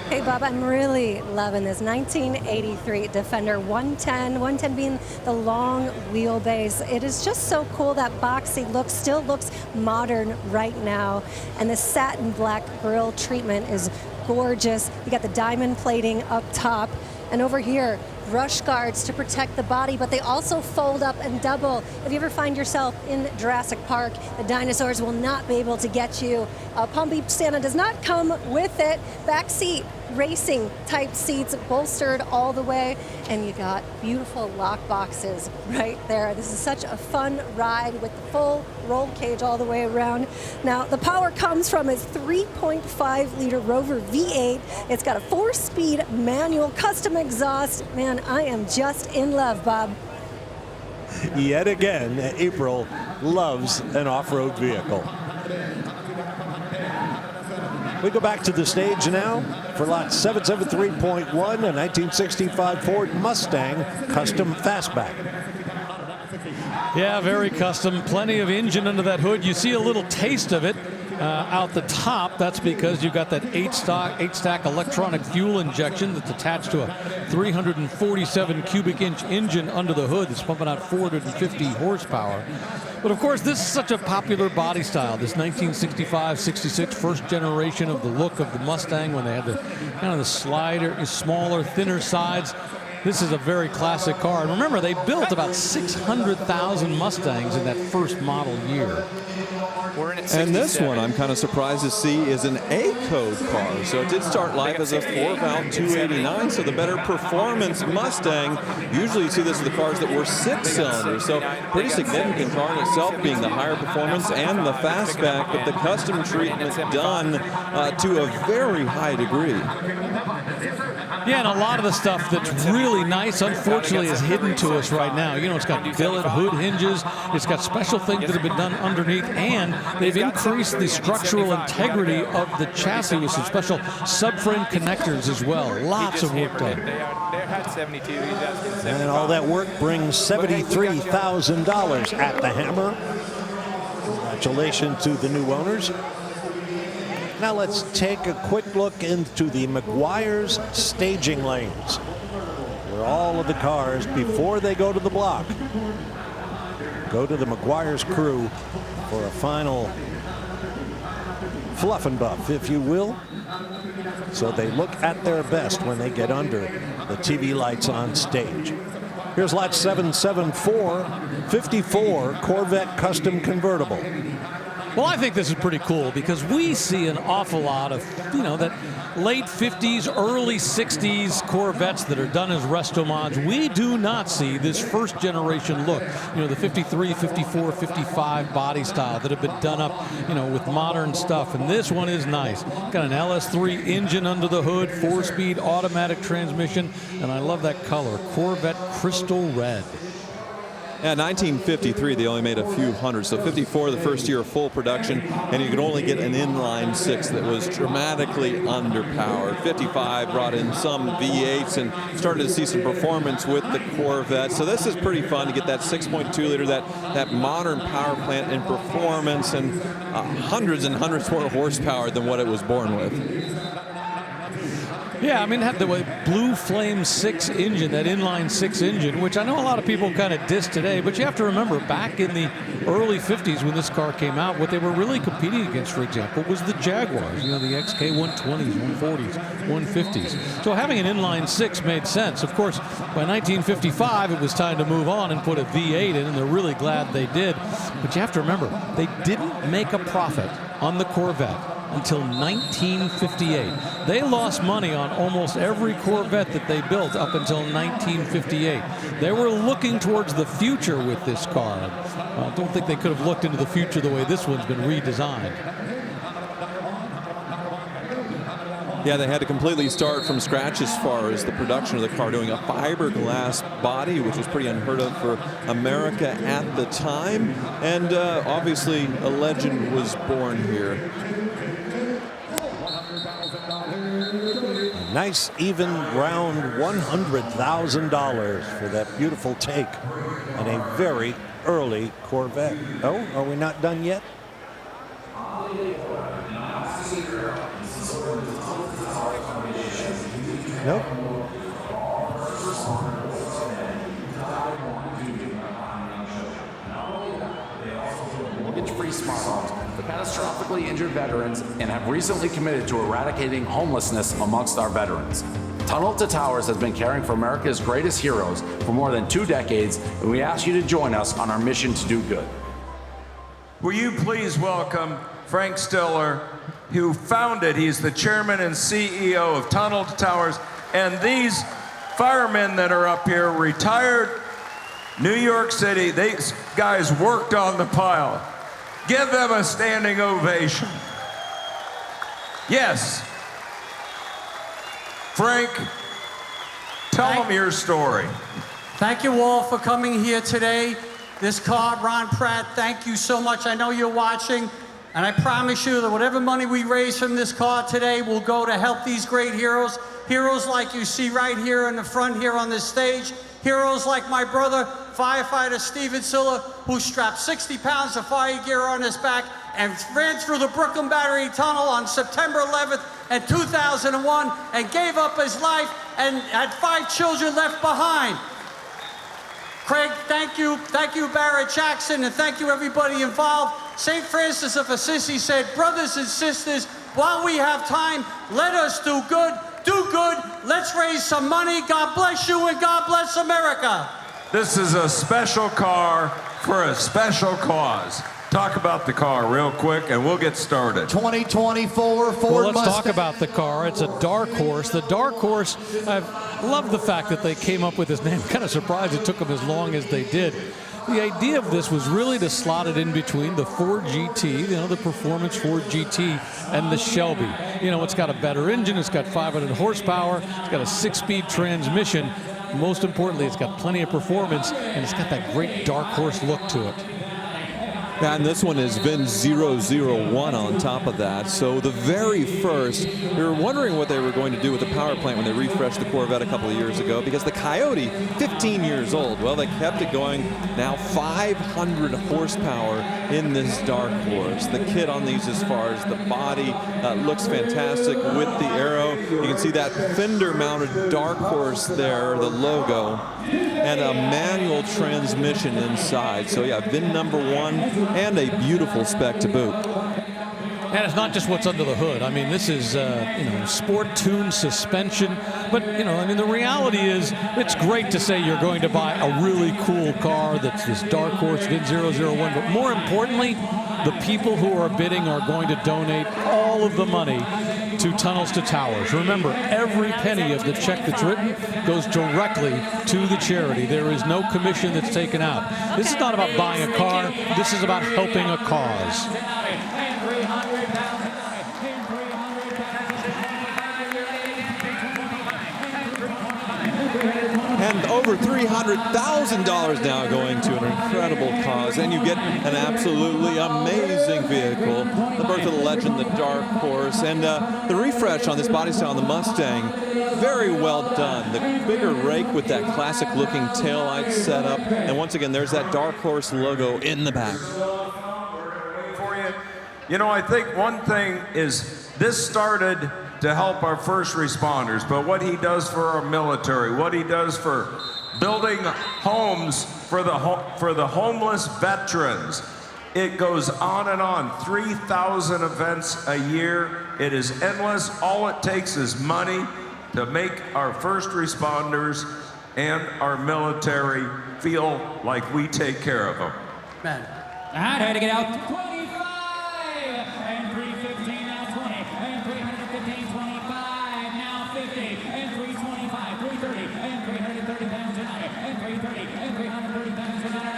Hey, Bob, I'm really loving this 1983 Defender 110. 110 being the long wheelbase. It is just so cool. That boxy look still looks modern right now. And the satin black grille treatment is gorgeous. You got the diamond plating up top. And over here, rush guards to protect the body, but they also fold up and double. If you ever find yourself in Jurassic Park, the dinosaurs will not be able to get you. Palm Beach Santa does not come with it. Back seat, racing type seats, bolstered all the way, and you got beautiful lock boxes right there. This is such a fun ride with the full roll cage all the way around. Now, the power comes from its 3.5-liter Rover V8. It's got a 4-speed manual custom exhaust. Man, I am just in love, Bob. Yet again, April loves an off-road vehicle. We go back to the stage now for lot 773.1, a 1965 Ford Mustang custom fastback. Yeah, very custom. Plenty of engine under that hood. You see a little taste of it out the top. That's because you've got that 8-stack electronic fuel injection that's attached to a 347 cubic inch engine under the hood that's pumping out 450 horsepower. But of course, this is such a popular body style. This 1965-66 first generation of the look of the Mustang when they had the kind of the slider, smaller, thinner sides. This is a very classic car. And remember, they built about 600,000 Mustangs in that first model year. And this one, I'm kind of surprised to see, is an A-code car. So it did start life as a 4-valve 289, so the better performance Mustang. Usually you see this with the cars that were 6-cylinders, so pretty significant car in itself, being the higher performance and the fastback, but the custom treatment done to a very high degree. Yeah, and a lot of the stuff that's really nice, unfortunately, is hidden to us right now. You know, it's got billet hood hinges, it's got special things that have been done underneath, and they've increased the structural integrity of the chassis with some special subframe connectors as well. Lots of work done. And all that work brings $73,000 at the Hammer. Congratulations to the new owners. Now let's take a quick look into the Meguiar's staging lanes, where all of the cars, before they go to the block, go to the Meguiar's crew for a final fluff and buff, if you will, so they look at their best when they get under the TV lights on stage. Here's lot 774, 54 Corvette Custom Convertible. Well, I think this is pretty cool because we see an awful lot of, you know, that late 50s, early 60s Corvettes that are done as resto mods. We do not see this first generation look, you know, the 53, 54, 55 body style that have been done up, you know, with modern stuff. And this one is nice. Got an LS3 engine under the hood, 4-speed automatic transmission, and I love that color, Corvette Crystal Red. Yeah, 1953, they only made a few hundred. So 54, the first year of full production, and you could only get an inline 6 that was dramatically underpowered. 55 brought in some V8s and started to see some performance with the Corvette. So this is pretty fun to get that 6.2 liter, that modern power plant and performance, and hundreds and hundreds more horsepower than what it was born with. Yeah, I mean, it had the Blue Flame 6 engine, that inline 6 engine, which I know a lot of people kind of diss today, but you have to remember back in the early 50s when this car came out, what they were really competing against, for example, was the Jaguars, you know, the XK 120s, 140s, 150s. So having an inline 6 made sense. Of course, by 1955, it was time to move on and put a V8 in, and they're really glad they did. But you have to remember, they didn't make a profit on the Corvette until 1958. They lost money on almost every Corvette that they built up until 1958. They were looking towards the future with this car. I don't think they could have looked into the future the way this one's been redesigned. Yeah, they had to completely start from scratch as far as the production of the car, doing a fiberglass body, which was pretty unheard of for America at the time. And obviously, a legend was born here. A nice, even round $100,000 for that beautiful take and a very early Corvette. Oh, are we not done yet? Nope. Mortgage Free Smart Homes for catastrophically injured veterans and have recently committed to eradicating homelessness amongst our veterans. Tunnel to Towers has been caring for America's greatest heroes for more than 2 decades, and we ask you to join us on our mission to do good. Will you please welcome Frank Stiller, who founded, he's the chairman and CEO of Tunnel to Towers, and these firemen that are up here, retired New York City, these guys worked on the pile. Give them a standing ovation. Yes. Frank, tell them your story. Thank you all for coming here today. This car, Ron Pratt, thank you so much. I know you're watching, and I promise you that whatever money we raise from this car today will go to help these great heroes. Heroes like you see right here in the front here on this stage. Heroes like my brother, firefighter Steven Siller, who strapped 60 pounds of fire gear on his back and ran through the Brooklyn Battery Tunnel on September 11th in 2001 and gave up his life and had 5 children left behind. Craig, thank you. Thank you, Barrett Jackson, and thank you, everybody involved. St. Francis of Assisi said, brothers and sisters, while we have time, let us do good do good, let's raise some money. God bless you and God bless America. This is a special car for a special cause. Talk about the car real quick and we'll get started. 2024 Ford Well, let's Mustang. talk about the car. It's a dark horse. The dark horse, I love the fact that they came up with this name. Kind of surprised it took them as long as they did. The idea of this was really to slot it in between the Ford GT, the performance Ford GT, and the Shelby. It's got a better engine, it's got 500 horsepower, it's got a 6-speed transmission. Most importantly, it's got plenty of performance, and it's got that great dark horse look to it. Yeah, and this one is VIN 001 on top of that. So the very first, we were wondering what they were going to do with the power plant when they refreshed the Corvette a couple of years ago, because the Coyote, 15 years old, well, they kept it going. Now 500 horsepower in this dark horse. The kit on these, as far as the body, looks fantastic with the arrow. You can see that fender-mounted dark horse there, the logo, and a manual transmission inside. So yeah, VIN number 1. And a beautiful spec to boot. And it's not just what's under the hood. I mean, this is, sport-tuned suspension. But, the reality is it's great to say you're going to buy a really cool car that's this dark horse VIN 001. But more importantly, the people who are bidding are going to donate all of the money to Tunnels to Towers. Remember, every penny of the check that's written goes directly to the charity. There is no commission that's taken out. This is not about buying a car. This is about helping a cause. And over $300,000 now going to an incredible cause. And you get an absolutely amazing vehicle. The birth of the legend, the dark horse. And the refresh on this body style on the Mustang, very well done. The bigger rake with that classic looking taillight setup. And once again, there's that dark horse logo in the back. I think one thing is this started to help our first responders, but what he does for our military, what he does for building homes for the homeless veterans, it goes on and on. 3,000 events a year. It is endless. All it takes is money to make our first responders and our military feel like we take care of them. Man. I had to get out. 25 and 315 now 20 and 315 25 now 50 and 325 330 and 330 pounds tonight and 330 and 330 pounds tonight.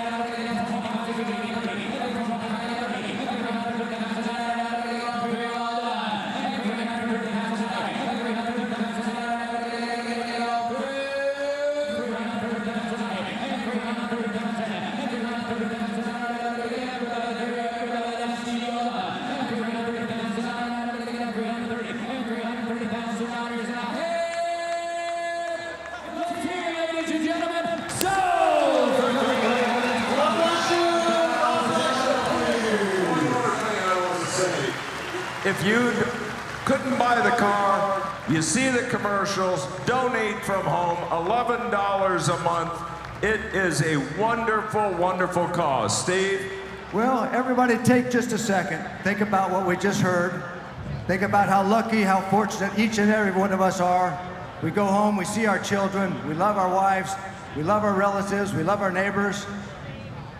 If you couldn't buy the car, you see the commercials, donate from home, $11 a month. It is a wonderful, wonderful cause. Steve? Well, everybody take just a second. Think about what we just heard. Think about how lucky, how fortunate each and every one of us are. We go home, we see our children, we love our wives, we love our relatives, we love our neighbors.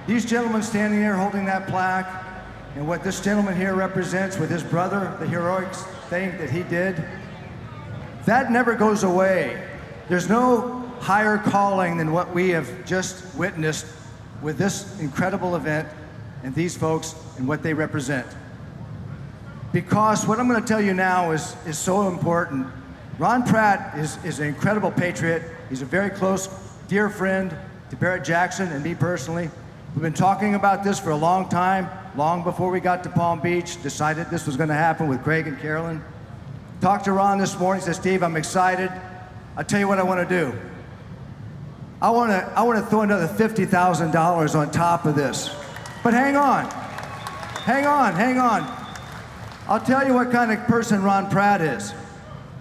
These gentlemen standing there holding that plaque, and what this gentleman here represents with his brother, the heroic thing that he did, that never goes away. There's no higher calling than what we have just witnessed with this incredible event and these folks and what they represent. Because what I'm going to tell you now is so important. Ron Pratt is an incredible patriot. He's a very close, dear friend to Barrett Jackson and me personally. We've been talking about this for a long time, long before we got to Palm Beach, decided this was going to happen with Craig and Carolyn. Talked to Ron this morning, said, Steve, I'm excited. I'll tell you what I want to do. I want to throw another $50,000 on top of this. But hang on. Hang on, hang on. I'll tell you what kind of person Ron Pratt is.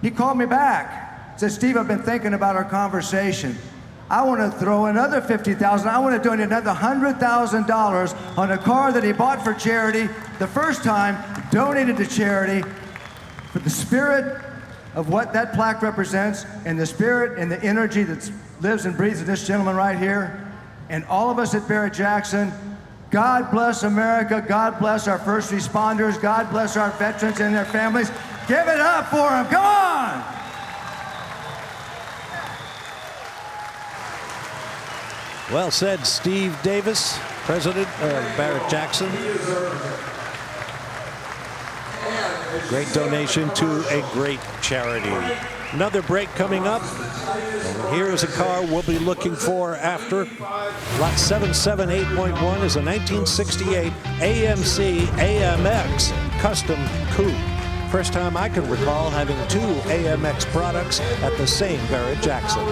He called me back, said, Steve, I've been thinking about our conversation. I want to throw another $50,000. I want to donate another $100,000 on a car that he bought for charity the first time, donated to charity for the spirit of what that plaque represents and the spirit and the energy that lives and breathes in this gentleman right here, and all of us at Barrett-Jackson, God bless America, God bless our first responders, God bless our veterans and their families. Give it up for them, come on! Well said, Steve Davis, president of Barrett-Jackson. Great donation to a great charity. Another break coming up. And here's a car we'll be looking for after. Lot 778.1 is a 1968 AMC AMX Custom Coupe. First time I can recall having two AMX products at the same Barrett-Jackson.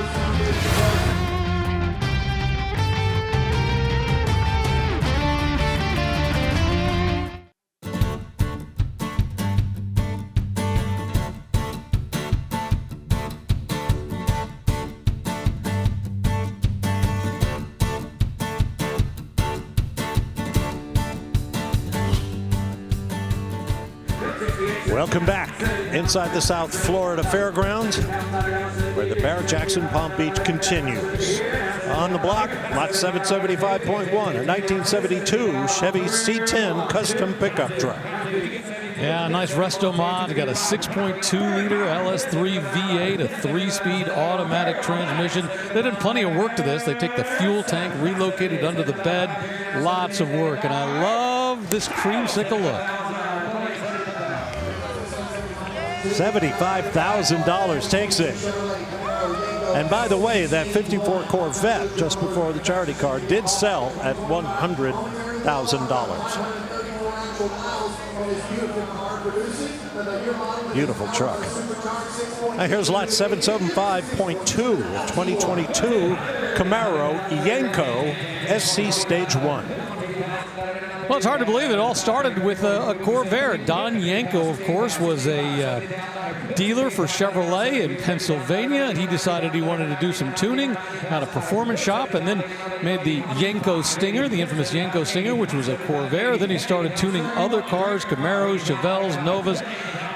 Welcome back inside the South Florida Fairgrounds, where the Barrett-Jackson Palm Beach continues. On the block, lot 775.1, a 1972 Chevy C10 custom pickup truck. Yeah, nice resto mod. Got a 6.2-liter LS3 V8, a 3-speed automatic transmission. They did plenty of work to this. They take the fuel tank, relocated under the bed. Lots of work, and I love this creamsicle look. $75,000 takes it. And by the way, that 54 Corvette just before the charity car did sell at $100,000. Beautiful truck. Now here's lot 775.2, 2022 Camaro Yenko SC Stage 1. Well, it's hard to believe it all started with a Corvair. Don Yenko, of course, was a dealer for Chevrolet in Pennsylvania, and he decided he wanted to do some tuning at a performance shop, and then made the Yenko Stinger, the infamous Yenko Stinger, which was a Corvair. Then he started tuning other cars, Camaros, Chevelles, Novas,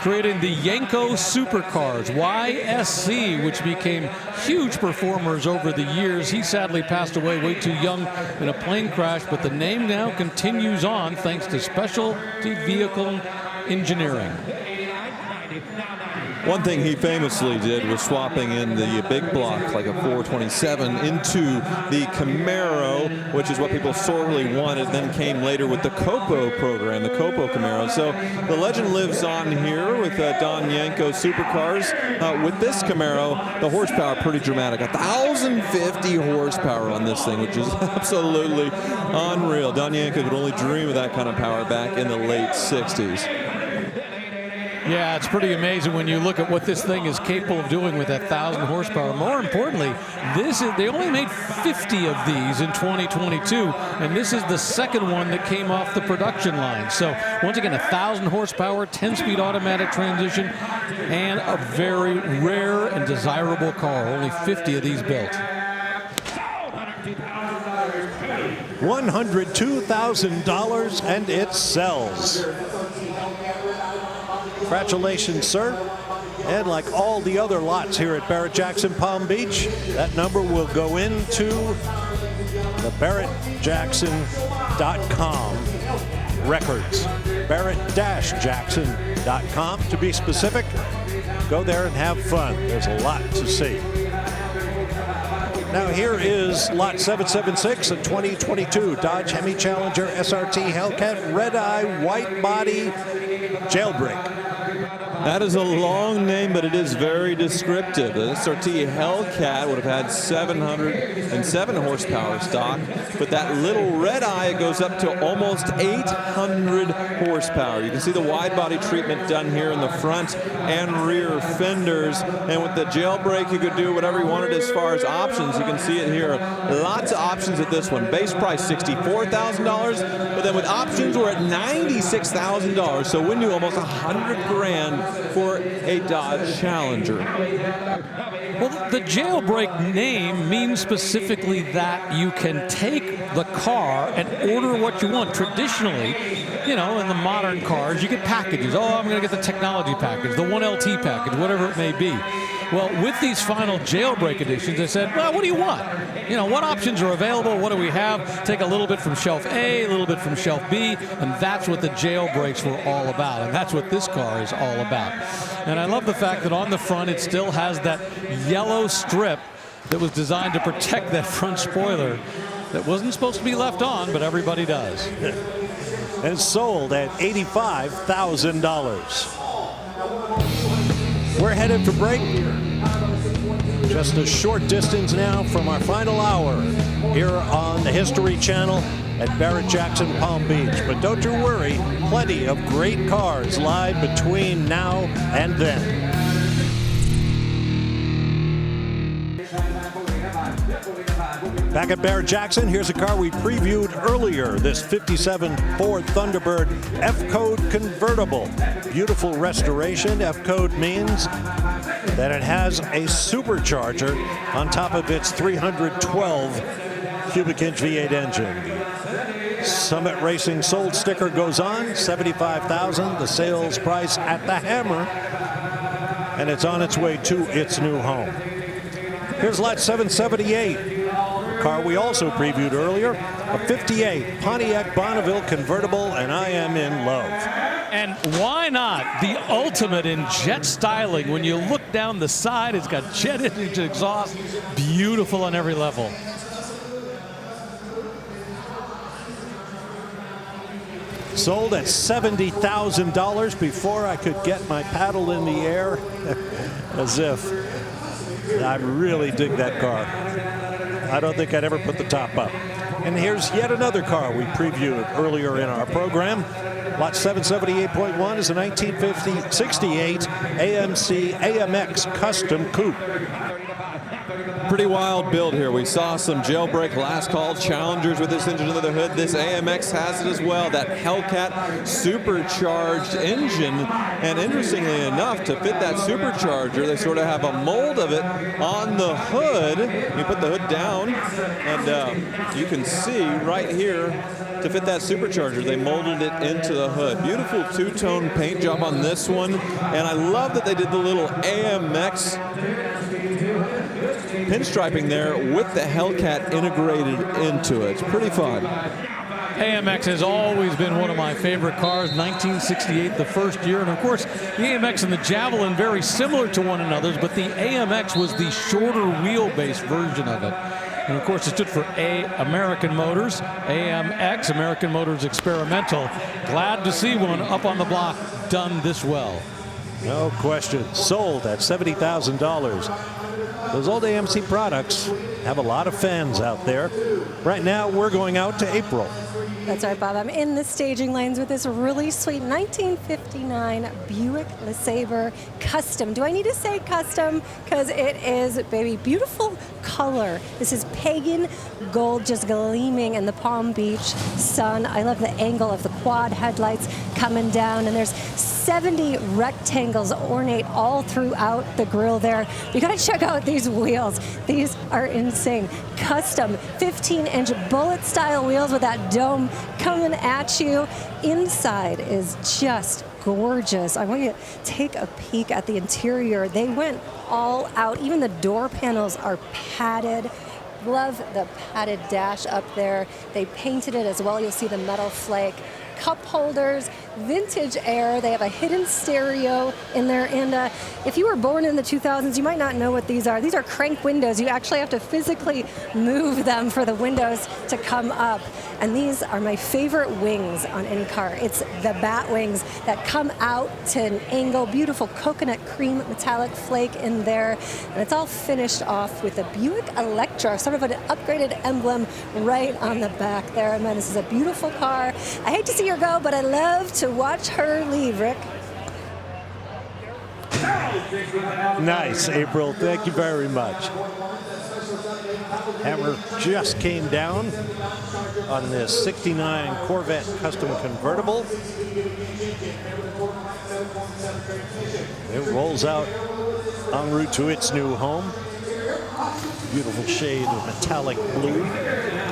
creating the Yenko Supercars, YSC, which became huge performers over the years. He sadly passed away way too young in a plane crash, but the name now continues on thanks to specialty vehicle engineering. One thing he famously did was swapping in the big block, like a 427, into the Camaro, which is what people sorely wanted, then came later with the Copo program, the Copo Camaro. So the legend lives on here with Don Yenko Supercars. With this Camaro, the horsepower pretty dramatic. 1,050 horsepower on this thing, which is absolutely unreal. Don Yenko could only dream of that kind of power back in the late 60s. Yeah, it's pretty amazing when you look at what this thing is capable of doing with that 1,000 horsepower. More importantly, they only made 50 of these in 2022, and this is the second one that came off the production line. So once again, 1,000 horsepower, 10-speed automatic transmission, and a very rare and desirable car. Only 50 of these built. $102,000, and it sells. Congratulations, sir. And like all the other lots here at Barrett-Jackson Palm Beach, that number will go into the Barrett-Jackson.com records. Barrett-Jackson.com to be specific. Go there and have fun. There's a lot to see. Now here is lot 776, a 2022 Dodge Hemi Challenger SRT Hellcat Red Eye White Body Jailbreak. That is a long name, but it is very descriptive. The SRT Hellcat would have had 707 horsepower stock, but that little red eye, it goes up to almost 800 horsepower. You can see the wide body treatment done here in the front and rear fenders, and with the jailbreak, you could do whatever you wanted as far as options. You can see it here. Lots of options at this one. Base price $64,000, but then with options, we're at $96,000. So we knew almost $100,000 for a Dodge Challenger. Well, the Jailbreak name means specifically that you can take the car and order what you want. Traditionally, you know, in the modern cars, you get packages. Oh, I'm going to get the technology package, the 1LT package, whatever it may be. Well, with these final Jailbreak editions, they said, well, what do you want? You know, what options are available? What do we have? Take a little bit from shelf A, a little bit from shelf B, and that's what the Jailbreaks were all about. And that's what this car is all about. And I love the fact that on the front, it still has that yellow strip that was designed to protect that front spoiler that wasn't supposed to be left on, but everybody does. And sold at $85,000. We're headed for break. Just a short distance now from our final hour here on the History Channel at Barrett-Jackson Palm Beach. But don't you worry, plenty of great cars lie between now and then. Back at Barrett-Jackson, here's a car we previewed earlier, this 57 Ford Thunderbird F-Code convertible. Beautiful restoration. F-Code means that it has a supercharger on top of its 312 cubic inch V8 engine. Summit Racing sold sticker goes on, $75,000, the sales price at the hammer, and it's on its way to its new home. Here's lot 778. Car we also previewed earlier, a 58 Pontiac Bonneville convertible, and I am in love. And why not? The ultimate in jet styling. When you look down the side, it's got jet engine exhaust, beautiful on every level. Sold at $70,000 before I could get my paddle in the air, as if. I really dig that car. I don't think I'd ever put the top up. And here's yet another car we previewed earlier in our program. Lot 778.1 is a 1968 AMC AMX Custom Coupe. Pretty wild build here. We saw some Jailbreak last call Challengers with this engine under the hood. This AMX has it as well, that Hellcat supercharged engine. And interestingly enough, to fit that supercharger, they sort of have a mold of it on the hood. You put the hood down, and you can see right here, to fit that supercharger, they molded it into the hood. Beautiful two-tone paint job on this one. And I love that they did the little AMX pinstriping there with the Hellcat integrated into it. It's pretty fun. AMX has always been one of my favorite cars. 1968, the first year. And of course, the AMX and the Javelin very similar to one another, but the AMX was the shorter wheelbase version of it. And of course, it stood for American Motors, AMX, American Motors Experimental. Glad to see one up on the block done this well. No question. Sold at $70,000. Those old AMC products have a lot of fans out there. Right now, we're going out to April. That's right, Bob. I'm in the staging lanes with this really sweet 1959 Buick LeSabre Custom. Do I need to say custom? Because it is, baby, beautiful color. This is pagan gold just gleaming in the Palm Beach sun. I love the angle of the quad headlights coming down, and there's 70 rectangles ornate all throughout the grille there. You gotta check out these wheels. These are insane. Custom 15-inch bullet style wheels with that dome coming at you. Inside is just gorgeous. I want you to take a peek at the interior. They went all out. Even the door panels are padded. Love the padded dash up there. They painted it as well. You'll see the metal flake. Cup holders, vintage air. They have a hidden stereo in there. And if you were born in the 2000s, you might not know what these are. These are crank windows. You actually have to physically move them for the windows to come up. And these are my favorite wings on any car. It's the bat wings that come out to an angle. Beautiful coconut cream metallic flake in there. And it's all finished off with a Buick Electra, sort of an upgraded emblem right on the back there. And man, this is a beautiful car. I hate to see her go, but I love to watch her leave, Rick. Nice, April. Thank you very much. Hammer just came down on this 69 Corvette Custom Convertible. It rolls out en route to its new home. Beautiful shade of metallic blue.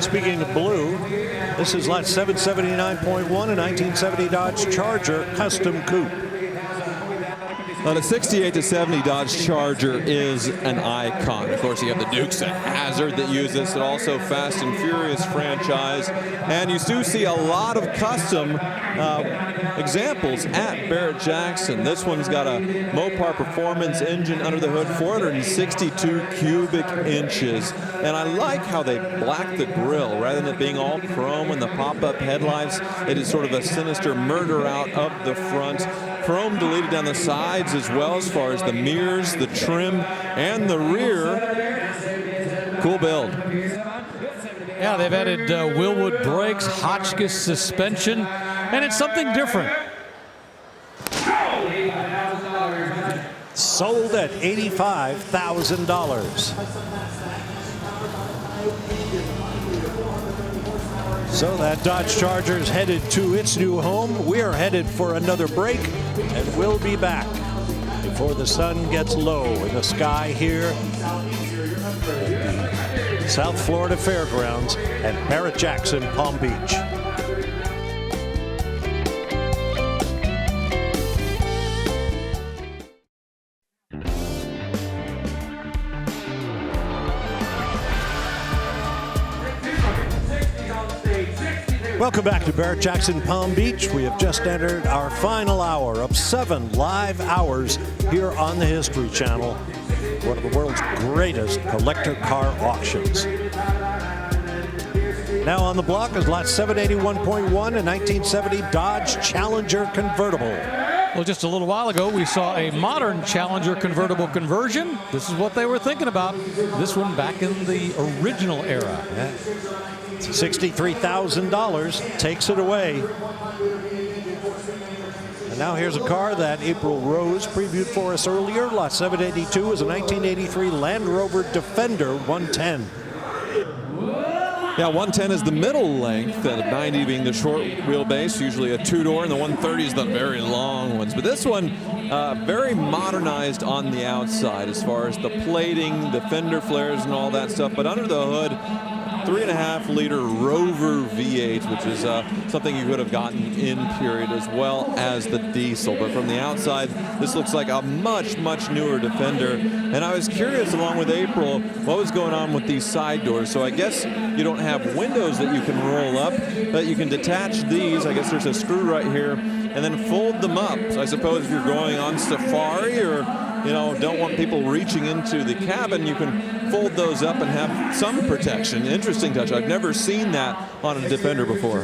Speaking of blue, this is lot 779.1, a 1970 Dodge Charger custom coupe. Now, the 68 to 70 Dodge Charger is an icon. Of course, you have the Dukes of Hazzard that use this, and also Fast and Furious franchise. And you do see a lot of custom examples at Barrett-Jackson. This one's got a Mopar Performance engine under the hood, 462 cubic inches. And I like how they black the grille. Rather than it being all chrome and the pop-up headlights, it is sort of a sinister murder out up the front. Chrome deleted down the sides as well, as far as the mirrors, the trim, and the rear. Cool build. Yeah, they've added Willwood brakes, Hotchkiss suspension, and it's something different. Sold at $85,000. So that Dodge Charger is headed to its new home. We're headed for another break, and we'll be back before the sun gets low in the sky here at the South Florida Fairgrounds at Barrett-Jackson, Palm Beach. Welcome back to Barrett-Jackson Palm Beach. We have just entered our final hour of 7 live hours here on the History Channel, one of the world's greatest collector car auctions. Now on the block is lot 781.1, a 1970 Dodge Challenger convertible. Well, just a little while ago, we saw a modern Challenger convertible conversion. This is what they were thinking about. This one back in the original era. Yeah. $63,000 takes it away. And now here's a car that April Rose previewed for us earlier. Lot 782 is a 1983 Land Rover Defender 110. Yeah, 110 is the middle length, and 90 being the short wheelbase, usually a two-door, and the 130 is the very long ones. But this one, very modernized on the outside as far as the plating, the fender flares, and all that stuff. But under the hood, 3.5-liter Rover V8, which is something you could have gotten in period, as well as the diesel. But from the outside, this looks like a much, much newer Defender. And I was curious, along with April, what was going on with these side doors. So I guess you don't have windows that you can roll up, but you can detach these. I guess there's a screw right here, and then fold them up. So I suppose if you're going on safari or, you know, don't want people reaching into the cabin, you can fold those up and have some protection. Interesting touch. I've never seen that on a Defender before.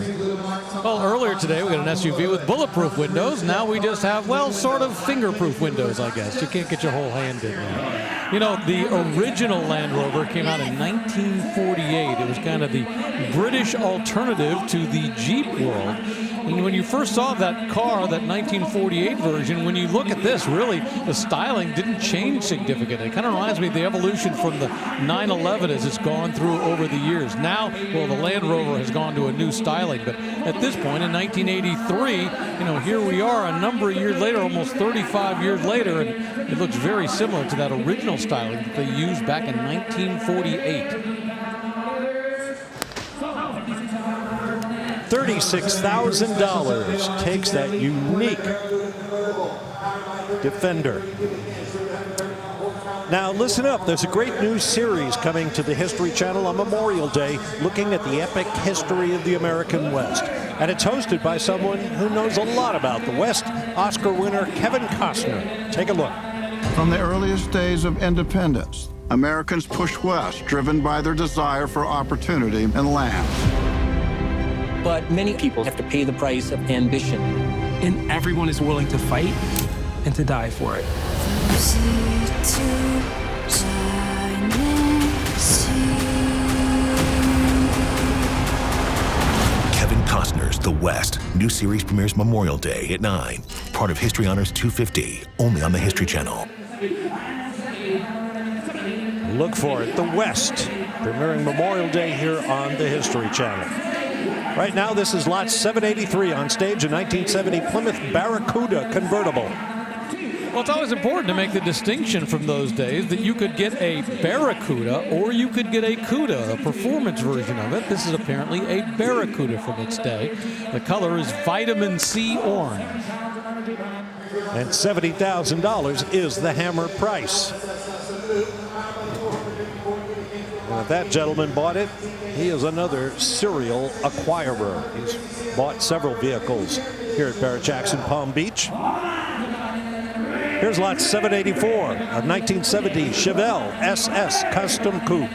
Well, earlier today we got an SUV with bulletproof windows. Now we just have, well, sort of fingerproof windows, I guess. You can't get your whole hand in there. You know, the original Land Rover came out in 1948. It was kind of the British alternative to the Jeep world. And when you first saw that car, that 1948 version, when you look at this, really, the styling didn't change significantly. It kind of reminds me of the evolution from the 911 as it's gone through over the years. Now, well, the Land Rover has gone to a new styling, but at this point in 1983, you know, here we are a number of years later, almost 35 years later, and it looks very similar to that original styling that they used back in 1948. $36,000 takes that unique Defender. Now listen up, there's a great new series coming to the History Channel on Memorial Day looking at the epic history of the American West. And it's hosted by someone who knows a lot about the West, Oscar winner Kevin Costner. Take a look. From the earliest days of independence, Americans pushed west, driven by their desire for opportunity and land. But many people have to pay the price of ambition. And everyone is willing to fight and to die for it. Kevin Costner's The West. New series premieres Memorial Day at 9. Part of History Honors 250, only on the History Channel. Look for it, The West, premiering Memorial Day here on the History Channel. Right now, this is lot 783 on stage, a 1970 Plymouth Barracuda convertible. Well, it's always important to make the distinction from those days that you could get a Barracuda or you could get a Cuda, a performance version of it. This is apparently a Barracuda from its day. The color is vitamin C orange. And $70,000 is the hammer price. And if that gentleman bought it, he is another serial acquirer. He's bought several vehicles here at Barrett-Jackson Palm Beach. Here's lot 784, a 1970 Chevelle SS Custom Coupe.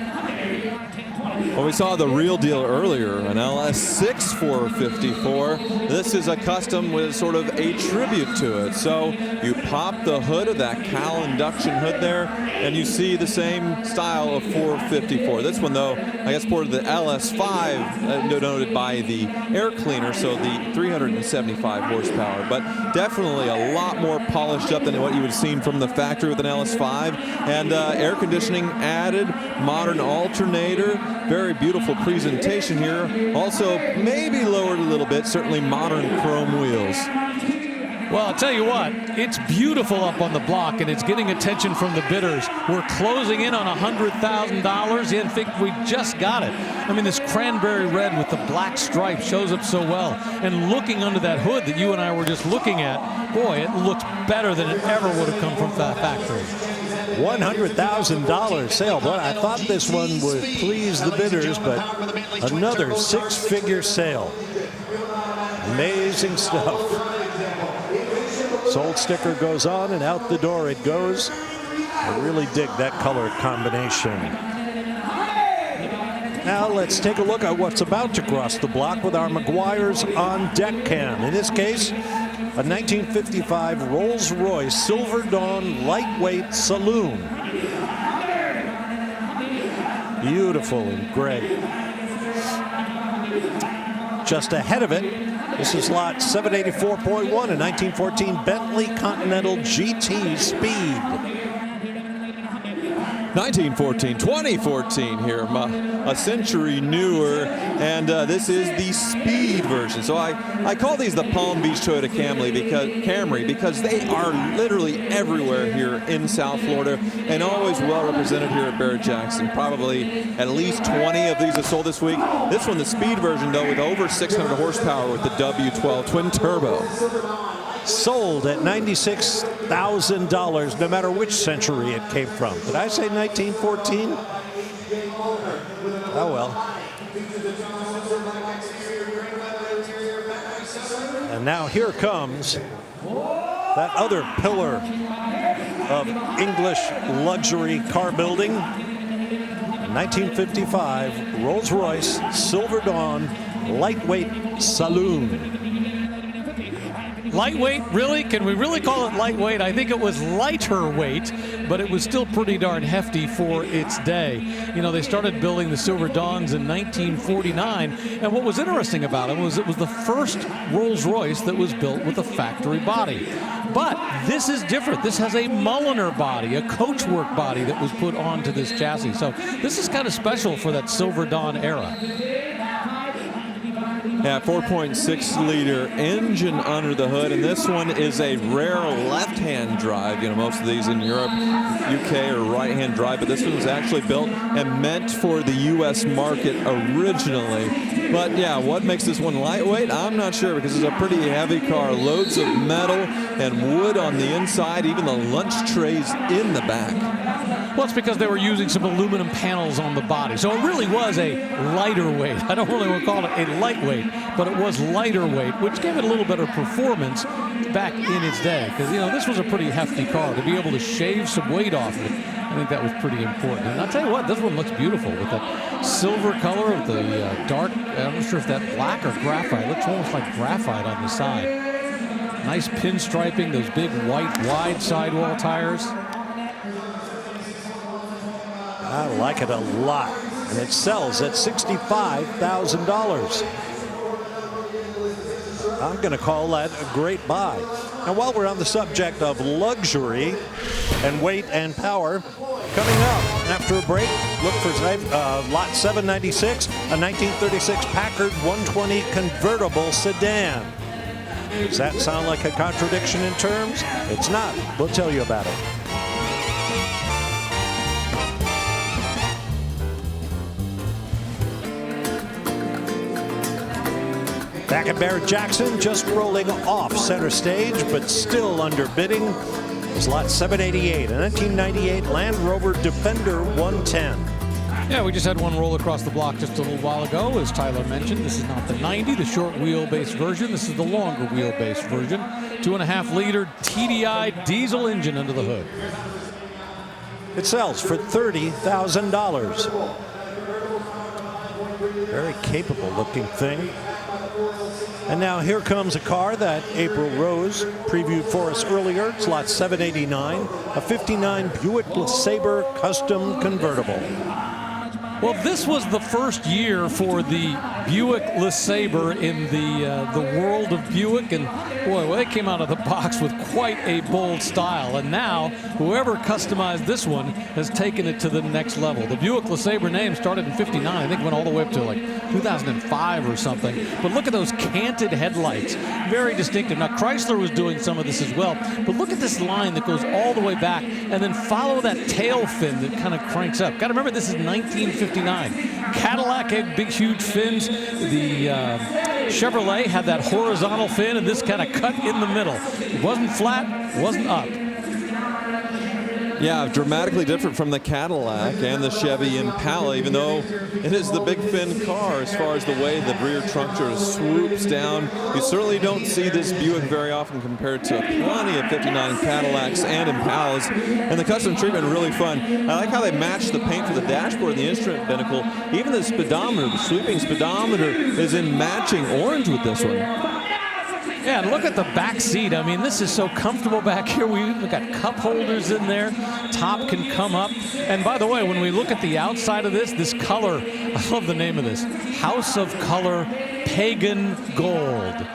Well, we saw the real deal earlier, an LS6 454. This is a custom with sort of a tribute to it. So you pop the hood of that Cal induction hood there, and you see the same style of 454. This one, though, I guess ported the LS5, denoted by the air cleaner, so the 375 horsepower. But definitely a lot more polished up than what you would have seen from the factory with an LS5. And air conditioning added, modern alternator, very beautiful presentation here. Also, maybe lowered a little bit, certainly modern chrome wheels. Well, I'll tell you what, it's beautiful up on the block, and it's getting attention from the bidders. We're closing in on $100,000. In fact, we just got it. I mean, this cranberry red with the black stripe shows up so well. And looking under that hood that you and I were just looking at, boy, it looks better than it ever would have come from that factory. $100,000 sale. But I thought this one would please the bidders, but another six-figure sale. Amazing stuff. Sold sticker goes on, and out the door it goes. I really dig that color combination. Now let's take a look at what's about to cross the block with our Meguiar's on deck cam. In this case, a 1955 Rolls-Royce Silver Dawn lightweight saloon. Beautiful and gray. Just ahead of it, this is lot 784.1, a 1914 Bentley Continental GT Speed. 2014 here, a century newer, and this is the Speed version. So I call these the Palm Beach Toyota Camry because they are literally everywhere here in South Florida and always well represented here at Barrett-Jackson. Probably at least 20 of these are sold this week. This one, the Speed version, though, with over 600 horsepower with the W12 twin turbo. Sold at $96,000, no matter which century it came from. Did I say 1914? Oh, well. And now here comes that other pillar of English luxury car building. 1955 Rolls-Royce Silver Dawn lightweight saloon. Lightweight, really? Can we really call it lightweight? I think it was lighter weight, but it was still pretty darn hefty for its day. You know, they started building the Silver Dawns in 1949, and what was interesting about it was the first Rolls-Royce that was built with a factory body. But this is different. This has a Mulliner body, a coachwork body that was put onto this chassis. So this is kind of special for that Silver Dawn era. Yeah, 4.6 liter engine under the hood, and this one is a rare left-hand drive. You know, most of these in Europe, UK, are right-hand drive, but this one was actually built and meant for the US market originally. But yeah, what makes this one lightweight? I'm not sure, because it's a pretty heavy car. Loads of metal and wood on the inside, even the lunch trays in the back. Well, it's because they were using some aluminum panels on the body. So it really was a lighter weight. I don't really want to call it a lightweight, but it was lighter weight, which gave it a little better performance back in its day. Because, you know, this was a pretty hefty car. To be able to shave some weight off of it, I think that was pretty important. And I'll tell you what, this one looks beautiful with that silver color with the dark, I'm not sure if that black or graphite. It looks almost like graphite on the side. Nice pinstriping, those big white wide sidewall tires. I like it a lot, and it sells at $65,000. I'm going to call that a great buy. And while we're on the subject of luxury and weight and power, coming up after a break, look for lot 796, a 1936 Packard 120 convertible sedan. Does that sound like a contradiction in terms? It's not. We'll tell you about it. Back at Barrett-Jackson, just rolling off center stage, but still under bidding, is lot 788, a 1998 Land Rover Defender 110. Yeah, we just had one roll across the block just a little while ago, as Tyler mentioned. This is not the 90, the short wheelbase version. This is the longer wheelbase version. 2.5 liter TDI diesel engine under the hood. It sells for $30,000. Very capable looking thing. And now here comes a car that April Rose previewed for us earlier. It's lot 789, a 59 Buick LeSabre custom convertible. Well, this was the first year for the Buick LeSabre in the world of Buick, and boy, well, they came out of the box with quite a bold style. And now, whoever customized this one has taken it to the next level. The Buick LeSabre name started in '59. I think it went all the way up to like 2005 or something. But look at those canted headlights, very distinctive. Now, Chrysler was doing some of this as well. But look at this line that goes all the way back, and then follow that tail fin that kind of cranks up. Got to remember, this is 1959. Cadillac had big, huge fins. The Chevrolet had that horizontal fin, and this kind of cut in the middle. It wasn't flat, wasn't up. Yeah, dramatically different from the Cadillac and the Chevy Impala, even though it is the big fin car as far as the way the rear trunk sort of swoops down. You certainly don't see this Buick very often compared to plenty of 59 Cadillacs and Impalas. And the custom treatment, really fun. I like how they match the paint for the dashboard and the instrument binnacle. Even the speedometer, the sweeping speedometer, is in matching orange with this one. Yeah, and look at the back seat. I mean, this is so comfortable back here. We've got cup holders in there. Top can come up. And by the way, when we look at the outside of this color, I love the name of this, House of Color Pagan Gold.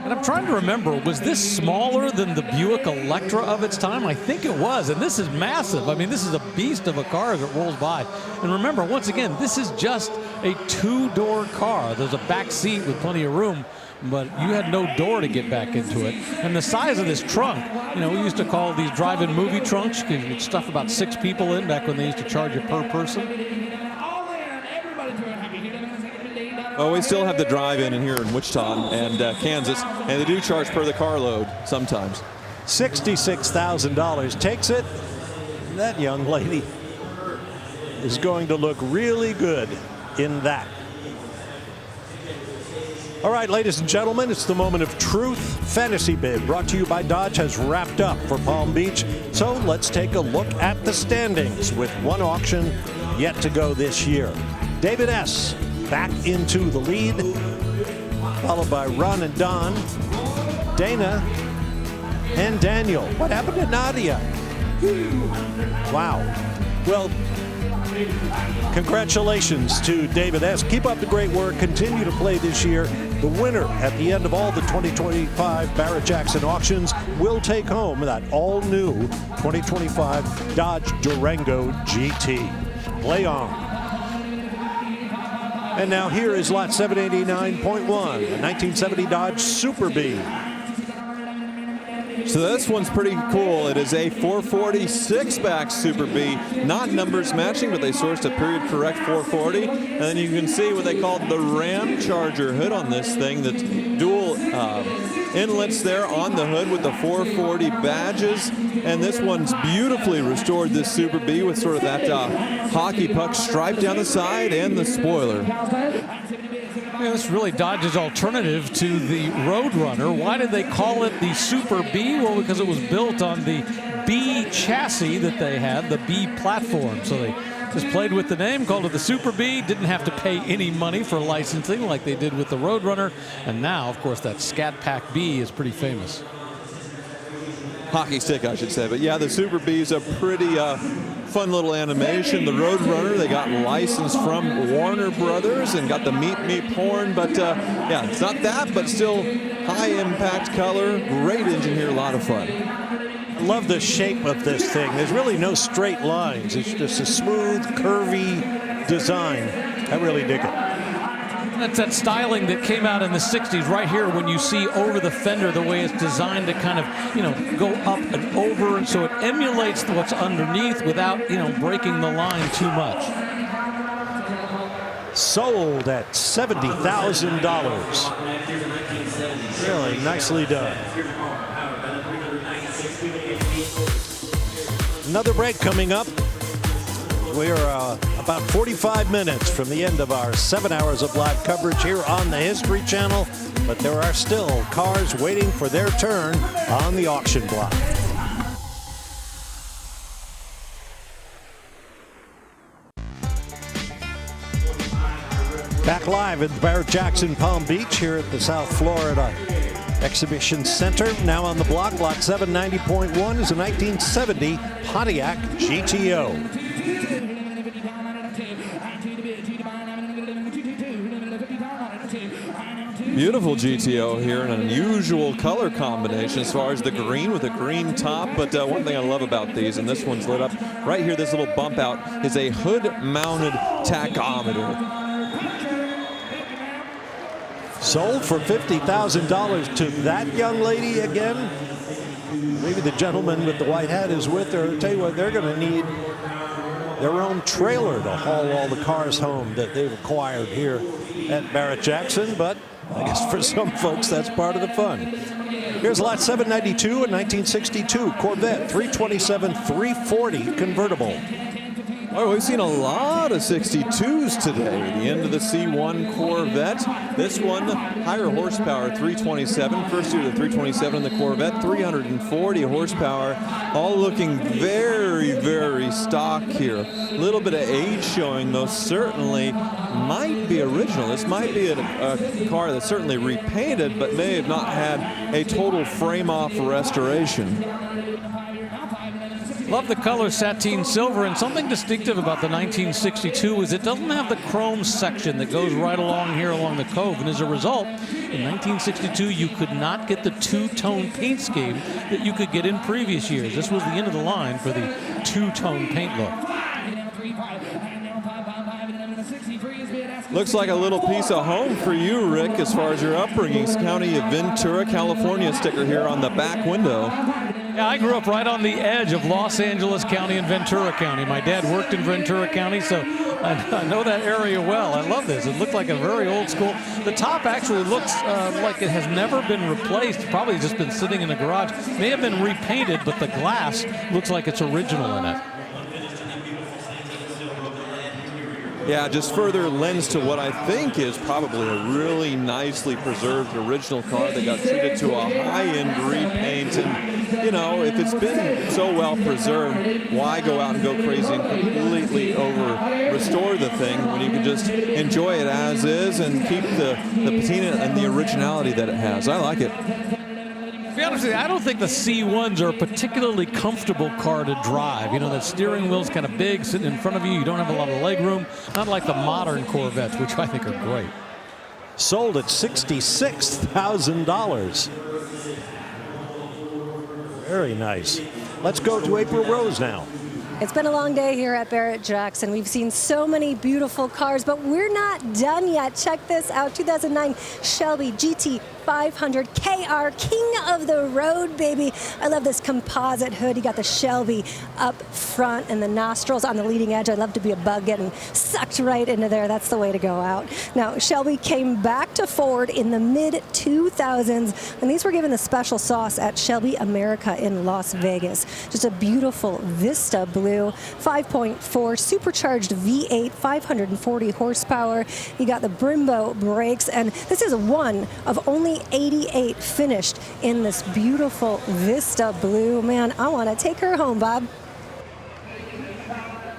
And I'm trying to remember, was this smaller than the Buick Electra of its time? I think it was, and this is massive. I mean, this is a beast of a car as it rolls by. And remember, once again, this is just a two-door car. There's a back seat with plenty of room, but you had no door to get back into it. And the size of this trunk, you know, we used to call these drive-in movie trunks. You could stuff about 6 people in back when they used to charge you per person. Oh, we still have the drive-in here in Wichita and Kansas, and they do charge per the carload sometimes. $66,000 takes it. That young lady is going to look really good in that. All right, ladies and gentlemen, it's the moment of truth. Fantasy Bid, brought to you by Dodge, has wrapped up for Palm Beach. So let's take a look at the standings with one auction yet to go this year. David S. back into the lead, followed by Ron and Don, Dana, and Daniel. What happened to Nadia? Wow. Well, congratulations to David S. Keep up the great work. Continue to play this year. The winner at the end of all the 2025 Barrett-Jackson auctions will take home that all-new 2025 Dodge Durango GT. Play on. And now here is lot 789.1, a 1970 Dodge Super Bee. So this one's pretty cool. It is a 440 6-back Super Bee, not numbers matching, but they sourced a period correct 440. And then you can see what they called the Ram Charger hood on this thing. That's dual inlets there on the hood with the 440 badges. And this one's beautifully restored, this Super Bee, with sort of that hockey puck stripe down the side and the spoiler. Yeah, this really Dodge's alternative to the Roadrunner. Why did they call it the Super Bee? Well, because it was built on the B chassis that they had, the B platform. So they just played with the name, called it the Super Bee, didn't have to pay any money for licensing like they did with the Roadrunner. And now, of course, that Scat Pack B is pretty famous. hockey stick, I should say. But yeah, the Super B is a pretty fun little animation. The Roadrunner, they got licensed from Warner Brothers and got the Meet Me horn. But yeah, it's not that, but still high impact color. Great engine here, a lot of fun. I love the shape of this thing. There's really no straight lines. It's just a smooth, curvy design. I really dig it. That's that styling that came out in the 60s right here when you see over the fender the way it's designed to kind of, you know, go up and over, so it emulates what's underneath without, you know, breaking the line too much. Sold at $70,000. Really nicely done. Another break coming up. We're about 45 minutes from the end of our 7 hours of live coverage here on the History Channel, but there are still cars waiting for their turn on the auction block. Back live at Barrett-Jackson Palm Beach here at the South Florida Exhibition Center. Now on the block, lot 790.1 is a 1970 Pontiac GTO. Beautiful GTO here, an unusual color combination as far as the green with a green top. But one thing I love about these, and this one's lit up right here, this little bump out is a hood-mounted tachometer. Sold for $50,000 to that young lady again. Maybe the gentleman with the white hat is with her. I'll tell you what, they're going to need their own trailer to haul all the cars home that they've acquired here at Barrett-Jackson, but I guess for some folks that's part of the fun. Here's lot 792, a 1962 Corvette 327 340 convertible. Oh, we've seen a lot of 62s today. The end of the C1 Corvette. This one, higher horsepower, 327. First year, the 327 in the Corvette, 340 horsepower. All looking very, very stock here. A little bit of age showing, though, certainly might be original. This might be a car that's certainly repainted, but may have not had a total frame-off restoration. Love the color sateen silver, and something distinctive about the 1962 is it doesn't have the chrome section that goes right along here along the cove, and as a result, in 1962 you could not get the two-tone paint scheme that you could get in previous years. This was the end of the line for the two-tone paint look. Looks like a little piece of home for you, Rick, as far as your upbringings. County of Ventura, California sticker here on the back window. Yeah, I grew up right on the edge of Los Angeles County and Ventura County. My dad worked in Ventura County, so I know that area well. I love this. It looked like a very old school. The top actually looks like it has never been replaced. Probably just been sitting in a garage. May have been repainted, but the glass looks like it's original in it. Yeah, just further lends to what I think is probably a really nicely preserved original car that got treated to a high-end repaint. And, you know, if it's been so well preserved, why go out and go crazy and completely restore the thing when you can just enjoy it as is and keep the patina and the originality that it has? I like it. To be honest with you, I don't think the C1s are a particularly comfortable car to drive. You know, that steering wheel's kind of big, sitting in front of you. You don't have a lot of leg room. Not like the modern Corvettes, which I think are great. Sold at $66,000. Very nice. Let's go to April Rose now. It's been a long day here at Barrett-Jackson. We've seen so many beautiful cars, but we're not done yet. Check this out, 2009 Shelby GT 500 KR, king of the road, baby. I love this composite hood. You got the Shelby up front and the nostrils on the leading edge. I love to be a bug getting sucked right into there. That's the way to go out. Now, Shelby came back to Ford in the mid-2000s, and these were given the special sauce at Shelby America in Las Vegas. Just a beautiful Vista blue, 5.4 supercharged V8, 540 horsepower. You got the Brembo brakes, and this is one of only 88 finished in this beautiful Vista blue. Man, I want to take her home, Bob.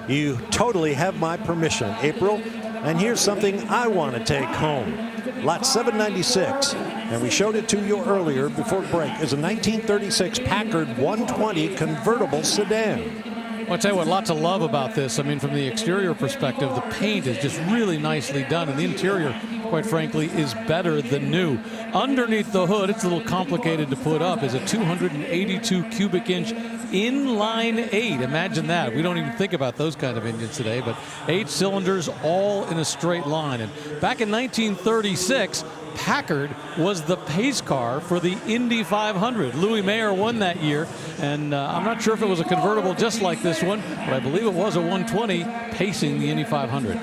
You totally have my permission, April. And here's something I want to take home. Lot 796, and we showed it to you earlier before break, is a 1936 Packard 120 convertible sedan. Well, I'll tell you what, lots of love about this. I mean, from the exterior perspective, the paint is just really nicely done, and the interior, quite frankly, is better than new. Underneath the hood, it's a little complicated to put up, is a 282 cubic inch inline 8. Imagine that. We don't even think about those kind of engines today, but 8 cylinders all in a straight line. And back in 1936, Packard was the pace car for the Indy 500. Louis Mayer won that year, and I'm not sure if it was a convertible just like this one, but I believe it was a 120 pacing the Indy 500.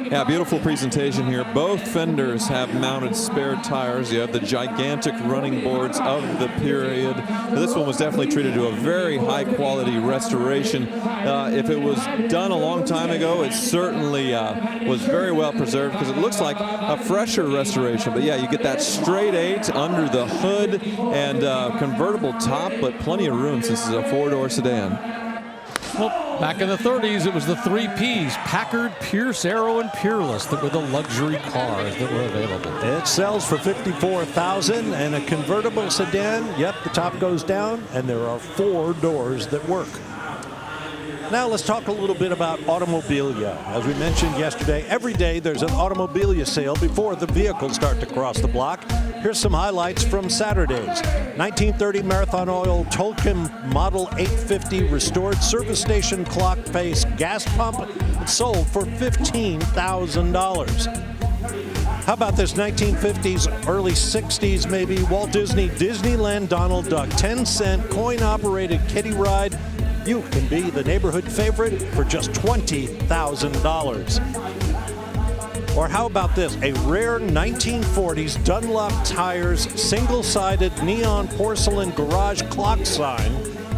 Yeah, beautiful presentation here. Both fenders have mounted spare tires. You have the gigantic running boards of the period. This one was definitely treated to a very high quality restoration. If it was done a long time ago, it certainly was very well preserved because it looks like a fresher restoration. But yeah, you get that straight 8 under the hood and convertible top, but plenty of room since it's a 4-door sedan. Well, back in the 30s, it was the 3 Ps, Packard, Pierce, Arrow, and Peerless, that were the luxury cars that were available. It sells for $54,000, and a convertible sedan, yep, the top goes down, and there are 4 doors that work. Now let's talk a little bit about automobilia. As we mentioned yesterday, every day there's an automobilia sale before the vehicles start to cross the block. Here's some highlights from Saturdays. 1930 Marathon Oil Tolkien Model 850 restored service station clock face gas pump. It sold for $15,000. How about this 1950s, early 60s maybe, Walt Disney Disneyland Donald Duck 10-cent coin-operated kiddie ride. You can be the neighborhood favorite for just $20,000. Or how about this? A rare 1940s Dunlop Tires single-sided neon porcelain garage clock sign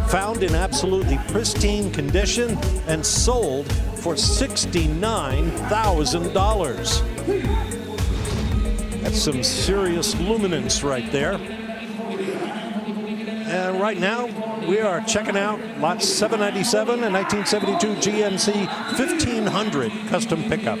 found in absolutely pristine condition and sold for $69,000. That's some serious luminance right there. And right now, we are checking out lot 797, a 1972 GMC 1500 custom pickup.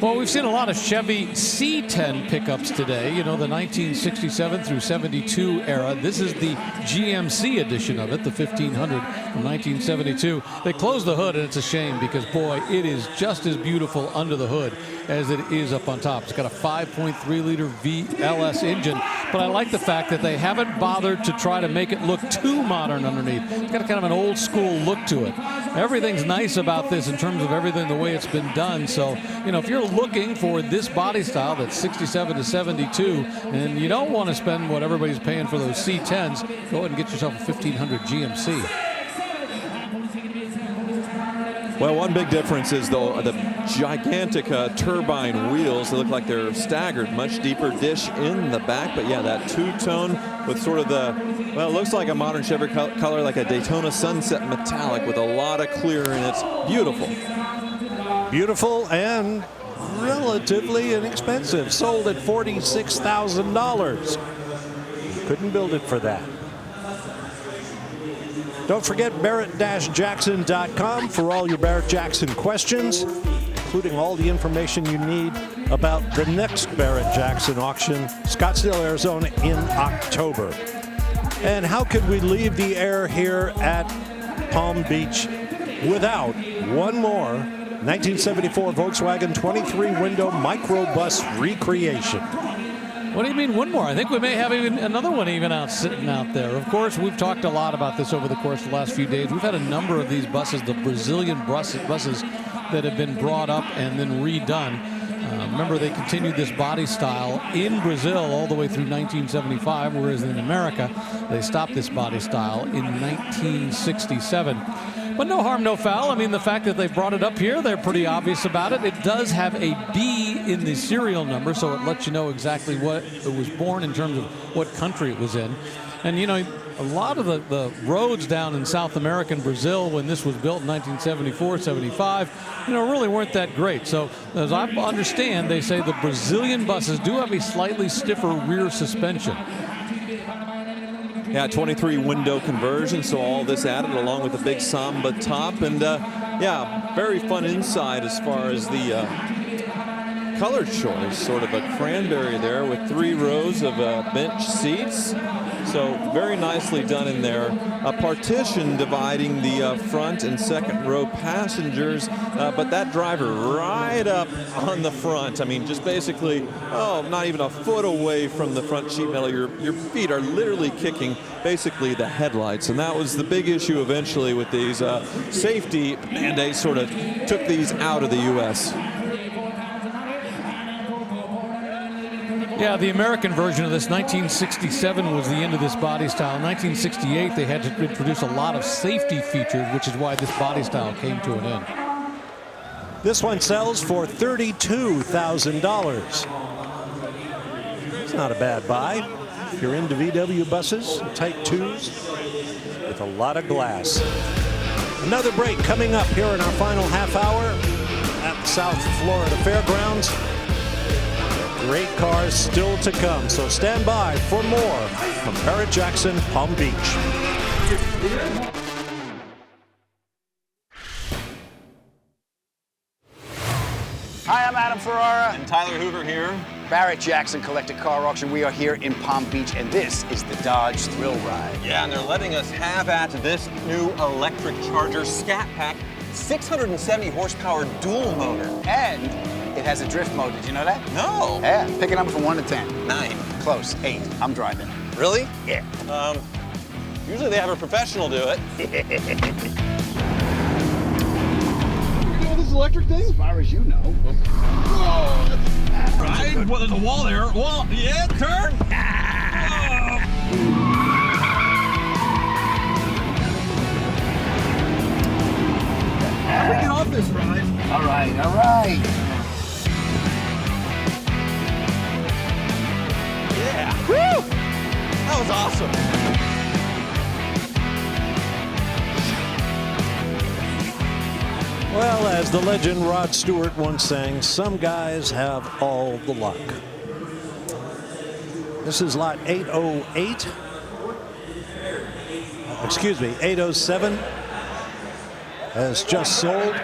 Well, we've seen a lot of Chevy C10 pickups today, you know, the 1967 through 72 era. This is the GMC edition of it, the 1500 from 1972. They closed the hood, and it's a shame because, boy, it is just as beautiful under the hood as it is up on top. It's got a 5.3-liter VLS engine, but I like the fact that they haven't bothered to try to make it look too modern underneath. It's got kind of an old-school look to it. Everything's nice about this in terms of everything, the way it's been done. So, you know, if you're looking for this body style that's 67 to 72, and you don't want to spend what everybody's paying for those C10s, go ahead and get yourself a 1500 GMC. Well, one big difference is the gigantic turbine wheels. They look like they're staggered, much deeper dish in the back. But yeah, that two-tone with sort of the, well, it looks like a modern Chevy color, like a Daytona Sunset metallic with a lot of clear in it. It's beautiful. Beautiful and relatively inexpensive. Sold at $46,000. Couldn't build it for that. Don't forget Barrett-Jackson.com for all your Barrett-Jackson questions, including all the information you need about the next Barrett-Jackson auction, Scottsdale, Arizona, in October. And how could we leave the air here at Palm Beach without one more 1974 Volkswagen 23-window microbus recreation? What do you mean one more? I think we may have even another one even sitting out there. Of course, we've talked a lot about this over the course of the last few days. We've had a number of these buses, the Brazilian buses that have been brought up and then redone. Remember, they continued this body style in Brazil all the way through 1975, whereas in America, they stopped this body style in 1967. But no harm, no foul. I mean, the fact that they brought it up here, they're pretty obvious about it. It does have a B in the serial number, so it lets you know exactly what it was born in terms of what country it was in. And, you know, a lot of the roads down in South America and Brazil when this was built in 1974, 75, you know, really weren't that great. So, as I understand, they say the Brazilian buses do have a slightly stiffer rear suspension. Yeah, 23 window conversion, so all this added along with the big Samba top. And yeah, very fun inside as far as the color choice, sort of a cranberry there with 3 rows of bench seats. So very nicely done in there. A partition dividing the front and second row passengers, but that driver right up on the front. I mean, just basically, not even a foot away from the front sheet metal. Your feet are literally kicking basically the headlights, and that was the big issue eventually with these safety mandates. Sort of took these out of the U.S. Yeah, the American version of this, 1967, was the end of this body style. In 1968, they had to introduce a lot of safety features, which is why this body style came to an end. This one sells for $32,000. It's not a bad buy. If you're into VW buses, Type 2s, with a lot of glass. Another break coming up here in our final half hour at the South Florida Fairgrounds. Great cars still to come, so stand by for more from Barrett-Jackson, Palm Beach. Hi, I'm Adam Ferrara. And Tyler Hoover here. Barrett-Jackson Collector Car Auction. We are here in Palm Beach, and this is the Dodge Thrill Ride. Yeah, and they're letting us have at this new electric Charger Scat Pack, 670 horsepower dual motor. And it has a drift mode. Did you know that? No. Yeah. Pick a number from 1 to 10. 9. Close. 8. I'm driving. Really? Yeah. Usually they have a professional do it. This electric thing? As far as you know. Right? Well, there's a wall there. Wall. Yeah, turn. How do we get off this ride? All right, all right. Yeah. Woo! That was awesome. Well, as the legend Rod Stewart once sang, some guys have all the luck. This is lot 808. Excuse me, 807 has just sold.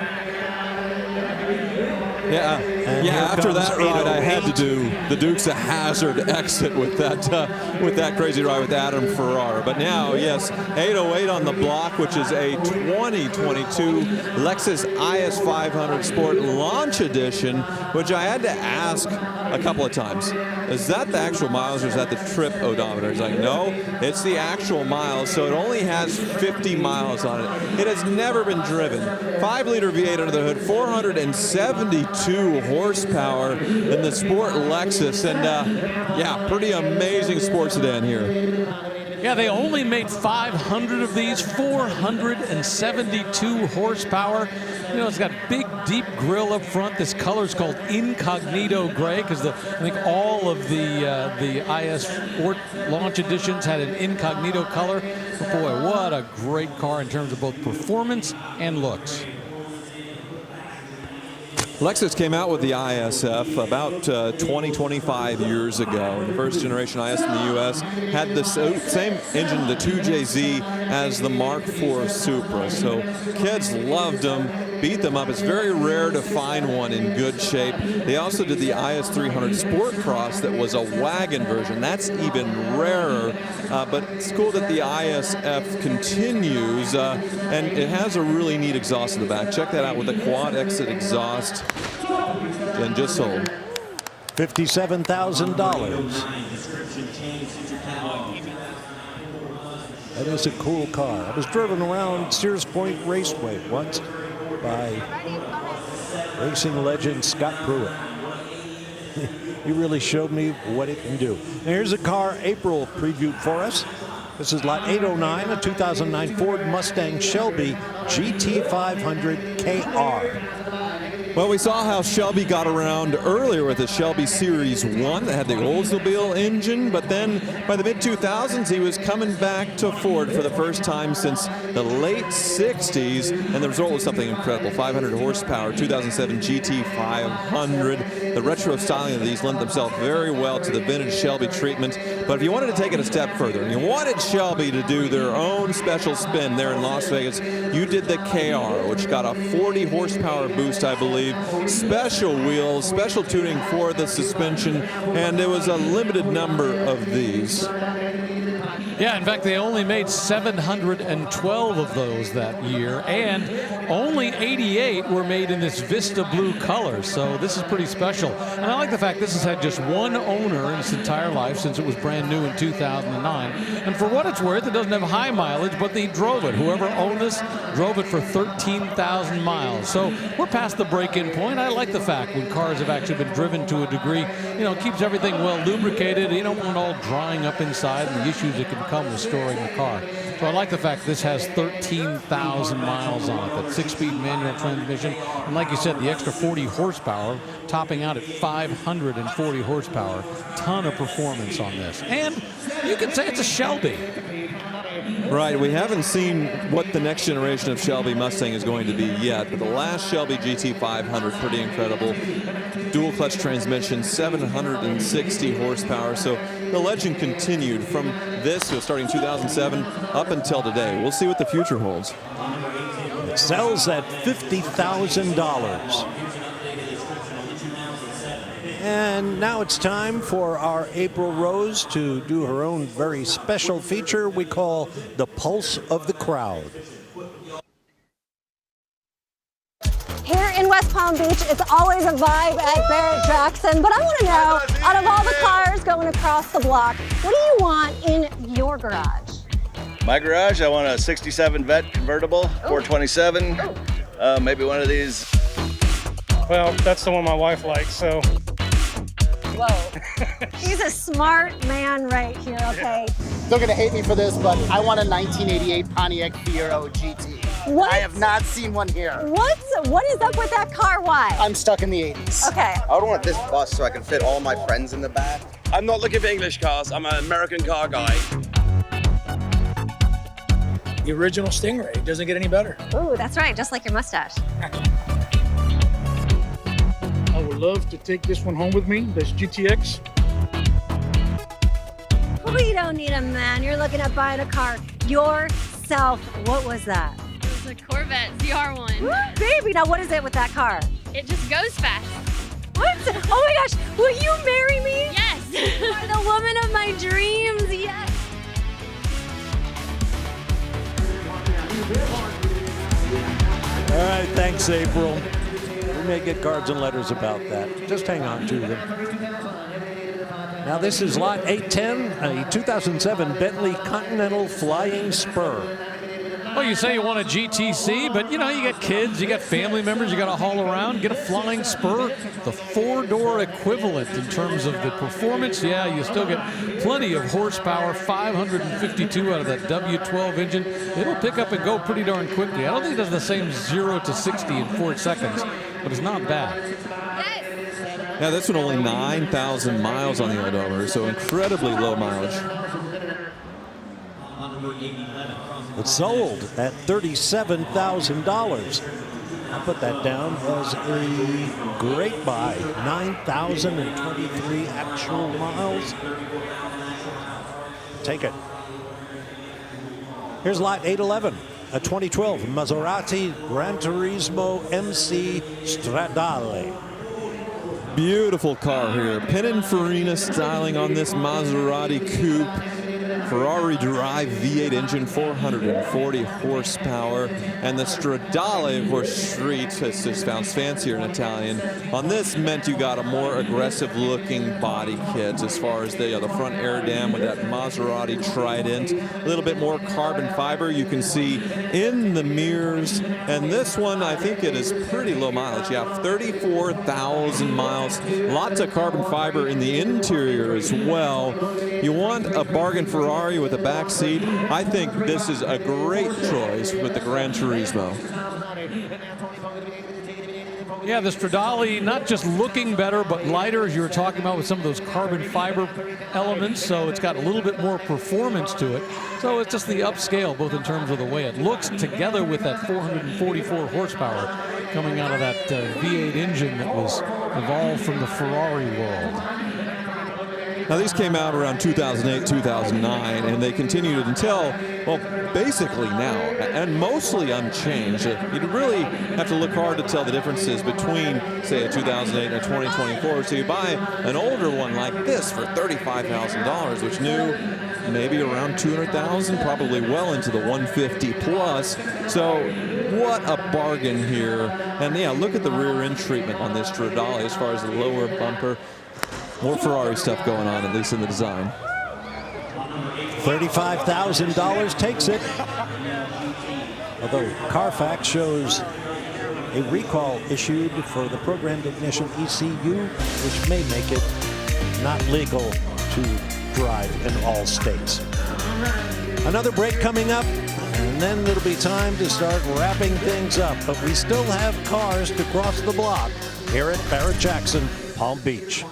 Yeah, after that ride, I had to do the Dukes of Hazzard exit with that crazy ride with Adam Ferrara. But now, yes, 808 on the block, which is a 2022 Lexus IS 500 Sport Launch Edition, which I had to ask a couple of times. Is that the actual miles or is that the trip odometer? He's like, no, it's the actual miles, so it only has 50 miles on it. It has never been driven. 5-liter V8 under the hood, 472 horsepower in the Sport Lexus, and yeah, pretty amazing sports sedan here. Yeah, they only made 500 of these, 472 horsepower. You know, it's got big, deep grille up front. This color is called Incognito Gray because I think all of the IS Sport Launch Editions had an Incognito color. But boy, what a great car in terms of both performance and looks. Lexus came out with the ISF about 20-25 years ago. The first generation IS in the U.S. had the same engine, the 2JZ, as the Mark IV Supra. So kids loved them, beat them up. It's very rare to find one in good shape. They also did the IS 300 Sport Cross that was a wagon version. That's even rarer, but it's cool that the ISF continues, and it has a really neat exhaust in the back. Check that out with the quad exit exhaust. And just sold $57,000. That is a cool car. I was driven around Sears Point Raceway once by racing legend Scott Pruitt. He really showed me what it can do. Now here's a car April previewed for us. This is lot 809, a 2009 Ford Mustang Shelby GT500 KR. Well, we saw how Shelby got around earlier with the Shelby Series 1 that had the Oldsmobile engine, but then by the mid-2000s, he was coming back to Ford for the first time since the late 60s, and the result was something incredible. 500 horsepower, 2007 GT500. The retro styling of these lent themselves very well to the vintage Shelby treatment, but if you wanted to take it a step further, and you wanted Shelby to do their own special spin there in Las Vegas, you did the KR, which got a 40 horsepower boost, I believe, believe. Special wheels, special tuning for the suspension, and there was a limited number of these. Yeah, in fact, they only made 712 of those that year, and only 88 were made in this Vista blue color, so this is pretty special. And I like the fact this has had just one owner in its entire life since it was brand new in 2009. And for what it's worth, it doesn't have high mileage, but they drove it. Whoever owned this drove it for 13,000 miles. So we're past the break-in point. I like the fact when cars have actually been driven to a degree, it keeps everything well lubricated. You don't want it all drying up inside and the issues that can come with storing the car. So I like the fact this has 13,000 miles on it, that 6-speed manual transmission. And like you said, the extra 40 horsepower, topping out at 540 horsepower. Ton of performance on this. And you can say it's a Shelby. Right, we haven't seen what the next generation of Shelby Mustang is going to be yet, but the last Shelby GT500, pretty incredible. Dual clutch transmission, 760 horsepower. So the legend continued from this, starting 2007, up until today. We'll see what the future holds. It sells at $50,000. And now it's time for our April Rose to do her own very special feature we call the Pulse of the Crowd. Here in West Palm Beach, it's always a vibe at Barrett-Jackson, but I want to know, out of all the cars going across the block, what do you want in your garage? My garage, I want a 67 Vet convertible, 427, maybe one of these. Well, that's the one my wife likes, so. Whoa. He's a smart man right here, okay? They're gonna hate me for this, but I want a 1988 Pontiac Fiero GT. What? I have not seen one here. What is up with that car? Why? I'm stuck in the 80s. Okay. I would want this bus so I can fit all my friends in the back. I'm not looking for English cars, I'm an American car guy. The original Stingray doesn't get any better. Ooh, that's right, just like your mustache. I would love to take this one home with me, this GTX. We don't need a man. You're looking at buying a car yourself. What was that? It was a Corvette ZR1. Woo, baby, now what is it with that car? It just goes fast. What? Oh my gosh, will you marry me? Yes. You are the woman of my dreams, yes. All right, thanks, April. We may get cards and letters about that. Just hang on to them. Now this is lot 810, a 2007 Bentley Continental Flying Spur. Well, you say you want a GTC, but you got kids, you got family members, you got to haul around, get a Flying Spur, the 4-door equivalent in terms of the performance. Yeah, you still get plenty of horsepower, 552 out of that W12 engine. It'll pick up and go pretty darn quickly. I don't think it does the same 0 to 60 in 4 seconds, but it's not bad. Yeah, this one only 9,000 miles on the odometer, so incredibly low mileage. It sold at $37,000. I'll put that down as a great buy. 9,023 actual miles. Take it. Here's lot 811, a 2012 Maserati Gran Turismo MC Stradale. Beautiful car here. Pininfarina styling on this Maserati coupe. Ferrari Drive V8 engine, 440 horsepower. And the Stradale, of course, Street, it just sounds fancier in Italian. On this meant you got a more aggressive looking body kit as far as the front air dam with that Maserati Trident. A little bit more carbon fiber you can see in the mirrors. And this one, I think it is pretty low mileage. Yeah, 34,000 miles. Lots of carbon fiber in the interior as well. You want a bargain Ferrari with a back seat. I think this is a great choice with the Gran Turismo. Yeah, the Stradale not just looking better, but lighter, as you were talking about with some of those carbon fiber elements. So it's got a little bit more performance to it. So it's just the upscale, both in terms of the way it looks, together with that 444 horsepower coming out of that V8 engine that was evolved from the Ferrari world. Now these came out around 2008, 2009, and they continued until, well, basically now, and mostly unchanged. You'd really have to look hard to tell the differences between, say, a 2008 and a 2024. So you buy an older one like this for $35,000, which new maybe around 200,000, probably well into the 150 plus. So what a bargain here. And yeah, look at the rear end treatment on this Stradale as far as the lower bumper. More Ferrari stuff going on, at least in the design. $35,000 takes it. Although Carfax shows a recall issued for the programmed ignition ECU, which may make it not legal to drive in all states. Another break coming up, and then it'll be time to start wrapping things up. But we still have cars to cross the block here at Barrett-Jackson, Palm Beach.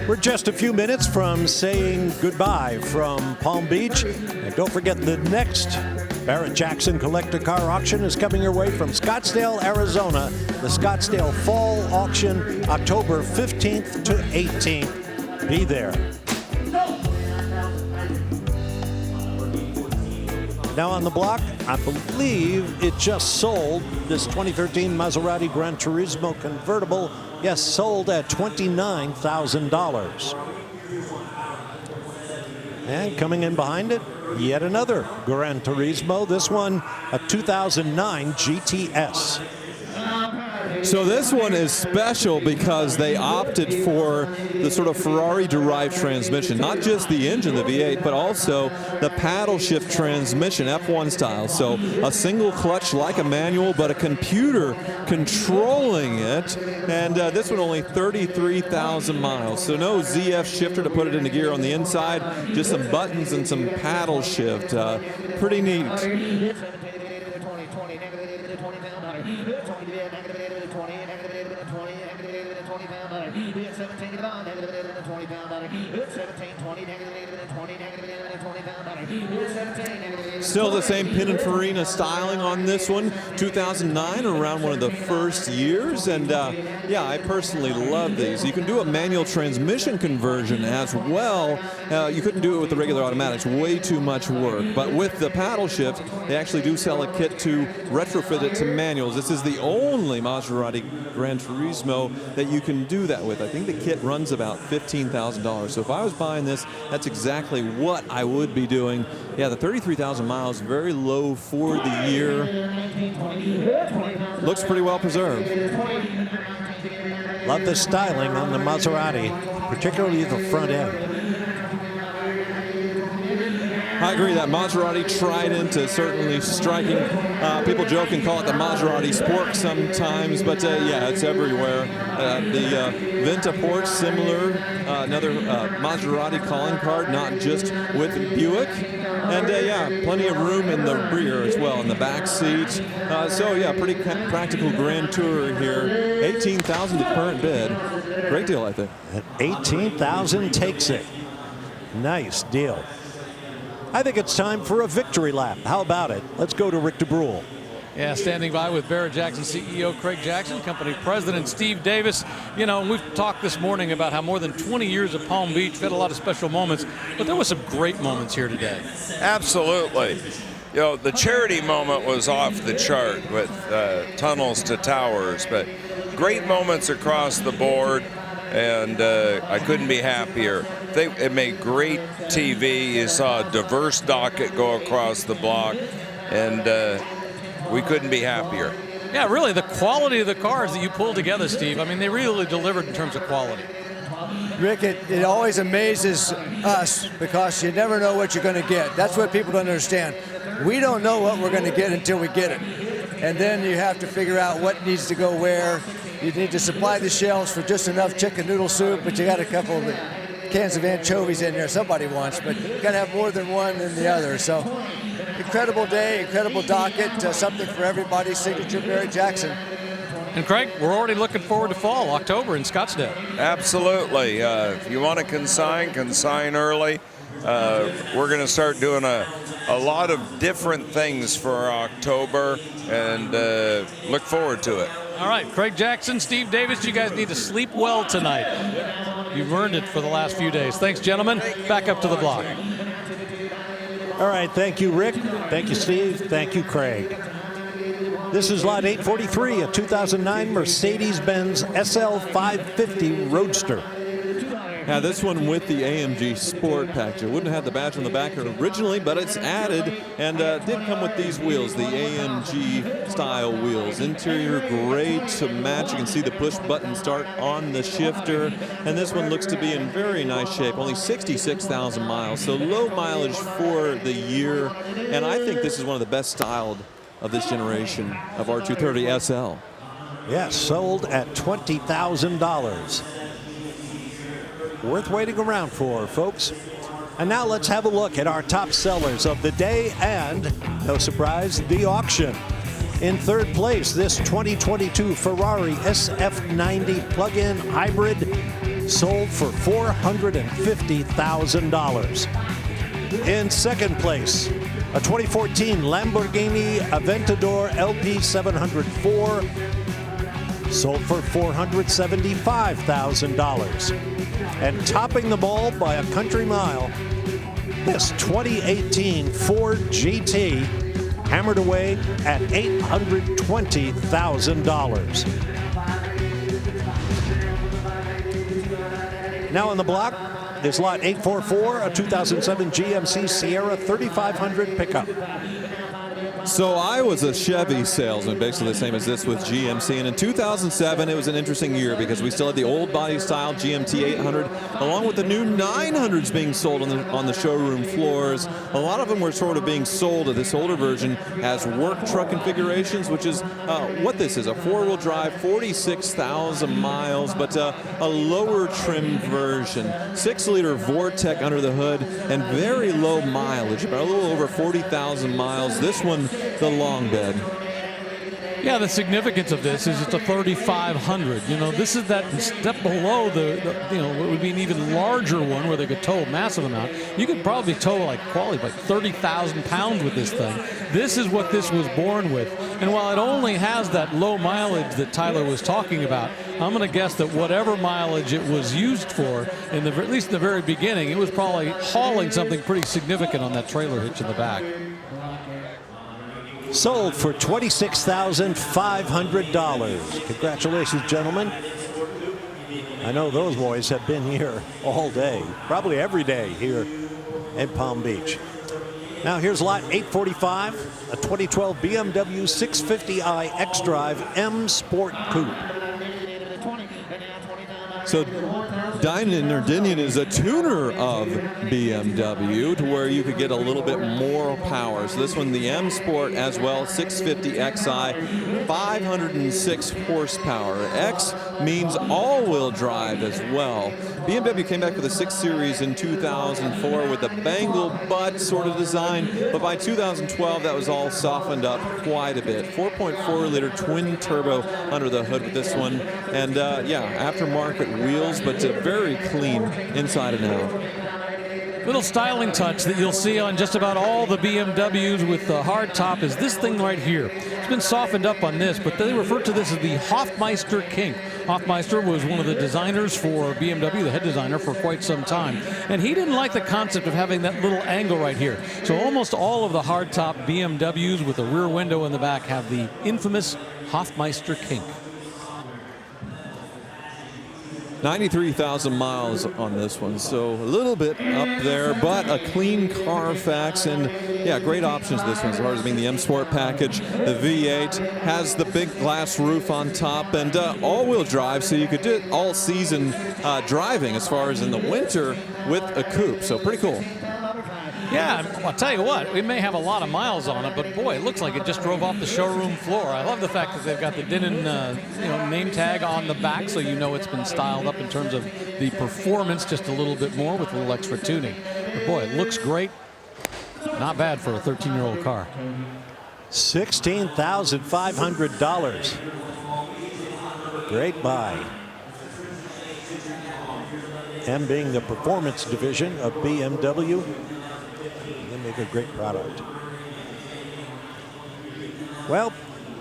We're just a few minutes from saying goodbye from Palm Beach. And don't forget, the next Barrett-Jackson Collector Car Auction is coming your way from Scottsdale, Arizona. The Scottsdale Fall Auction, October 15th to 18th. Be there. Now on the block, I believe it just sold, this 2013 Maserati Gran Turismo convertible. Yes, sold at $29,000. And coming in behind it, yet another Gran Turismo, this one a 2009 GTS. So this one is special because they opted for the sort of Ferrari-derived transmission, not just the engine, the V8, but also the paddle shift transmission, F1 style. So a single clutch like a manual, but a computer controlling it. And this one only 33,000 miles. So no ZF shifter to put it into gear on the inside, just some buttons and some paddle shift. Pretty neat. Still the same Pininfarina styling on this one. 2009, around one of the first years. And yeah, I personally love these. You can do a manual transmission conversion as well. You couldn't do it with the regular automatics. Way too much work. But with the paddle shift, they actually do sell a kit to retrofit it to manuals. This is the only Maserati Gran Turismo that you can do that with. I think the kit runs about $15,000. So if I was buying this, that's exactly what I would be doing. Yeah, the 33,000 miles, very low for the year. Looks pretty well preserved. Love the styling on the Maserati, particularly the front end. I agree, that Maserati Trident is certainly striking. People joke and call it the Maserati Spork sometimes, but yeah, it's everywhere. The Venta Porch, similar, another Maserati calling card, not just with Buick. And yeah, plenty of room in the rear as well, in the back seat. So yeah, pretty practical Grand Tourer here. $18,000 the current bid. Great deal, I think. And $18,000 takes it. Nice deal. I think it's time for a victory lap. How about it? Let's go to Rick DeBrule. Yeah, standing by with Barrett-Jackson CEO Craig Jackson, company president Steve Davis. You know, we've talked this morning about how more than 20 years of Palm Beach, we've had a lot of special moments, but there were some great moments here today. Absolutely. You know, the charity moment was off the chart with Tunnels to Towers, but great moments across the board, and I couldn't be happier. It made great TV. You saw a diverse docket go across the block, and we couldn't be happier. Yeah, really, the quality of the cars that you pulled together, Steve, I mean, they really delivered in terms of quality. Rick, it always amazes us because you never know what you're going to get. That's what people don't understand. We don't know what we're going to get until we get it. And then you have to figure out what needs to go where. You need to supply the shelves for just enough chicken noodle soup, but you got a couple of cans of anchovies in there somebody wants, but you got to have more than one than the other. So incredible day, incredible docket, something for everybody, signature Barrett-Jackson. And Craig, we're already looking forward to fall, October in Scottsdale. Absolutely. If you want to consign early. We're going to start doing a lot of different things for October, and look forward to it. All right, Craig Jackson, Steve Davis, you guys need to sleep well tonight. You've earned it for the last few days. Thanks, gentlemen. Back up to the block. All right, thank you, Rick. Thank you, Steve. Thank you, Craig. This is lot 843, a 2009 Mercedes-Benz SL 550 Roadster. Yeah, this one with the AMG Sport package. It wouldn't have had the badge on the back originally, but it's added and did come with these wheels, the AMG style wheels. Interior gray to match. You can see the push button start on the shifter. And this one looks to be in very nice shape. Only 66,000 miles, so low mileage for the year. And I think this is one of the best styled of this generation of R230 SL. Yes, sold at $20,000. Worth waiting around for, folks. And now let's have a look at our top sellers of the day and, no surprise, the auction. In third place, this 2022 Ferrari SF90 plug-in hybrid sold for $450,000. In second place, a 2014 Lamborghini Aventador LP704 sold for $475,000. And topping the ball by a country mile, this 2018 Ford GT hammered away at $820,000. Now on the block is lot 844, a 2007 GMC Sierra 3500 pickup. So I was a Chevy salesman, basically the same as this with GMC. And in 2007, it was an interesting year because we still had the old body style GMT 800, along with the new 900s being sold on the showroom floors. A lot of them were sort of being sold. This older version has work truck configurations, which is what this is, a four-wheel drive, 46,000 miles, but a lower trim version. 6-liter Vortec under the hood and very low mileage, about a little over 40,000 miles. This one, the long bed. Yeah, the significance of this is it's a 3500. You know, this is that step below the what would be an even larger one where they could tow a massive amount. You could probably tow like 30,000 pounds with this thing. This is what this was born with. And while it only has that low mileage that Tyler was talking about, I'm going to guess that whatever mileage it was used for, at least in the very beginning, it was probably hauling something pretty significant on that trailer hitch in the back. Sold for $26,500. Congratulations, gentlemen. I know those boys have been here all day, probably every day here at Palm Beach. Now here's lot 845, a 2012 BMW 650i xDrive M Sport Coupe. So Dynien is a tuner of BMW to where you could get a little bit more power. So this one, the M Sport as well, 650xi, 506 horsepower. X means all-wheel drive as well. BMW came back with a 6 Series in 2004 with a bangle butt sort of design, but by 2012 that was all softened up quite a bit. 4.4-liter twin turbo under the hood with this one, and yeah, aftermarket wheels, but very clean inside and out. Little styling touch that you'll see on just about all the BMWs with the hard top is this thing right here. It's been softened up on this, but they refer to this as the Hofmeister kink. Hofmeister was one of the designers for BMW, the head designer, for quite some time. And he didn't like the concept of having that little angle right here. So almost all of the hardtop BMWs with a rear window in the back have the infamous Hofmeister kink. 93,000 miles on this one, so a little bit up there, but a clean Carfax, and yeah, great options this one as far as being the M Sport package. The V8 has the big glass roof on top and all-wheel drive, so you could do it all season driving as far as in the winter with a coupe, so pretty cool. Yeah, I'll tell you what, we may have a lot of miles on it, but boy, it looks like it just drove off the showroom floor. I love the fact that they've got the Denon name tag on the back, so you know it's been styled up in terms of the performance just a little bit more with a little extra tuning. But boy, it looks great. Not bad for a 13-year-old car. $16,500. Great buy. M being the performance division of BMW. They make a great product. Well,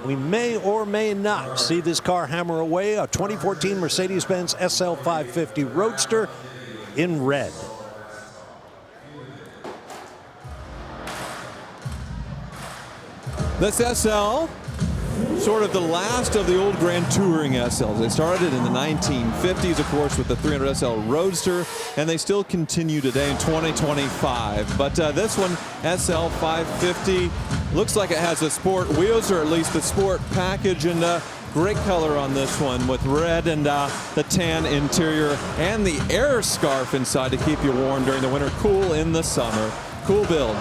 we may or may not see this car hammer away, a 2014 Mercedes-Benz SL 550 Roadster in red. This SL, sort of the last of the old Grand Touring SLs. They started in the 1950s, of course, with the 300 SL Roadster, and they still continue today in 2025. But this one, SL 550, looks like it has the sport wheels, or at least the sport package, and great color on this one with red and the tan interior and the air scarf inside to keep you warm during the winter, cool in the summer. Cool build.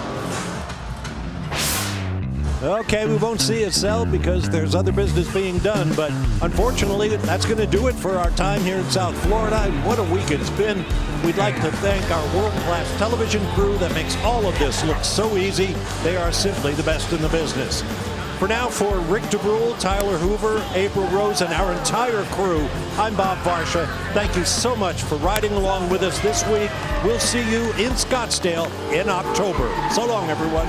Okay, we won't see it sell because there's other business being done, but unfortunately, that's going to do it for our time here in South Florida. What a week it's been. We'd like to thank our world-class television crew that makes all of this look so easy. They are simply the best in the business. For now, for Rick DeBrule, Tyler Hoover, April Rose, and our entire crew, I'm Bob Varsha. Thank you so much for riding along with us this week. We'll see you in Scottsdale in October. So long, everyone.